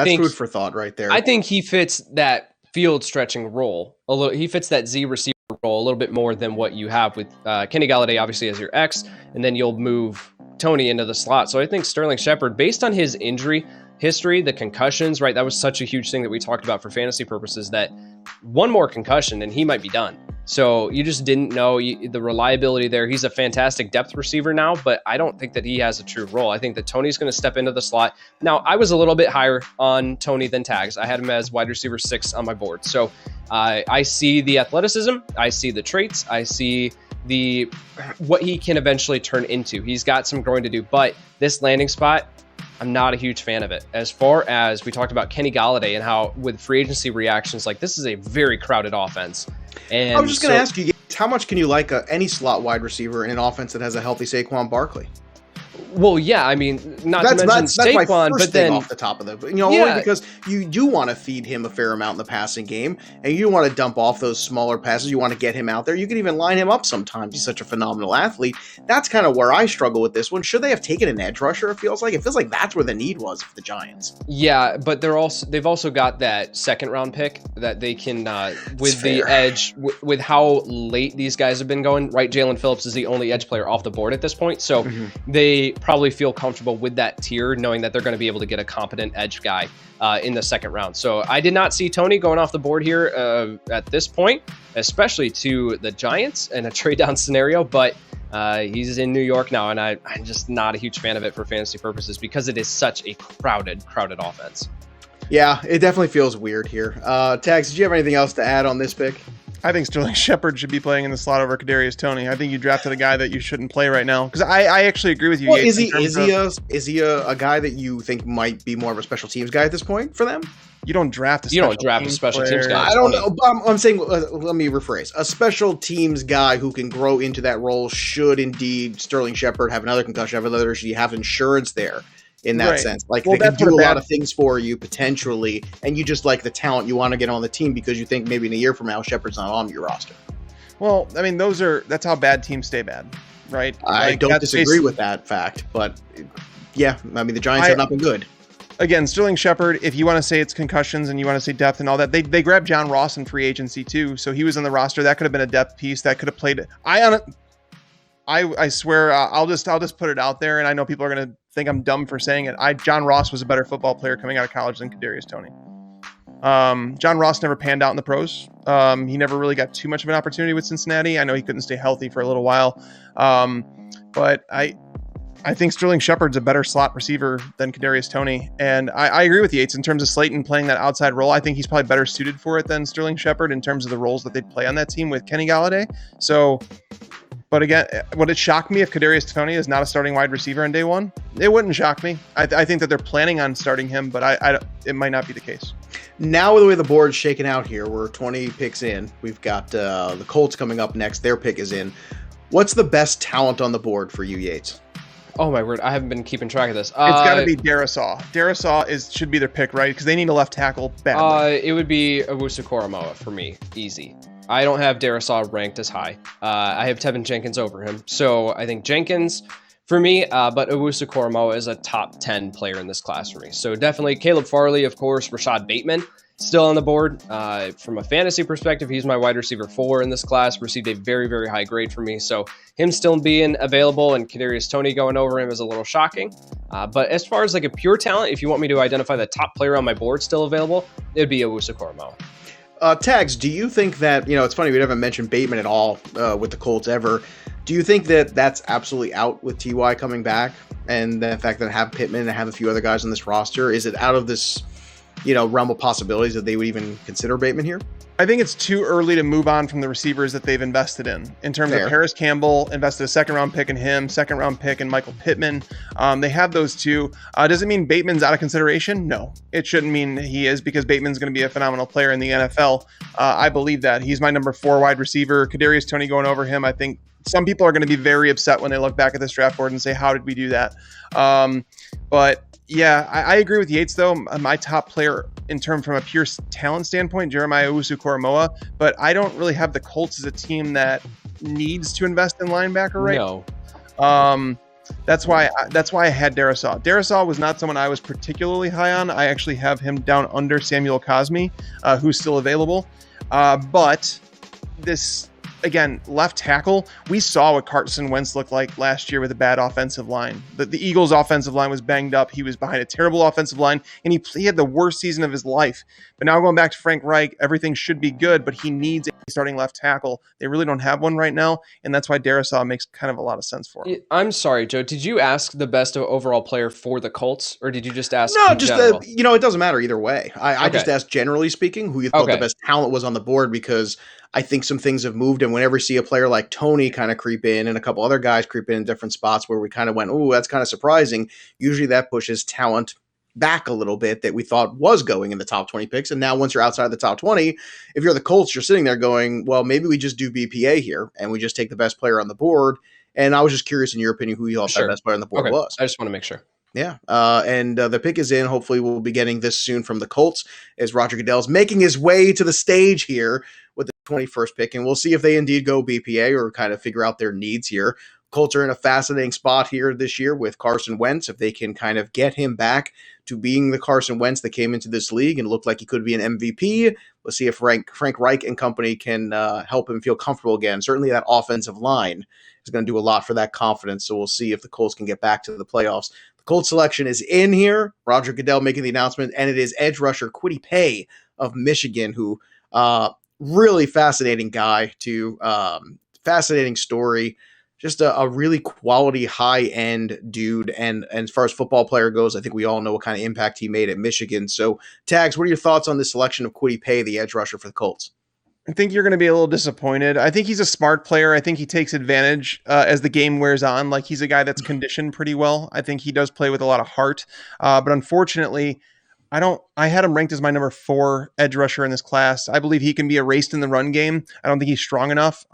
think food for thought right there. I think he fits that field stretching role a little. He fits that Z receiver role a little bit more than what you have with Kenny Galladay, obviously as your X, and then you'll move Toney into the slot. So I think Sterling Shepard, based on his injury history, the concussions, right? That was such a huge thing that we talked about for fantasy purposes, that one more concussion and he might be done. So you just didn't know the reliability there. He's a fantastic depth receiver now, but I don't think that he has a true role. I think that Toney's going to step into the slot. Now, I was a little bit higher on Toney than Tags. I had him as wide receiver 6 on my board. So I see the athleticism. I see the traits. I see what he can eventually turn into. He's got some growing to do, but this landing spot, I'm not a huge fan of it. As far as we talked about Kenny Galladay and how with free agency reactions, like this is a very crowded offense. And I was just going to ask you, how much can you like any slot wide receiver in an offense that has a healthy Saquon Barkley? Well, yeah, I mean, not to mention That's my Saquon, first but thing then off the top of the, only because you do want to feed him a fair amount in the passing game, and you want to dump off those smaller passes. You want to get him out there. You can even line him up sometimes. He's such a phenomenal athlete. That's kind of where I struggle with this one. Should they have taken an edge rusher? It feels like that's where the need was for the Giants. Yeah, but they've also got that second round pick that they can with the edge with how late these guys have been going. Right, Jalen Phillips is the only edge player off the board at this point, so they probably feel comfortable with that tier, knowing that they're going to be able to get a competent edge guy in the second round. So I did not see Tony going off the board here at this point, especially to the Giants in a trade down scenario, but he's in New York now, and I'm just not a huge fan of it for fantasy purposes because it is such a crowded offense. Yeah, it definitely feels weird here. Tags, did you have anything else to add on this pick? I think Sterling Shepard should be playing in the slot over Kadarius Toney. I think you drafted a guy that you shouldn't play right now, because I actually agree with you. Well, Yates, is he a guy that you think might be more of a special teams guy at this point for them? You don't draft a special teams guy. I don't know. But I'm saying, let me rephrase. A special teams guy who can grow into that role should indeed Sterling Shepard have another concussion, have another issue, you have insurance there in that sense. Like, they can do a lot of things for you potentially, and you just like the talent you want to get on the team because you think maybe in a year from now Shepard's not on your roster. Well, I mean, that's how bad teams stay bad, right? I don't disagree with that fact, but yeah, I mean, the Giants have not been good. Again, Sterling Shepard, if you want to say it's concussions and you want to say depth and all that, they grabbed John Ross in free agency too, so he was on the roster. That could have been a depth piece that could have played. I swear, I'll just put it out there, and I know people are going to think I'm dumb for saying it. John Ross was a better football player coming out of college than Kadarius Toney. John Ross never panned out in the pros. He never really got too much of an opportunity with Cincinnati. I know he couldn't stay healthy for a little while, but I think Sterling Shepard's a better slot receiver than Kadarius Toney. And I agree with Yates in terms of Slayton playing that outside role. I think he's probably better suited for it than Sterling Shepard in terms of the roles that they play on that team with Kenny Galladay. So, but again, would it shock me if Kadarius Toney is not a starting wide receiver on day one? It wouldn't shock me. I think that they're planning on starting him, but it might not be the case. Now, with the way the board's shaken out here, we're 20 picks in. We've got the Colts coming up next. Their pick is in. What's the best talent on the board for you, Yates? Oh my word! I haven't been keeping track of this. It's got to be Darisaw. Darisaw should be their pick, right? Because they need a left tackle badly. It would be Owusu-Koramoah for me, easy. I don't have Darisaw ranked as high. I have Tevin Jenkins over him, so I think Jenkins for me. But Owusu-Koramoah is a top 10 player in this class for me. So definitely Caleb Farley, of course, Rashad Bateman. Still on the board. From a fantasy perspective, he's my wide receiver 4 in this class, received a very, very high grade for me. So him still being available and Kadarius Toney going over him is a little shocking. But as far as like a pure talent, if you want me to identify the top player on my board still available, it'd be Owusu-Koramoah. Tags, do you think that, it's funny, we haven't mentioned Bateman at all with the Colts ever. Do you think that that's absolutely out with T.Y. coming back? And the fact that I have Pittman and I have a few other guys on this roster, is it out of this realm of possibilities that they would even consider Bateman here? I think it's too early to move on from the receivers that they've invested in terms of Harris Campbell, invested a second round pick in him, second round pick in Michael Pittman. They have those two. Does it mean Bateman's out of consideration? No, it shouldn't mean he is, because Bateman's going to be a phenomenal player in the NFL. I believe that. He's my number 4 wide receiver. Kadarius Toney going over him. I think some people are going to be very upset when they look back at this draft board and say, how did we do that? But yeah, I agree with Yates, though. My top player from a pure talent standpoint, Jeremiah Owusu-Koramoah, but I don't really have the Colts as a team that needs to invest in linebacker right now. That's why I had Darisaw. Darisaw was not someone I was particularly high on. I actually have him down under Samuel Cosmi, who's still available. But this, again, left tackle, we saw what Carson Wentz looked like last year with a bad offensive line. The Eagles' offensive line was banged up. He was behind a terrible offensive line, and he had the worst season of his life. But now going back to Frank Reich, everything should be good, but he needs a starting left tackle. They really don't have one right now, and that's why Darisaw makes kind of a lot of sense for him. I'm sorry, Joe. Did you ask the best overall player for the Colts, or did you just ask? No, just it doesn't matter either way. I just asked, generally speaking, who you thought the best talent was on the board, because I think some things have moved, and whenever you see a player like Toney kind of creep in and a couple other guys creep in different spots where we kind of went, oh, that's kind of surprising, usually that pushes talent back a little bit that we thought was going in the top 20 picks. And now once you're outside the top 20, if you're the Colts, you're sitting there going, well, maybe we just do BPA here and we just take the best player on the board. And I was just curious, in your opinion, who you thought that best player on the board was. I just want to make sure. Yeah, and the pick is in. Hopefully, we'll be getting this soon from the Colts as Roger Goodell's making his way to the stage here with the 21st pick, and we'll see if they indeed go BPA or kind of figure out their needs here. Colts are in a fascinating spot here this year with Carson Wentz. If they can kind of get him back to being the Carson Wentz that came into this league and looked like he could be an MVP, we'll see if Frank Reich and company can help him feel comfortable again. Certainly, that offensive line is going to do a lot for that confidence. So we'll see if the Colts can get back to the playoffs. The Colts selection is in here. Roger Goodell making the announcement, and it is edge rusher Kwity Paye of Michigan, who really fascinating guy to fascinating story. Just a really quality high end dude. And as far as football player goes, I think we all know what kind of impact he made at Michigan. So, Tags, what are your thoughts on the selection of Kwity Paye, the edge rusher for the Colts? I think you're going to be a little disappointed. I think he's a smart player. I think he takes advantage as the game wears on. Like, he's a guy that's conditioned pretty well. I think he does play with a lot of heart. But unfortunately, I had him ranked as my number 4 edge rusher in this class. I believe he can be erased in the run game. I don't think he's strong enough.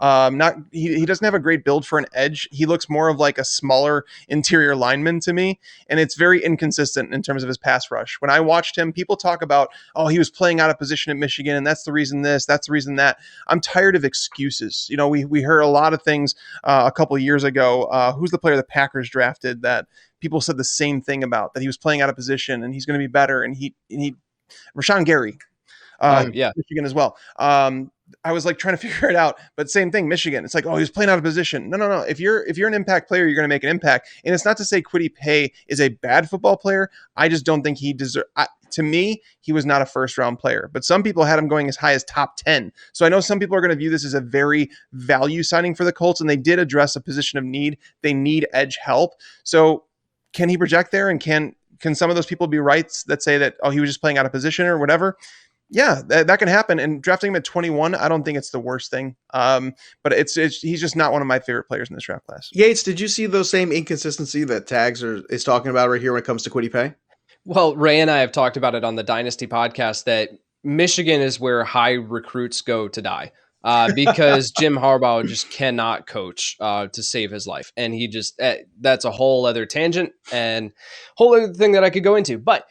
He doesn't have a great build for an edge. He looks more of like a smaller interior lineman to me, and it's very inconsistent in terms of his pass rush. When I watched him, people talk about, oh, he was playing out of position at Michigan, and that's the reason this, that's the reason that. I'm tired of excuses. You know, we heard a lot of things a couple of years ago. Who's the player the Packers drafted that people said the same thing about, that he was playing out of position and he's going to be better. And he Rashawn Gary, Michigan as well. I was like trying to figure it out, but same thing, Michigan. It's like, oh, he was playing out of position. No. If you're an impact player, you're going to make an impact. And it's not to say Kwity Paye is a bad football player. I just don't think he deserves. To me, he was not a first round player, but some people had him going as high as top 10. So I know some people are going to view this as a very value signing for the Colts, and they did address a position of need. They need edge help. So can he project there? And can some of those people be right that say that, oh, he was just playing out of position or whatever? Yeah, that can happen. And drafting him at 21, I don't think it's the worst thing. But he's just not one of my favorite players in this draft class. Yates, did you see those same inconsistency that Tags is talking about right here when it comes to Kwity Paye? Well, Ray and I have talked about it on the Dynasty podcast that Michigan is where high recruits go to die. Because Jim Harbaugh just cannot coach to save his life. And he just, that's a whole other tangent and whole other thing that I could go into. But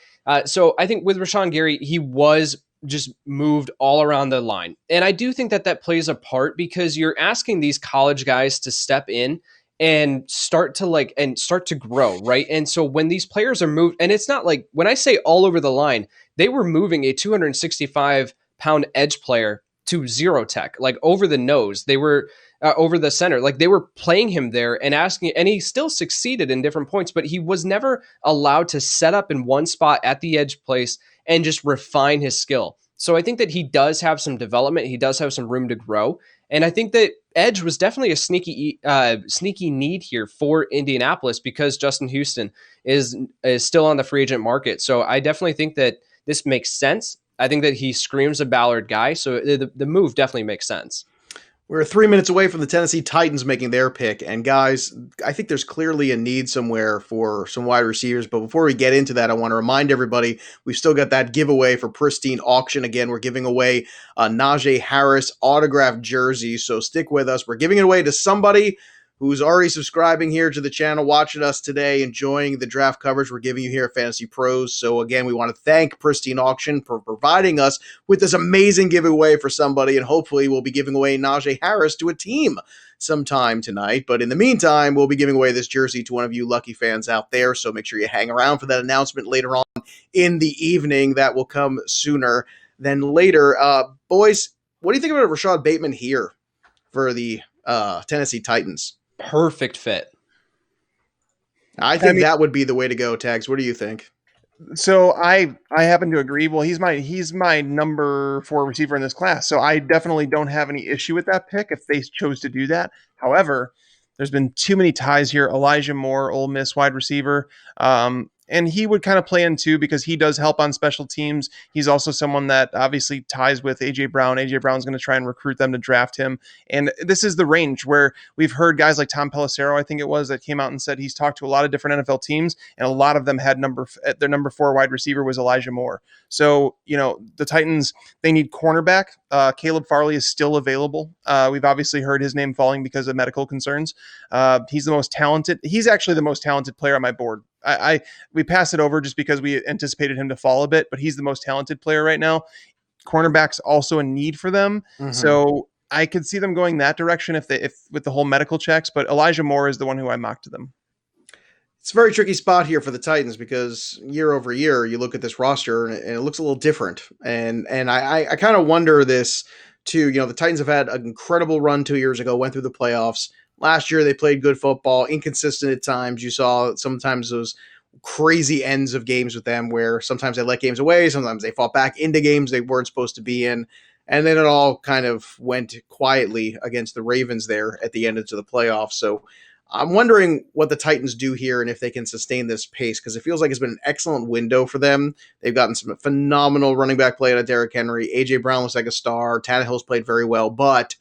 so I think with Rashawn Gary, he was just moved all around the line. And I do think that plays a part because you're asking these college guys to step in and start to grow, right? And so when these players are moved, and it's not like, when I say all over the line, they were moving a 265-pound edge player to zero tech, like over the nose. They were over the center, like they were playing him there and asking, and he still succeeded in different points, but he was never allowed to set up in one spot at the edge place and just refine his skill. So I think that he does have some development. He does have some room to grow. And I think that edge was definitely a sneaky need here for Indianapolis because Justin Houston is still on the free agent market. So I definitely think that this makes sense. I think that he screams a Ballard guy, so the move definitely makes sense. We're 3 minutes away from the Tennessee Titans making their pick. And guys, I think there's clearly a need somewhere for some wide receivers. But before we get into that, I want to remind everybody, we've still got that giveaway for Pristine Auction. Again, we're giving away a Najee Harris autographed jersey. So stick with us. We're giving it away to somebody who's already subscribing here to the channel, watching us today, enjoying the draft coverage we're giving you here at Fantasy Pros. So again, we want to thank Pristine Auction for providing us with this amazing giveaway for somebody, and hopefully we'll be giving away Najee Harris to a team sometime tonight. But in the meantime, we'll be giving away this jersey to one of you lucky fans out there. So make sure you hang around for that announcement later on in the evening. That will come sooner than later. Boys, what do you think about Rashad Bateman here for the Tennessee Titans? Perfect fit. I think that would be the way to go, Tags. What do you think? So I happen to agree. Well, he's my number 4 receiver in this class. So I definitely don't have any issue with that pick if they chose to do that. However, there's been too many ties here. Elijah Moore, Ole Miss wide receiver. And he would kind of play in too because he does help on special teams. He's also someone that obviously ties with A.J. Brown. A.J. Brown's going to try and recruit them to draft him. And this is the range where we've heard guys like Tom Pelissero, I think it was, that came out and said he's talked to a lot of different NFL teams, and a lot of them had their number 4 wide receiver was Elijah Moore. So, the Titans, they need cornerback. Caleb Farley is still available. We've obviously heard his name falling because of medical concerns. He's the most talented. He's actually the most talented player on my board We pass it over just because we anticipated him to fall a bit, but he's the most talented player right now. Cornerback's also a need for them. Mhm. So I could see them going that direction if with the whole medical checks, but Elijah Moore is the one who I mocked to them. It's a very tricky spot here for the Titans because year over year, you look at this roster and it looks a little different. And I kind of wonder this too. The Titans have had an incredible run 2 years ago, went through the playoffs. Last year, they played good football, inconsistent at times. You saw sometimes those crazy ends of games with them where sometimes they let games away, sometimes they fought back into games they weren't supposed to be in. And then it all kind of went quietly against the Ravens there at the end of the playoffs. So I'm wondering what the Titans do here and if they can sustain this pace because it feels like it's been an excellent window for them. They've gotten some phenomenal running back play out of Derrick Henry. A.J. Brown looks like a star. Tannehill's played very well, but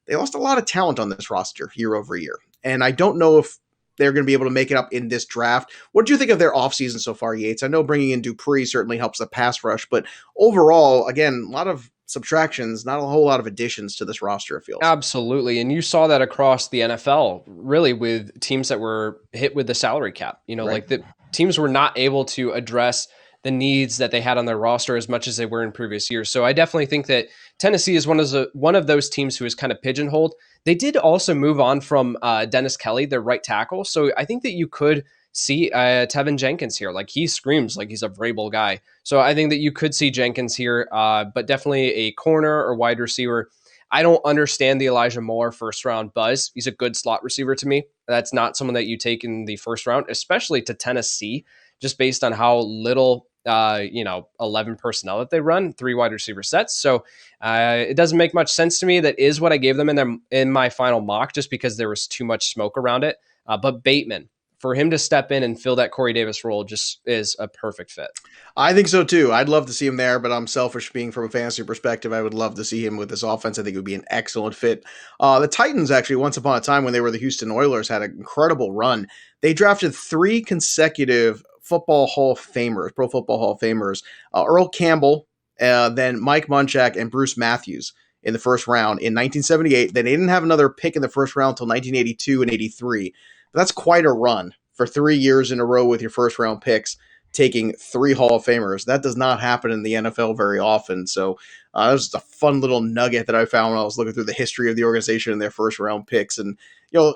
they lost a lot of talent on this roster year over year. And I don't know if they're going to be able to make it up in this draft. What do you think of their offseason so far, Yates? I know bringing in Dupree certainly helps the pass rush, but overall, again, a lot of subtractions, not a whole lot of additions to this roster, it feels. Absolutely. And you saw that across the NFL, really, with teams that were hit with the salary cap. Right. Like the teams were not able to address the needs that they had on their roster as much as they were in previous years. So I definitely think that Tennessee is one of those teams who is kind of pigeonholed. They did also move on from Dennis Kelly, their right tackle. So I think that you could see Tevin Jenkins here. Like he screams like he's a Vrabel guy. So I think that you could see Jenkins here, but definitely a corner or wide receiver. I don't understand the Elijah Moore first round buzz. He's a good slot receiver to me. That's not someone that you take in the first round, especially to Tennessee, just based on how little 11 personnel that they run, 3 wide receiver sets. So it doesn't make much sense to me. That is what I gave them in my final mock, just because there was too much smoke around it. But Bateman, for him to step in and fill that Corey Davis role just is a perfect fit. I think so too. I'd love to see him there, but I'm selfish being from a fantasy perspective. I would love to see him with this offense. I think it would be an excellent fit. The Titans actually, once upon a time when they were the Houston Oilers, had an incredible run. They drafted 3 consecutive Football Hall of Famers, Pro Football Hall of Famers, Earl Campbell, then Mike Munchak, and Bruce Matthews in the first round in 1978. Then they didn't have another pick in the first round until 1982 and 83. But that's quite a run for 3 years in a row with your first round picks, taking 3 Hall of Famers. That does not happen in the NFL very often. So that was just a fun little nugget that I found when I was looking through the history of the organization and their first round picks. And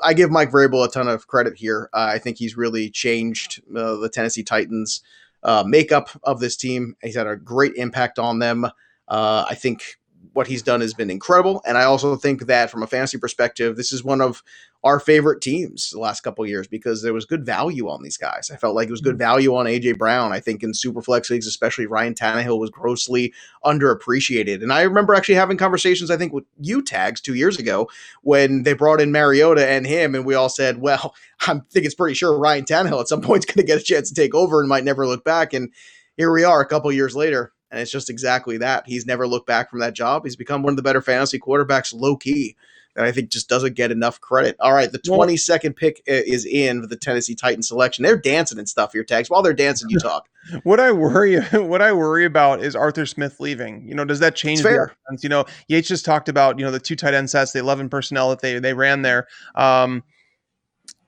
I give Mike Vrabel a ton of credit here. I think he's really changed the Tennessee Titans makeup of this team. He's had a great impact on them. I think what he's done has been incredible. And I also think that from a fantasy perspective, this is one of our favorite teams the last couple of years because there was good value on these guys. I felt like it was good value on A.J. Brown. I think in Superflex leagues, especially Ryan Tannehill was grossly underappreciated. And I remember actually having conversations, I think, with you, Tags, 2 years ago when they brought in Mariota and him, and we all said, well, I think it's pretty sure Ryan Tannehill at some point is going to get a chance to take over and might never look back. And here we are a couple of years later. And it's just exactly that. He's never looked back from that job. He's become one of the better fantasy quarterbacks low-key that I think just doesn't get enough credit. All right, the 22nd pick is in with the Tennessee Titans selection. They're dancing and stuff here, Tags. While they're dancing, you talk. What I worry about is Arthur Smith leaving. Does that change the offense? Yates just talked about, the 2 tight end sets, the 11 personnel that they ran there.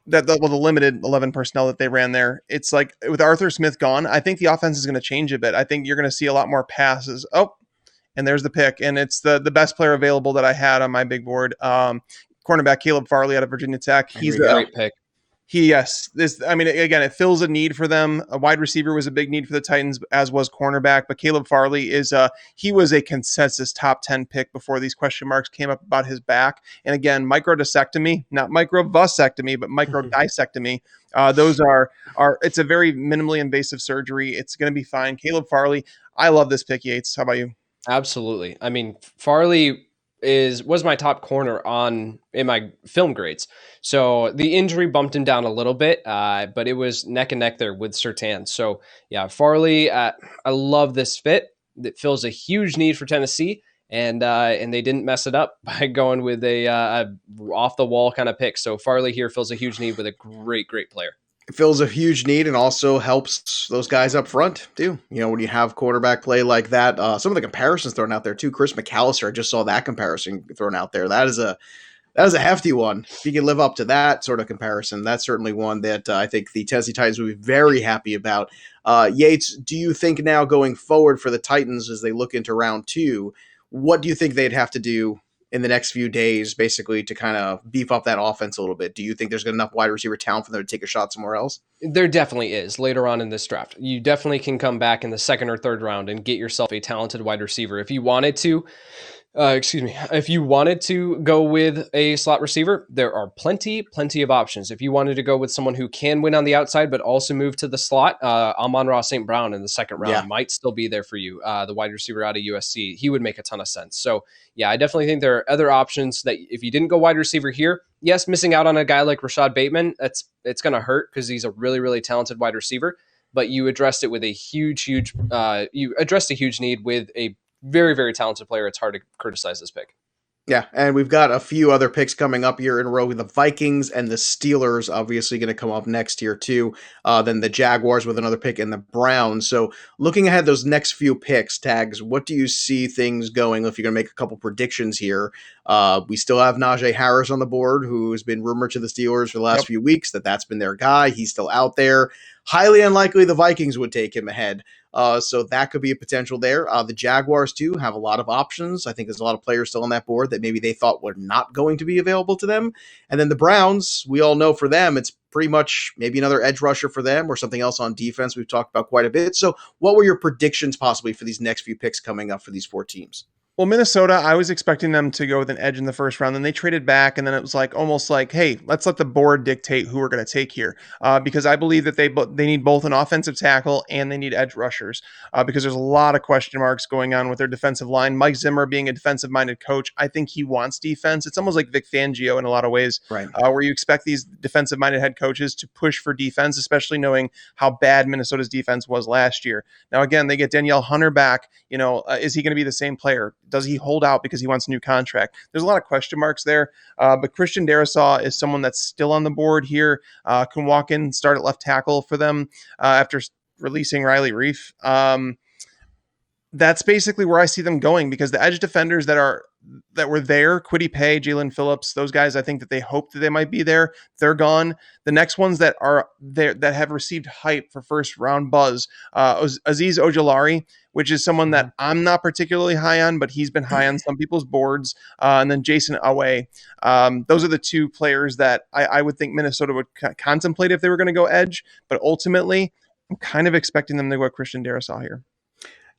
The limited 11 personnel that they ran there. It's like with Arthur Smith gone, I think the offense is going to change a bit. I think you're going to see a lot more passes. Oh, and there's the pick. And it's the best player available that I had on my big board. Cornerback Caleb Farley out of Virginia Tech. He's a great pick. Again, it fills a need for them. A wide receiver was a big need for the Titans, as was cornerback. But Caleb Farley he was a consensus top 10 pick before these question marks came up about his back. And again, microdiscectomy, not microvasectomy, but microdisectomy. Those are it's a very minimally invasive surgery. It's going to be fine. Caleb Farley, I love this pick, Yates. How about you? Absolutely. I mean, Farley was my top corner in my film grades. So the injury bumped him down a little bit, but it was neck and neck there with Surtain. So yeah, Farley, I love this fit. It fills a huge need for Tennessee, and they didn't mess it up by going with a off the wall kind of pick. So Farley here fills a huge need with a great player. It fills a huge need and also helps those guys up front too. When you have quarterback play like that, some of the comparisons thrown out there too. Chris McAllister, I just saw that comparison thrown out there. That is That was a hefty one. If you can live up to that sort of comparison, that's certainly one that I think the Tennessee Titans would be very happy about. Yates, do you think now going forward for the Titans as they look into round 2, what do you think they'd have to do in the next few days, basically, to kind of beef up that offense a little bit? Do you think there's enough wide receiver talent for them to take a shot somewhere else? There definitely is later on in this draft. You definitely can come back in the second or third round and get yourself a talented wide receiver. If you wanted to, if you wanted to go with a slot receiver, there are plenty of options. If you wanted to go with someone who can win on the outside, but also move to the slot, Amon-Ra St. Brown in the second round might still be there for you. The wide receiver out of USC, he would make a ton of sense. So yeah, I definitely think there are other options that if you didn't go wide receiver here, yes, missing out on a guy like Rashad Bateman, it's going to hurt because he's a really talented wide receiver, but you addressed it with a huge need with a very talented player. It's hard to criticize this pick. Yeah, and we've got a few other picks coming up here in a row with the Vikings and the Steelers obviously going to come up next here too. Then the Jaguars with another pick and the Browns. So looking ahead those next few picks, Tags, what do you see things going if you're going to make a couple predictions here? We still have Najee Harris on the board, who has been rumored to the Steelers for the last few weeks that's been their guy. He's still out there. Highly unlikely the Vikings would take him ahead. So that could be a potential there. The Jaguars, too, have a lot of options. I think there's a lot of players still on that board that maybe they thought were not going to be available to them. And then the Browns, we all know for them, it's pretty much maybe another edge rusher for them or something else on defense we've talked about quite a bit. So what were your predictions possibly for these next few picks coming up for these 4 teams? Well, Minnesota, I was expecting them to go with an edge in the first round. Then they traded back, and then it was almost like, hey, let's let the board dictate who we're going to take here, because I believe that they need both an offensive tackle and they need edge rushers, because there's a lot of question marks going on with their defensive line. Mike Zimmer being a defensive-minded coach, I think he wants defense. It's almost like Vic Fangio in a lot of ways, right? Where you expect these defensive-minded head coaches to push for defense, especially knowing how bad Minnesota's defense was last year. Now, again, they get Danielle Hunter back. Is he going to be the same player? Does he hold out because he wants a new contract? There's a lot of question marks there. But Christian Darrisaw is someone that's still on the board here. Can walk in, start at left tackle for them after releasing Riley Reif. That's basically where I see them going, because the edge defenders that were there, Kwity Paye, Jalen Phillips, those guys, I think that they hoped that they might be there. They're gone. The next ones that are there that have received hype for first round buzz, Azeez Ojulari, which is someone that I'm not particularly high on, but he's been high on some people's boards. And then Jason Awe. Those are the 2 players that I would think Minnesota would contemplate if they were going to go edge. But ultimately, I'm kind of expecting them to go Christian Darrisaw here.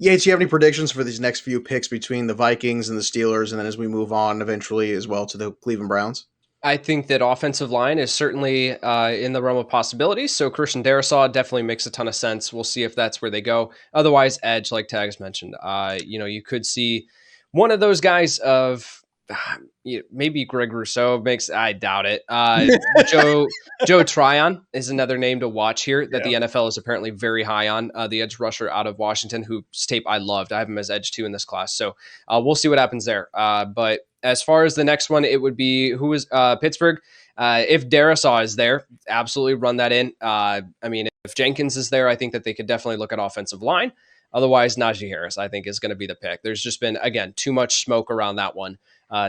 Yates, do you have any predictions for these next few picks between the Vikings and the Steelers, and then as we move on eventually as well to the Cleveland Browns? I think that offensive line is certainly in the realm of possibilities. So Christian Darrisaw definitely makes a ton of sense. We'll see if that's where they go. Otherwise, edge, like Tags mentioned, you could see one of those guys of maybe Greg Rousseau I doubt it. Joe Tryon is another name to watch here that the NFL is apparently very high on. The edge rusher out of Washington, whose tape I loved. I have him as edge 2 in this class. So we'll see what happens there. But as far as the next one, it would be Pittsburgh. If Darrisaw is there, absolutely run that in. If Jenkins is there, I think that they could definitely look at offensive line. Otherwise, Najee Harris, I think, is going to be the pick. There's just been, again, too much smoke around that one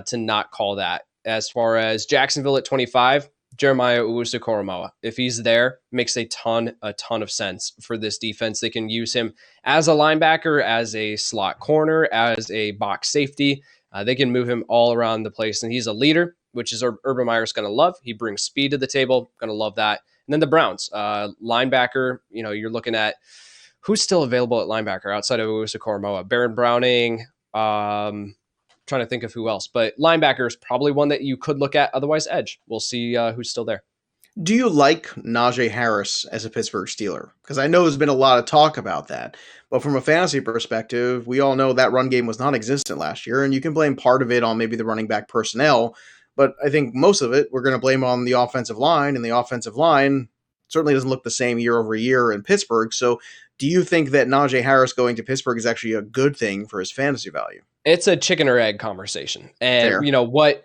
to not call that. As far as Jacksonville at 25, Jeremiah Owusu-Koramoah. If he's there, makes a ton of sense for this defense. They can use him as a linebacker, as a slot corner, as a box safety. They can move him all around the place, and he's a leader, which is Urban Meyer's going to love. He brings speed to the table, going to love that. And then the Browns, linebacker, you're looking at who's still available at linebacker outside of Owusu-Koramoah. Baron Browning, trying to think of who else, but linebacker is probably one that you could look at. Otherwise, edge. We'll see who's still there. Do you like Najee Harris as a Pittsburgh Steeler? Because I know there's been a lot of talk about that. But from a fantasy perspective, we all know that run game was non-existent last year, and you can blame part of it on maybe the running back personnel. But I think most of it, we're going to blame on the offensive line, and the offensive line certainly doesn't look the same year over year in Pittsburgh. So do you think that Najee Harris going to Pittsburgh is actually a good thing for his fantasy value? It's a chicken or egg conversation. And Fair. you know, what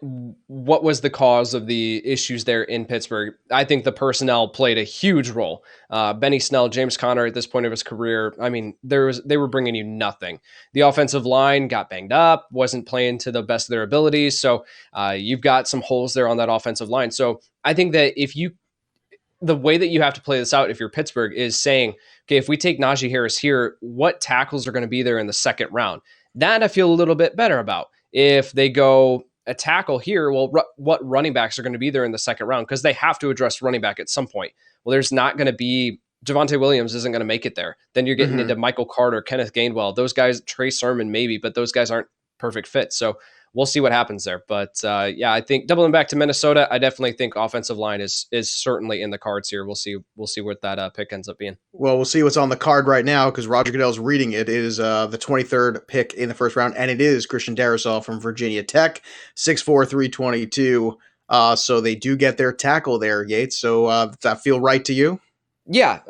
was the cause of the issues there in Pittsburgh? I think the personnel played a huge role. Benny Snell, James Conner at this point of his career, I mean, they were bringing you nothing. The offensive line got banged up, wasn't playing to the best of their abilities. So you've got some holes there on that offensive line. So I think that the way that you have to play this out if you're Pittsburgh is saying, okay, if we take Najee Harris here, what tackles are going to be there in the second round? That I feel a little bit better about. If they go a tackle here, well, what running backs are going to be there in the second round? Because they have to address running back at some point. Well, there's not going to be Javonte Williams isn't going to make it there. Then you're getting into Michael Carter, Kenneth Gainwell. Those guys, Trey Sermon maybe, but those guys aren't perfect fits. So we'll see what happens there. But yeah, I think doubling back to Minnesota, I definitely think offensive line is certainly in the cards here. We'll see what that pick ends up being. Well, we'll see what's on the card right now because Roger Goodell's reading it. It is the 23rd pick in the first round, and it is Christian Darrisaw from Virginia Tech, 6'4", 322. So they do get their tackle there, Yates. So does that feel right to you? Yeah,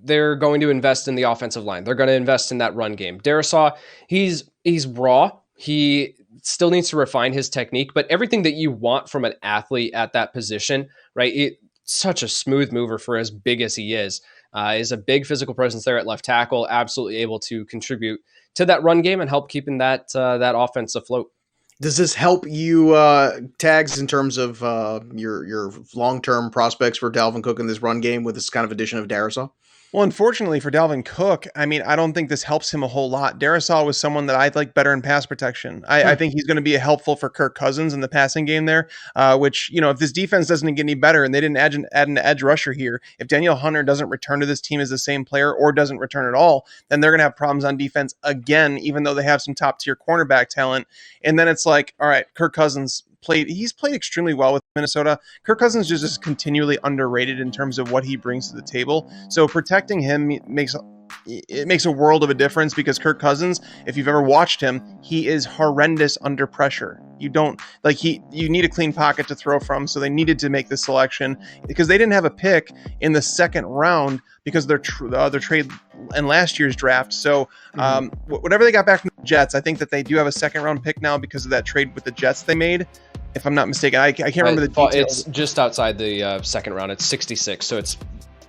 they're going to invest in the offensive line. They're going to invest in that run game. Darrisaw, he's raw. He still needs to refine his technique, but everything that you want from an athlete at that position, right? Such a smooth mover for as big as he is a big physical presence there at left tackle, absolutely able to contribute to that run game and help keeping that offense afloat. Does this help you, Tags, in terms of your long-term prospects for Dalvin Cook in this run game with this kind of addition of Darrisaw? Well, unfortunately for Dalvin Cook, I mean, I don't think this helps him a whole lot. Darrisaw was someone that I'd like better in pass protection. I think he's going to be helpful for Kirk Cousins in the passing game there, which, you know, if this defense doesn't get any better and they didn't add an edge rusher here, if Daniel Hunter doesn't return to this team as the same player or doesn't return at all, then they're going to have problems on defense again, even though they have some top tier cornerback talent. And then it's like, all right, Kirk Cousins he's played extremely well with Minnesota. Kirk Cousins is just continually underrated in terms of what he brings to the table. So protecting him makes a world of a difference because Kirk Cousins, if you've ever watched him, he is horrendous under pressure. You need a clean pocket to throw from. So they needed to make this selection because they didn't have a pick in the second round because of their trade in last year's draft. So whatever they got back from the Jets, I think that they do have a second round pick now because of that trade with the Jets they made. If I'm not mistaken, I can't remember the details. It's just outside the second round. It's 66, so it's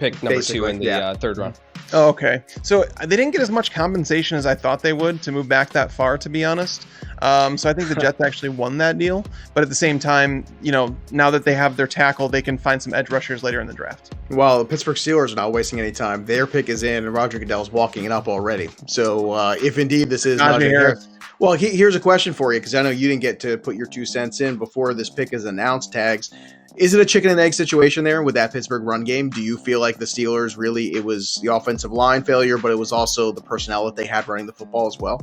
pick number Basically, 2 in the third round. Oh, okay. So they didn't get as much compensation as I thought they would to move back that far, to be honest. So I think the Jets actually won that deal. But at the same time, you know, now that they have their tackle, they can find some edge rushers later in the draft. Well, the Pittsburgh Steelers are not wasting any time. Their pick is in, and Roger Goodell's walking it up already. So if indeed this is Najee Harris. Well, here's a question for you, because I know you didn't get to put your 2 cents in before this pick is announced, Tags. Is it a chicken and egg situation there with that Pittsburgh run game? Do you feel like the Steelers it was the offensive line failure, but it was also the personnel that they had running the football as well?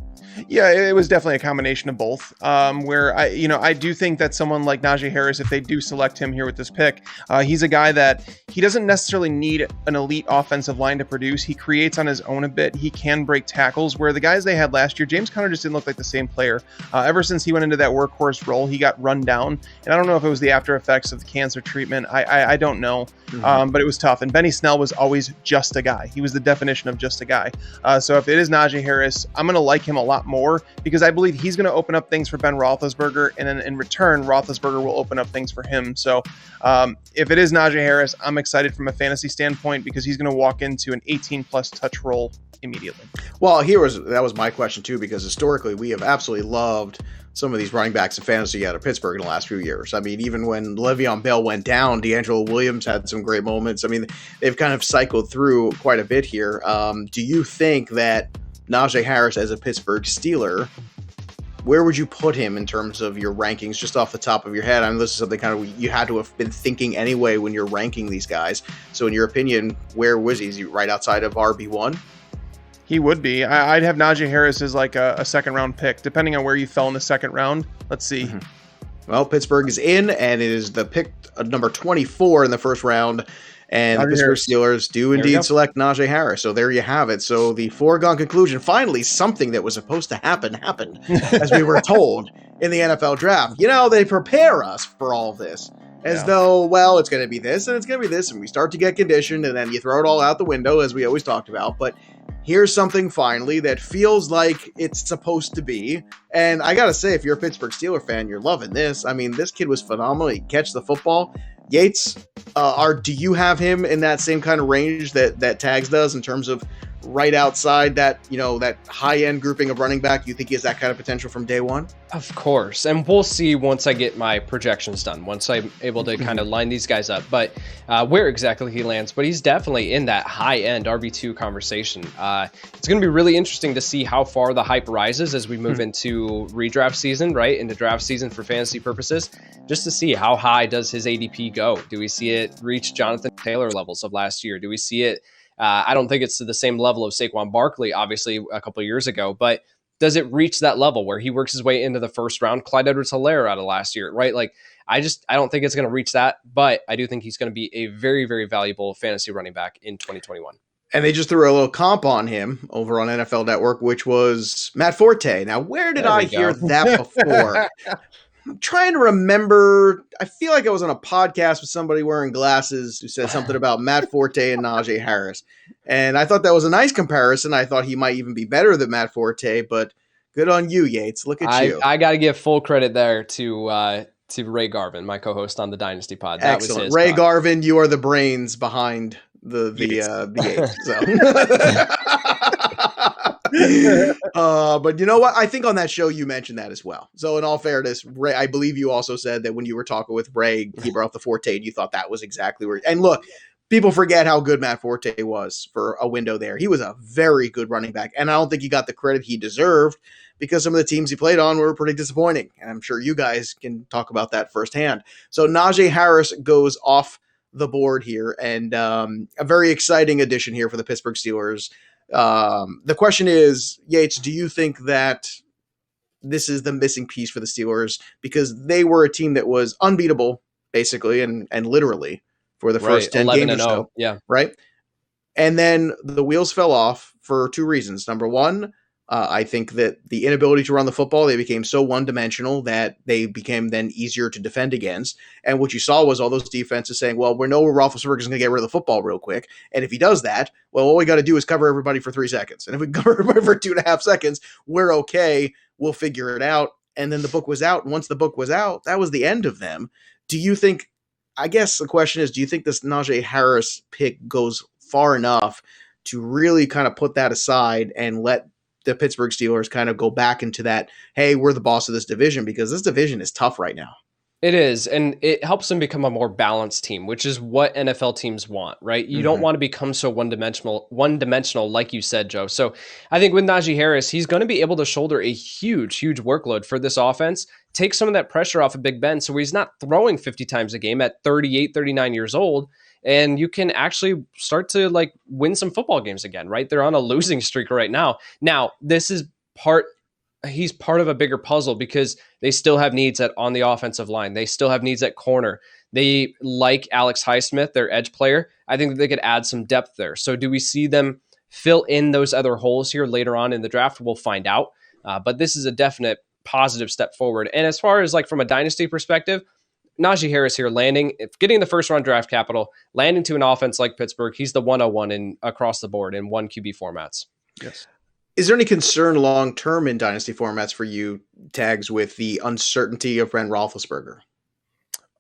Yeah, it was definitely a combination of both. Where I do think that someone like Najee Harris, if they do select him here with this pick, he's a guy that he doesn't necessarily need an elite offensive line to produce. He creates on his own a bit. He can break tackles. Where the guys they had last year, James Conner just didn't look like the same player. Ever since he went into that workhorse role, he got run down, and I don't know if it was the after effects of the cancer treatment. I don't know, but it was tough. And Benny Snell was always just a guy. He was the definition of just a guy. So if it is Najee Harris, I'm going to like him a lot more because I believe he's going to open up things for Ben Roethlisberger, and then in return, Roethlisberger will open up things for him. So if it is Najee Harris, I'm excited from a fantasy standpoint because he's going to walk into an 18-plus touch role immediately. Well, that was my question too, because historically we have absolutely loved some of these running backs in fantasy out of Pittsburgh in the last few years. I mean, even when Le'Veon Bell went down, D'Angelo Williams had some great moments. I mean, they've kind of cycled through quite a bit here. Do you think that Najee Harris as a Pittsburgh Steeler, where would you put him in terms of your rankings just off the top of your head? I mean, this is something kind of you had to have been thinking anyway when you're ranking these guys. So in your opinion, where was he? Is he right outside of RB1? He would be. I'd have Najee Harris as like a second round pick, depending on where you fell in the second round. Let's see. Well, Pittsburgh is in, and it is the pick number 24 in the first round. And the Pittsburgh Steelers do indeed select Najee Harris. So there you have it. So the foregone conclusion, finally, something that was supposed to happen happened, as we were told in the NFL draft. You know, they prepare us for all this. As Yeah. though, well, it's going to be this and it's going to be this, and we start to get conditioned, and then you throw it all out the window, as we always talked about. But here's something finally that feels like it's supposed to be. And I got to say, if you're a Pittsburgh Steelers fan, you're loving this. I mean, this kid was phenomenal. He catch the football. Yates, do you have him in that same kind of range that Tags does in terms of right outside that, that high end grouping of running back? You think he has that kind of potential from day one? Of course. And we'll see once I get my projections done, once I'm able to kind of line these guys up, but where exactly he lands. But he's definitely in that high end RB2 conversation. It's going to be really interesting to see how far the hype rises as we move into redraft season, right? Into draft season for fantasy purposes, just to see how high does his ADP go. Do we see it reach Jonathan Taylor levels of last year? Do we see it? I don't think it's to the same level of Saquon Barkley, obviously, a couple of years ago, but does it reach that level where he works his way into the first round? Clyde Edwards-Helaire out of last year, right? Like, I don't think it's going to reach that, but I do think he's going to be a very, very valuable fantasy running back in 2021. And they just threw a little comp on him over on NFL Network, which was Matt Forte. Now, where did I hear that before? I'm trying to remember. I feel like I was on a podcast with somebody wearing glasses who said something about Matt Forte and Najee Harris. And I thought that was a nice comparison. I thought he might even be better than Matt Forte, but good on you, Yates. Look at you. I got to give full credit there to Ray Garvin, my co-host on the Dynasty Pod. That Excellent. was his Ray Garvin, you are the brains behind the Yates. But you know what? I think on that show you mentioned that as well. So in all fairness, Ray, I believe you also said that when you were talking with Ray, he brought up the Forte, and you thought that was exactly where. And look, people forget how good Matt Forte was for a window there. He was a very good running back, and I don't think he got the credit he deserved because some of the teams he played on were pretty disappointing. And I'm sure you guys can talk about that firsthand. So Najee Harris goes off the board here, and a very exciting addition here for the Pittsburgh Steelers. The question is, Yates, do you think that this is the missing piece for the Steelers? Because they were a team that was unbeatable, basically, and literally for the first 10 games or so. Yeah. Right. And then the wheels fell off for two reasons. Number one, I think that the inability to run the football, they became so one-dimensional that they became then easier to defend against. And what you saw was all those defenses saying, well, we know Roethlisberger is going to get rid of the football real quick. And if he does that, well, all we got to do is cover everybody for 3 seconds. And if we cover everybody for 2.5 seconds, we're okay. We'll figure it out. And then the book was out. And once the book was out, that was the end of them. Do you think, I guess the question is, do you think this Najee Harris pick goes far enough to really kind of put that aside and let the Pittsburgh Steelers kind of go back into that, hey, we're the boss of this division? Because this division is tough right now. It is, and it helps them become a more balanced team, which is what NFL teams want, right? You don't want to become so one-dimensional, like you said, Joe. So I think with Najee Harris, he's going to be able to shoulder a huge workload for this offense, take some of that pressure off of Big Ben, so he's not throwing 50 times a game at 38, 39 years old, and you can actually start to like win some football games again, right? They're on a losing streak right now. Now, this is he's part of a bigger puzzle because they still have needs on the offensive line. They still have needs at corner. They like Alex Highsmith, their edge player. I think that they could add some depth there. So do we see them fill in those other holes here later on in the draft? We'll find out. But this is a definite positive step forward. And as far as like from a dynasty perspective, Najee Harris here getting the first round draft capital, landing to an offense like Pittsburgh, he's the 101 across the board in one QB formats. Yes. Is there any concern long-term in dynasty formats for you, Tags, with the uncertainty of Ben Roethlisberger?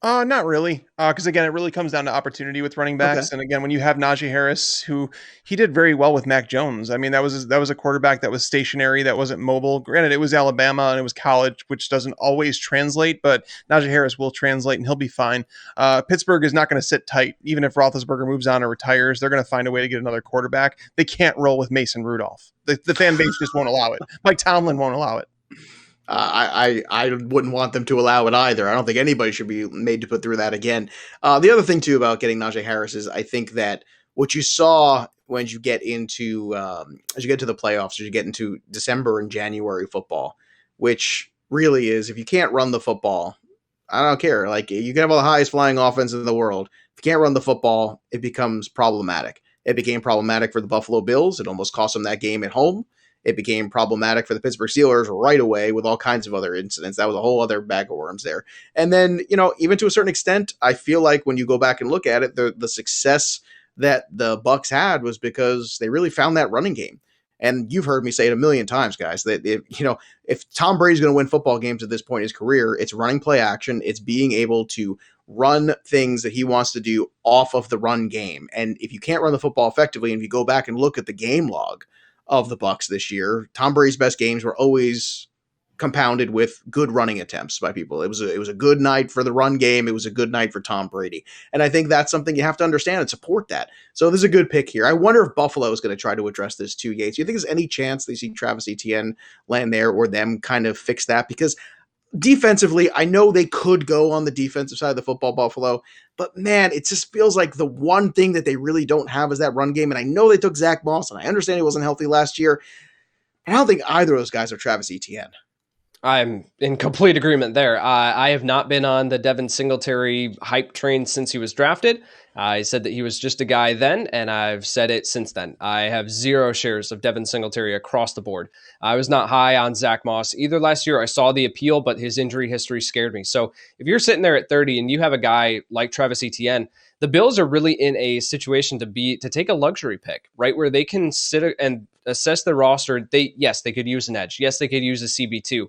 Not really. Because again, it really comes down to opportunity with running backs. Okay. And again, when you have Najee Harris, who he did very well with Mac Jones. I mean, that was a quarterback that was stationary, that wasn't mobile. Granted, it was Alabama and it was college, which doesn't always translate, but Najee Harris will translate and he'll be fine. Pittsburgh is not going to sit tight. Even if Roethlisberger moves on or retires, they're going to find a way to get another quarterback. They can't roll with Mason Rudolph. The fan base just won't allow it. Mike Tomlin won't allow it. I wouldn't want them to allow it either. I don't think anybody should be made to put through that again. The other thing, too, about getting Najee Harris is I think that what you saw when you get into as you get to the playoffs, as you get into December and January football, which really is, if you can't run the football, I don't care. Like, you can have all the highest flying offense in the world. If you can't run the football, it becomes problematic. It became problematic for the Buffalo Bills. It almost cost them that game at home. it became problematic for the Pittsburgh Steelers right away with all kinds of other incidents. That was a whole other bag of worms there. And then, even to a certain extent, I feel like when you go back and look at it, the success that the Bucs had was because they really found that running game. And you've heard me say it a million times, guys, that if Tom Brady's going to win football games at this point in his career, it's running play action. It's being able to run things that he wants to do off of the run game. And if you can't run the football effectively, and if you go back and look at the game log of the Bucs this year, Tom Brady's best games were always compounded with good running attempts by people. It was a good night for the run game. It was a good night for Tom Brady. And I think that's something you have to understand and support that. So this is a good pick here. I wonder if Buffalo is going to try to address this too, Yates. Do you think there's any chance they see Travis Etienne land there or them kind of fix that? Because defensively, I know they could go on the defensive side of the football, Buffalo, but man, it just feels like the one thing that they really don't have is that run game. And I know they took Zach Moss, and I understand he wasn't healthy last year. I don't think either of those guys are Travis Etienne. I'm in complete agreement there. I have not been on the Devin Singletary hype train since he was drafted. I said that he was just a guy then, and I've said it since then. I have 0 shares of Devin Singletary across the board. I was not high on Zach Moss either last year. I saw the appeal, but his injury history scared me. So if you're sitting there at 30 and you have a guy like Travis Etienne, the Bills are really in a situation to take a luxury pick, right? Where they can sit and assess their roster. They could use an edge. Yes, they could use a CB2.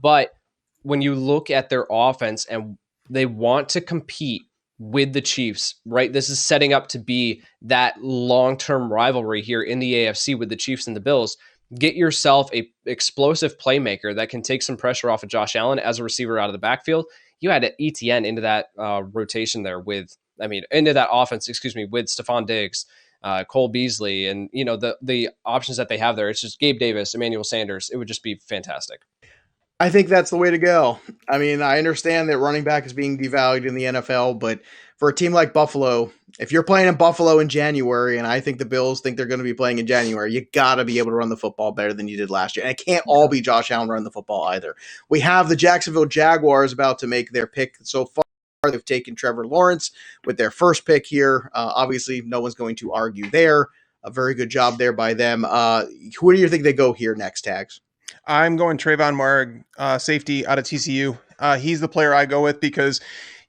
But when you look at their offense and they want to compete with the Chiefs, right? This is setting up to be that long-term rivalry here in the AFC with the Chiefs and the Bills. Get yourself a explosive playmaker that can take some pressure off of Josh Allen as a receiver out of the backfield. You had Etienne into that rotation there into that offense, with Stephon Diggs, Cole Beasley, and the options that they have there. It's just Gabe Davis, Emmanuel Sanders. It would just be fantastic. I think that's the way to go. I mean, I understand that running back is being devalued in the NFL, but for a team like Buffalo, if you're playing in Buffalo in January, and I think the Bills think they're going to be playing in January, you got to be able to run the football better than you did last year. And it can't all be Josh Allen running the football either. We have the Jacksonville Jaguars about to make their pick so far. They've taken Trevor Lawrence with their first pick here. Obviously, no one's going to argue there. A very good job there by them. Who do you think they go here next, Tags? I'm going Trayvon Marg, safety out of TCU. He's the player I go with because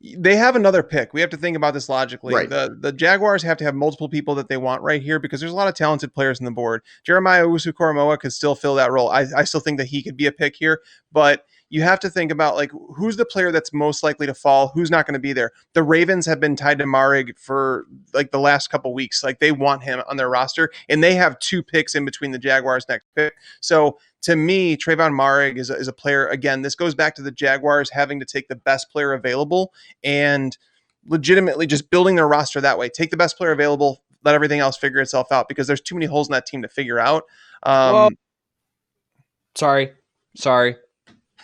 they have another pick. We have to think about this logically. Right. The Jaguars have to have multiple people that they want right here because there's a lot of talented players on the board. Jeremiah Owusu-Koramoah could still fill that role. I still think that he could be a pick here, but you have to think about who's the player that's most likely to fall, who's not going to be there. The Ravens have been tied to Marig for the last couple weeks. They want him on their roster, and they have 2 picks in between the Jaguars' next pick. So to me, Trayvon Marig is a player. Again, this goes back to the Jaguars having to take the best player available and legitimately just building their roster that way. Take the best player available, let everything else figure itself out because there's too many holes in that team to figure out. Sorry.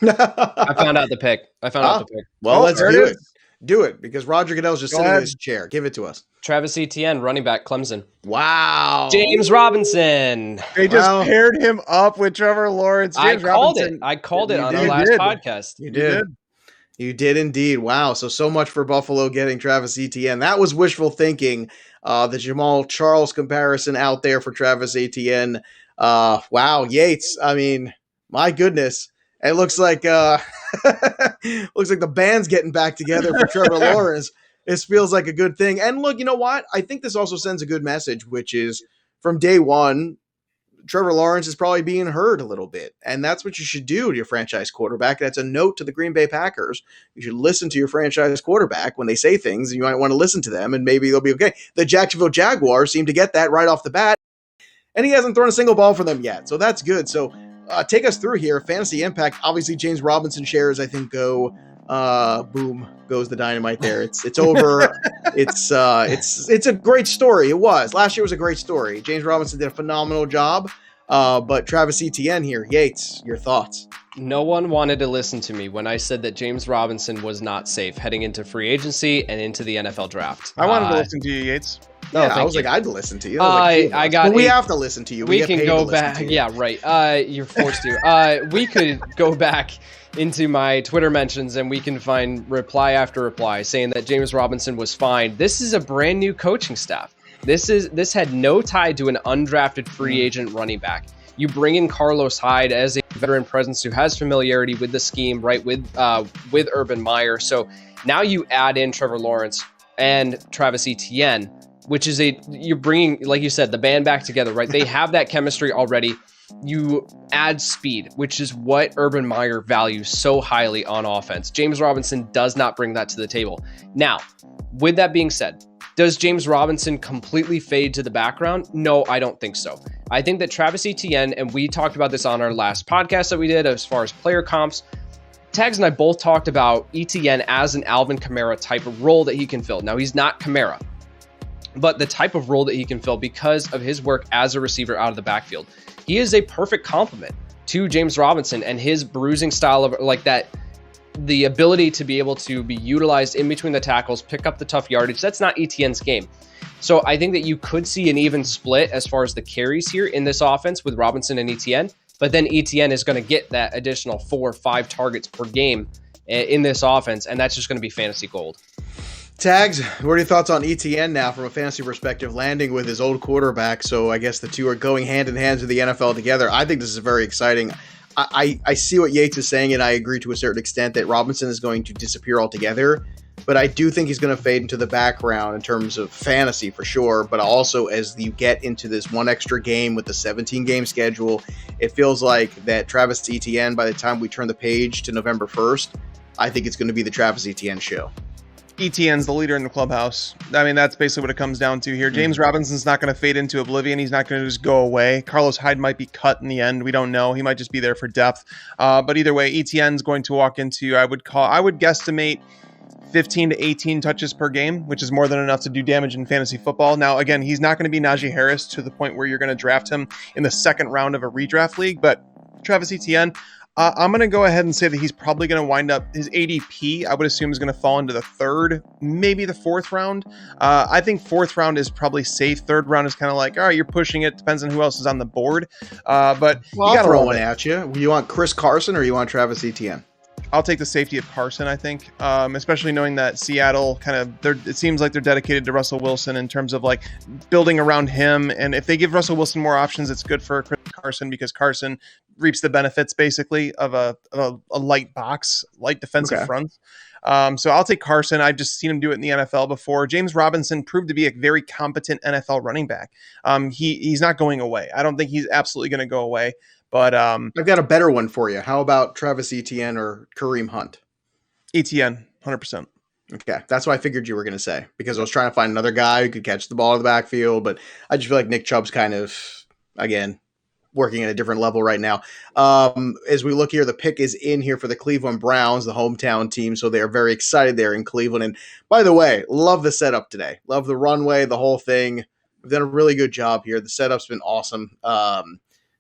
I found out the pick. Well, let's do it. Do it because Roger Goodell's just sitting in his chair. Give it to us. Travis Etienne, running back, Clemson. Wow. James Robinson. They just paired him up with Trevor Lawrence. I called it on our last podcast. You did. You did indeed. Wow. So much for Buffalo getting Travis Etienne. That was wishful thinking. The Jamal Charles comparison out there for Travis Etienne. Wow. Yates. I mean, my goodness. It looks like the band's getting back together for Trevor Lawrence. This feels like a good thing. And look, you know what? I think this also sends a good message, which is from day one, Trevor Lawrence is probably being heard a little bit. And that's what you should do to your franchise quarterback. That's a note to the Green Bay Packers. You should listen to your franchise quarterback when they say things, and you might want to listen to them, and maybe they'll be okay. The Jacksonville Jaguars seem to get that right off the bat, and he hasn't thrown a single ball for them yet. So that's good. So take us through here. Fantasy impact. Obviously, James Robinson shares, I think, go. Boom goes the dynamite there. It's over. It's a great story. It was. Last year was a great story. James Robinson did a phenomenal job. But Travis Etienne here. Yates, your thoughts? No one wanted to listen to me when I said that James Robinson was not safe heading into free agency and into the NFL draft. I wanted to listen to you, Yates. No, I was like, I'd listen to you. We have to listen to you. We can go back. Yeah, right. You're forced to. We could go back into my Twitter mentions and we can find reply after reply saying that James Robinson was fine. This is a brand new coaching staff. This had no tie to an undrafted free agent running back. You bring in Carlos Hyde as a veteran presence who has familiarity with the scheme, right, with Urban Meyer. So now you add in Trevor Lawrence and Travis Etienne, which is you're bringing, like you said, the band back together, right? They have that chemistry already. You add speed, which is what Urban Meyer values so highly on offense. James Robinson does not bring that to the table. Now, with that being said, does James Robinson completely fade to the background? No, I don't think so. I think that Travis Etienne, and we talked about this on our last podcast that we did as far as player comps, Tags and I both talked about Etienne as an Alvin Kamara type of role that he can fill. Now, he's not Kamara, but the type of role that he can fill because of his work as a receiver out of the backfield. He is a perfect complement to James Robinson and his bruising style of like that, the ability to be able to be utilized in between the tackles, pick up the tough yardage. That's not Etienne's game. So I think that you could see an even split as far as the carries here in this offense with Robinson and Etienne, but then Etienne is going to get that additional 4 or 5 targets per game in this offense, and that's just going to be fantasy gold. Tags, what are your thoughts on ETN now from a fantasy perspective, landing with his old quarterback? So I guess the two are going hand in hand to the NFL together. I think this is very exciting. I see what Yates is saying, and I agree to a certain extent that Robinson is going to disappear altogether. But I do think he's going to fade into the background in terms of fantasy for sure. But also as you get into this one extra game with the 17-game schedule, it feels like that Travis Etienne, by the time we turn the page to November 1st, I think it's going to be the Travis Etienne show. ETN's the leader in the clubhouse. I mean, that's basically what it comes down to here. James Robinson's not going to fade into oblivion. He's not going to just go away. Carlos Hyde might be cut in the end. We don't know. He might just be there for depth. But either way, ETN's going to walk into, I would guesstimate 15 to 18 touches per game, which is more than enough to do damage in fantasy football. Now, again, he's not going to be Najee Harris to the point where you're going to draft him in the second round of a redraft league. But Travis Etienne, I'm going to go ahead and say that he's probably going to wind up, his ADP, I would assume, is going to fall into the third, maybe the fourth round. I think fourth round is probably safe. Third round is kind of like, all right, you're pushing it. Depends on who else is on the board. But well, you got to throw one at you. You want Chris Carson or you want Travis Etienne? I'll take the safety of Carson, I think, especially knowing that Seattle it seems like they're dedicated to Russell Wilson in terms of like building around him. And if they give Russell Wilson more options, it's good for Chris Carson because Carson reaps the benefits basically of a light box, light defensive front. So I'll take Carson. I've just seen him do it in the NFL before. James Robinson proved to be a very competent NFL running back. He's not going away. I don't think he's absolutely going to go away. But I've got a better one for you. How about Travis Etienne or Kareem Hunt? Etienne, 100%. Okay, that's what I figured you were going to say because I was trying to find another guy who could catch the ball in the backfield, but I just feel like Nick Chubb's kind of, again, working at a different level right now. As we look here, the pick is in here for the Cleveland Browns, the hometown team, so they are very excited there in Cleveland. And by the way, love the setup today. Love the runway, the whole thing. We've done a really good job here. The setup's been awesome.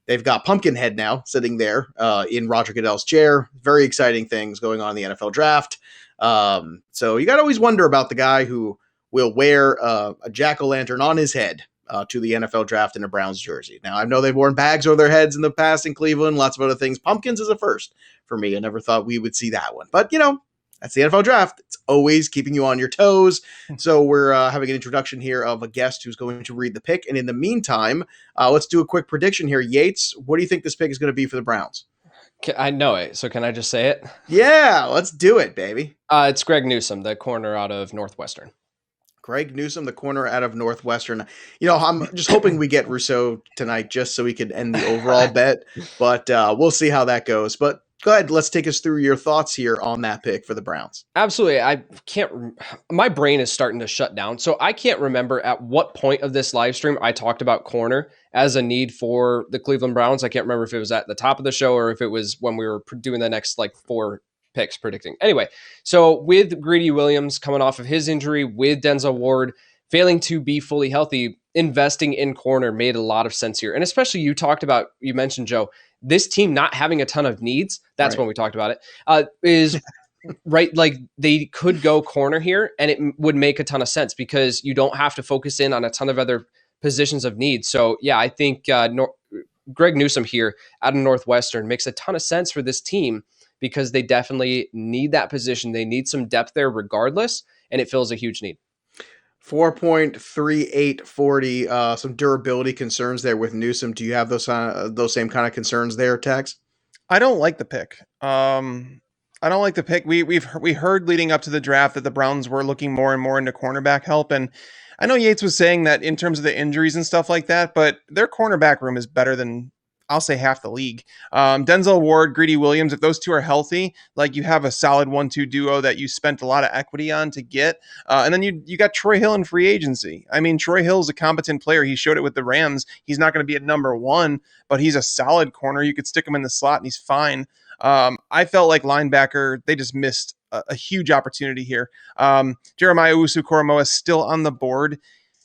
They've got Pumpkinhead now sitting there in Roger Goodell's chair. Very exciting things going on in the NFL draft. So you got to always wonder about the guy who will wear a jack-o'-lantern on his head to the NFL draft in a Browns jersey. Now, I know they've worn bags over their heads in the past in Cleveland, lots of other things. Pumpkins is a first for me. I never thought we would see that one. But, that's the NFL draft. It's always keeping you on your toes. So we're having an introduction here of a guest who's going to read the pick. And in the meantime, let's do a quick prediction here. Yates, what do you think this pick is going to be for the Browns? I know it. So can I just say it? Yeah, let's do it, baby. It's Greg Newsome, the corner out of Northwestern. Greg Newsome, the corner out of Northwestern. I'm just hoping we get Rousseau tonight just so we can end the overall bet. But we'll see how that goes. But go ahead. Let's take us through your thoughts here on that pick for the Browns. Absolutely. My brain is starting to shut down. So I can't remember at what point of this live stream I talked about corner as a need for the Cleveland Browns. I can't remember if it was at the top of the show or if it was when we were doing the next 4 picks predicting. Anyway, so with Greedy Williams coming off of his injury, with Denzel Ward failing to be fully healthy, investing in corner made a lot of sense here. And especially you mentioned, Joe, this team not having a ton of needs. That's when we talked about it, is right. Like they could go corner here and it would make a ton of sense because you don't have to focus in on a ton of other positions of need. So yeah, I think Greg Newsome here out of Northwestern makes a ton of sense for this team because they definitely need that position. They need some depth there regardless, and it fills a huge need. 4.3840. Some durability concerns there with Newsom. Do you have those same kind of concerns there, Tex? I don't like the pick. I don't like the pick. We heard leading up to the draft that the Browns were looking more and more into cornerback help, and I know Yates was saying that in terms of the injuries and stuff like that, but their cornerback room is better than, I'll say, half the league. Denzel Ward, Greedy Williams, if those two are healthy, like, you have a solid 1-2 duo that you spent a lot of equity on to get. And then you got Troy Hill in free agency. I mean, Troy Hill's a competent player. He showed it with the Rams. He's not going to be at number one, but he's a solid corner. You could stick him in the slot and he's fine. I felt like linebacker, they just missed a huge opportunity here. Jeremiah Owusu-Koramoah is still on the board.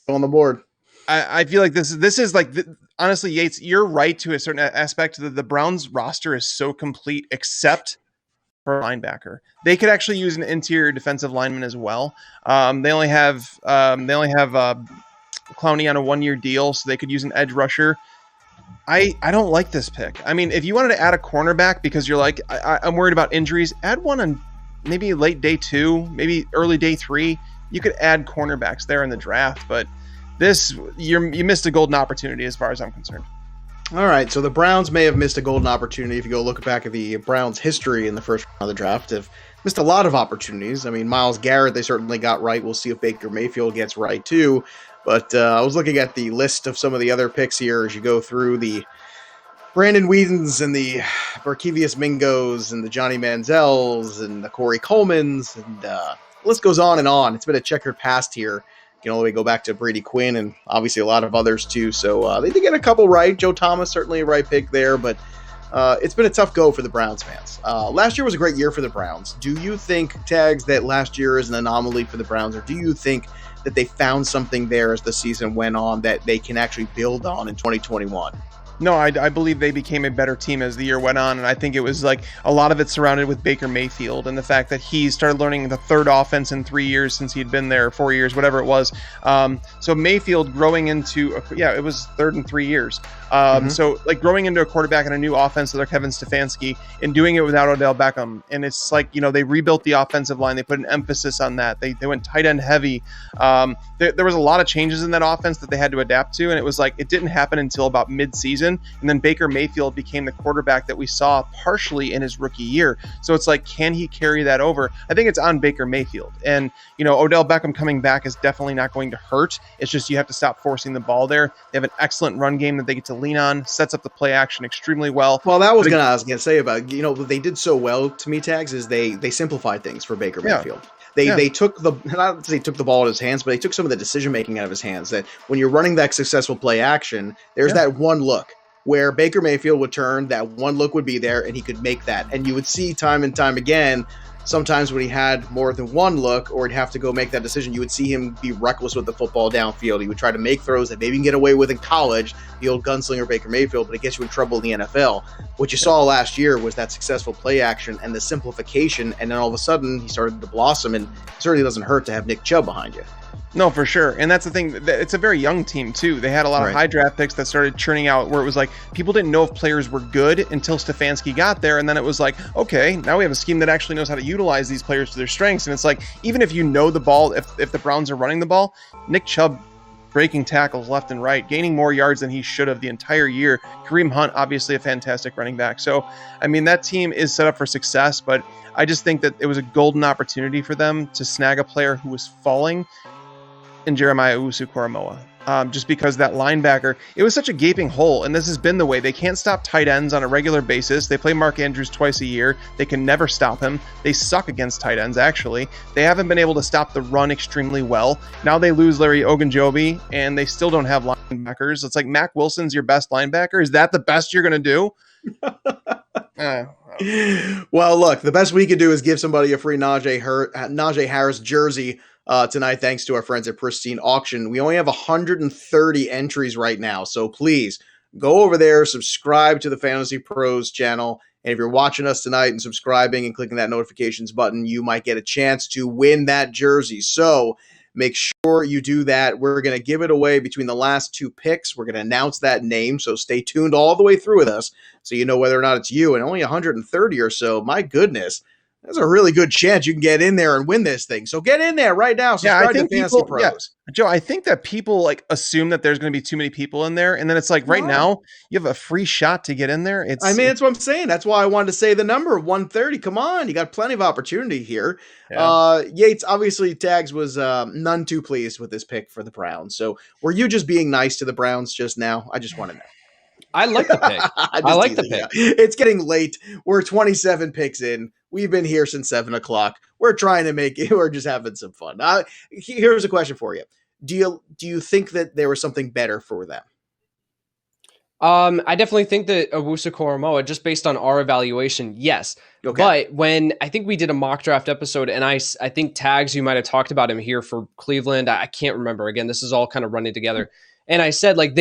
On the board. I feel like this is like, honestly, Yates, you're right to a certain aspect. The Browns roster is so complete except for linebacker. They could actually use an interior defensive lineman as well. They only have Clowney on a 1-year deal, so they could use an edge rusher. I don't like this pick. I mean, if you wanted to add a cornerback because you're like, I'm worried about injuries, add one on maybe late day 2, maybe early day 3. You could add cornerbacks there in the draft, but you missed a golden opportunity as far as I'm concerned. All right, so the Browns may have missed a golden opportunity. If you go look back at the Browns' history in the first round of the draft, have missed a lot of opportunities. I mean, Myles Garrett, they certainly got right. We'll see if Baker Mayfield gets right too. But I was looking at the list of some of the other picks here as you go through the Brandon Whedons and the Barkevius Mingos and the Johnny Manziels and the Corey Colemans, and the list goes on and on. It's been a checkered past here. You can all the way go back to Brady Quinn and obviously a lot of others too. So they did get a couple right. Joe Thomas, certainly a right pick there, but it's been a tough go for the Browns fans. Last year was a great year for the Browns. Do you think, Tags, that last year is an anomaly for the Browns, or do you think that they found something there as the season went on that they can actually build on in 2021? No, I believe they became a better team as the year went on, and I think it was like a lot of it surrounded with Baker Mayfield and the fact that he started learning the third offense in 3 years since he'd been there, 4 years, whatever it was. So Mayfield growing into, it was third in 3 years. So like growing into a quarterback in a new offense with Kevin Stefanski and doing it without Odell Beckham. And it's like, they rebuilt the offensive line. They put an emphasis on that. They went tight end heavy. There was a lot of changes in that offense that they had to adapt to. And it was like, it didn't happen until about mid-season. And then Baker Mayfield became the quarterback that we saw partially in his rookie year. So it's like, can he carry that over? I think it's on Baker Mayfield. And, Odell Beckham coming back is definitely not going to hurt. It's just you have to stop forcing the ball there. They have an excellent run game that they get to lean on, sets up the play action extremely well. Well, that was I was going to say about, what they did so well to me, Tags, is they simplified things for Baker Mayfield. They took not that they took the ball out of his hands, but they took some of the decision making out of his hands. That when you're running that successful play action, there's that one look where Baker Mayfield would turn, that one look would be there, and he could make that. And you would see time and time again, sometimes when he had more than one look or he'd have to go make that decision, you would see him be reckless with the football downfield. He would try to make throws that maybe he can get away with in college, the old gunslinger Baker Mayfield, but it gets you in trouble in the NFL. What you saw last year was that successful play action and the simplification, and then all of a sudden he started to blossom, and it certainly doesn't hurt to have Nick Chubb behind you. No, for sure. And that's the thing. It's a very young team, too. They had a lot of high draft picks that started churning out where it was like people didn't know if players were good until Stefanski got there. And then it was like, okay, now we have a scheme that actually knows how to utilize these players to their strengths. And it's like, even if you know the ball, if the Browns are running the ball, Nick Chubb breaking tackles left and right, gaining more yards than he should have the entire year. Kareem Hunt, obviously a fantastic running back. So, I mean, that team is set up for success, but I just think that it was a golden opportunity for them to snag a player who was falling in Jeremiah Owusu-Koramoah. Just because that linebacker, it was such a gaping hole, and this has been the way. They can't stop tight ends on a regular basis. They play Mark Andrews twice a year. They can never stop him. They suck against tight ends, actually. They haven't been able to stop the run extremely well. Now they lose Larry Ogunjobi, and they still don't have linebackers. It's like Mack Wilson's your best linebacker. Is that the best you're going to do? Well, look, the best we could do is give somebody a free Najee Harris jersey tonight, thanks to our friends at Pristine Auction. We only have 130 entries right now, so please go over there, subscribe to the Fantasy Pros channel, and if you're watching us tonight and subscribing and clicking that notifications button, you might get a chance to win that jersey. So make sure you do that. We're going to give it away between the last two picks. We're going to announce that name, so stay tuned all the way through with us so you know whether or not it's you. And only 130 or so, my goodness. There's a really good chance you can get in there and win this thing. So get in there right now. Yeah, I Subscribe think to Fantasy people, Pros. Joe, I think that people like assume that there's going to be too many people in there. And then it's like right No. now you have a free shot to get in there. That's what I'm saying. That's why I wanted to say the number 130. Come on. You got plenty of opportunity here. Yeah. Yates, obviously, Tags was none too pleased with this pick for the Browns. So were you just being nice to the Browns just now? I just want to know. I like the pick. I like the pick. Yeah. It's getting late. We're 27 picks in. We've been here since 7 o'clock. We're trying to make it. We're just having some fun. Here's a question for you. Do you think that there was something better for them? I definitely think that Owusu-Koramoah, just based on our evaluation, yes. Okay. But when I think we did a mock draft episode, and I think Tags, you might have talked about him here for Cleveland. I can't remember. Again, this is all kind of running together. And I said, like,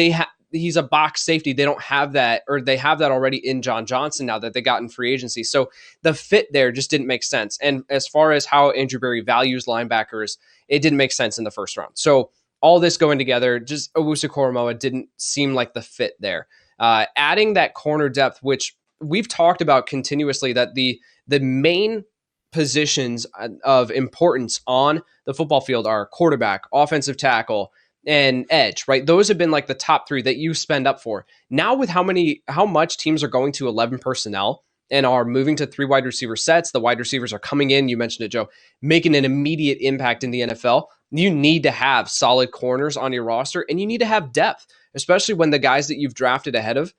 he's a box safety. They don't have that, or they have that already in John Johnson now that they got in free agency. So the fit there just didn't make sense. And as far as how Andrew Berry values linebackers, it didn't make sense in the first round. So all this going together, just Owusu-Koramoah didn't seem like the fit there. Adding that corner depth, which we've talked about continuously, that the main positions of importance on the football field are quarterback, offensive tackle, and edge, right? Those have been like the top three that you spend up for. Now with how much teams are going to 11 personnel and are moving to 3 wide receiver sets, the wide receivers are coming in, you mentioned it, Joe, making an immediate impact in the NFL. You need to have solid corners on your roster, and you need to have depth, especially when the guys that you've drafted ahead of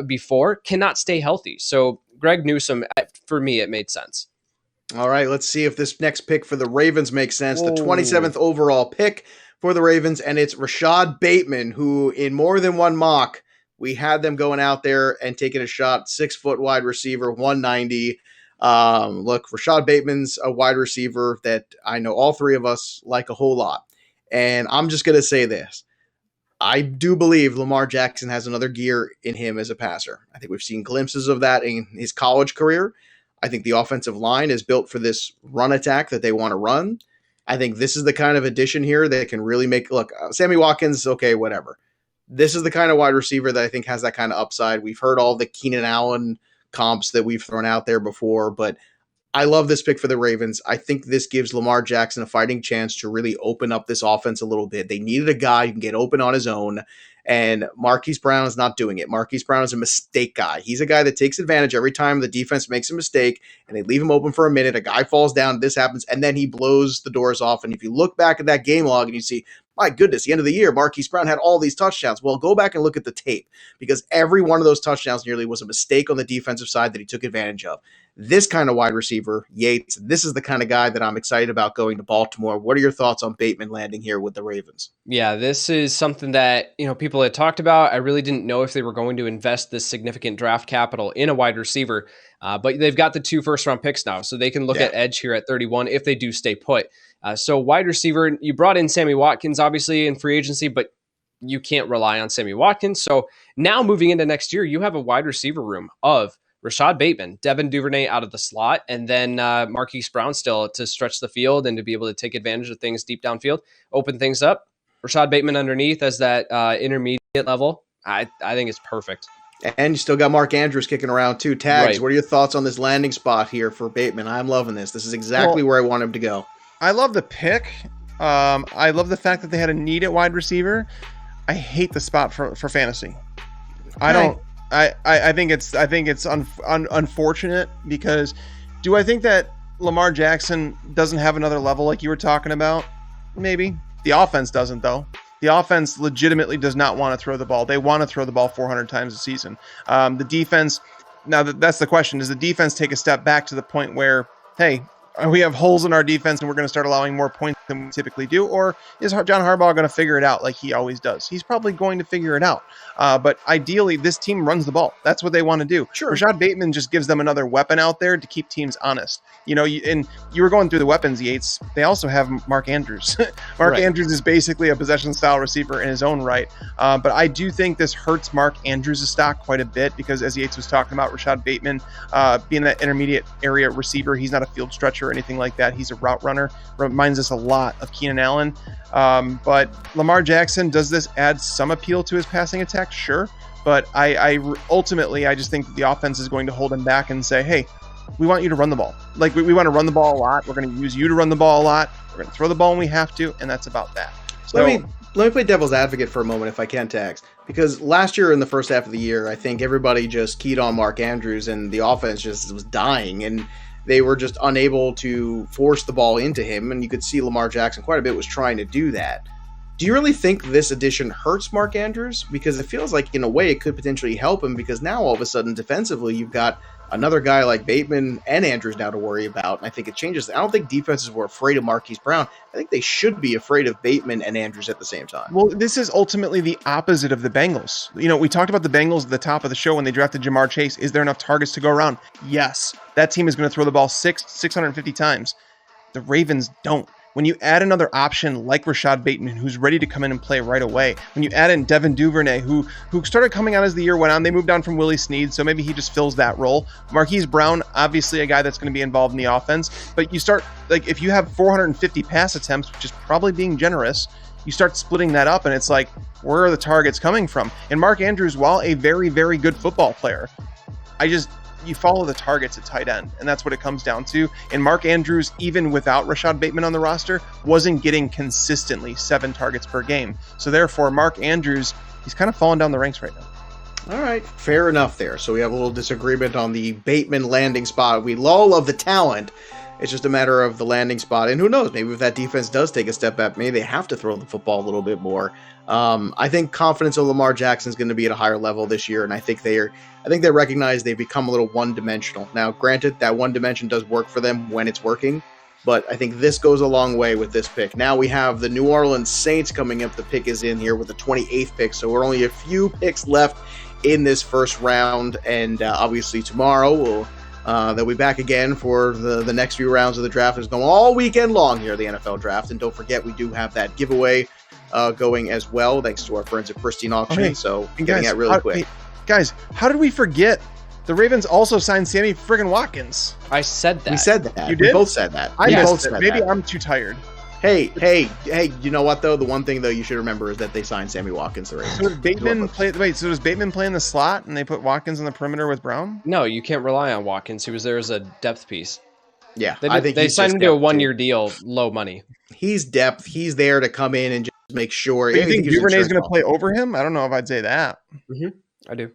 before cannot stay healthy. So Greg Newsome, for me, it made sense. All right, let's see if this next pick for the Ravens makes sense. Whoa. The 27th overall pick for the Ravens, and it's Rashad Bateman, who in more than one mock, we had them going out there and taking a shot, 6-foot wide receiver, 190. Look, Rashad Bateman's a wide receiver that I know all three of us like a whole lot. And I'm just going to say this. I do believe Lamar Jackson has another gear in him as a passer. I think we've seen glimpses of that in his college career. I think the offensive line is built for this run attack that they want to run. I think this is the kind of addition here that can really make, look, Sammy Watkins, okay, whatever. This is the kind of wide receiver that I think has that kind of upside. We've heard all the Keenan Allen comps that we've thrown out there before, but I love this pick for the Ravens. I think this gives Lamar Jackson a fighting chance to really open up this offense a little bit. They needed a guy who can get open on his own, and Marquise Brown is not doing it. Marquise Brown is a mistake guy. He's a guy that takes advantage every time the defense makes a mistake, and they leave him open for a minute. A guy falls down, this happens, and then he blows the doors off. And if you look back at that game log and you see, my goodness, the end of the year, Marquise Brown had all these touchdowns. Well, go back and look at the tape, because every one of those touchdowns nearly was a mistake on the defensive side that he took advantage of. This kind of wide receiver, Yates, this is the kind of guy that I'm excited about going to Baltimore. What are your thoughts on Bateman landing here with the Ravens? Yeah, this is something that, people had talked about. I really didn't know if they were going to invest this significant draft capital in a wide receiver, but they've got the 2 first-round picks now, so they can look at edge here at 31 if they do stay put. So wide receiver, you brought in Sammy Watkins, obviously, in free agency, but you can't rely on Sammy Watkins. So now moving into next year, you have a wide receiver room of Rashad Bateman, Devin Duvernay out of the slot, and then Marquise Brown still to stretch the field and to be able to take advantage of things deep downfield, open things up. Rashad Bateman underneath as that intermediate level. I think it's perfect. And you still got Mark Andrews kicking around too. Tags, Right. What are your thoughts on this landing spot here for Bateman? I'm loving this. This is exactly where I want him to go. I love the pick. I love the fact that they had a need at wide receiver. I hate the spot for fantasy. I don't. I think it's unfortunate, because do I think that Lamar Jackson doesn't have another level like you were talking about? Maybe. The offense doesn't, though. The offense legitimately does not want to throw the ball. They want to throw the ball 400 times a season. The defense, now that's the question, does the defense take a step back to the point where, hey, we have holes in our defense and we're going to start allowing more points than we typically do? Or is John Harbaugh going to figure it out like he always does? He's probably going to figure it out. But ideally, this team runs the ball. That's what they want to do. Sure. Rashad Bateman just gives them another weapon out there to keep teams honest. And you were going through the weapons, Yates. They also have Mark Andrews. Mark Right. Andrews is basically a possession-style receiver in his own right. But I do think this hurts Mark Andrews' stock quite a bit, because as Yates was talking about, Rashad Bateman being that intermediate area receiver, he's not a field stretcher or anything like that. He's a route runner. Reminds us a lot of Keenan Allen. But Lamar Jackson, does this add some appeal to his passing attack? Sure. But ultimately, I just think that the offense is going to hold him back and say, hey, we want you to run the ball. Like we want to run the ball a lot. We're going to use you to run the ball a lot. We're going to throw the ball when we have to, and that's about that. So let me play devil's advocate for a moment, if I can, Tags, because last year in the first half of the year, I think everybody just keyed on Mark Andrews, and the offense just was dying, and they were just unable to force the ball into him, and you could see Lamar Jackson quite a bit was trying to do that. Do you really think this addition hurts Mark Andrews? Because it feels like, in a way, it could potentially help him, because now all of a sudden, defensively, you've got another guy like Bateman and Andrews now to worry about, and I think it changes. I don't think defenses were afraid of Marquise Brown. I think they should be afraid of Bateman and Andrews at the same time. Well, this is ultimately the opposite of the Bengals. You know, we talked about the Bengals at the top of the show when they drafted Jamar Chase. Is there enough targets to go around? Yes. That team is going to throw the ball 650 times. The Ravens don't. When you add another option like Rashad Bateman, who's ready to come in and play right away, when you add in Devin Duvernay, who started coming out as the year went on, they moved on from Willie Snead, so maybe he just fills that role. Marquise Brown, obviously a guy that's going to be involved in the offense, but you start, like, if you have 450 pass attempts, which is probably being generous, you start splitting that up, and it's like, where are the targets coming from? And Mark Andrews, while a very, very good football player, you follow the targets at tight end, and that's what it comes down to. And Mark Andrews, even without Rashad Bateman on the roster, wasn't getting consistently 7 targets per game. So therefore, Mark Andrews, he's kind of falling down the ranks right now. All right, fair enough there. So we have a little disagreement on the Bateman landing spot. We all love the talent. It's just a matter of the landing spot. And who knows, maybe if that defense does take a step back, maybe they have to throw the football a little bit more. I think confidence of Lamar Jackson is going to be at a higher level this year, and I think they recognize they've become a little one-dimensional. Now, granted, that one dimension does work for them when it's working, but I think this goes a long way with this pick. Now we have the New Orleans Saints coming up. The pick is in here with the 28th pick, so we're only a few picks left in this first round, and obviously tomorrow they'll be back again for the next few rounds of the draft. It's going all weekend long here, the NFL draft, and don't forget we do have that giveaway going as well, thanks to our friends at Pristine Auction. Okay. So getting that really quick. Guys, how did we forget the Ravens also signed Sammy friggin' Watkins? I said that. We said that. You did? We both said that. I We missed both it. said Maybe that. I'm too tired. Hey, you know what though? The one thing though you should remember is that they signed Sammy Watkins. The So does Bateman play? Wait, so does Bateman play in the slot and they put Watkins on the perimeter with Brown? No, you can't rely on Watkins. He was there as a depth piece. Yeah, I think they signed him to a one-year deal, low money. He's depth. He's there to come in and just make sure. Do you think Duvernay is going to play over him? I don't know if I'd say that. Mm-hmm. I do.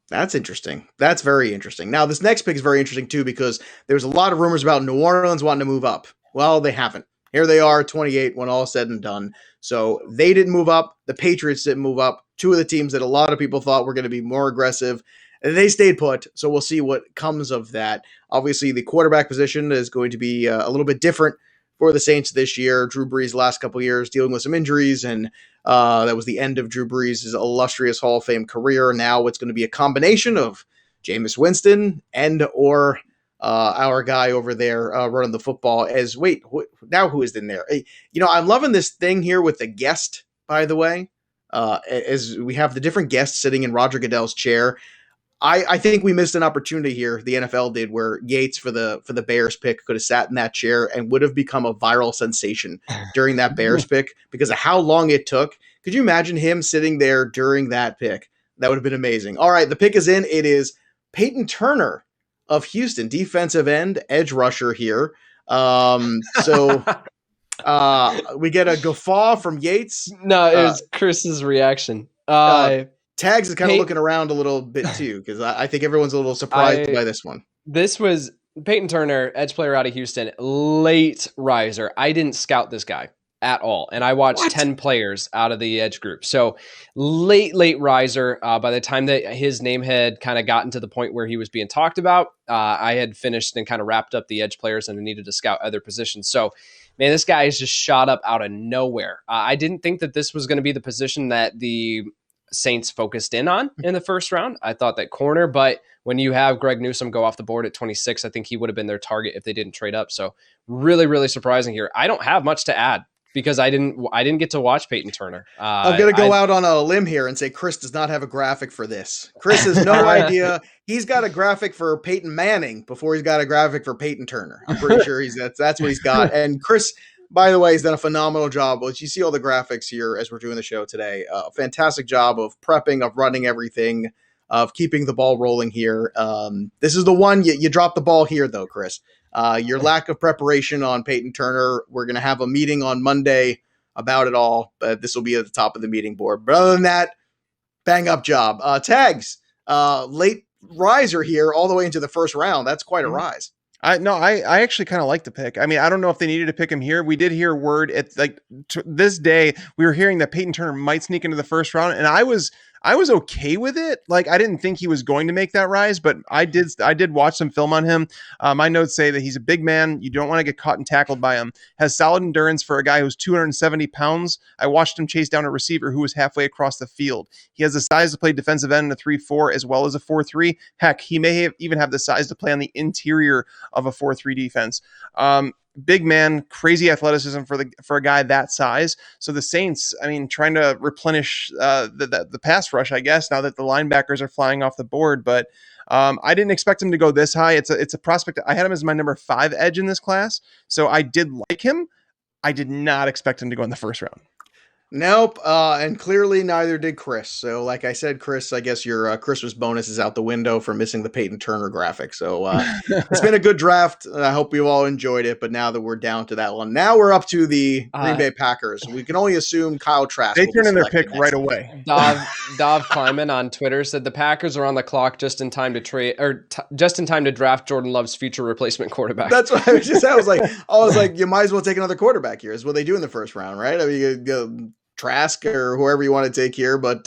That's interesting. That's very interesting. Now, this next pick is very interesting, too, because there's a lot of rumors about New Orleans wanting to move up. Well, they haven't. Here they are, 28, when all is said and done. So they didn't move up. The Patriots didn't move up. Two of the teams that a lot of people thought were going to be more aggressive, and they stayed put. So we'll see what comes of that. Obviously, the quarterback position is going to be a little bit different for the Saints this year. Drew Brees last couple of years dealing with some injuries, and that was the end of Drew Brees' illustrious Hall of Fame career. Now it's going to be a combination of Jameis Winston and or our guy over there running the football. Now who is in there? I'm loving this thing here with the guest, by the way, as we have the different guests sitting in Roger Goodell's chair. I think we missed an opportunity here. The NFL did, where Yates for the Bears pick could have sat in that chair and would have become a viral sensation during that Bears pick because of how long it took. Could you imagine him sitting there during that pick? That would have been amazing. All right, the pick is in. It is Peyton Turner of Houston, defensive end, edge rusher here. So we get a guffaw from Yates. No, it was Chris's reaction. Tags is kind of looking around a little bit too, because I think everyone's a little surprised by this one. This was Peyton Turner, edge player out of Houston, late riser. I didn't scout this guy at all, and I watched 10 players out of the edge group. So late riser. By the time that his name had kind of gotten to the point where he was being talked about, I had finished and kind of wrapped up the edge players, and I needed to scout other positions. So, man, this guy is just shot up out of nowhere. I didn't think that this was going to be the position that the Saints focused in on in the first round. I thought that corner, but when you have Greg Newsome go off the board at 26, I think he would have been their target if they didn't trade up. So really, really surprising here. I don't have much to add because I didn't get to watch Peyton Turner. I'm going to go out on a limb here and say Chris does not have a graphic for this. Chris has no idea. He's got a graphic for Peyton Manning before he's got a graphic for Peyton Turner. I'm pretty sure that's what he's got. And Chris, by the way, he's done a phenomenal job. Well, you see all the graphics here as we're doing the show today. Fantastic job of prepping, of running everything. of keeping the ball rolling here. This is the one you dropped the ball here, though, Chris. Your lack of preparation on Peyton Turner. We're going to have a meeting on Monday about it all, but this will be at the top of the meeting board. But other than that, bang up job. Tags, late riser here all the way into the first round. That's quite a rise. I actually kind of like the pick. I mean, I don't know if they needed to pick him here. We did hear word at this day, we were hearing that Peyton Turner might sneak into the first round, and I was okay with it. Like, I didn't think he was going to make that rise, but I did watch some film on him. My notes say that he's a big man. You don't want to get caught and tackled by him. Has solid endurance for a guy who's 270 pounds. I watched him chase down a receiver who was halfway across the field. He has the size to play defensive end in a 3-4 as well as a 4-3. Heck, he may even have the size to play on the interior of a 4-3 defense. Big man, crazy athleticism for a guy that size. So the Saints, I mean, trying to replenish the pass rush, I guess, now that the linebackers are flying off the board. But I didn't expect him to go this high. It's a prospect. I had him as my number 5 edge in this class, so I did like him. I did not expect him to go in the first round. Nope, and clearly neither did Chris. So, like I said, Chris, I guess your Christmas bonus is out the window for missing the Peyton Turner graphic. So, it's been a good draft. I hope you all enjoyed it. But now that we're down to that one, now we're up to the Green Bay Packers. We can only assume Kyle Trask. They turn in their pick right away. Dov Kleiman on Twitter said the Packers are on the clock just in time to trade, or just in time to draft Jordan Love's future replacement quarterback. That's what I was just. I was like, you might as well take another quarterback here. Is what they do in the first round, right? I mean, Trask or whoever you want to take here. But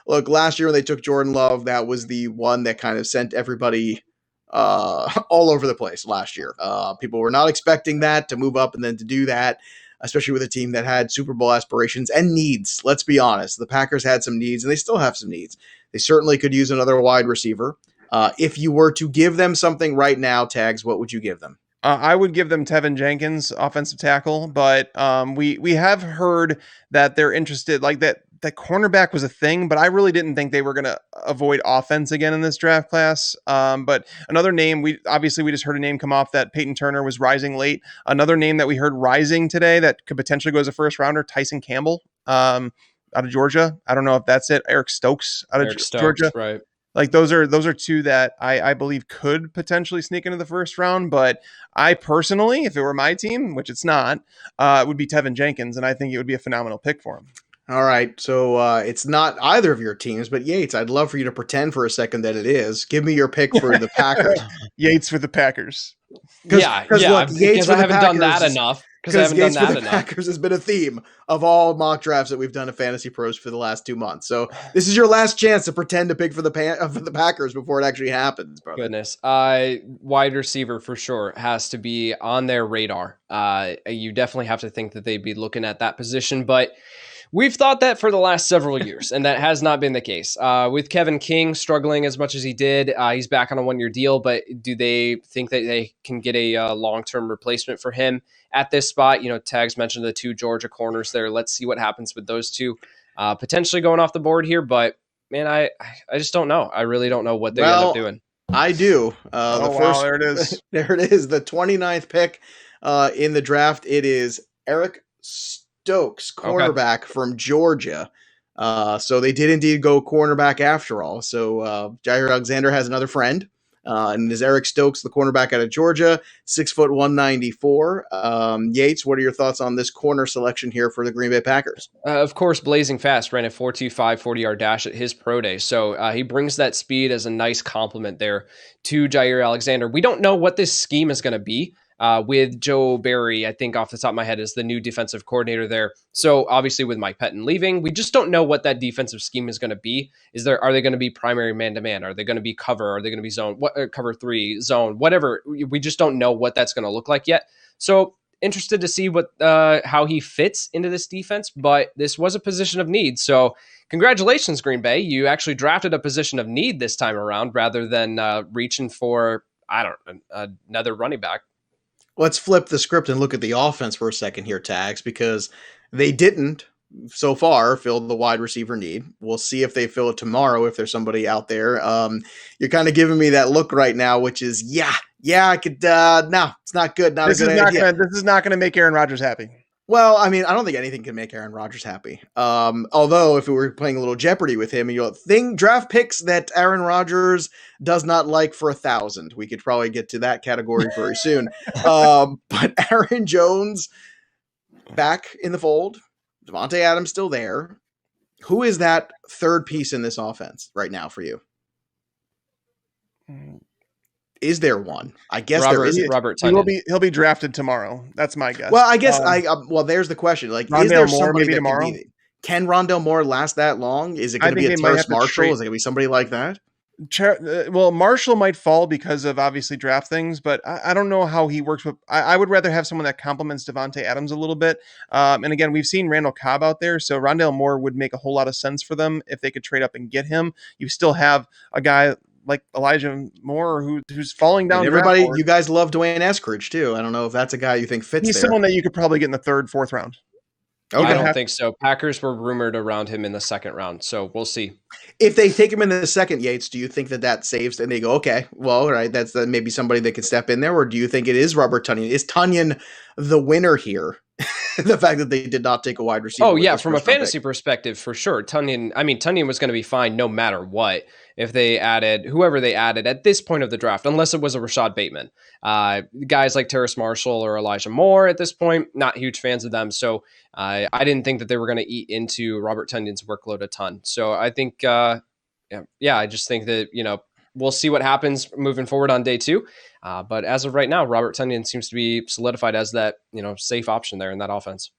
look, last year when they took Jordan Love, that was the one that kind of sent everybody all over the place last year. People were not expecting that to move up and then to do that, especially with a team that had Super Bowl aspirations and needs. Let's be honest. The Packers had some needs and they still have some needs. They certainly could use another wide receiver. If you were to give them something right now, Tags, what would you give them? I would give them Tevin Jenkins, offensive tackle, but we have heard that they're interested, like that cornerback was a thing, but I really didn't think they were going to avoid offense again in this draft class. But another name, we just heard a name come off that Peyton Turner was rising late. Another name that we heard rising today that could potentially go as a first rounder, Tyson Campbell out of Georgia. I don't know if that's it. Eric Stokes out of Georgia. Right. Like those are two that I believe could potentially sneak into the first round. But I personally, if it were my team, which it's not, it would be Tevin Jenkins, and I think it would be a phenomenal pick for him. All right, so it's not either of your teams, but Yates, I'd love for you to pretend for a second that it is. Give me your pick for the Packers. Yates for the Packers. Look, Yates for I haven't done that enough. Because Yates for the Packers has been a theme of all mock drafts that we've done at Fantasy Pros for the last 2 months. So this is your last chance to pretend to pick for the Packers before it actually happens, brother. Goodness. Wide receiver for sure has to be on their radar. You definitely have to think that they'd be looking at that position, but we've thought that for the last several years, and that has not been the case. With Kevin King struggling as much as he did, he's back on a 1-year deal, but do they think that they can get a long-term replacement for him at this spot? You know, Tags mentioned the 2 Georgia corners there. Let's see what happens with those 2 potentially going off the board here, but man, I just don't know. I really don't know what they end up doing. I do. There it is. There it is. The 29th pick in the draft. It is Eric Stokes, cornerback from Georgia. So they did indeed go cornerback after all. So Jair Alexander has another friend. And it is Eric Stokes, the cornerback out of Georgia, 6', 194. Yates, what are your thoughts on this corner selection here for the Green Bay Packers? Of course, blazing fast, ran a 4.25 40-yard dash at his pro day. So he brings that speed as a nice compliment there to Jair Alexander. We don't know what this scheme is going to be. With Joe Barry, I think off the top of my head is the new defensive coordinator there. So obviously with Mike Pettin leaving, we just don't know what that defensive scheme is going to be. Are they going to be primary man-to-man? Are they going to be cover? Are they going to be zone? Cover 3, zone, whatever. We just don't know what that's going to look like yet. So interested to see how he fits into this defense, but this was a position of need. So congratulations, Green Bay. You actually drafted a position of need this time around rather than reaching for, another running back. Let's flip the script and look at the offense for a second here, Tags, because they didn't so far fill the wide receiver need. We'll see if they fill it tomorrow if there's somebody out there. You're kind of giving me that look right now, which is, I could, no, it's not good. Not a good idea. This is not going to make Aaron Rodgers happy. Well, I mean, I don't think anything can make Aaron Rodgers happy. Although, if we were playing a little Jeopardy with him, draft picks that Aaron Rodgers does not like for 1,000. We could probably get to that category very soon. But Aaron Jones back in the fold, Devontae Adams still there. Who is that third piece in this offense right now for you? Is there one? I guess there is. Robert Tonyan. He'll be drafted tomorrow. That's my guess. Well, I guess well, there's the question. Like, Rondale is there Moore somebody maybe that tomorrow? can be? Can Rondale Moore last that long? Is it going to be a Terrace Marshall? Is it going to be somebody like that? Well, Marshall might fall because of obviously draft things, but I don't know how he works with. I would rather have someone that complements Devontae Adams a little bit. And again, we've seen Randall Cobb out there, so Rondale Moore would make a whole lot of sense for them if they could trade up and get him. You still have a guy like Elijah Moore who's falling down. And everybody, you guys love Dwayne Eskridge too. I don't know if that's a guy you think fits. He's someone that you could probably get in the third, fourth round. Okay. I don't think so. Packers were rumored around him in the second round, so we'll see. If they take him in the second, Yates, do you think that saves? And they go, okay, well, all right, that's maybe somebody that can step in there, or do you think it is Robert Tonyan? Is Tonyan the winner here? The fact that they did not take a wide receiver. Oh yeah, from a fantasy perspective, for sure. Tonyan was going to be fine no matter what if they added whoever they added at this point of the draft, unless it was a Rashad Bateman. Guys like Terrace Marshall or Elijah Moore at this point, not huge fans of them. So I didn't think that they were going to eat into Robert Tonyan's workload a ton. So I think, I just think that, we'll see what happens moving forward on day 2. But as of right now, Robert Tonyan seems to be solidified as that, safe option there in that offense.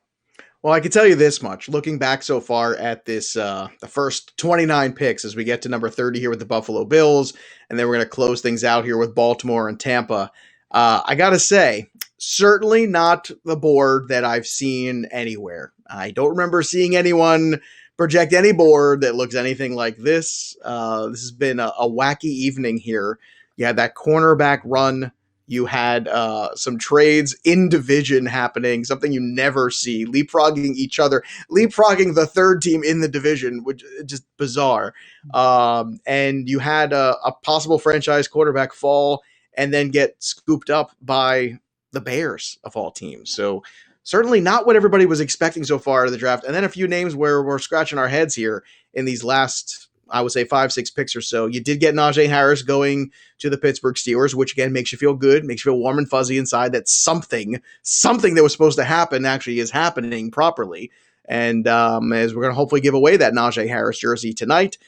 Well, I can tell you this much. Looking back so far at this, the first 29 picks as we get to number 30 here with the Buffalo Bills, and then we're going to close things out here with Baltimore and Tampa. I got to say, certainly not the board that I've seen anywhere. I don't remember seeing anyone project any board that looks anything like this. This has been a wacky evening here. You had that cornerback run. You had some trades in division happening, something you never see, leapfrogging each other, leapfrogging the third team in the division, which is just bizarre. And you had a possible franchise quarterback fall and then get scooped up by the Bears of all teams. So certainly not what everybody was expecting so far of the draft. And then a few names where we're scratching our heads here in these last, I would say 5-6 picks or so. You did get Najee Harris going to the Pittsburgh Steelers, which again makes you feel good, makes you feel warm and fuzzy inside that something that was supposed to happen actually is happening properly. And as we're going to hopefully give away that Najee Harris jersey tonight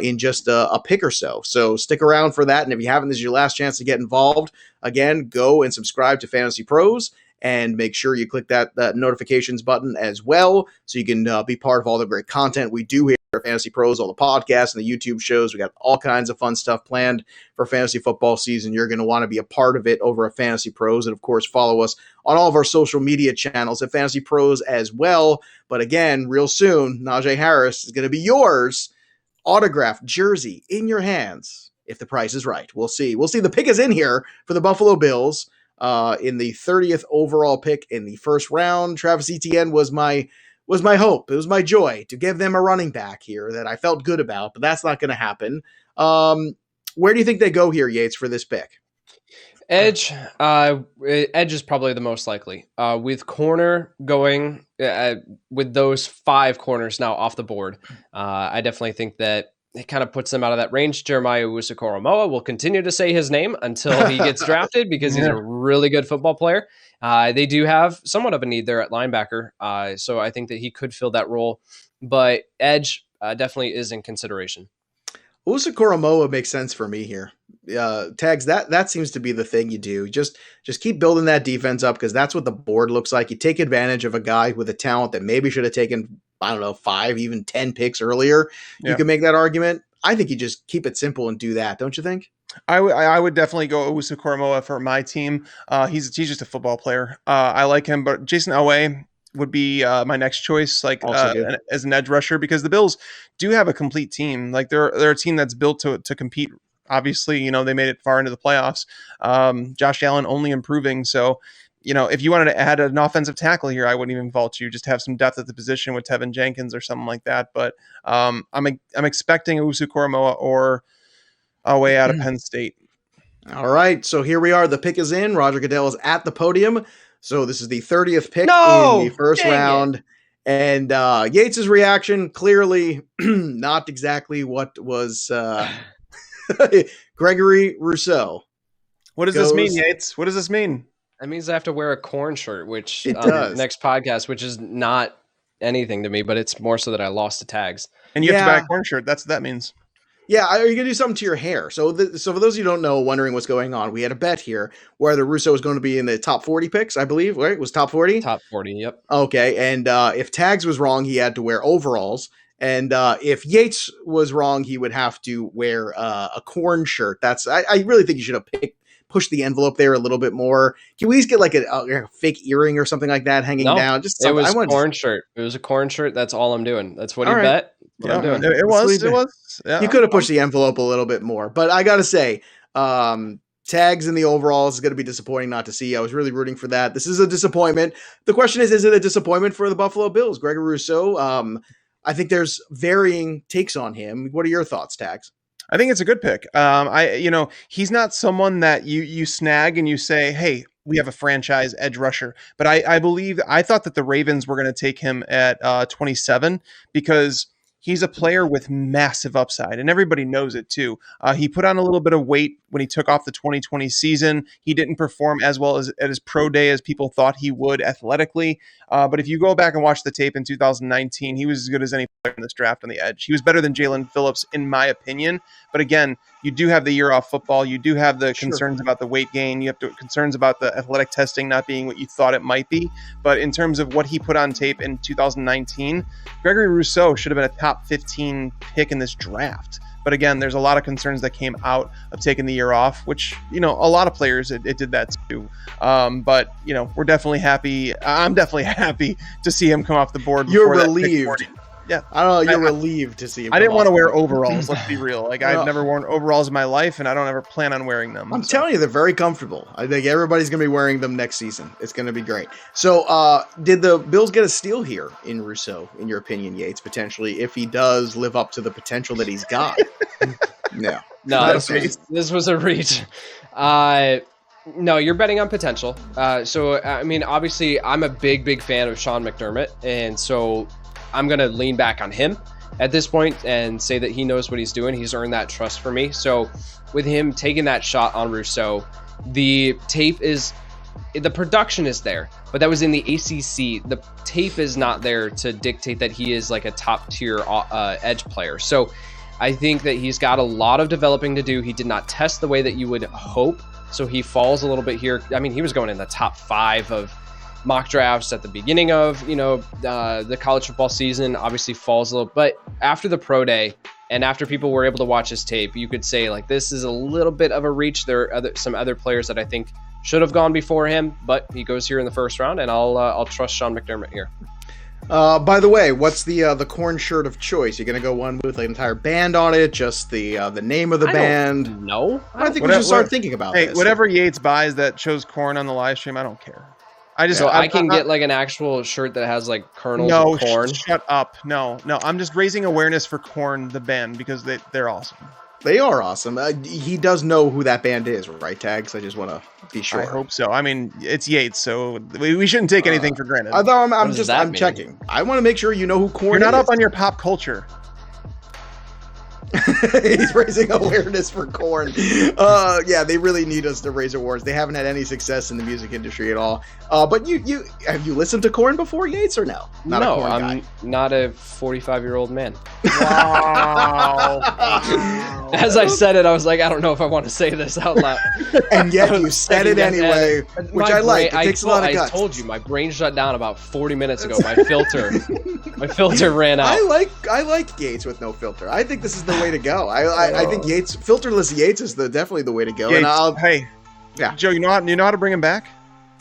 in just a pick or so. So stick around for that. And if you haven't, this is your last chance to get involved. Again, go and subscribe to Fantasy Pros. And make sure you click that notifications button as well so you can be part of all the great content we do here at Fantasy Pros, all the podcasts and the YouTube shows. We got all kinds of fun stuff planned for fantasy football season. You're going to want to be a part of it over at Fantasy Pros. And, of course, follow us on all of our social media channels at Fantasy Pros as well. But, again, real soon, Najee Harris is going to be yours, autographed jersey in your hands if the price is right. We'll see. The pick is in here for the Buffalo Bills. In the 30th overall pick in the first round. Travis Etienne was my hope. It was my joy to give them a running back here that I felt good about, but that's not going to happen. Where do you think they go here, Yates, for this pick? Edge. Edge is probably the most likely. With corner going, with those 5 corners now off the board, I definitely think that it kind of puts them out of that range. Jeremiah Owusu-Koramoah will continue to say his name until he gets drafted because he's a really good football player. They do have somewhat of a need there at linebacker, so I think that he could fill that role. But edge definitely is in consideration. Owusu-Koramoah makes sense for me here. Tags, that seems to be the thing you do. Just keep building that defense up because that's what the board looks like. You take advantage of a guy with a talent that maybe should have taken, 5, even 10 picks earlier. Yeah. You can make that argument. I think you just keep it simple and do that, don't you think? I would definitely go Owusu-Koramoah for my team. He's just a football player. I like him, but Jason Elway would be my next choice, as an edge rusher, because the Bills do have a complete team. Like they're a team that's built to compete. Obviously, they made it far into the playoffs. Josh Allen only improving. So, if you wanted to add an offensive tackle here, I wouldn't even vault you. Just have some depth at the position with Tevin Jenkins or something like that. But I'm expecting Owusu-Koramoah or Elway out of Penn State. All right, so here we are. The pick is in. Roger Goodell is at the podium. So this is the 30th pick No! in the first Dang it. round. And Yates' reaction, clearly not exactly what was Gregory Rousseau. What does this mean, goes- Yates? What does this mean? That means I have to wear a corn shirt, which It does. next podcast, which is not anything to me, but it's more so that I lost the tags. And you have to buy Yeah. a corn shirt. That's what that means. Yeah, are you going to do something to your hair? So so for those of you who don't know, wondering what's going on, we had a bet here where the Russo was going to be in the top 40 picks, I believe, right? It was top 40? Top 40, yep. Okay, and if Tags was wrong, he had to wear overalls. And if Yates was wrong, he would have to wear a corn shirt. I really think you should have pushed the envelope there a little bit more. Can we at least get like a fake earring or something like that hanging No, down? Just It something. was a corn shirt. It was a corn shirt. That's all I'm doing. That's what All he right. bet. What I'm Yeah, doing. it was. Yeah. You could have pushed the envelope a little bit more, but I gotta say, Tags in the overalls is going to be disappointing not to see. I was really rooting for that. This is a disappointment. The question is it a disappointment for the Buffalo Bills? Gregory Rousseau, I think there's varying takes on him. What are your thoughts, Tags? I think it's a good pick. He's not someone that you snag and you say, hey, we have a franchise edge rusher. But I thought that the Ravens were going to take him at 27 because he's a player with massive upside, and everybody knows it too. He put on a little bit of weight when he took off the 2020 season. He didn't perform as well as at his pro day as people thought he would athletically. But if you go back and watch the tape in 2019, he was as good as any player in this draft on the edge. He was better than Jalen Phillips, in my opinion. But again, you do have the year off football. You do have the concerns about the weight gain. You have concerns about the athletic testing not being what you thought it might be. But in terms of what he put on tape in 2019, Gregory Rousseau should have been a top 15 pick in this draft. But again, there's a lot of concerns that came out of taking the year off, which, a lot of players, it did that too. But, we're definitely happy. I'm definitely happy to see him come off the board. You're before that pick relieved. 40. Yeah. I don't know. You're relieved to see him. I didn't come want to off wear the board. overalls. Let's be real. Like, I've never worn overalls in my life, and I don't ever plan on wearing them. I'm telling you, they're very comfortable. I think everybody's going to be wearing them next season. It's going to be great. So, did the Bills get a steal here in Rousseau, in your opinion, Yates, potentially, if he does live up to the potential that he's got? No. No, this was a reach. No, you're betting on potential. Obviously, I'm a big fan of Sean McDermott, and so I'm going to lean back on him at this point and say that he knows what he's doing. He's earned that trust for me. So with him taking that shot on Rousseau, the production is there, but that was in the ACC. The tape is not there to dictate that he is like a top tier edge player. So I think that he's got a lot of developing to do. He did not test the way that you would hope. So he falls a little bit here. I mean, he was going in the top 5 of mock drafts at the beginning of, the college football season, obviously falls a little, but after the pro day and after people were able to watch his tape, you could say like, this is a little bit of a reach. There are some other players that I think should have gone before him, but he goes here in the first round, and I'll trust Sean McDermott here. By the way, what's the corn shirt of choice? You're gonna go one with an entire band on it, just the name of the band? No, I think we should start thinking about this. Whatever Yates buys that shows corn on the live stream, I don't care. I can get like an actual shirt that has like kernels of corn. Shut up. No. I'm just raising awareness for Korn, the band, because they're awesome. They are awesome. He does know who that band is, right, Tags? I just want to be sure. I hope so. I mean, it's Yates, so we shouldn't take anything for granted. Although I'm mean? checking. I want to make sure you know who Korn is. You're not up on your pop culture. He's raising awareness for Korn. Yeah, they really need us to raise awareness. They haven't had any success in the music industry at all. But you have you listened to Korn before, Yates, or no? No, I'm not a 45-year-old man. Wow. As I said it, I was like, I don't know if I want to say this out loud. And yet you said it anyway, which I like. It takes a lot of guts. I told you, my brain shut down about 40 minutes ago. My filter ran out. I like Yates with no filter. I think this is the way to go. I think filterless Yates is definitely the way to go. Yates, yeah, Joe, you know how to bring him back?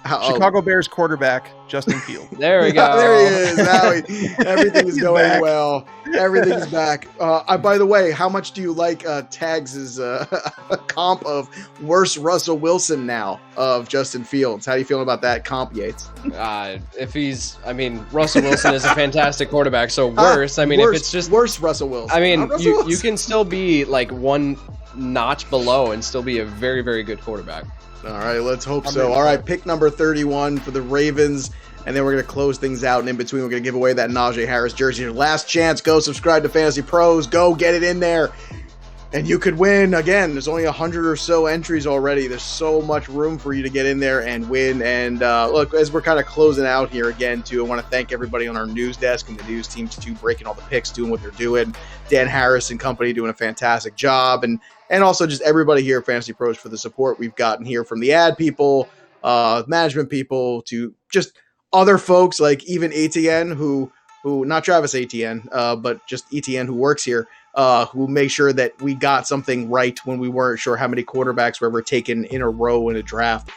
Chicago Bears quarterback Justin Fields. There we go. There he is. Now everything is going back. Well. Everything is back. By the way, how much do you like Tags' comp of worse Russell Wilson now of Justin Fields? How do you feel about that comp, Yates? Russell Wilson is a fantastic quarterback, so worse. If it's just worse Russell Wilson. You can still be like one notch below and still be a very, very good quarterback. All right, let's hope so. All right, pick number 31 for the Ravens. And then we're going to close things out. And in between, we're going to give away that Najee Harris jersey. Your last chance. Go subscribe to Fantasy Pros. Go get it in there. And you could win. Again, there's only 100 or so entries already. There's so much room for you to get in there and win. And look, as we're kind of closing out here again, too, I want to thank everybody on our news desk and the news teams, too, breaking all the picks, doing what they're doing. Dan Harris and company doing a fantastic job. And also just everybody here at Fantasy Pros for the support we've gotten here from the ad people, management people, to just other folks like even Etienne, who not Travis Etienne, but just Etienne who works here, who make sure that we got something right when we weren't sure how many quarterbacks were ever taken in a row in a draft.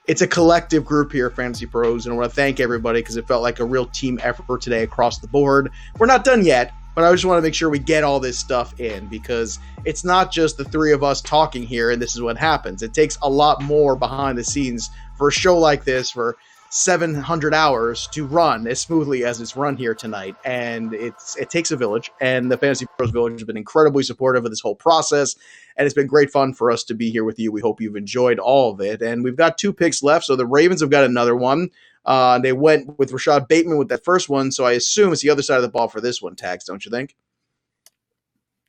It's a collective group here at Fantasy Pros, and I want to thank everybody because it felt like a real team effort today across the board. We're not done yet, but I just want to make sure we get all this stuff in because it's not just the three of us talking here and this is what happens. It takes a lot more behind the scenes for a show like this, for 700 hours to run as smoothly as it's run here tonight. And it takes a village, and the Fantasy Pros Village has been incredibly supportive of this whole process. And it's been great fun for us to be here with you. We hope you've enjoyed all of it. And we've got 2 picks left. So the Ravens have got another one. They went with Rashad Bateman with that first one. So I assume it's the other side of the ball for this one, Tags, don't you think?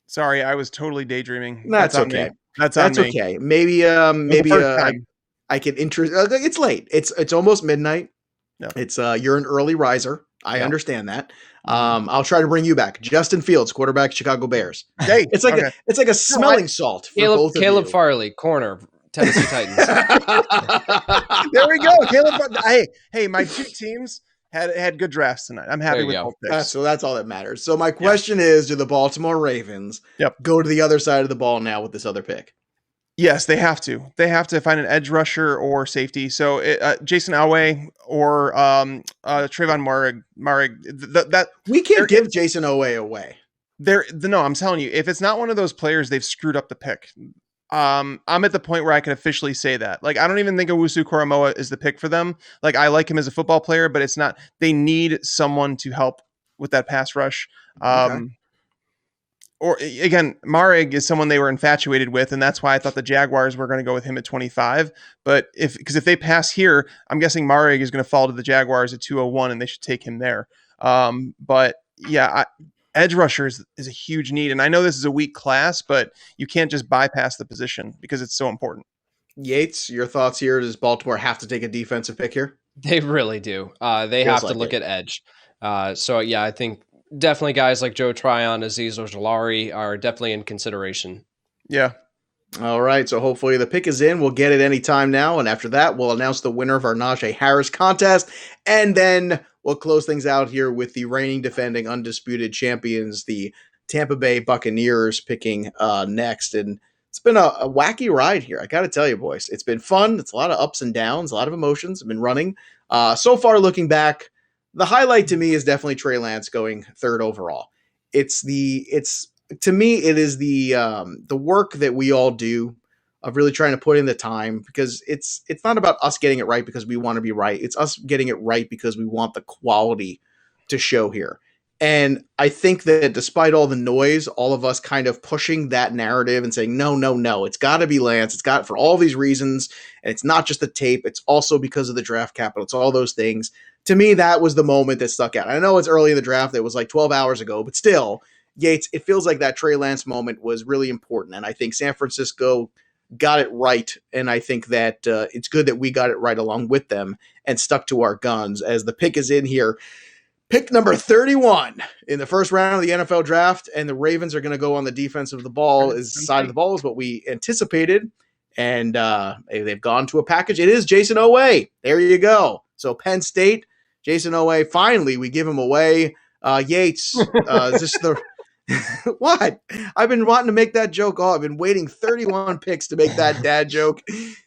Sorry, I was totally daydreaming. That's okay. That's okay. Maybe I can it's late. It's almost midnight. Yeah. It's you're an early riser. I understand that. I'll try to bring you back. Justin Fields, quarterback, Chicago Bears. Hey, it's like a smelling salt. For Caleb Farley, corner, Tennessee Titans. There we go. Caleb. Hey, my 2 teams had good drafts tonight. I'm happy with both picks. So that's all that matters. So my question is, do the Baltimore Ravens go to the other side of the ball now with this other pick? Yes, they have to. They have to find an edge rusher or safety. So Jason Alway or Trayvon Marrig. That we can't give Jason Alway away. No, I'm telling you, if it's not one of those players, they've screwed up the pick. I'm at the point where I can officially say that. Like, I don't even think Owusu Koromoa is the pick for them. Like, I like him as a football player, but it's not. They need someone to help with that pass rush. Or again, Marrig is someone they were infatuated with, and that's why I thought the Jaguars were going to go with him at 25. But if they pass here, I'm guessing Marrig is going to fall to the Jaguars at 201, and they should take him there. But yeah, edge rusher is a huge need, and I know this is a weak class, but you can't just bypass the position because it's so important. Yates, your thoughts here? Does Baltimore have to take a defensive pick here? They really do. They have to look at edge. So yeah, I think definitely guys like Joe Tryon, Azeez Ojulari are definitely in consideration. Yeah. All right. So hopefully the pick is in. We'll get it any time now. And after that, we'll announce the winner of our Najee Harris contest. And then we'll close things out here with the reigning, defending, undisputed champions, the Tampa Bay Buccaneers, picking next. And it's been a wacky ride here. I got to tell you, boys, it's been fun. It's a lot of ups and downs, a lot of emotions have been running. So far, looking back, the highlight to me is definitely Trey Lance going 3rd overall. To me, it is the work that we all do of really trying to put in the time, because it's not about us getting it right because we want to be right. It's us getting it right because we want the quality to show here. And I think that despite all the noise, all of us kind of pushing that narrative and saying, no, it's got to be Lance. It's got for all these reasons. And it's not just the tape. It's also because of the draft capital. It's all those things. To me, that was the moment that stuck out. I know it's early in the draft. It was like 12 hours ago, but still, Yates, it feels like that Trey Lance moment was really important. And I think San Francisco got it right. And I think that it's good that we got it right along with them and stuck to our guns as the pick is in here. Pick number 31 in the first round of the NFL draft, and the Ravens are going to go on the defense of the ball. Side of the ball is what we anticipated, and they've gone to a package. It is Jason Oweh. There you go. So Penn State, Jason Oweh. Finally, we give him away. Yates, is this the what? I've been wanting to make that joke all. I've been waiting 31 picks to make that dad joke,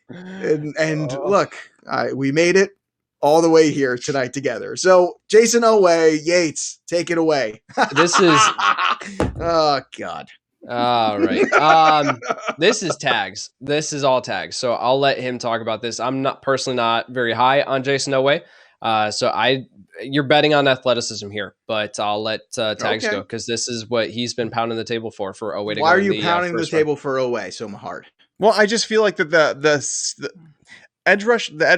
and look, we made it all the way here tonight together. So Jason Oweh, Yates, take it away. This is oh God. All right. This is tags. This is all tags. So I'll let him talk about this. I'm not personally not very high on Jason Oweh. So I you're betting on athleticism here, but I'll let Tags Okay. go because this is what he's been pounding the table for Owe to Why go are in you the pounding the first round. table for Owe so hard? Well, I just feel like that the the edge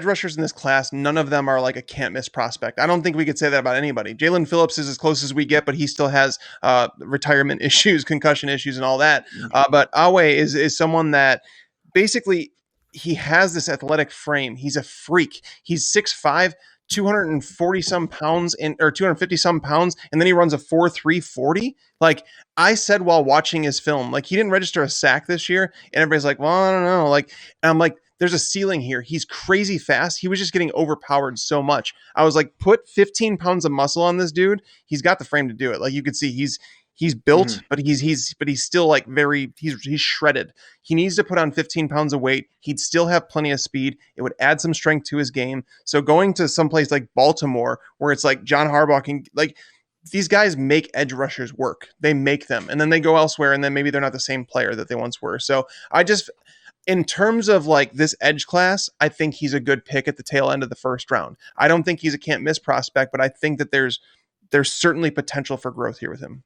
rushers in this class, none of them are like a can't miss prospect. I don't think we could say that about anybody. Jalen Phillips is as close as we get, but he still has retirement issues, concussion issues, and all that. But Awe is someone that basically he has this athletic frame. He's a freak. He's 6'5", 240 some pounds or 250 some pounds, and then he runs a 4.340. Like I said while watching his film, like he didn't register a sack this year, and everybody's like, well, I don't know. Like, and I'm like, there's a ceiling here. He's crazy fast. He was just getting overpowered so much. I was like, put 15 pounds of muscle on this dude. He's got the frame to do it. Like you could see, he's built, but he's still like he's shredded. He needs to put on 15 pounds of weight. He'd still have plenty of speed. It would add some strength to his game. So going to someplace like Baltimore, where it's like John Harbaugh can like. These guys make edge rushers work. They make them, and then they go elsewhere, and then maybe they're not the same player that they once were. So in terms of like this edge class, I think he's a good pick at the tail end of the first round. I don't think he's a can't miss prospect, but I think that there's certainly potential for growth here with him.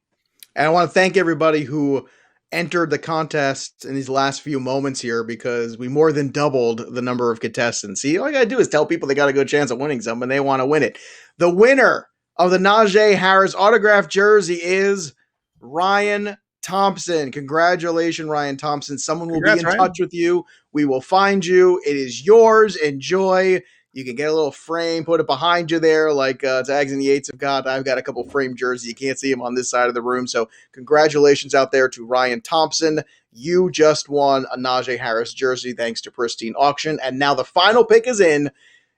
And I want to thank everybody who entered the contest in these last few moments here because we more than doubled the number of contestants. See, all you got to do is tell people they got a good chance of winning something and they want to win it. The winner of the Najee Harris autographed jersey is Ryan Thompson. Congratulations, Ryan Thompson. Someone will be in touch with you. We will find you. It is yours. Enjoy. You can get a little frame, put it behind you there like Tags and Yates have got. I've got a couple frame jerseys. You can't see them on this side of the room. So congratulations out there to Ryan Thompson. You just won a Najee Harris jersey thanks to Pristine Auction. And now the final pick is in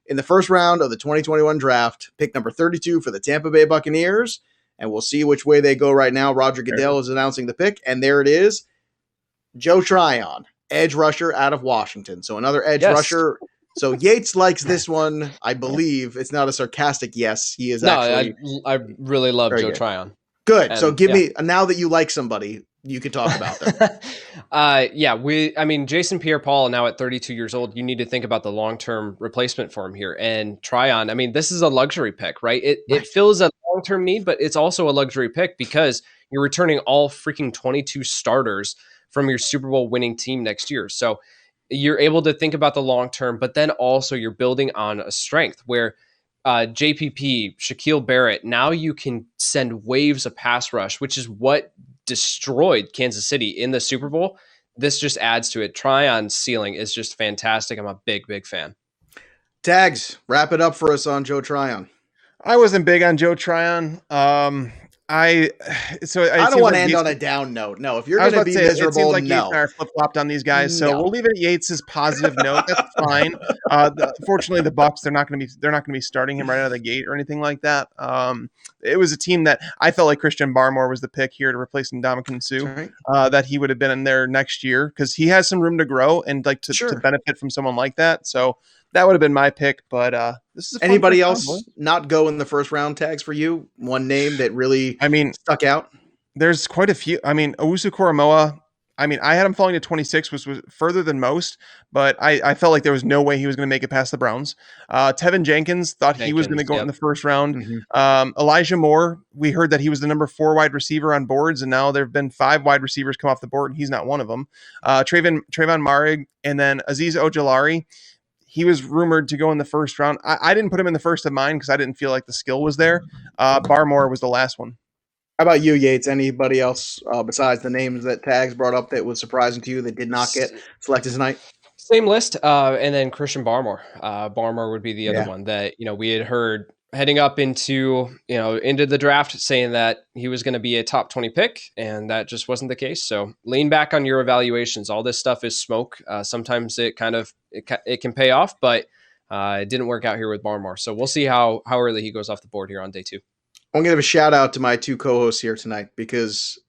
the first round of the 2021 draft. Pick number 32 for the Tampa Bay Buccaneers. And we'll see which way they go right now. Roger Goodell is announcing the pick. And there it is. Joe Tryon, edge rusher out of Washington. So another edge rusher. So Yates likes this one. I believe it's not a sarcastic yes. He is actually. I really love Joe good. Tryon. Good. And, so give me now that you like somebody, you can talk about them. Jason Pierre-Paul now at 32 years old, you need to think about the long-term replacement for him here. And Tryon, I mean, this is a luxury pick, right? It fills a long-term need, but it's also a luxury pick because you're returning all freaking 22 starters from your Super Bowl winning team next year. So you're able to think about the long term, but then also you're building on a strength where JPP, Shaquille Barrett, now you can send waves of pass rush, which is what destroyed Kansas City in the Super Bowl. This just adds to it. Tryon's ceiling is just fantastic. I'm a big, big fan. Tags, wrap it up for us on Joe Tryon. I wasn't big on Joe Tryon. I don't want to end on a down note. No, if you're going to be miserable, it seems like Yates and I are flip-flopped on these guys. So we'll leave it at Yates' positive note. That's fine. Fortunately, the Bucs, they're not going to be starting him right out of the gate or anything like that. It was a team that I felt like Christian Barmore was the pick here to replace Ndamukong Suh. Right. That he would have been in there next year because he has some room to grow and like to benefit from someone like that. So that would have been my pick, but this is anybody else not go in the first round. Tags for you. One name that really, stuck out. There's quite a few. Owusu Koromoa. I had him falling to 26, was further than most, but I felt like there was no way he was going to make it past the Browns. Tevin Jenkins he was going to go in the first round. Mm-hmm. Elijah Moore, we heard that he was the number 4 wide receiver on boards, and now there have been 5 wide receivers come off the board, and he's not one of them. Trayvon Marrig, and then Azeez Ojulari. He was rumored to go in the first round. I didn't put him in the first of mine because I didn't feel like the skill was there. Barmore was the last one. How about you, Yates? Anybody else besides the names that Tags brought up that was surprising to you that did not get selected tonight? Same list. And then Christian Barmore. Barmore would be the other one that, we had heard heading up into the draft saying that he was going to be a top 20 pick, and that just wasn't the case. So lean back on your evaluations. All this stuff is smoke. Sometimes it can pay off, but it didn't work out here with Barmore. So we'll see how early he goes off the board here on day 2. I'm going to give a shout out to my 2 co-hosts here tonight because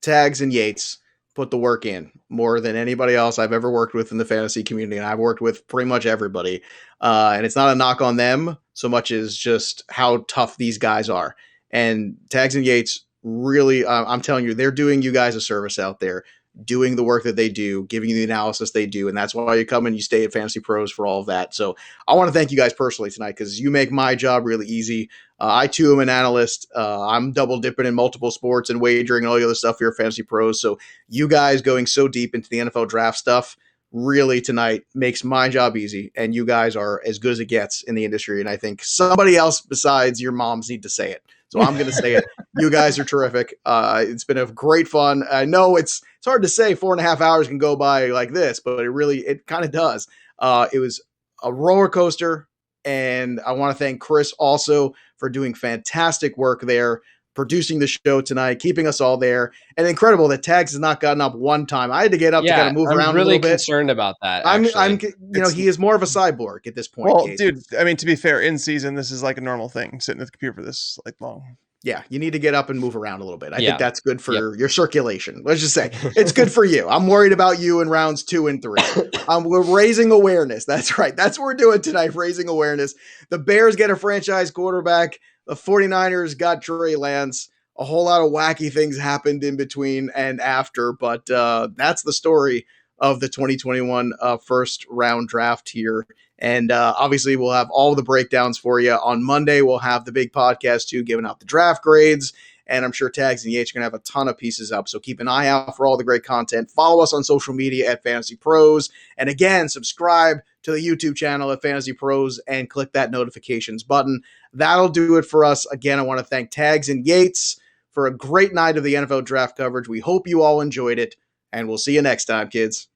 Tags and Yates put the work in more than anybody else I've ever worked with in the fantasy community. And I've worked with pretty much everybody. And it's not a knock on them so much as just how tough these guys are. And Tags and Yates really, I'm telling you, they're doing you guys a service out there. doing the work that they do, giving you the analysis they do. And that's why you come and you stay at Fantasy Pros for all of that. So I want to thank you guys personally tonight because you make my job really easy. I too am an analyst. I'm double dipping in multiple sports and wagering and all the other stuff here at Fantasy Pros. So you guys going so deep into the NFL draft stuff really tonight makes my job easy. And you guys are as good as it gets in the industry. And I think somebody else besides your moms need to say it. So I'm going to say it. You guys are terrific. It's been a great fun. I know it's hard to say 4.5 hours can go by like this, but it kind of does. It was a roller coaster. And I want to thank Chris also for doing fantastic work there, producing the show tonight, keeping us all there. And incredible that Tags has not gotten up one time. I had to get up to kind of move around a little bit. I'm really concerned about that. He is more of a cyborg at this point. Well, dude, I mean, to be fair, in season, this is like a normal thing, sitting at the computer for this like long. Yeah, you need to get up and move around a little bit. I think that's good for your circulation. Let's just say it's good for you. I'm worried about you in rounds 2 and 3. We're raising awareness. That's right. That's what we're doing tonight, raising awareness. The Bears get a franchise quarterback. The 49ers got Trey Lance. A whole lot of wacky things happened in between and after, but that's the story of the 2021 first round draft here. And obviously, we'll have all the breakdowns for you on Monday. We'll have the big podcast, too, giving out the draft grades. And I'm sure Tags and Yates are going to have a ton of pieces up. So keep an eye out for all the great content. Follow us on social media at Fantasy Pros. And again, subscribe to the YouTube channel at Fantasy Pros and click that notifications button. That'll do it for us. Again, I want to thank Tags and Yates for a great night of the NFL draft coverage. We hope you all enjoyed it. And we'll see you next time, kids.